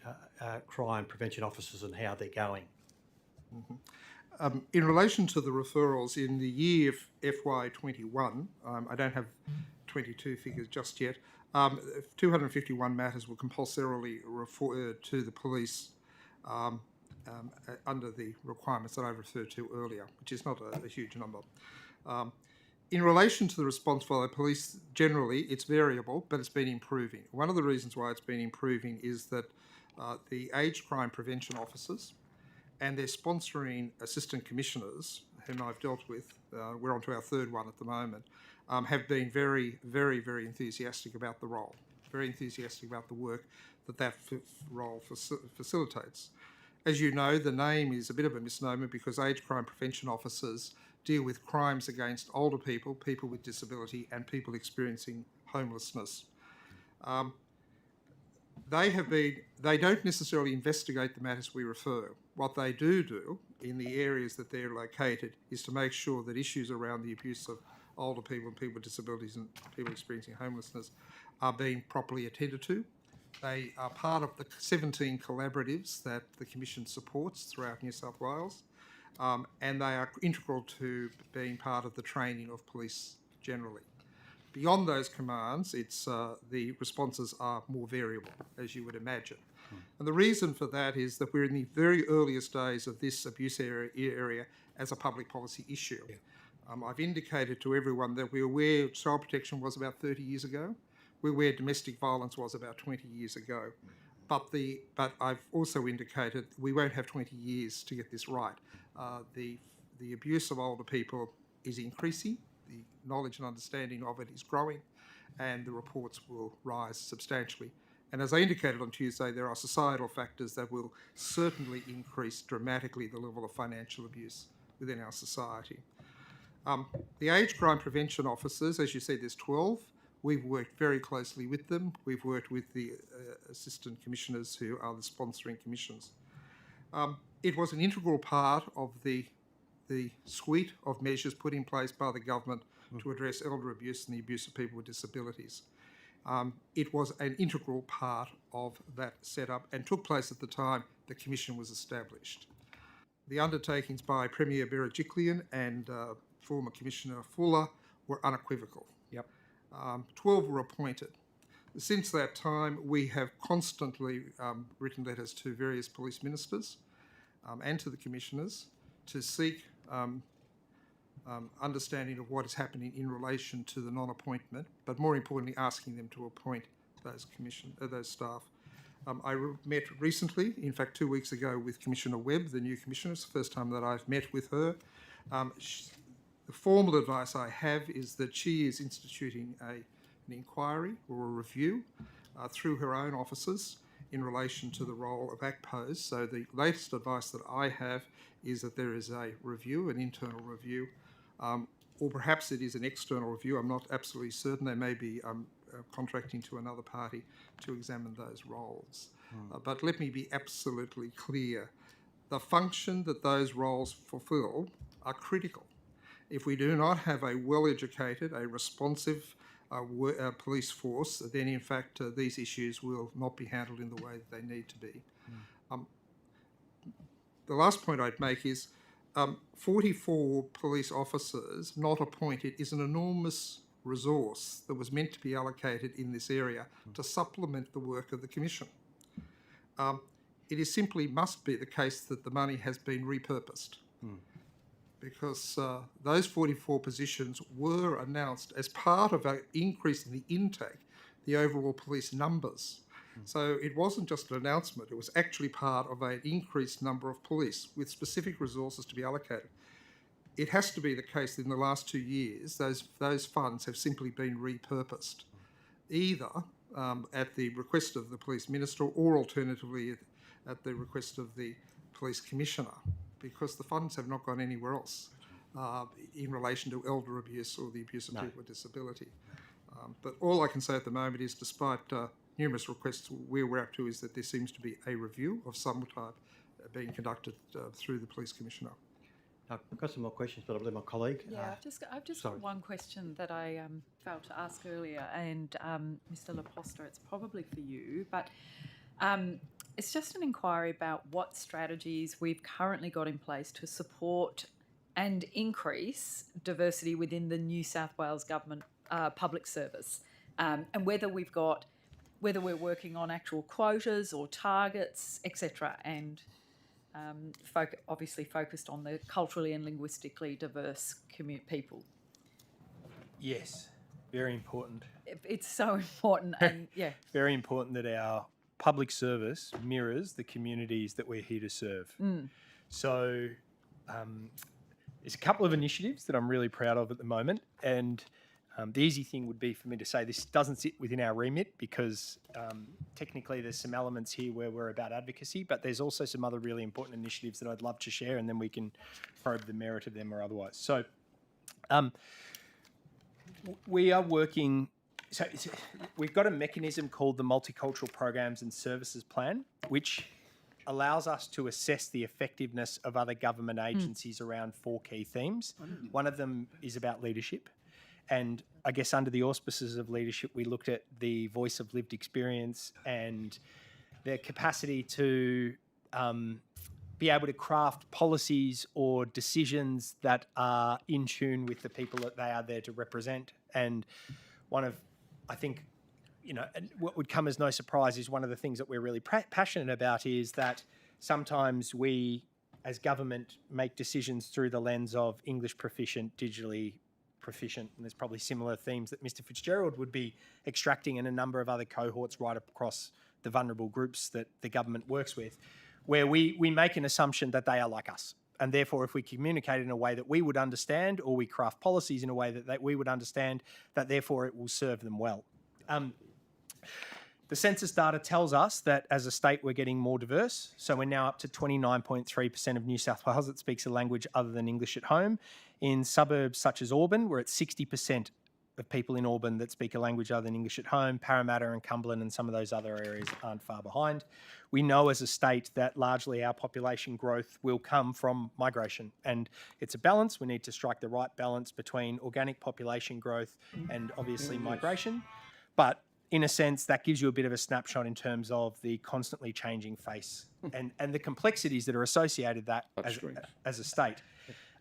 crime prevention officers and how they're going. In relation to the referrals in the year FY21, I don't have 22 figures just yet, 251 matters were compulsorily referred to the police under the requirements that I referred to earlier, which is not a huge number. In relation to the response by the police, generally it's variable, but it's been improving. One of the reasons why it's been improving is that the aged crime prevention officers and their sponsoring assistant commissioners, whom I've dealt with, we're on to our third one at the moment, have been very, very, very enthusiastic about the role, very enthusiastic about the work that role facilitates. As you know, the name is a bit of a misnomer because aged crime prevention officers deal with crimes against older people, people with disability, and people experiencing homelessness. They don't necessarily investigate the matters we refer. What they do in the areas that they're located is to make sure that issues around the abuse of older people and people with disabilities and people experiencing homelessness are being properly attended to. They are part of the 17 collaboratives that the Commission supports throughout New South Wales, and they are integral to being part of the training of police generally. Beyond those commands, the responses are more variable, as you would imagine. And the reason for that is that we're in the very earliest days of this abuse area as a public policy issue. I've indicated to everyone that we're aware child protection was about 30 years ago. We're aware domestic violence was about 20 years ago. But I've also indicated we won't have 20 years to get this right. The abuse of older people is increasing. The knowledge and understanding of it is growing, and the reports will rise substantially. And as I indicated on Tuesday, there are societal factors that will certainly increase dramatically the level of financial abuse within our society. The aged crime prevention officers, as you said, there's 12. We've worked very closely with them. We've worked with the assistant commissioners who are the sponsoring commissions. It was an integral part of the suite of measures put in place by the government to address elder abuse and the abuse of people with disabilities. It was an integral part of that setup and took place at the time the Commission was established. The undertakings by Premier Berejiklian and former Commissioner Fuller were unequivocal. 12 were appointed. Since that time, we have constantly written letters to various police ministers and to the commissioners to seek understanding of what is happening in relation to the non-appointment, but more importantly, asking them to appoint those staff. I met recently, in fact 2 weeks ago, with Commissioner Webb, the new commissioner. It's the first time that I've met with her. The formal advice I have is that she is instituting an inquiry or a review through her own officers in relation to the role of ACPOs. So the latest advice that I have is that there is a review, an internal review, or perhaps it is an external review. I'm not absolutely certain. They may be contracting to another party to examine those roles. But let me be absolutely clear. The function that those roles fulfil are critical. If we do not have a well-educated, a responsive police force, then in fact these issues will not be handled in the way that they need to be. The last point I'd make is 44 police officers not appointed is an enormous resource that was meant to be allocated in this area to supplement the work of the Commission. It is simply must be the case that the money has been repurposed. Because those 44 positions were announced as part of an increase in the intake, the overall police numbers. So it wasn't just an announcement, it was actually part of an increased number of police with specific resources to be allocated. It has to be the case that in the last 2 years, those funds have simply been repurposed, either at the request of the police minister or alternatively at the request of the police commissioner, because the funds have not gone anywhere else in relation to elder abuse or the abuse of people with disability. But all I can say at the moment is, despite numerous requests, where we're up to is that there seems to be a review of some type being conducted through the police commissioner. I've got some more questions, but I believe my colleague. Yeah, I've just sorry. got one question that I failed to ask earlier, and Mr. Laposta, it's probably for you, but it's just an inquiry about what strategies we've currently got in place to support and increase diversity within the New South Wales government public service, and whether we're working on actual quotas or targets, etc., and obviously focused on the culturally and linguistically diverse people. Yes, very important. It's so important, and yeah. Very important that our public service mirrors the communities that we're here to serve. So there's a couple of initiatives that I'm really proud of at the moment, and the easy thing would be for me to say this doesn't sit within our remit because technically there's some elements here where we're about advocacy, but there's also some other really important initiatives that I'd love to share, and then we can probe the merit of them or otherwise. So we are working... So we've got a mechanism called the Multicultural Programs and Services Plan, which allows us to assess the effectiveness of other government agencies around 4 key themes. One of them is about leadership. And I guess under the auspices of leadership, we looked at the voice of lived experience and their capacity to be able to craft policies or decisions that are in tune with the people that they are there to represent. And one of, I think, what would come as no surprise is one of the things that we're really passionate about is that sometimes we, as government, make decisions through the lens of English proficient, digitally proficient, and there's probably similar themes that Mr. Fitzgerald would be extracting in a number of other cohorts right across the vulnerable groups that the government works with, where we make an assumption that they are like us. And therefore, if we communicate in a way that we would understand, or we craft policies in a way that we would understand, that therefore it will serve them well. The census data tells us that as a state we're getting more diverse. So we're now up to 29.3% of New South Wales that speaks a language other than English at home. In suburbs such as Auburn, we're at 60% of people in Auburn that speak a language other than English at home. Parramatta and Cumberland and some of those other areas aren't far behind. We know as a state that largely our population growth will come from migration, and it's a balance. We need to strike the right balance between organic population growth and obviously migration. But in a sense, that gives you a bit of a snapshot in terms of the constantly changing face and the complexities that are associated that as a state.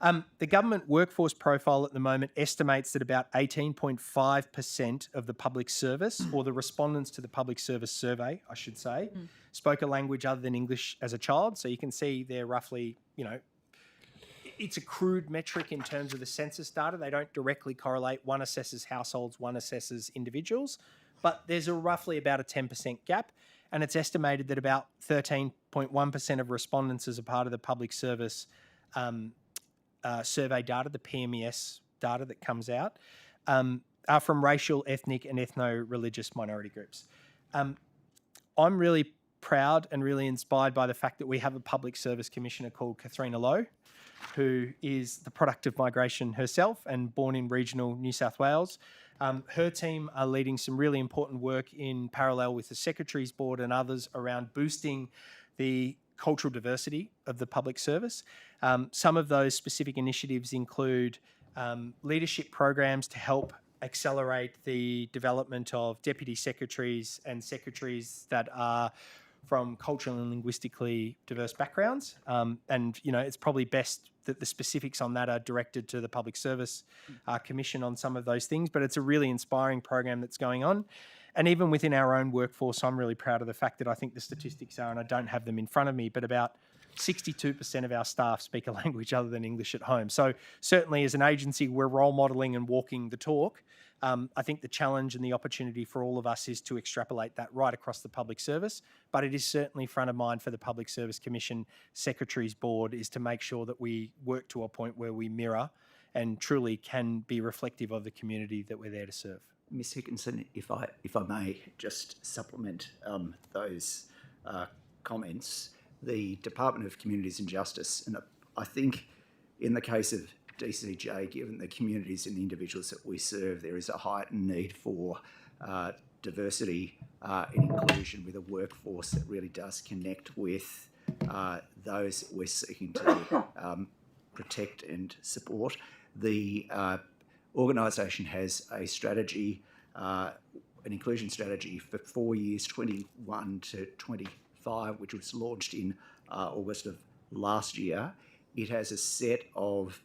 The government workforce profile at the moment estimates that about 18.5% of the public service, or the respondents to the public service survey, I should say, spoke a language other than English as a child. So you can see they're roughly, it's a crude metric in terms of the census data. They don't directly correlate. One assesses households, one assesses individuals. But there's roughly about a 10% gap, and it's estimated that about 13.1% of respondents as a part of the public service survey data, the PMES data that comes out, are from racial, ethnic and ethno-religious minority groups. I'm really proud and really inspired by the fact that we have a public service commissioner called Katharina Lowe, who is the product of migration herself and born in regional New South Wales. Her team are leading some really important work in parallel with the Secretaries Board and others around boosting the cultural diversity of the public service. Some of those specific initiatives include leadership programs to help accelerate the development of deputy secretaries and secretaries that are from culturally and linguistically diverse backgrounds. It's probably best that the specifics on that are directed to the Public Service Commission on some of those things, but it's a really inspiring program that's going on. And even within our own workforce, I'm really proud of the fact that I think the statistics are, and I don't have them in front of me, but about 62% of our staff speak a language other than English at home. So certainly as an agency, we're role modelling and walking the talk. I think the challenge and the opportunity for all of us is to extrapolate that right across the public service, but it is certainly front of mind for the Public Service Commission Secretaries Board is to make sure that we work to a point where we mirror and truly can be reflective of the community that we're there to serve. Ms Hickinson, if I may just supplement those comments, the Department of Communities and Justice, and I think in the case of DCJ, given the communities and the individuals that we serve, there is a heightened need for diversity and inclusion with a workforce that really does connect with those that we're seeking to protect and support. The organisation has a strategy, an inclusion strategy for 4 years, 21 to 25, which was launched in August of last year. It has a set of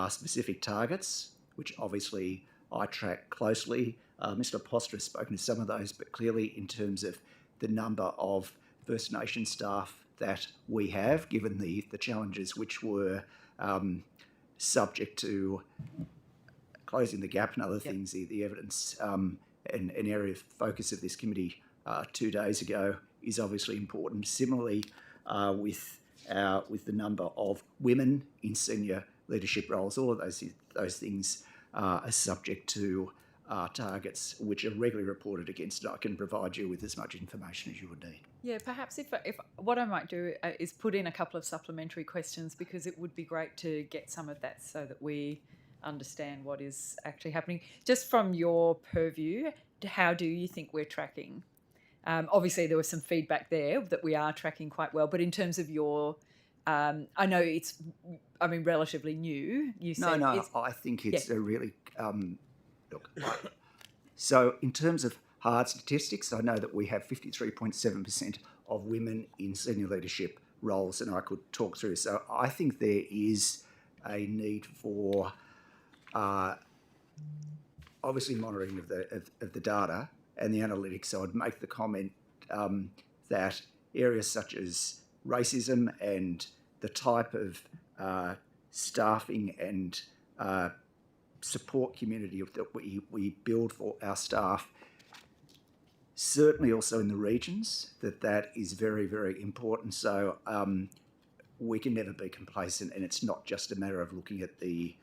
specific targets, which obviously I track closely. Mr. Apostle has spoken to some of those, but clearly in terms of the number of First Nation staff that we have, given the challenges which were subject to closing the gap and other things, the evidence and an area of focus of this committee 2 days ago is obviously important. Similarly, with the number of women in senior leadership roles, all of those things are subject to targets which are regularly reported against. I can provide you with as much information as you would need. Yeah, perhaps if what I might do is put in a couple of supplementary questions, because it would be great to get some of that so that we understand what is actually happening. Just from your purview, how do you think we're tracking? Obviously, there was some feedback there that we are tracking quite well, but in terms of your, I know it's, relatively new. You said I think it's a really look. So in terms of hard statistics, I know that we have 53.7% of women in senior leadership roles, and I could talk through. So I think there is a need for obviously monitoring of the data and the analytics. So I'd make the comment that areas such as racism and the type of staffing and support community that we build for our staff, certainly also in the regions, that is very, very important. So we can never be complacent, and it's not just a matter of looking at the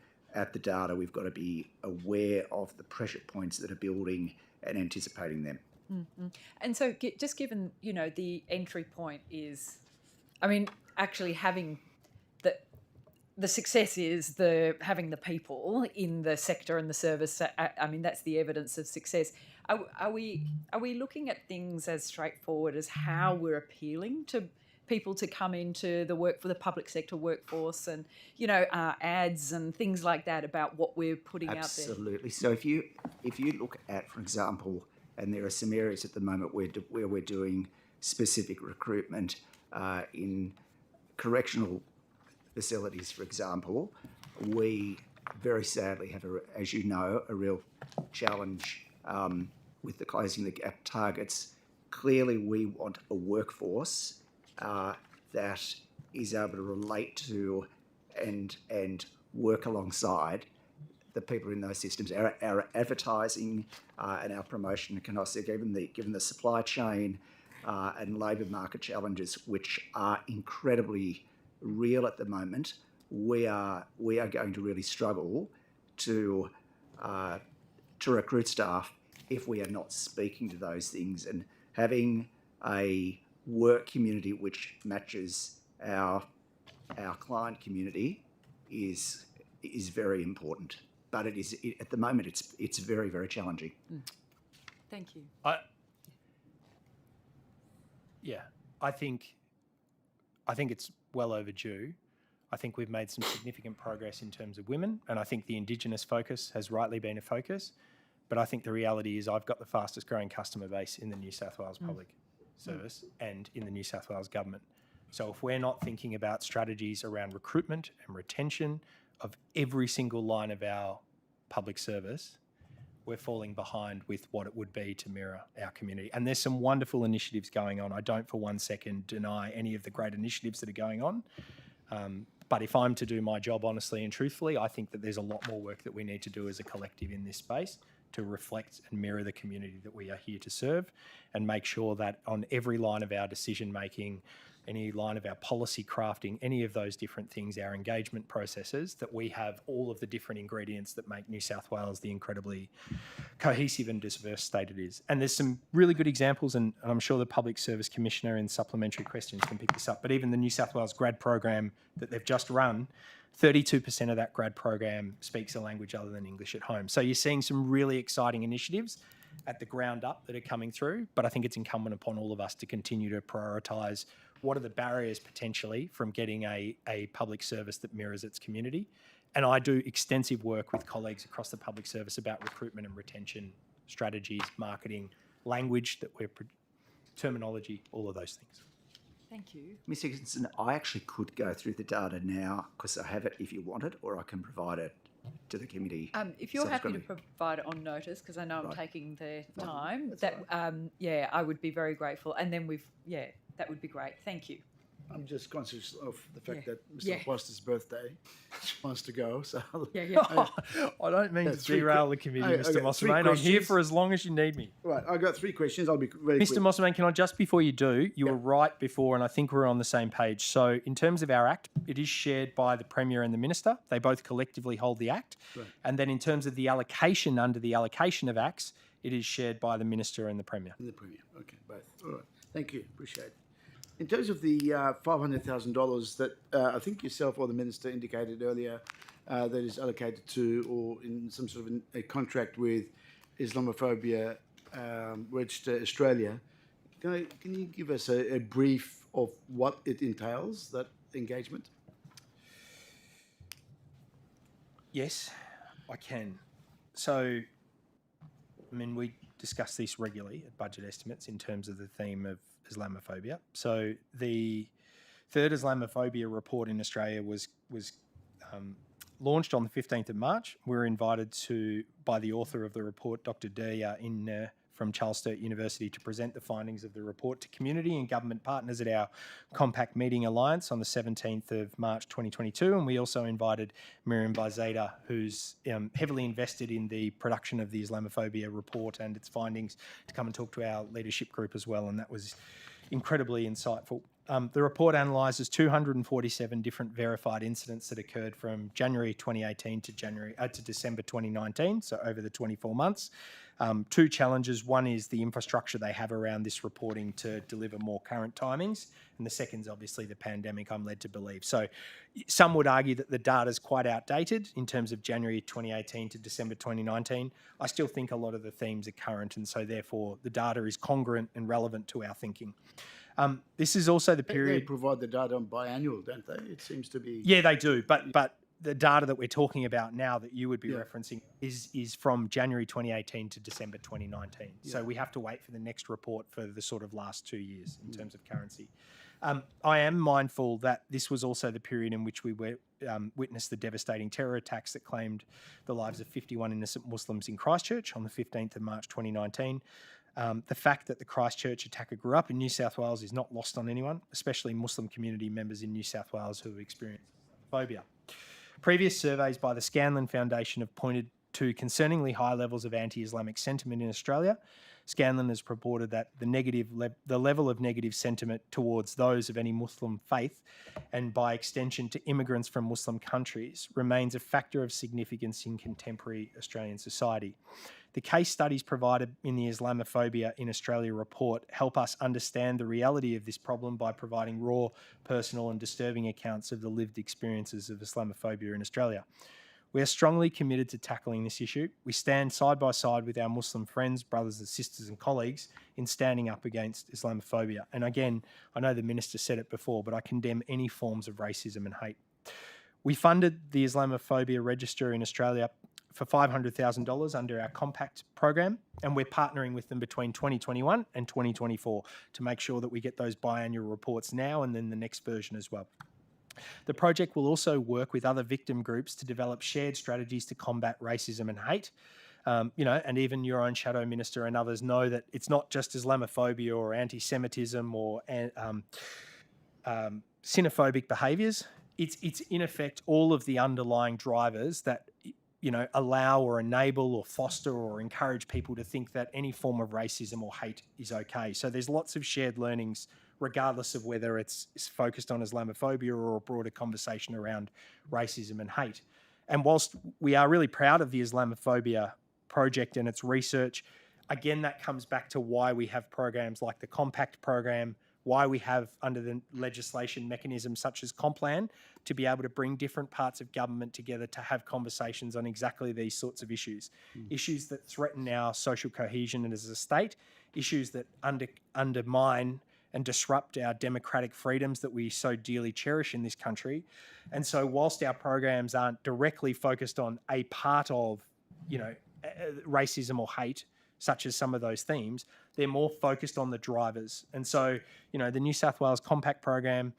data. We've got to be aware of the pressure points that are building and anticipating them. Mm-hmm. And so just given, the entry point is, actually having the success is having the people in the sector and the service. That's the evidence of success. Are we looking at things as straightforward as how we're appealing to people to come into the public sector workforce, and ads and things like that about what we're putting out there? Absolutely. So if you look at, for example, and there are some areas at the moment where we're doing specific recruitment in correctional facilities, for example, we very sadly have, as you know, a real challenge with the closing the gap targets. Clearly, we want a workforce that is able to relate to and work alongside the people in those systems. Our advertising and our promotion can also, given the supply chain and labour market challenges, which are incredibly real at the moment, we are going to really struggle to recruit staff if we are not speaking to those things, and having a work community which matches our client community is very important. But at the moment it's very, very challenging. Thank you. I think it's well overdue. I think we've made some significant progress in terms of women, and I think the Indigenous focus has rightly been a focus. But I think the reality is I've got the fastest growing customer base in the New South Wales Public Service and in the New South Wales Government. So if we're not thinking about strategies around recruitment and retention of every single line of our public service, we're falling behind with what it would be to mirror our community. And there's some wonderful initiatives going on. I don't for one second deny any of the great initiatives that are going on. But if I'm to do my job honestly and truthfully, I think that there's a lot more work that we need to do as a collective in this space to reflect and mirror the community that we are here to serve, and make sure that on every line of our decision making, any line of our policy crafting, any of those different things, our engagement processes, that we have all of the different ingredients that make New South Wales the incredibly cohesive and diverse state it is. And there's some really good examples, and I'm sure the Public Service Commissioner in supplementary questions can pick this up, but even the New South Wales grad program that they've just run, 32% of that grad program speaks a language other than English at home. So you're seeing some really exciting initiatives at the ground up that are coming through, but I think it's incumbent upon all of us to continue to prioritise what are the barriers potentially from getting a public service that mirrors its community. And I do extensive work with colleagues across the public service about recruitment and retention strategies, marketing, language that we're terminology, all of those things. Thank you. Ms Higginson, I actually could go through the data now because I have it if you want it, or I can provide it to the committee. If you're happy to subsequently. provide it on notice, because I know I'm Right. taking the time, that I would be very grateful. And then that would be great. Thank you. I'm just conscious of the fact Yeah. that Mr. Yeah. Foster's birthday wants to go, so I don't mean to three derail que- the committee, Okay, Mr. three Mossman. I'm here questions. for as long as you need me. right. I've got three questions. I'll be very Mr. quick. Mossman, can I just, before you do, you were right before, and I think we're on the same page. So in terms of our Act, it is shared by the Premier and the Minister. They both collectively hold the Act. Right. And then in terms of the allocation under the allocation of Acts, it is shared by the Minister and the Premier. In the Premier. Okay, both. All right. Thank you. Appreciate it. In terms of the $500,000 that I think yourself or the Minister indicated earlier that is allocated to, or in some sort of a contract with Islamophobia Register Australia, can you give us a brief of what it entails, that engagement? Yes, I can. So, I mean, we discuss this regularly at budget estimates in terms of the theme of Islamophobia. So the third Islamophobia report in Australia was launched on the 15th of March. We were invited by the author of the report, Dr. Deya, from Charles Sturt University, to present the findings of the report to community and government partners at our Compact Meeting Alliance on the 17th of March 2022. And we also invited Miriam Baizeda, who's heavily invested in the production of the Islamophobia report and its findings, to come and talk to our leadership group as well. And that was incredibly insightful. The report analyses 247 different verified incidents that occurred from January 2018 to December 2019, so over the 24 months. Two challenges. One is the infrastructure they have around this reporting to deliver more current timings, and the second is obviously the pandemic, I'm led to believe. So some would argue that the data is quite outdated in terms of January 2018 to December 2019. I still think a lot of the themes are current, and so therefore the data is congruent and relevant to our thinking. This is also the They period. provide the data on biannual, don't they? It seems to be. Yeah, they do, but the data that we're talking about now that you would be Yeah. referencing is from January 2018 to December 2019. So we have to wait for the next report for the sort of last 2 years in terms of currency. I am mindful that this was also the period in which we witnessed the devastating terror attacks that claimed the lives of 51 innocent Muslims in Christchurch on the 15th of March 2019. The fact that the Christchurch attacker grew up in New South Wales is not lost on anyone, especially Muslim community members in New South Wales who have experienced phobia. Previous surveys by the Scanlon Foundation have pointed to concerningly high levels of anti-Islamic sentiment in Australia. Scanlon has reported that the level of negative sentiment towards those of any Muslim faith, and by extension to immigrants from Muslim countries, remains a factor of significance in contemporary Australian society. The case studies provided in the Islamophobia in Australia report help us understand the reality of this problem by providing raw, personal and disturbing accounts of the lived experiences of Islamophobia in Australia. We are strongly committed to tackling this issue. We stand side by side with our Muslim friends, brothers and sisters and colleagues in standing up against Islamophobia. And again, I know the Minister said it before, but I condemn any forms of racism and hate. We funded the Islamophobia Register in Australia for $500,000 under our Compact program, and we're partnering with them between 2021 and 2024 to make sure that we get those biannual reports now and then the next version as well. The project will also work with other victim groups to develop shared strategies to combat racism and hate. And even your own Shadow Minister and others know that it's not just Islamophobia or anti-Semitism or xenophobic behaviours. It's in effect all of the underlying drivers that allow or enable or foster or encourage people to think that any form of racism or hate is okay. So there's lots of shared learnings, regardless of whether it's focused on Islamophobia or a broader conversation around racism and hate. And whilst we are really proud of the Islamophobia project and its research, again, that comes back to why we have programs like the Compact program, why we have under the legislation mechanisms such as Complan to be able to bring different parts of government together to have conversations on exactly these sorts of issues. Issues that threaten our social cohesion as a state, issues that undermine and disrupt our democratic freedoms that we so dearly cherish in this country. And so whilst our programs aren't directly focused on a part of, racism or hate, such as some of those themes, they're more focused on the drivers. And so, the New South Wales Compact program,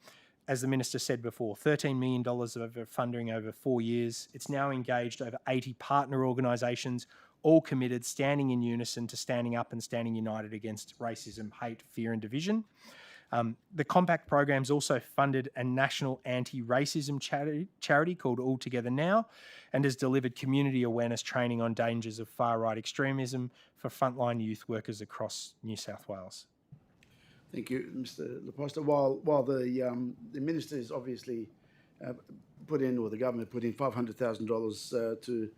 as the Minister said before, $13 million of funding over 4 years. It's now engaged over 80 partner organisations, all committed, standing in unison to standing up and standing united against racism, hate, fear and division. The Compact program's also funded a national anti-racism charity called All Together Now, and has delivered community awareness training on dangers of far-right extremism for frontline youth workers across New South Wales. Thank you, Mr. Leposta. While the minister is obviously put in, or the government put in $500,000 to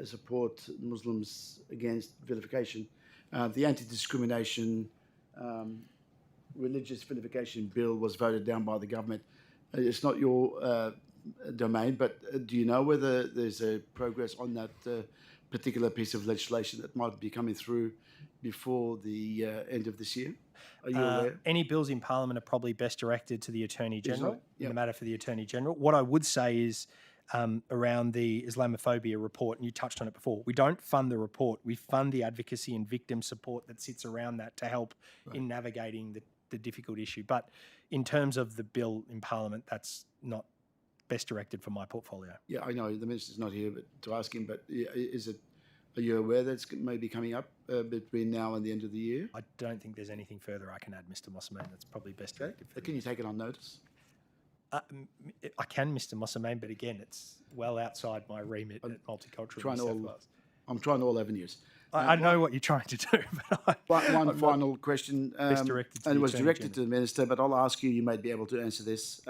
support Muslims against vilification, the anti-discrimination religious vilification bill was voted down by the government. It's not your domain, but do you know whether there's a progress on that particular piece of legislation that might be coming through before the end of this year? Are you aware? Any bills in Parliament are probably best directed to the Attorney General, yeah. the matter for the Attorney General. What I would say is around the Islamophobia report, and you touched on it before, we don't fund the report, we fund the advocacy and victim support that sits around that to help in navigating the difficult issue. But in terms of the bill in Parliament, that's not best directed for my portfolio. Yeah, I know the minister's not here to ask him, but are you aware that it's maybe coming up between now and the end of the year? I don't think there's anything further I can add, Mr. Mossamane. That's probably best directed. Can you take it on notice? I can, Mr. Mossamane, but again, it's well outside my remit at Multicultural. I'm trying all avenues. I know what you're trying to do. But one final question, and it was directed to the minister, but I'll ask you. You might be able to answer this.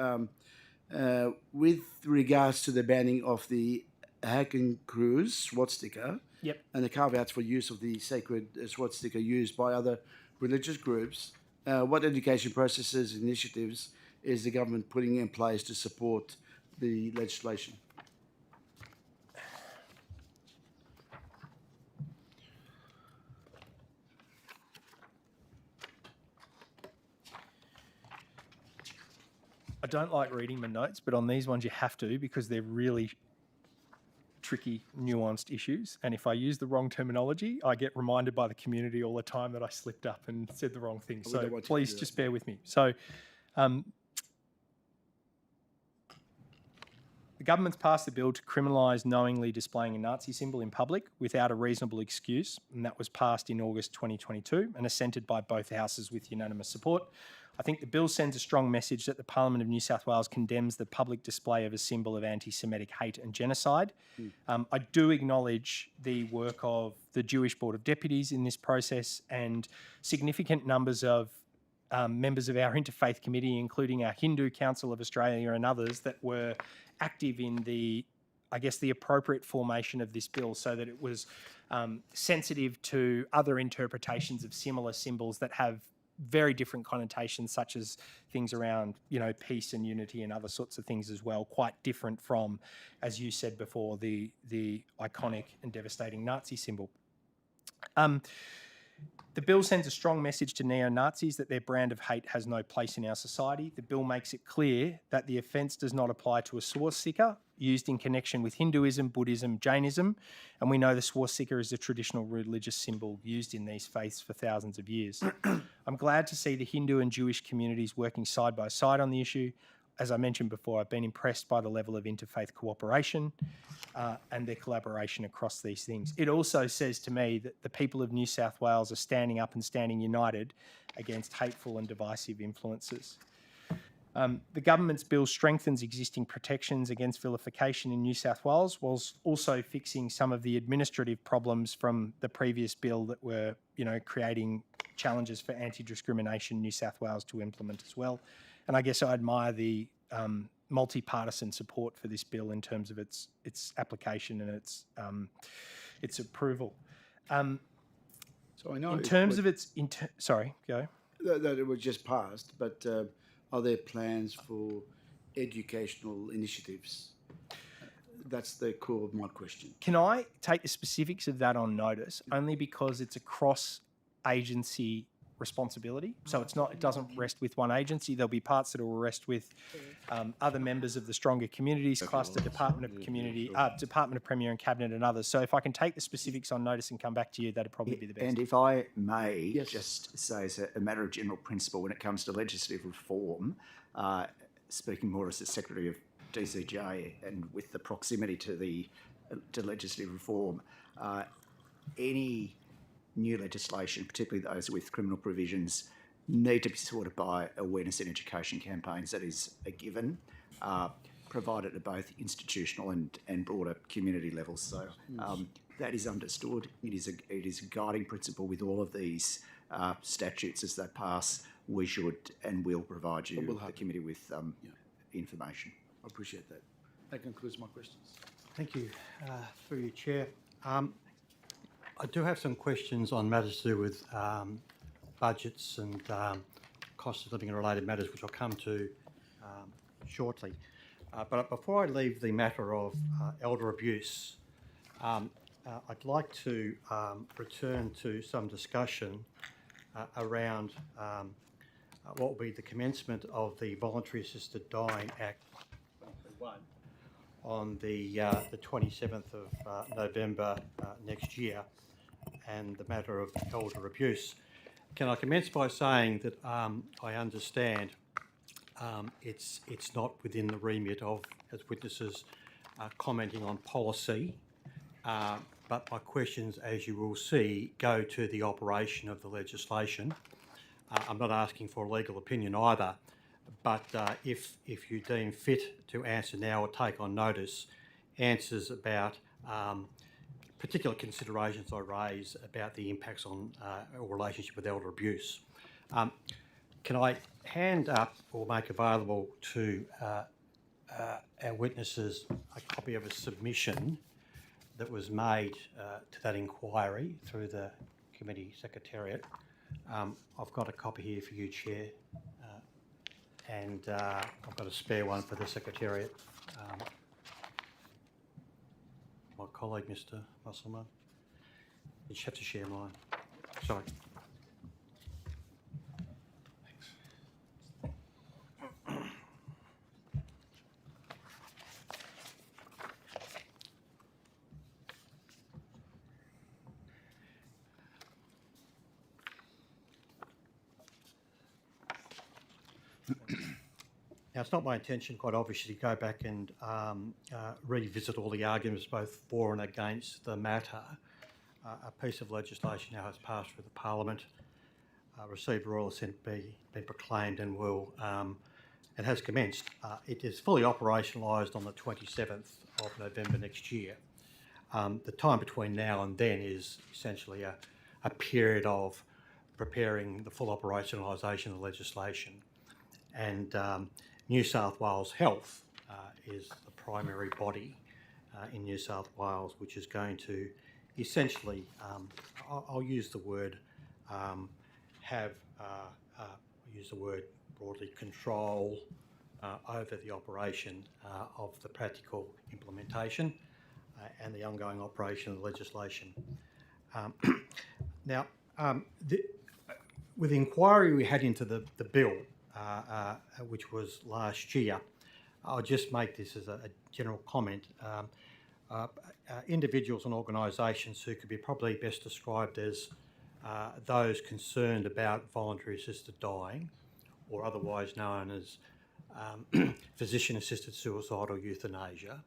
With regards to the banning of the Haken Cruise swastika, yep, and the carve-outs for use of the sacred swastika used by other religious groups, what education processes and initiatives is the government putting in place to support the legislation? I don't like reading my notes, but on these ones you have to, because they're really tricky, nuanced issues. And if I use the wrong terminology, I get reminded by the community all the time that I slipped up and said the wrong thing. So please just bear with me. So the government's passed the bill to criminalise knowingly displaying a Nazi symbol in public without a reasonable excuse, and that was passed in August 2022 and assented by both houses with unanimous support. I think the bill sends a strong message that the Parliament of New South Wales condemns the public display of a symbol of anti-Semitic hate and genocide. I do acknowledge the work of the Jewish Board of Deputies in this process, and significant numbers of members of our interfaith committee, including our Hindu Council of Australia and others, that were active in the appropriate formation of this bill, so that it was sensitive to other interpretations of similar symbols that have very different connotations, such as things around, peace and unity and other sorts of things as well, quite different from, as you said before, the iconic and devastating Nazi symbol. The bill sends a strong message to neo-Nazis that their brand of hate has no place in our society. The bill makes it clear that the offence does not apply to a swastika used in connection with Hinduism, Buddhism, Jainism, and we know the swastika is a traditional religious symbol used in these faiths for thousands of years. I'm glad to see the Hindu and Jewish communities working side by side on the issue. As I mentioned before, I've been impressed by the level of interfaith cooperation and their collaboration across these things. It also says to me that the people of New South Wales are standing up and standing united against hateful and divisive influences. The government's bill strengthens existing protections against vilification in New South Wales, whilst also fixing some of the administrative problems from the previous bill that were, creating challenges for anti-discrimination in New South Wales to implement as well. And I guess I admire the multi-partisan support for this bill in terms of its application and its approval. So I know in terms of its sorry, go. That it was just passed, but are there plans for educational initiatives? That's the core of my question. Can I take the specifics of that on notice, only because it's a cross-agency responsibility. So it doesn't rest with one agency. There'll be parts that will rest with other members of the Stronger Communities Cluster, Department of Premier and Cabinet and others. So if I can take the specifics on notice and come back to you, that'd probably be the best. And if I may just say as a matter of general principle, when it comes to legislative reform, speaking more as the Secretary of DCJ and with the proximity to legislative reform, any new legislation, particularly those with criminal provisions, need to be supported by awareness and education campaigns. That is a given, provided at both institutional and broader community levels. So that is understood. It is a guiding principle with all of these statutes as they pass. We should and will provide you, the committee, with information. I appreciate that. That concludes my questions. Thank you. Through you, Chair. I do have some questions on matters to do with budgets and cost of living and related matters, which I'll come to shortly. But before I leave the matter of elder abuse, I'd like to return to some discussion around what will be the commencement of the Voluntary Assisted Dying Act on the 27th of November next year, and the matter of elder abuse. Can I commence by saying that I understand it's not within the remit of, as witnesses, commenting on policy, but my questions, as you will see, go to the operation of the legislation. I'm not asking for a legal opinion either, but if you deem fit to answer now or take on notice answers about particular considerations I raise about the impacts on or relationship with elder abuse. Can I hand up or make available to our witnesses a copy of a submission that was made to that inquiry through the committee secretariat? I've got a copy here for you, Chair, and I've got a spare one for the secretariat. My colleague, Mr. Musselman. You just have to share mine. Sorry. Now, it's not my intention, quite obviously, to go back and revisit all the arguments both for and against the matter. A piece of legislation now has passed through the Parliament, received royal assent, been proclaimed, and will and has commenced. It is fully operationalised on the 27th of November next year. The time between now and then is essentially a period of preparing the full operationalisation of the legislation, and New South Wales Health is the primary body in New South Wales, which is going to essentially, I'll use the word, use the word broadly, control over the operation of the practical implementation and the ongoing operation of the legislation. Now, with the inquiry we had into the bill, which was last year, I'll just make this as a general comment. Individuals and organisations who could be probably best described as those concerned about voluntary assisted dying, or otherwise known as physician-assisted suicide or euthanasia.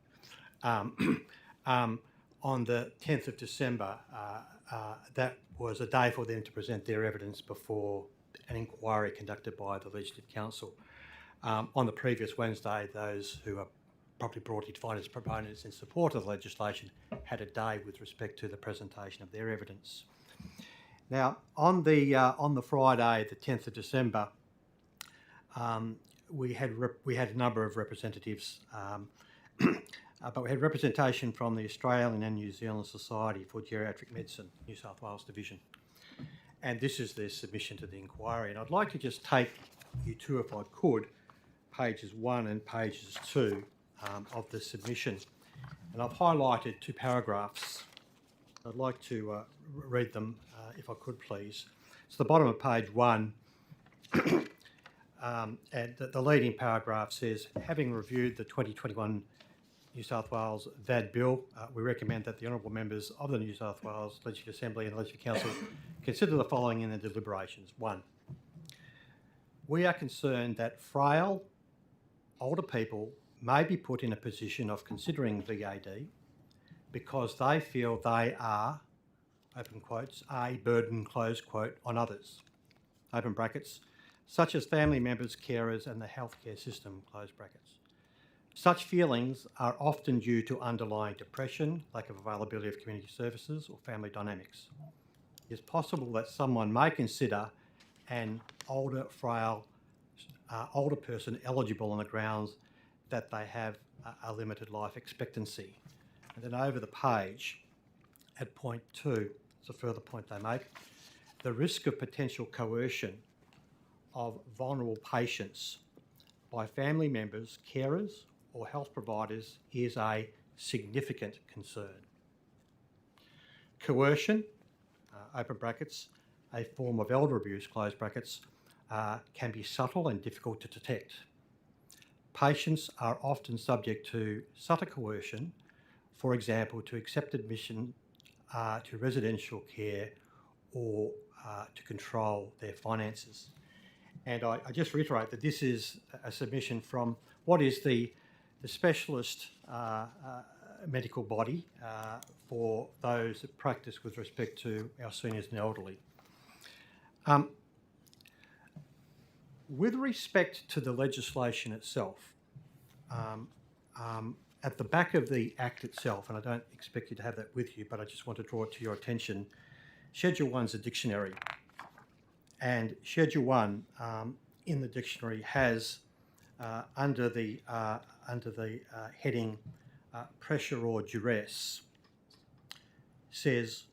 On the 10th of December, that was a day for them to present their evidence before an inquiry conducted by the Legislative Council. On the previous Wednesday, those who are probably broadly defined as proponents in support of the legislation had a day with respect to the presentation of their evidence. Now, on the Friday, the 10th of December, we had a number of representatives, but we had representation from the Australian and New Zealand Society for Geriatric Medicine, New South Wales Division. And this is their submission to the inquiry. And I'd like to just take you to, if I could, pages 1 and pages 2 of the submission. And I've highlighted 2 paragraphs. I'd like to read them, if I could, please. It's the bottom of page 1, and the leading paragraph says, having reviewed the 2021 New South Wales VAD Bill, we recommend that the honourable members of the New South Wales Legislative Assembly and Legislative Council consider the following in their deliberations. 1, we are concerned that frail, older people may be put in a position of considering VAD because they feel they are, open quotes, a burden, close quote, on others, open brackets, such as family members, carers and the healthcare system, close brackets. Such feelings are often due to underlying depression, lack of availability of community services or family dynamics. It is possible that someone may consider an older, frail, older person eligible on the grounds that they have a limited life expectancy. And then over the page, at point 2, it's a further point they make, the risk of potential coercion of vulnerable patients by family members, carers or health providers is a significant concern. Coercion, open brackets, a form of elder abuse, close brackets, can be subtle and difficult to detect. Patients are often subject to subtle coercion, for example, to accept admission to residential care or to control their finances. And I just reiterate that this is a submission from what is the specialist medical body for those that practice with respect to our seniors and elderly. With respect to the legislation itself, at the back of the Act itself, and I don't expect you to have that with you, but I just want to draw it to your attention, Schedule 1's a dictionary. And Schedule 1 in the dictionary has, under the heading pressure or duress, says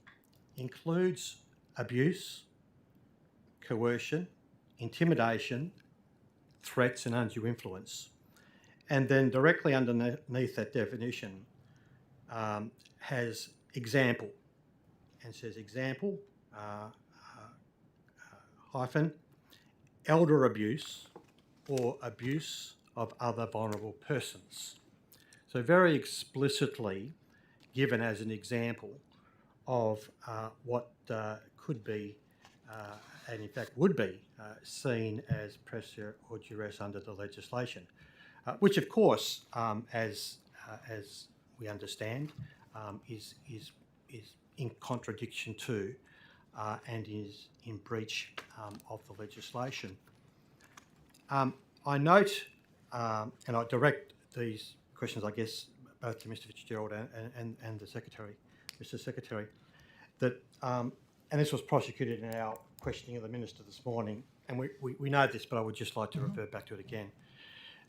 includes abuse, coercion, intimidation, threats and undue influence. And then directly underneath that definition has example, and says example, hyphen, elder abuse or abuse of other vulnerable persons. So very explicitly given as an example of what could be and in fact would be seen as pressure or duress under the legislation, which of course, as we understand, is in contradiction to and is in breach of the legislation. I note, and I direct these questions, I guess, both to Mr Fitzgerald and the Secretary, Mr Secretary, that, and this was prosecuted in our questioning of the Minister this morning, and we know this, but I would just like to refer back to it again.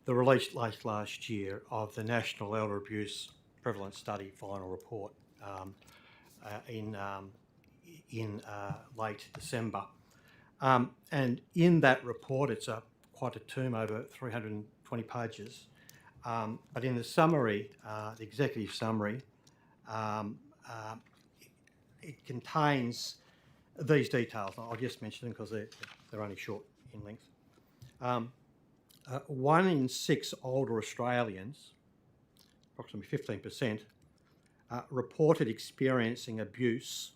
The release last year of the National Elder Abuse Prevalence Study final report in late December. And in that report, it's quite a tome, over 320 pages, but in the summary, the executive summary, it contains these details. I'll just mention them because they're only short in length. 1 in 6 older Australians, approximately 15%, reported experiencing abuse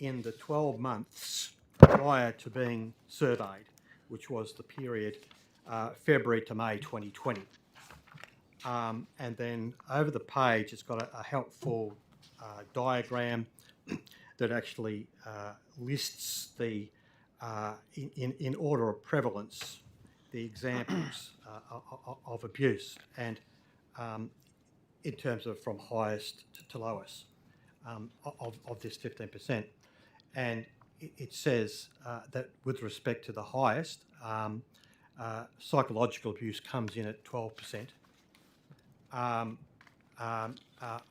in the 12 months prior to being surveyed, which was the period February to May 2020. And then over the page, it's got a helpful diagram that actually lists the, in order of prevalence, the examples of abuse, and in terms of from highest to lowest of this 15%. And it says that with respect to the highest, psychological abuse comes in at 12%.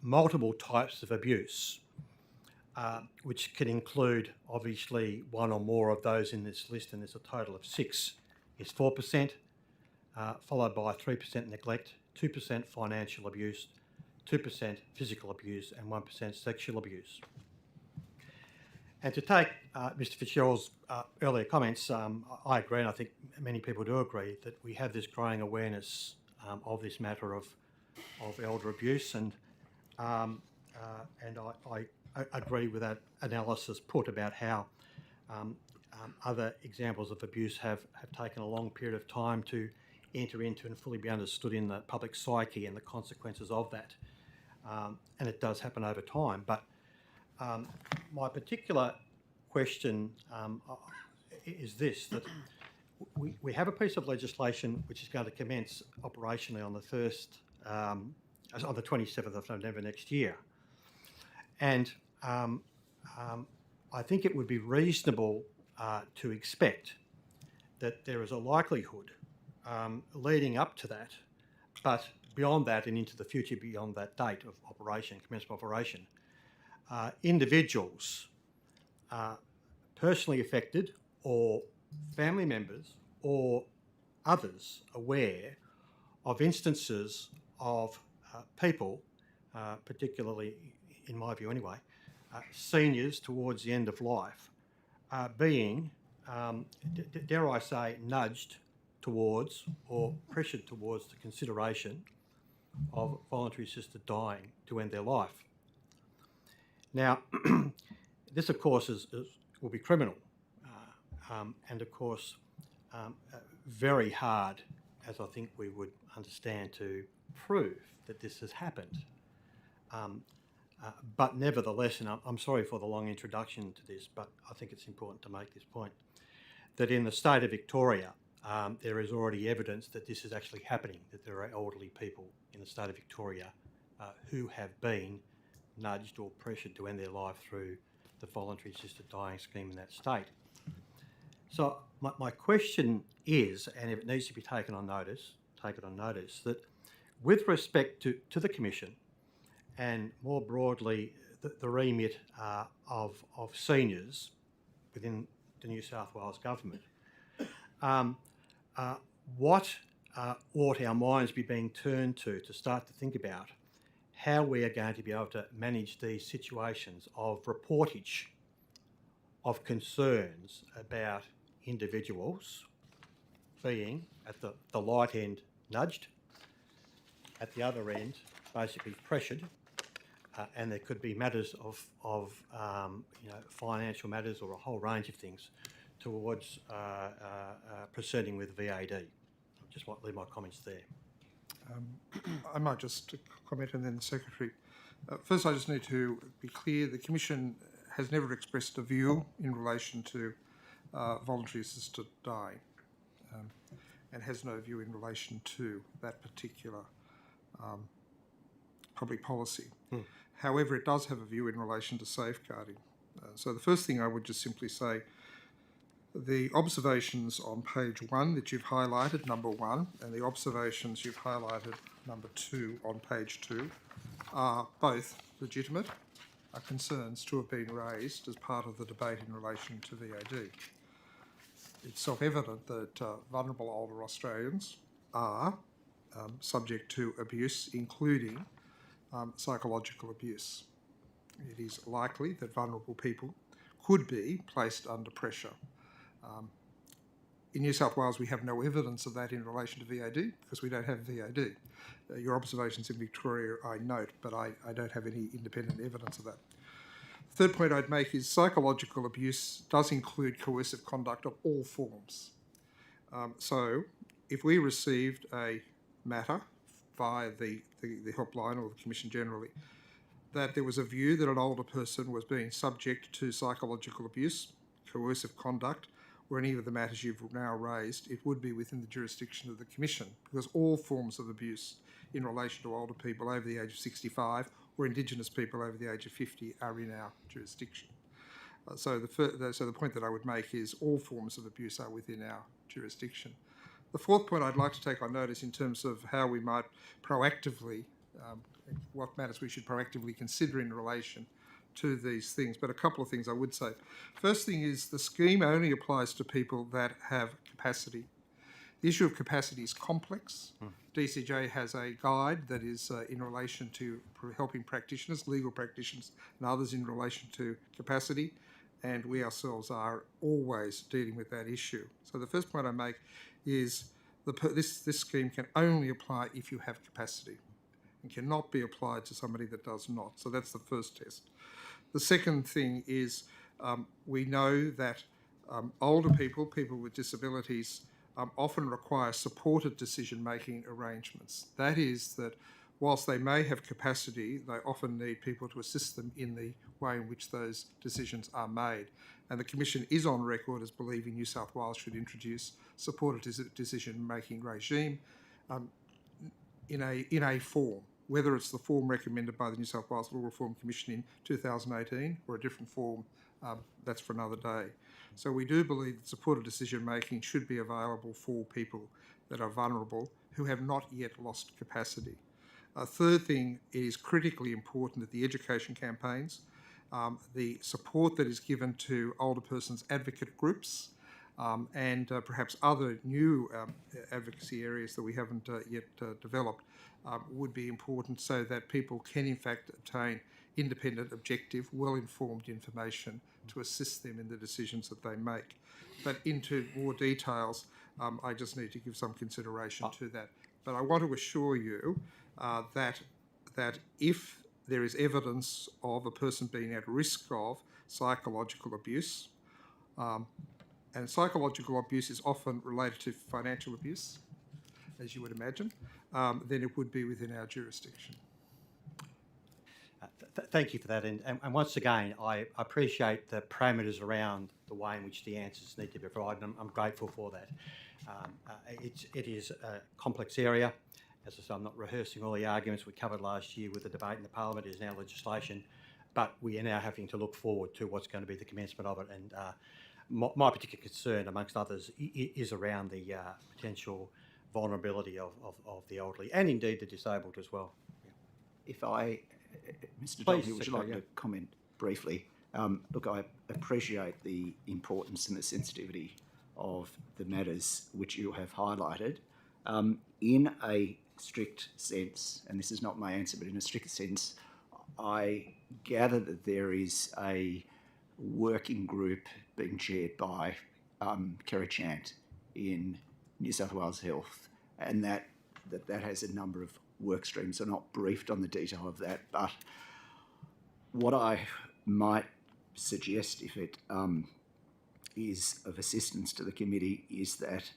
Multiple types of abuse, which can include obviously one or more of those in this list, and there's a total of 6, is 4%, followed by 3% neglect, 2% financial abuse, 2% physical abuse, and 1% sexual abuse. And to take Mr Fitzgerald's earlier comments, I agree, and I think many people do agree, that we have this growing awareness of this matter of elder abuse, and I agree with that analysis put about how other examples of abuse have taken a long period of time to enter into and fully be understood in the public psyche and the consequences of that. And it does happen over time. But my particular question is this, that we have a piece of legislation which is going to commence operationally on the 27th of November next year. And I think it would be reasonable to expect that there is a likelihood leading up to that, but beyond that and into the future, beyond that date of operation, commencement of operation, individuals personally affected or family members or others aware of instances of people, particularly in my view anyway, seniors towards the end of life, being, dare I say, nudged towards or pressured towards the consideration of voluntary assisted dying to end their life. Now, this of course will be criminal and of course very hard, as I think we would understand, to prove that this has happened. But nevertheless, and I'm sorry for the long introduction to this, but I think it's important to make this point, that in the state of Victoria, there is already evidence that this is actually happening, that there are elderly people in the state of Victoria who have been nudged or pressured to end their life through the voluntary assisted dying scheme in that state. So my question is, and if it needs to be taken on notice, that with respect to the Commission and more broadly the remit of seniors within the New South Wales government, what ought our minds be being turned to start to think about how we are going to be able to manage these situations of reportage of concerns about individuals being at the light end nudged, at the other end basically pressured, and there could be matters of financial matters or a whole range of things towards proceeding with VAD. I just want to leave my comments there. I might just comment and then the Secretary. First, I just need to be clear, the Commission has never expressed a view in relation to voluntary assisted dying and has no view in relation to that particular public policy. However, it does have a view in relation to safeguarding. So the first thing I would just simply say, the observations on page 1 that you've highlighted, number 1, and the observations you've highlighted, number 2, on page 2, are both legitimate concerns to have been raised as part of the debate in relation to VAD. It's self-evident that vulnerable older Australians are subject to abuse, including psychological abuse. It is likely that vulnerable people could be placed under pressure. In New South Wales, we have no evidence of that in relation to VAD because we don't have VAD. Your observations in Victoria I note, but I don't have any independent evidence of that. The third point I'd make is psychological abuse does include coercive conduct of all forms. So if we received a matter via the helpline or the Commission generally, that there was a view that an older person was being subject to psychological abuse, coercive conduct, or any of the matters you've now raised, it would be within the jurisdiction of the Commission because all forms of abuse in relation to older people over the age of 65 or Indigenous people over the age of 50 are in our jurisdiction. So the point that I would make is all forms of abuse are within our jurisdiction. The fourth point I'd like to take on notice in terms of how we might proactively, what matters we should proactively consider in relation to these things, but a couple of things I would say. First thing is the scheme only applies to people that have capacity. The issue of capacity is complex. DCJ has a guide that is in relation to helping practitioners, legal practitioners and others in relation to capacity. and we ourselves are always dealing with that issue. So the first point I make is this scheme can only apply if you have capacity and cannot be applied to somebody that does not. So that's the first test. The second thing is we know that older people with disabilities, often require supported decision-making arrangements. That is that whilst they may have capacity, they often need people to assist them in the way in which those decisions are made. And the Commission is on record as believing New South Wales should introduce supported decision-making regime in a form, whether it's the form recommended by the New South Wales Law Reform Commission in 2018 or a different form, that's for another day. So we do believe that supported decision-making should be available for people that are vulnerable who have not yet lost capacity. A third thing, it is critically important that the education campaigns, the support that is given to older persons advocate groups, and perhaps other new advocacy areas that we haven't yet developed would be important so that people can in fact obtain independent, objective, well-informed information to assist them in the decisions that they make. But into more details, I just need to give some consideration to that. But I want to assure you that if there is evidence of a person being at risk of psychological abuse, and psychological abuse is often related to financial abuse, as you would imagine, then it would be within our jurisdiction. Thank you for that. And once again, I appreciate the parameters around the way in which the answers need to be provided. I'm grateful for that. It is a complex area. As I say, I'm not rehearsing all the arguments we covered last year with the debate in the Parliament. It is now legislation, but we are now having to look forward to what's going to be the commencement of it. And my particular concern, amongst others, is around the potential vulnerability of the elderly and indeed the disabled as well. If I, Mr. Please, Donoghue, would you like Secretary, to comment briefly? Look, I appreciate the importance and the sensitivity of the matters which you have highlighted. In a strict sense, and this is not my answer, but in a strict sense, I gather that there is a working group being chaired by Coure in New South Wales Health, and that has a number of work streams. I'm not briefed on the detail of that, but what I might suggest, if it is of assistance to the committee, is that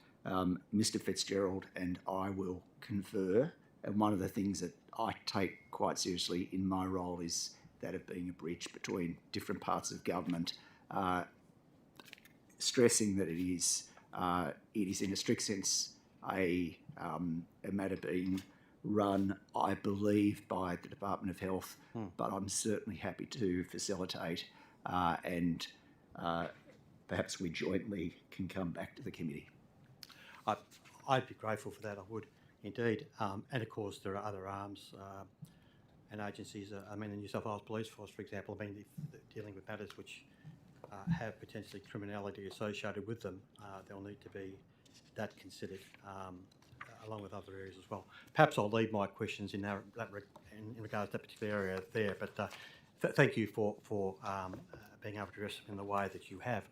Mr. Fitzgerald and I will confer, and one of the things that I take quite seriously in my role is that of being a bridge between different parts of government, stressing that it is in a strict sense a matter being run, I believe, by the Department of Health, but I'm certainly happy to facilitate and perhaps we jointly can come back to the committee. I'd be grateful for that, I would indeed. And of course, there are other arms and agencies. I mean, the New South Wales Police Force, for example, have been dealing with matters which have potentially criminality associated with them. There'll need to be that considered, along with other areas as well. Perhaps I'll leave my questions in regards to that particular area there, but thank you for being able to address them in the way that you have.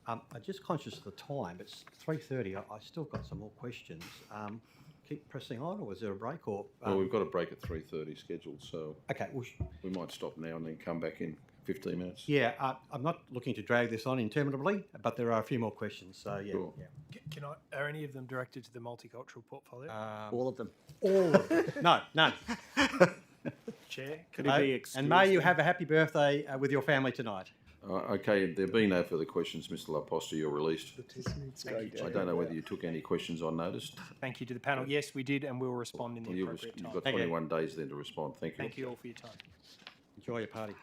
I'm just conscious of the time. It's 3:30. I still got some more questions. Keep pressing on, or is there a break? Or Well, we've got a break at 3:30 scheduled, so okay. Well, we might stop now and then come back in 15 minutes. yeah, I'm not looking to drag this on interminably, but there are a few more questions. So yeah, Sure. yeah. Are any of them directed to the multicultural portfolio? All of them. All of them. No, none. Chair? Could he be excused? And may you have a happy birthday with your family tonight. Okay, there being no further questions, Mr. Laposta, you're released. Thank you, I don't know whether you took any questions on notice. Thank you to the panel. Yes, we did, and we'll respond in the Well, appropriate you've time. got 21 days then to respond. Thank you. Thank you all for your time. Enjoy your party.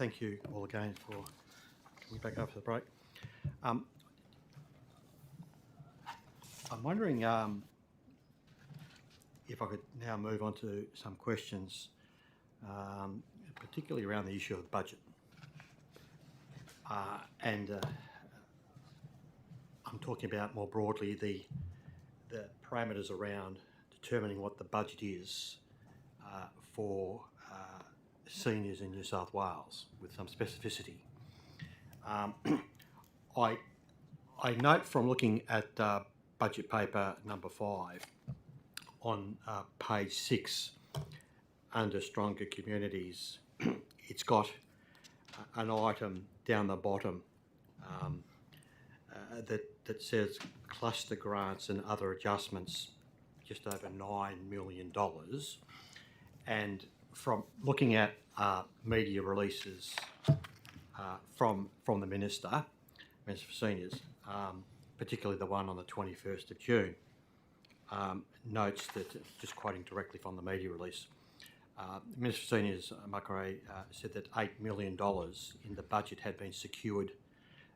thank you all again for coming back after the break. I'm wondering if I could now move on to some questions, particularly around the issue of the budget. And I'm talking about more broadly the parameters around determining what the budget is for seniors in New South Wales with some specificity. I note from looking at budget paper number 5 on page 6 under Stronger Communities, it's got an item down the bottom that says cluster grants and other adjustments, just over $9 million. And from looking at media releases from the Minister for Seniors, particularly the one on the 21st of June, notes that, just quoting directly from the media release, Minister for Seniors, Coure, said that $8 million in the budget had been secured,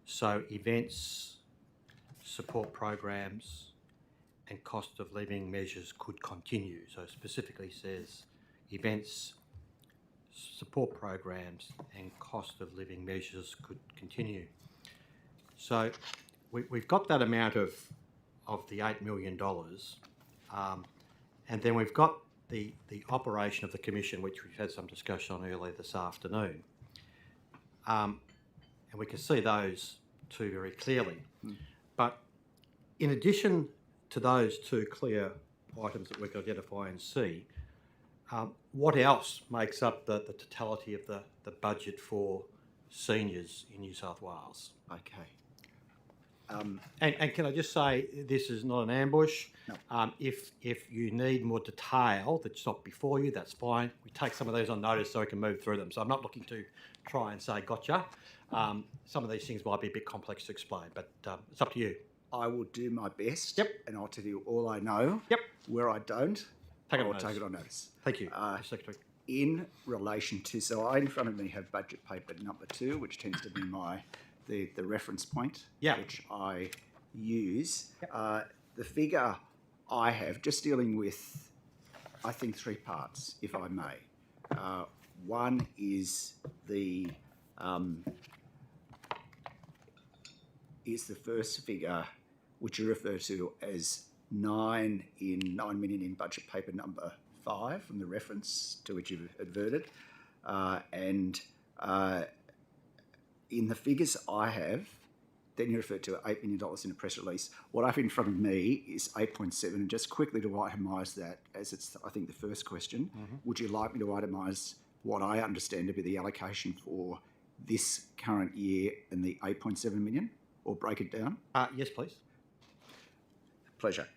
so events, support programs and cost of living measures could continue. So specifically says events, support programs and cost of living measures could continue. So we've got that amount of the $8 million, and then we've got the operation of the Commission, which we've had some discussion on earlier this afternoon. And we can see those two very clearly. But in addition to those two clear items that we can identify and see, what else makes up the totality of the budget for seniors in New South Wales? Okay. And can I just say, this is not an ambush. No. If you need more detail that's not before you, that's fine. We take some of those on notice so we can move through them. So I'm not looking to try and say, gotcha. Some of these things might be a bit complex to explain, but it's up to you. I will do my best. Yep. And I'll tell you all I know. Wep. Where I don't, Take it I will on take notice. it on notice. Thank you, Secretary. In relation to, so I in front of me have budget paper number 2, which tends to be the reference point, Yeah. which I use. The figure I have, just dealing with, I think, 3 parts, if I may. One is the first figure, which you refer to as 9 million in budget paper number 5 from the reference to which you've adverted. And in the figures I have, then you referred to $8 million in a press release. What I have in front of me is 8.7, and just quickly to itemise that, as it's, I think, the first question, would you like me to itemise what I understand to be the allocation for this current year and the 8.7 million, or break it down? Yes, please. Pleasure.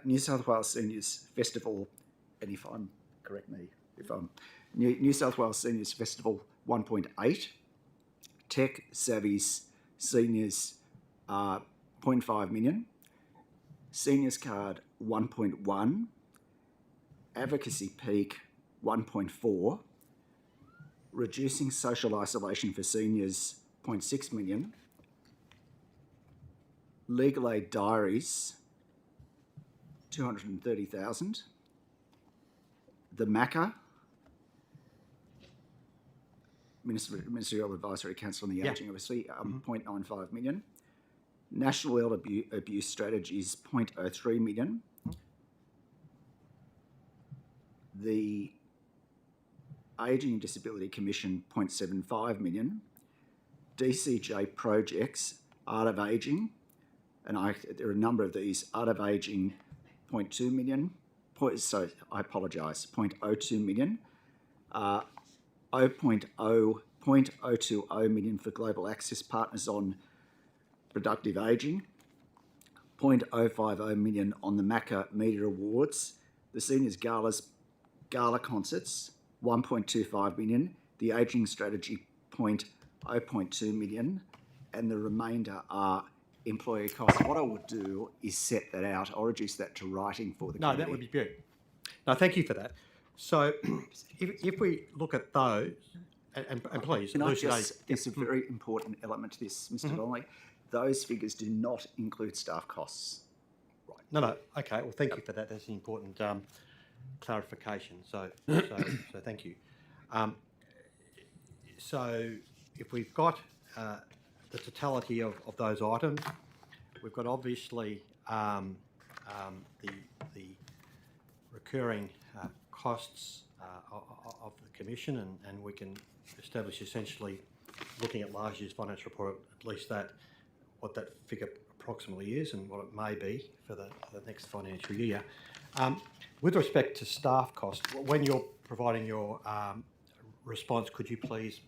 New South Wales Seniors Festival, and if I'm, correct me, if I'm, New South Wales Seniors Festival 1.8, Tech Savvies Seniors 0.5 million, Seniors Card 1.1, Advocacy Peak 1.4, Reducing Social Isolation for Seniors 0.6 million, Legal Aid Diaries 230,000, the MACA, Ministerial Advisory Council on the Ageing, obviously, 0.95 million. National Elder Abuse Strategies, 0.03 million. The Ageing and Disability Commission, 0.75 million. DCJ projects, Art of Ageing, and there are a number of these, Art of Ageing, 0.2 million. So I apologise, 0.02 million. 0.020 million for Global Access Partners on Productive Ageing, 0.050 million on the MACA Media Awards, the Seniors Gala Concerts, 1.25 million, the Ageing Strategy, 0.2 million, and the remainder are employee costs. What I would do is set that out. I'll reduce that to writing for the committee. No, that would be good. No, thank you for that. So if we look at those, And please, Can I elucidate. just, there's a very important element to this, Mr. Donnelly. Those figures do not include staff costs. No. Okay. Well, thank you for that. That's an important clarification. So thank you. So if we've got the totality of those items, we've got obviously the recurring costs of the commission, and we can establish essentially, looking at last year's financial report, at least what that figure approximately is and what it may be for the next financial year. With respect to staff costs, when you're providing your response, could you please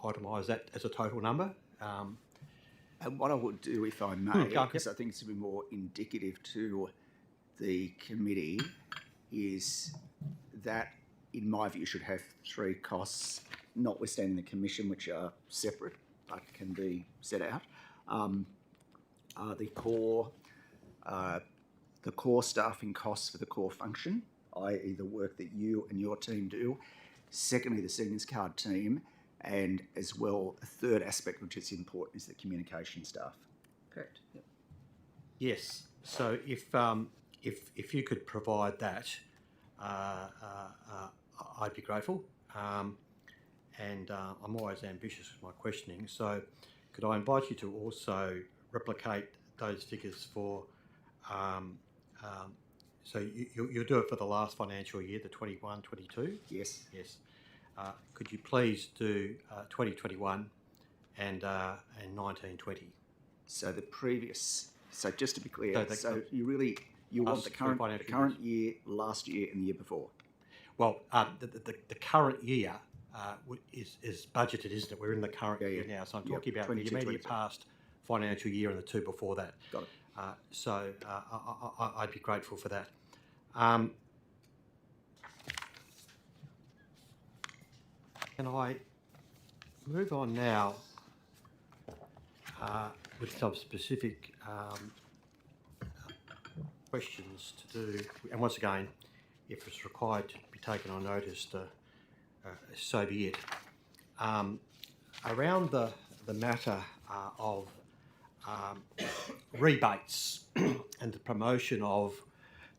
itemise that as a total number? And what I would do, if I may, because I think it's a bit more indicative to the committee, is that, in my view, should have three costs, notwithstanding the commission, which are separate but can be set out. The core staffing costs for the core function, i.e. the work that you and your team do. Secondly, the seniors card team, and as well, a third aspect which is important is the communication staff. Correct. Yep. Yes. So if you could provide that, I'd be grateful. And I'm always ambitious with my questioning. So could I invite you to also replicate those figures for, so you'll do it for the last financial year, the 21-22? Yes. Yes. Could you please do 2021 and 19-20? So the previous, so just to be clear, you want the current year, last year and the year before? Well, the current year is budgeted, isn't it? We're in the current year now, so I'm talking about the immediate past financial year and the two before that. Got it. So I'd be grateful for that. Can I move on now with some specific questions to do? And once again, if it's required to be taken on notice, so be it. Around the matter of rebates and the promotion of,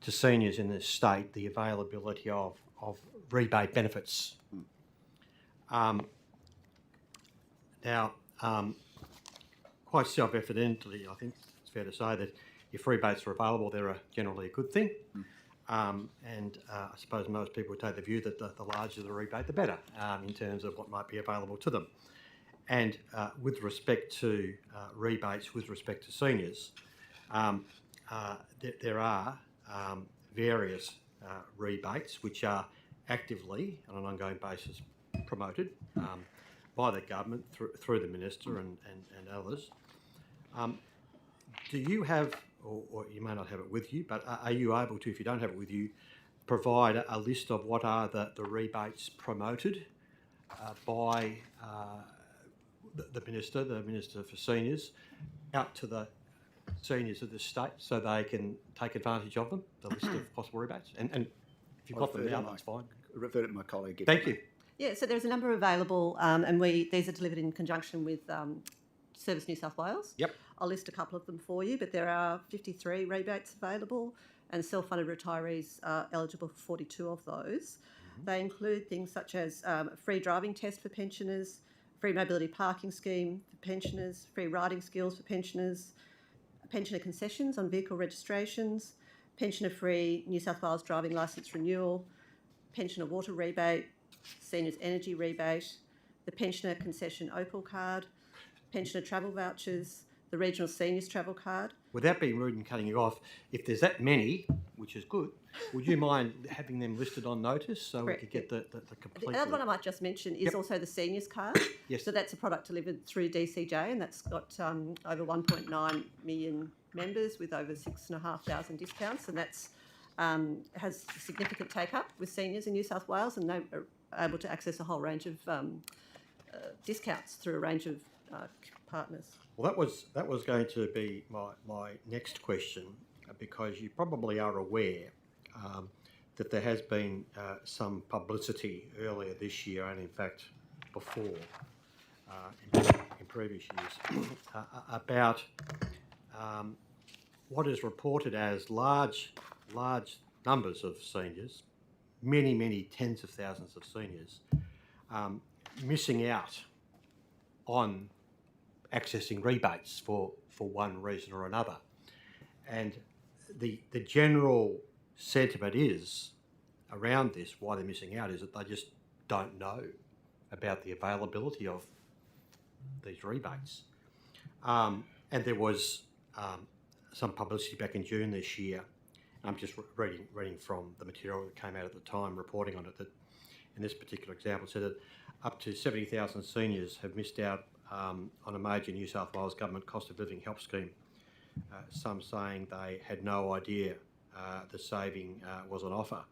to seniors in this state, the availability of rebate benefits. Now, quite self-evidently, I think it's fair to say that if rebates are available, they're generally a good thing. And I suppose most people would take the view that the larger the rebate, the better, in terms of what might be available to them. And with respect to rebates, with respect to seniors, there are various rebates which are actively, on an ongoing basis, promoted by the government through the Minister and others. Do you have, or you may not have it with you, but are you able to, if you don't have it with you, provide a list of what are the rebates promoted by the Minister for Seniors, out to the seniors of the state so they can take advantage of them, the list of possible rebates? And if you've got them now, that's fine. Refer to my colleague. Thank you. Yeah, so there's a number available, and these are delivered in conjunction with Service New South Wales. Yep. I'll list a couple of them for you, but there are 53 rebates available, and self-funded retirees are eligible for 42 of those. They include things such as a free driving test for pensioners, free mobility parking scheme for pensioners, free riding skills for pensioners, pensioner concessions on vehicle registrations, pensioner-free New South Wales driving licence renewal, pensioner water rebate, seniors energy rebate, the pensioner concession Opal card, pensioner travel vouchers, the regional seniors travel card. Without being rude and cutting you off, if there's that many, which is good, would you mind having them listed on notice so we could get the complete... The other one I might just mention is also the seniors card. Yes. So that's a product delivered through DCJ, and that's got over 1.9 million members with over 6,500 discounts, and that's has significant take-up with seniors in New South Wales, and they're able to access a whole range of discounts through a range of partners. Well, that was going to be my next question, because you probably are aware that there has been some publicity earlier this year, and in fact before in previous years about what is reported as large numbers of seniors, many tens of thousands of seniors, missing out on accessing rebates for one reason or another. And the general sentiment is around this, why they're missing out, is that they just don't know about the availability of these rebates. And there was some publicity back in June this year. I'm just reading from the material that came out at the time, reporting on it, that in this particular example said that up to 70,000 seniors have missed out on a major New South Wales government cost of living help scheme. Some saying they had no idea the saving was on offer.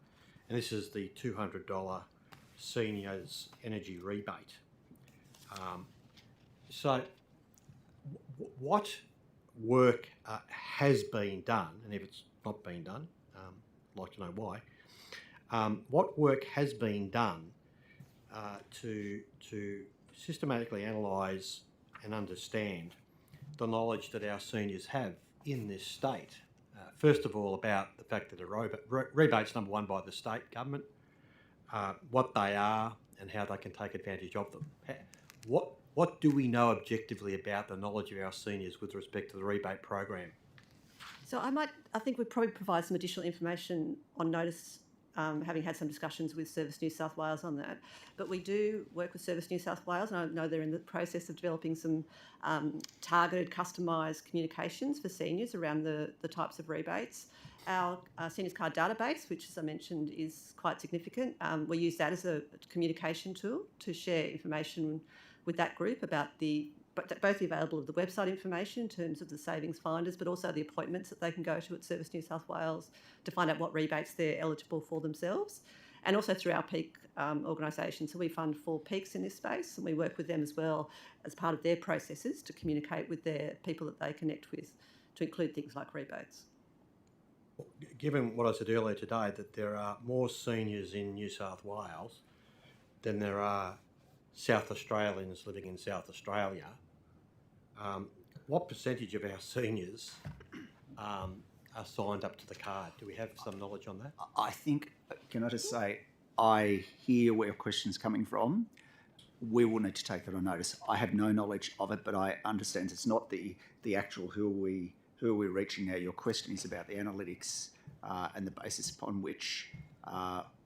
And this is the $200 seniors energy rebate. So what work has been done, and if it's not been done, I'd like to know why, what work has been done to systematically analyse and understand the knowledge that our seniors have in this state? First of all, about the fact that rebates, number one, by the state government, what they are and how they can take advantage of them. What do we know objectively about the knowledge of our seniors with respect to the rebate program? So I think we'd probably provide some additional information on notice, having had some discussions with Service New South Wales on that. But we do work with Service New South Wales, and I know they're in the process of developing some targeted, customised communications for seniors around the types of rebates. Our seniors card database, which, as I mentioned, is quite significant, we use that as a communication tool to share information with that group about both the available of the website information in terms of the savings finders, but also the appointments that they can go to at Service New South Wales to find out what rebates they're eligible for themselves, and also through our peak organisation. So we fund 4 peaks in this space, and we work with them as well as part of their processes to communicate with their people that they connect with, to include things like rebates. Given what I said earlier today, that there are more seniors in New South Wales than there are South Australians living in South Australia, what percentage of our seniors are signed up to the card? Do we have some knowledge on that? I think, can I just say, I hear where your question's coming from. We will need to take that on notice. I have no knowledge of it, but I understand it's not the actual who are we reaching now. Your question is about the analytics and the basis upon which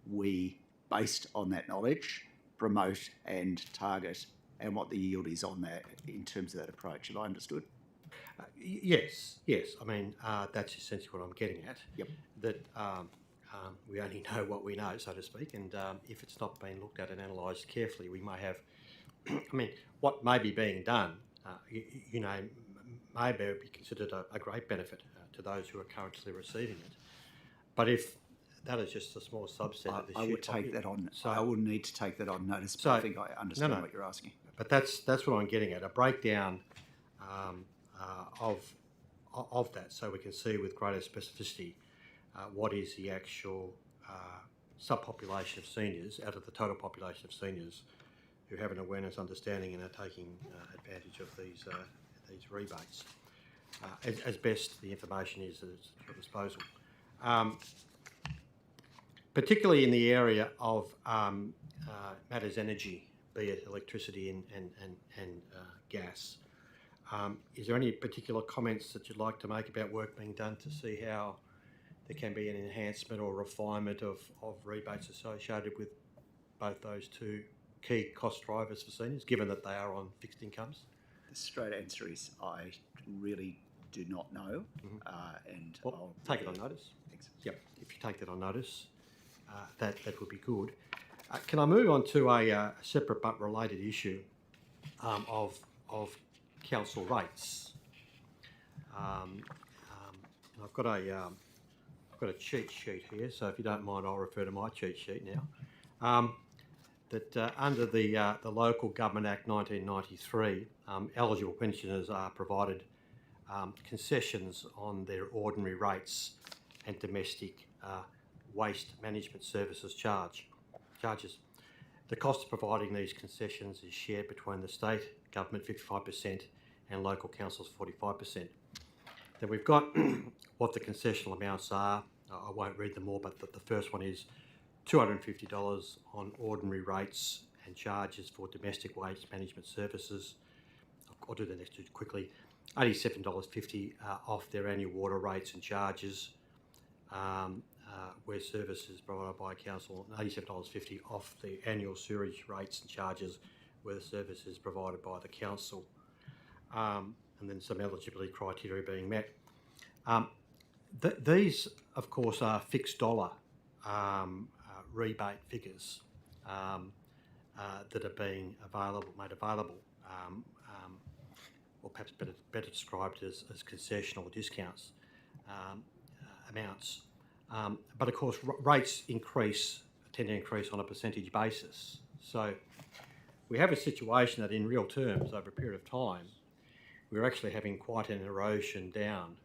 we, based on that knowledge, promote and target, and what the yield is on that in terms of that approach. Have I understood? Yes. I mean, that's essentially what I'm getting at. Yep. That we only know what we know, so to speak, and if it's not been looked at and analysed carefully, we may have, I mean, what may be being done, may be considered a great benefit to those who are currently receiving it. But if that is just a small subset of the I would take that on. So I will need to take that on notice, but I think I understand what you're asking. But that's what I'm getting at, a breakdown of that, so we can see with greater specificity what is the actual subpopulation of seniors out of the total population of seniors who have an awareness, understanding, and are taking advantage of these rebates as best the information is at your disposal. Particularly in the area of matters energy, be it electricity and gas. Is there any particular comments that you'd like to make about work being done to see how there can be an enhancement or refinement of rebates associated with both those two key cost drivers for seniors, given that they are on fixed incomes? The straight answer is I really do not know, and I'll take it on notice. Thanks. Yep, if you take that on notice, that would be good. Can I move on to a separate but related issue of council rates? I've got a cheat sheet here, so if you don't mind, I'll refer to my cheat sheet now. That under the Local Government Act 1993, eligible pensioners are provided concessions on their ordinary rates and domestic waste management services charges. The cost of providing these concessions is shared between the state government 55% and local councils 45%. Then we've got what the concessional amounts are. I won't read them all, but the first one is $250 on ordinary rates and charges for domestic waste management services. I'll do the next two quickly. $87.50 off their annual water rates and charges where services provided by a council, and $87.50 off the annual sewerage rates and charges where the service is provided by the council. And then some eligibility criteria being met. These, of course, are fixed dollar rebate figures that are being made available, or perhaps better described as concessional discounts amounts. But of course, rates tend to increase on a percentage basis. So we have a situation that in real terms, over a period of time, we're actually having quite an erosion down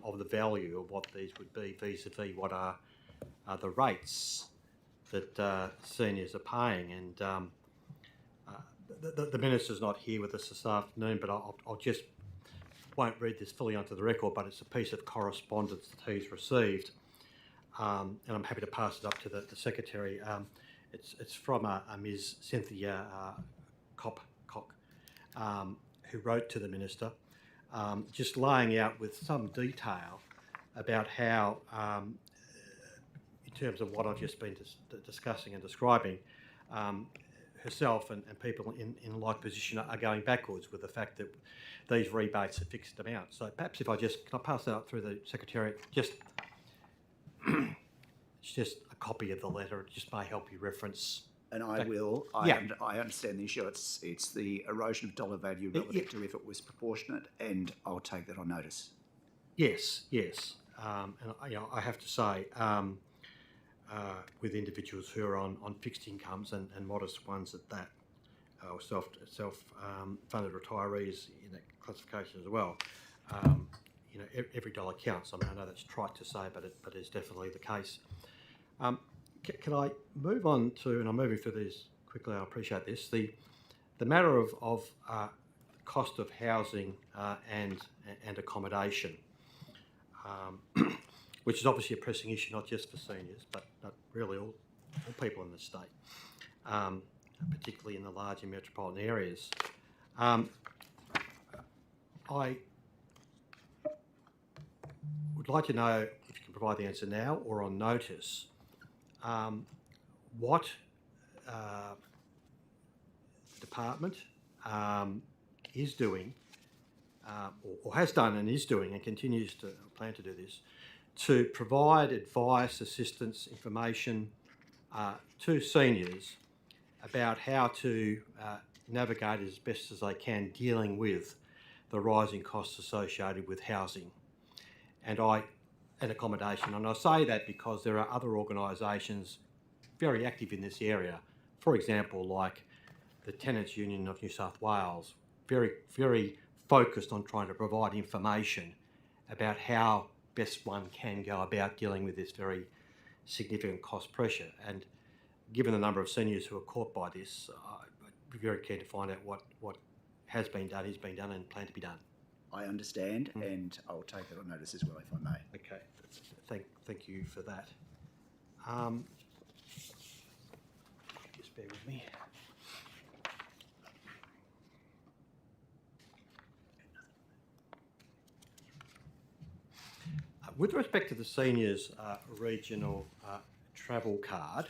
of the value of what these would be vis-a-vis what are the rates that seniors are paying. And the Minister's not here with us this afternoon, but I'll just won't read this fully onto the record, but it's a piece of correspondence that he's received, and I'm happy to pass it up to the Secretary. It's from a Ms. Cynthia Cock, who wrote to the Minister, just laying out with some detail about how, in terms of what I've just been discussing and describing, herself and people in like position are going backwards with the fact that these rebates are fixed amounts. So perhaps if can I pass that up through the Secretariat? It's just a copy of the letter. It just may help you reference. And I will. I understand the issue. It's the erosion of dollar value relative to if it was proportionate, and I'll take that on notice. Yes. And I have to say, with individuals who are on fixed incomes and modest ones at that, or self-funded retirees in that classification as well, every dollar counts. I mean, I know that's trite to say, but it's definitely the case. Can I move on to, and I'm moving through these quickly, I appreciate this, the matter of cost of housing and accommodation, which is obviously a pressing issue, not just for seniors, but really all people in the state, particularly in the larger metropolitan areas. I would like to know if you can provide the answer now or on notice, what the department is doing, or has done and is doing and continues to plan to do this, to provide advice, assistance, information to seniors about how to navigate as best as they can dealing with the rising costs associated with housing and accommodation. And I say that because there are other organisations very active in this area. For example, like the Tenants Union of New South Wales, very, very focused on trying to provide information about how best one can go about dealing with this very significant cost pressure. And given the number of seniors who are caught by this, I'd be very keen to find out what has been done, is being done and planned to be done. I understand, and I'll take that on notice as well, if I may. Okay, thank you for that. Just bear with me. With respect to the seniors regional travel card,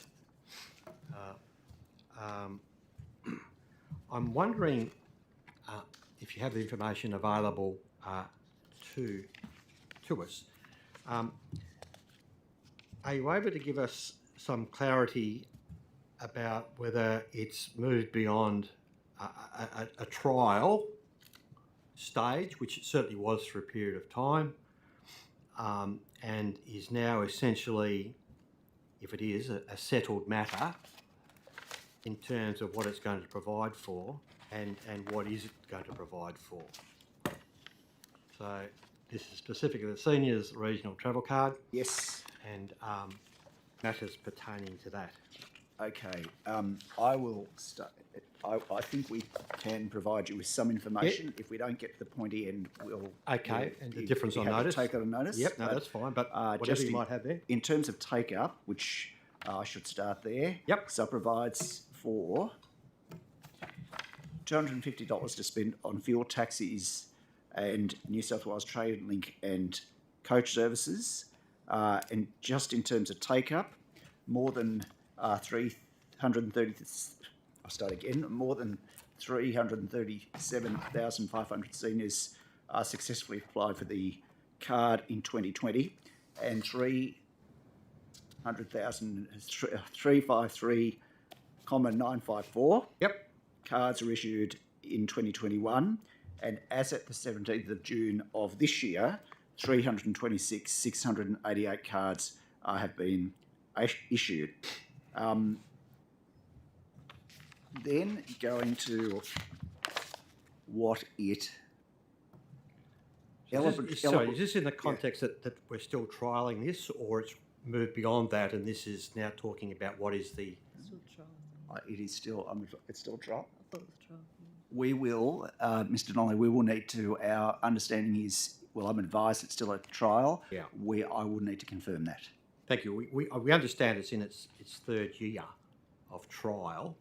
I'm wondering if you have the information available to us. Are you able to give us some clarity about whether it's moved beyond a trial stage, which it certainly was for a period of time, and is now essentially, if it is, a settled matter in terms of what it's going to provide for and what is it going to provide for. So this is specifically the Seniors Regional Travel Card. Yes. And matters pertaining to that. Okay, I will start. I think we can provide you with some information. If we don't get to the pointy end, we'll... Okay, we'll and the be- difference be on happy to notice? Take that on notice. Yep, no, that's fine, but whatever just you might have there. In terms of take-up, which I should start there. Yep. So it provides for $250 to spend on fuel, taxis and New South Wales Trade Link and coach services. And just in terms of take-up, more than 330... I'll start again. More than 337,500 seniors successfully applied for the card in 2020, and 353,954 cards are issued in 2021, and as at the 17th of June of this year, 326,688 cards have been issued. Then going to what it... Sorry, is this in the context that we're still trialling this, or it's moved beyond that and this is now talking about what is the... It is still, it's still a trial. We will, Mr. Donnelly, we will need to, our understanding is, well, I'm advised it's still a trial. Yeah. I will need to confirm that. Thank you. We understand it's in its third year of trial.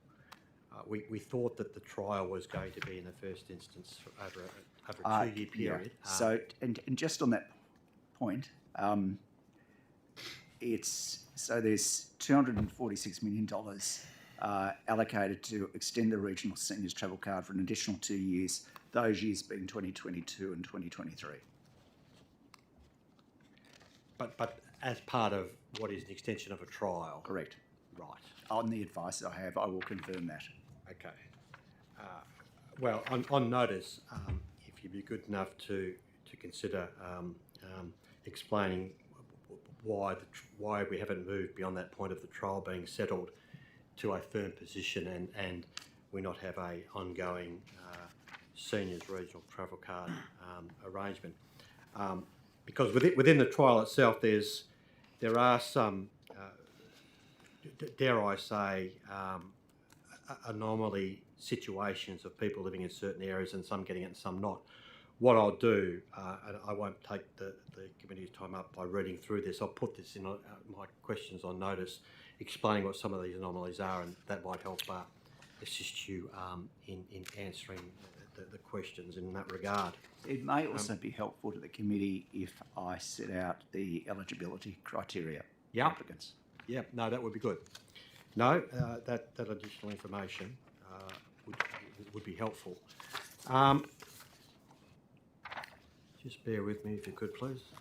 We thought that the trial was going to be in the first instance over a 2-year period. Yeah. So, and just on that point, there's $246 million allocated to extend the regional seniors travel card for an additional 2 years, those years being 2022 and 2023. But as part of what is an extension of a trial? Correct. Right. On the advice I have, I will confirm that. Okay. Well, on notice, if you'd be good enough to consider explaining why we haven't moved beyond that point of the trial being settled to a firm position and we not have a ongoing seniors regional travel card arrangement. Because within the trial itself, there are some, dare I say, anomaly situations of people living in certain areas and some getting it and some not. What I'll do, and I won't take the committee's time up by reading through this, I'll put this in my questions on notice, explaining what some of these anomalies are, and that might help assist you in answering the questions in that regard. It may also be helpful to the committee if I set out the eligibility criteria for applicants. Yeah, no, that would be good. No, that additional information would be helpful. Just bear with me if you could, please.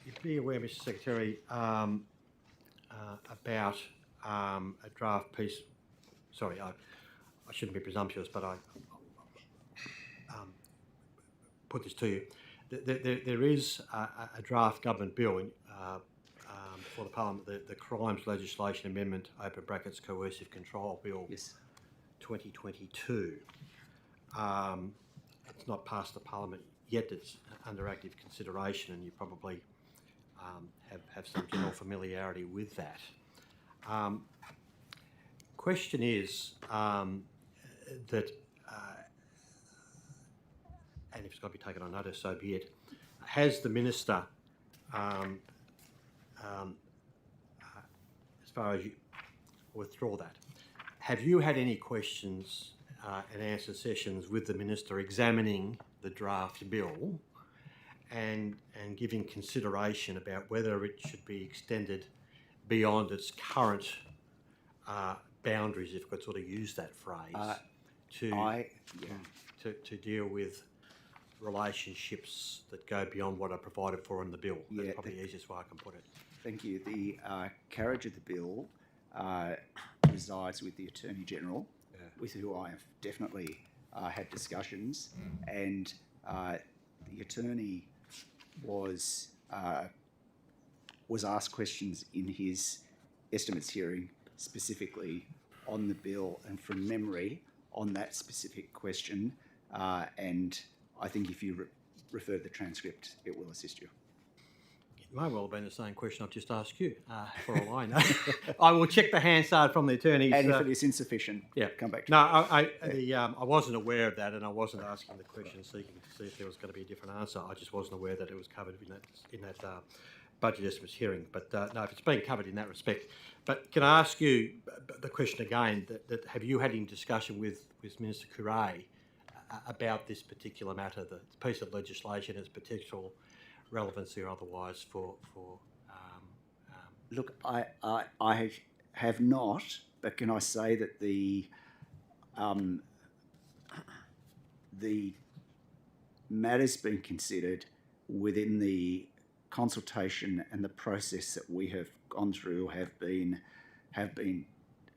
You'd be aware, Mr. Secretary, about a draft piece. Sorry, I shouldn't be presumptuous, but I put this to you. There is a draft government bill for the Parliament, the Crimes Legislation Amendment, open brackets, Coercive Control Bill, 2022. It's not passed the Parliament yet. It's under active consideration, and you probably have some general familiarity with that. Question is that, and if it's got to be taken on notice, so be it, has the Minister, as far as you withdraw that, have you had any questions and answer sessions with the Minister examining the draft bill and giving consideration about whether it should be extended beyond its current boundaries, if I could sort of use that phrase, to deal with relationships that go beyond what are provided for in the bill? That's probably the easiest way I can put it. Thank you. The carriage of the bill resides with the Attorney-General, with who I have definitely had discussions, and the Attorney was asked questions in his estimates hearing specifically on the bill, and from memory on that specific question, and I think if you refer to the transcript, it will assist you. It may well have been the same question I've just asked you, for all I know. I will check the Hansard from the attorneys. And if it is insufficient, yeah, come back to no, I wasn't aware of that, and I wasn't asking the question seeking to see if there was going to be a different answer. I just wasn't aware that it was covered in that budget estimates hearing. But no, if it's been covered in that respect. But can I ask you the question again? That have you had any discussion with Minister Coure about this particular matter, the piece of legislation, its potential relevancy or otherwise for Look, I have not, but can I say that the matters being considered within the consultation and the process that we have gone through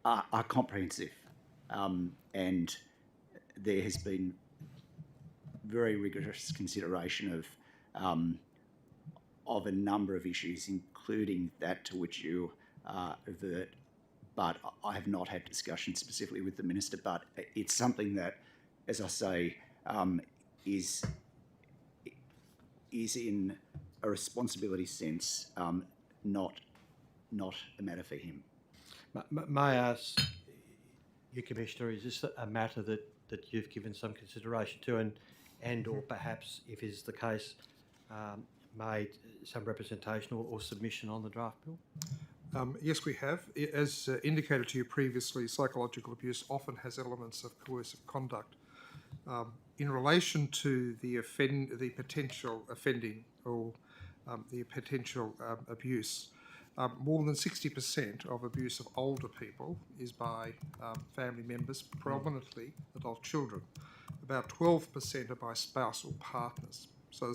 are comprehensive, and there has been very rigorous consideration of a number of issues, including that to which you revert. But I have not had discussions specifically with the Minister, but it's something that, as I say, is in a responsibility sense, not a matter for him. May I ask you, Commissioner, is this a matter that you've given some consideration to and or perhaps, if is the case, made some representation or submission on the draft bill? Yes, we have. As indicated to you previously, psychological abuse often has elements of coercive conduct. In relation to the potential offending or the potential abuse, more than 60% of abuse of older people is by family members, predominantly adult children. About 12% are by spousal partners. So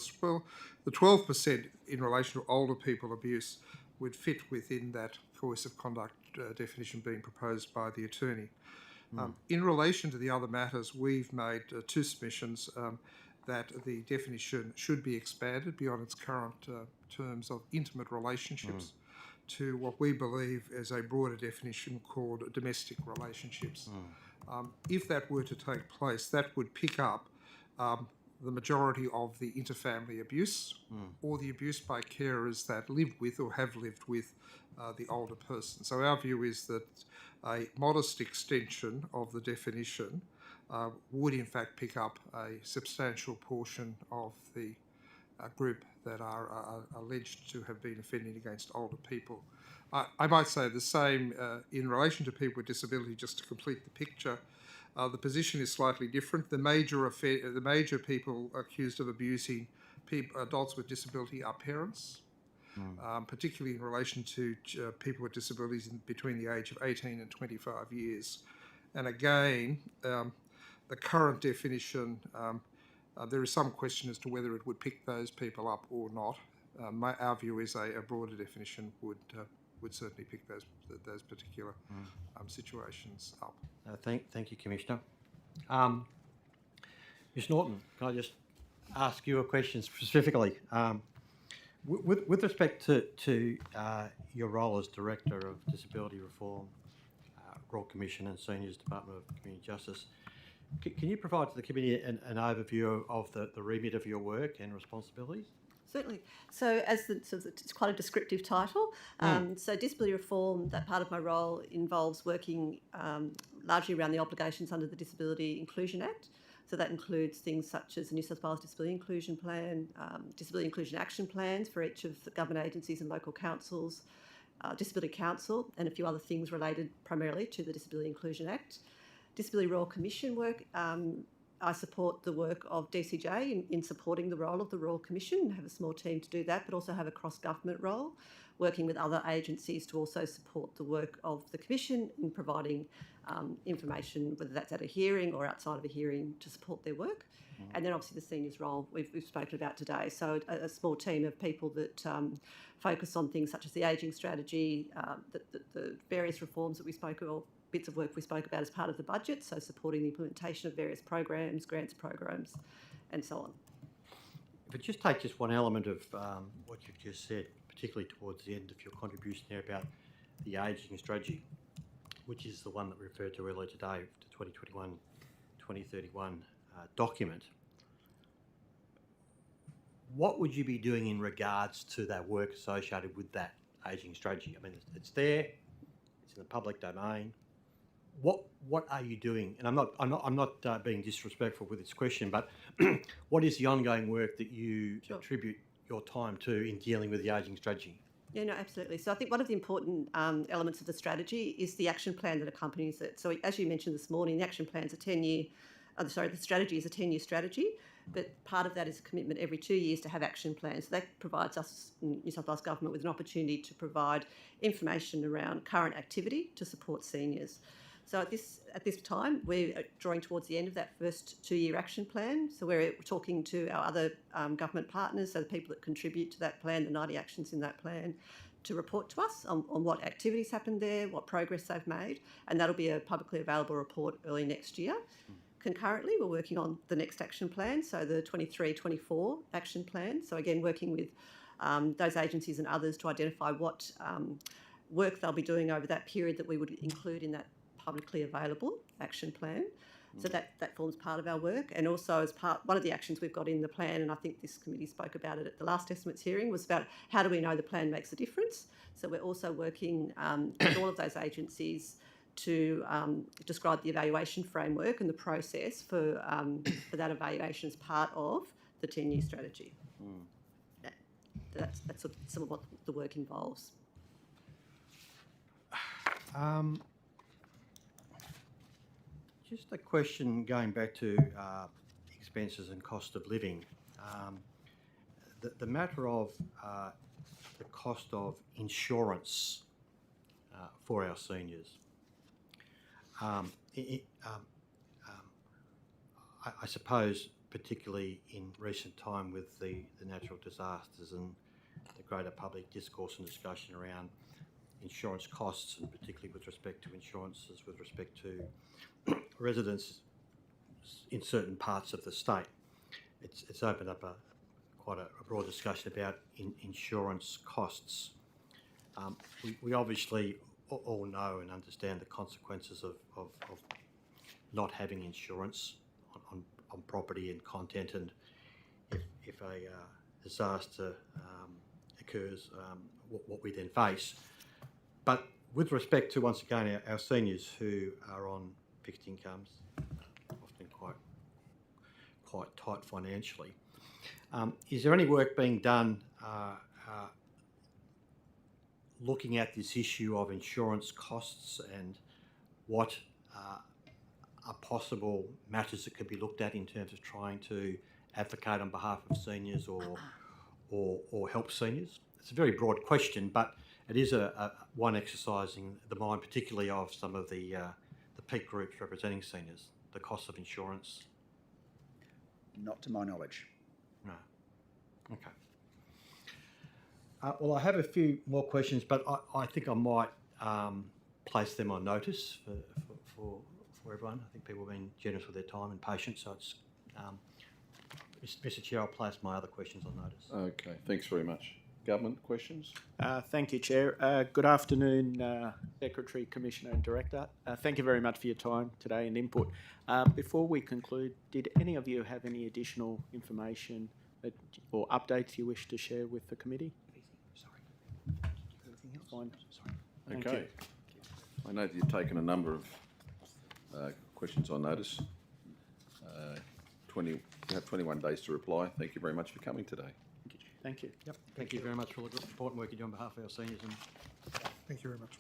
the 12% in relation to older people abuse would fit within that coercive conduct definition being proposed by the attorney. In relation to the other matters, we've made two submissions that the definition should be expanded beyond its current terms of intimate relationships to what we believe is a broader definition called domestic relationships. If that were to take place, that would pick up the majority of the interfamily abuse or the abuse by carers that live with or have lived with the older person. So our view is that a modest extension of the definition would in fact pick up a substantial portion of the group that are alleged to have been offending against older people. I might say the same in relation to people with disability, just to complete the picture. The position is slightly different. The major people accused of abusing adults with disability are parents, particularly in relation to people with disabilities between the age of 18 and 25 years. And again, the current definition, there is some question as to whether it would pick those people up or not. Our view is a broader definition would certainly pick those particular situations up. Thank you, Commissioner. Ms. Norton, can I just ask you a question specifically? With respect to your role as Director of Disability Reform, Royal Commission and Seniors Department of Community Justice, can you provide to the committee an overview of the remit of your work and responsibilities? Certainly. So it's quite a descriptive title. So disability reform, that part of my role involves working largely around the obligations under the Disability Inclusion Act. So that includes things such as the New South Wales Disability Inclusion Plan, Disability Inclusion Action Plans for each of the government agencies and local councils, Disability Council, and a few other things related primarily to the Disability Inclusion Act. Disability Royal Commission work, I support the work of DCJ in supporting the role of the Royal Commission, have a small team to do that, but also have a cross-government role, working with other agencies to also support the work of the Commission in providing information, whether that's at a hearing or outside of a hearing, to support their work. And then obviously the seniors role we've spoken about today. So a small team of people that focus on things such as the ageing strategy, the various reforms that we spoke of, bits of work we spoke about as part of the budget, so supporting the implementation of various programs, grants programs, and so on. If I just take just one element of what you've just said, particularly towards the end of your contribution there about the ageing strategy, which is the one that we referred to earlier today, the 2021-2031 document. what would you be doing in regards to that work associated with that ageing strategy? I mean, it's there, it's in the public domain. What are you doing? And I'm not being disrespectful with this question, but what is the ongoing work that you attribute your time to in dealing with the ageing strategy? Yeah, no, absolutely. So I think one of the important elements of the strategy is the action plan that accompanies it. So as you mentioned this morning, the action plan's the strategy is a 10-year strategy, but part of that is a commitment every 2 years to have action plans. So that provides us, New South Wales Government, with an opportunity to provide information around current activity to support seniors. So at this time, we're drawing towards the end of that first 2-year action plan. So we're talking to our other government partners, so the people that contribute to that plan, the 90 actions in that plan, to report to us on what activities happened there, what progress they've made, and that'll be a publicly available report early next year. Concurrently, we're working on the next action plan, so the 23-24 action plan. So again, working with those agencies and others to identify what work they'll be doing over that period that we would include in that publicly available action plan. So that forms part of our work. And also as one of the actions we've got in the plan, and I think this committee spoke about it at the last estimates hearing, was about how do we know the plan makes a difference. So we're also working with all of those agencies to describe the evaluation framework and the process for that evaluation as part of the 10-year strategy. That's some of what the work involves. Just a question going back to expenses and cost of living. The matter of the cost of insurance for our seniors. I suppose particularly in recent time with the natural disasters and the greater public discourse and discussion around insurance costs, and particularly with respect to insurances with respect to residents in certain parts of the state. It's opened up quite a broad discussion about insurance costs. We obviously all know and understand the consequences of not having insurance on property and content, and if a disaster occurs, what we then face. But with respect to, once again, our seniors who are on fixed incomes, often quite tight financially, is there any work being done looking at this issue of insurance costs and what are possible matters that could be looked at in terms of trying to advocate on behalf of seniors or help seniors? It's a very broad question, but it is one exercising the mind, particularly of some of the peak groups representing seniors. The cost of insurance. Not to my knowledge. No. Okay. Well, I have a few more questions, but I think I might place them on notice for everyone. I think people have been generous with their time and patience, so it's Mr. Chair, I'll place my other questions on notice. Okay, thanks very much. Government questions? Thank you, Chair. Good afternoon, Secretary, Commissioner and Director. Thank you very much for your time today and input. Before we conclude, did any of you have any additional information or updates you wish to share with the committee? Sorry. Anything else? Fine. Sorry. Okay. I know that you've taken a number of questions on notice. You have 21 days to reply. Thank you very much for coming today. Thank you. Yep. Thank you very much for all the important work you do on behalf of our seniors. And Thank you very much.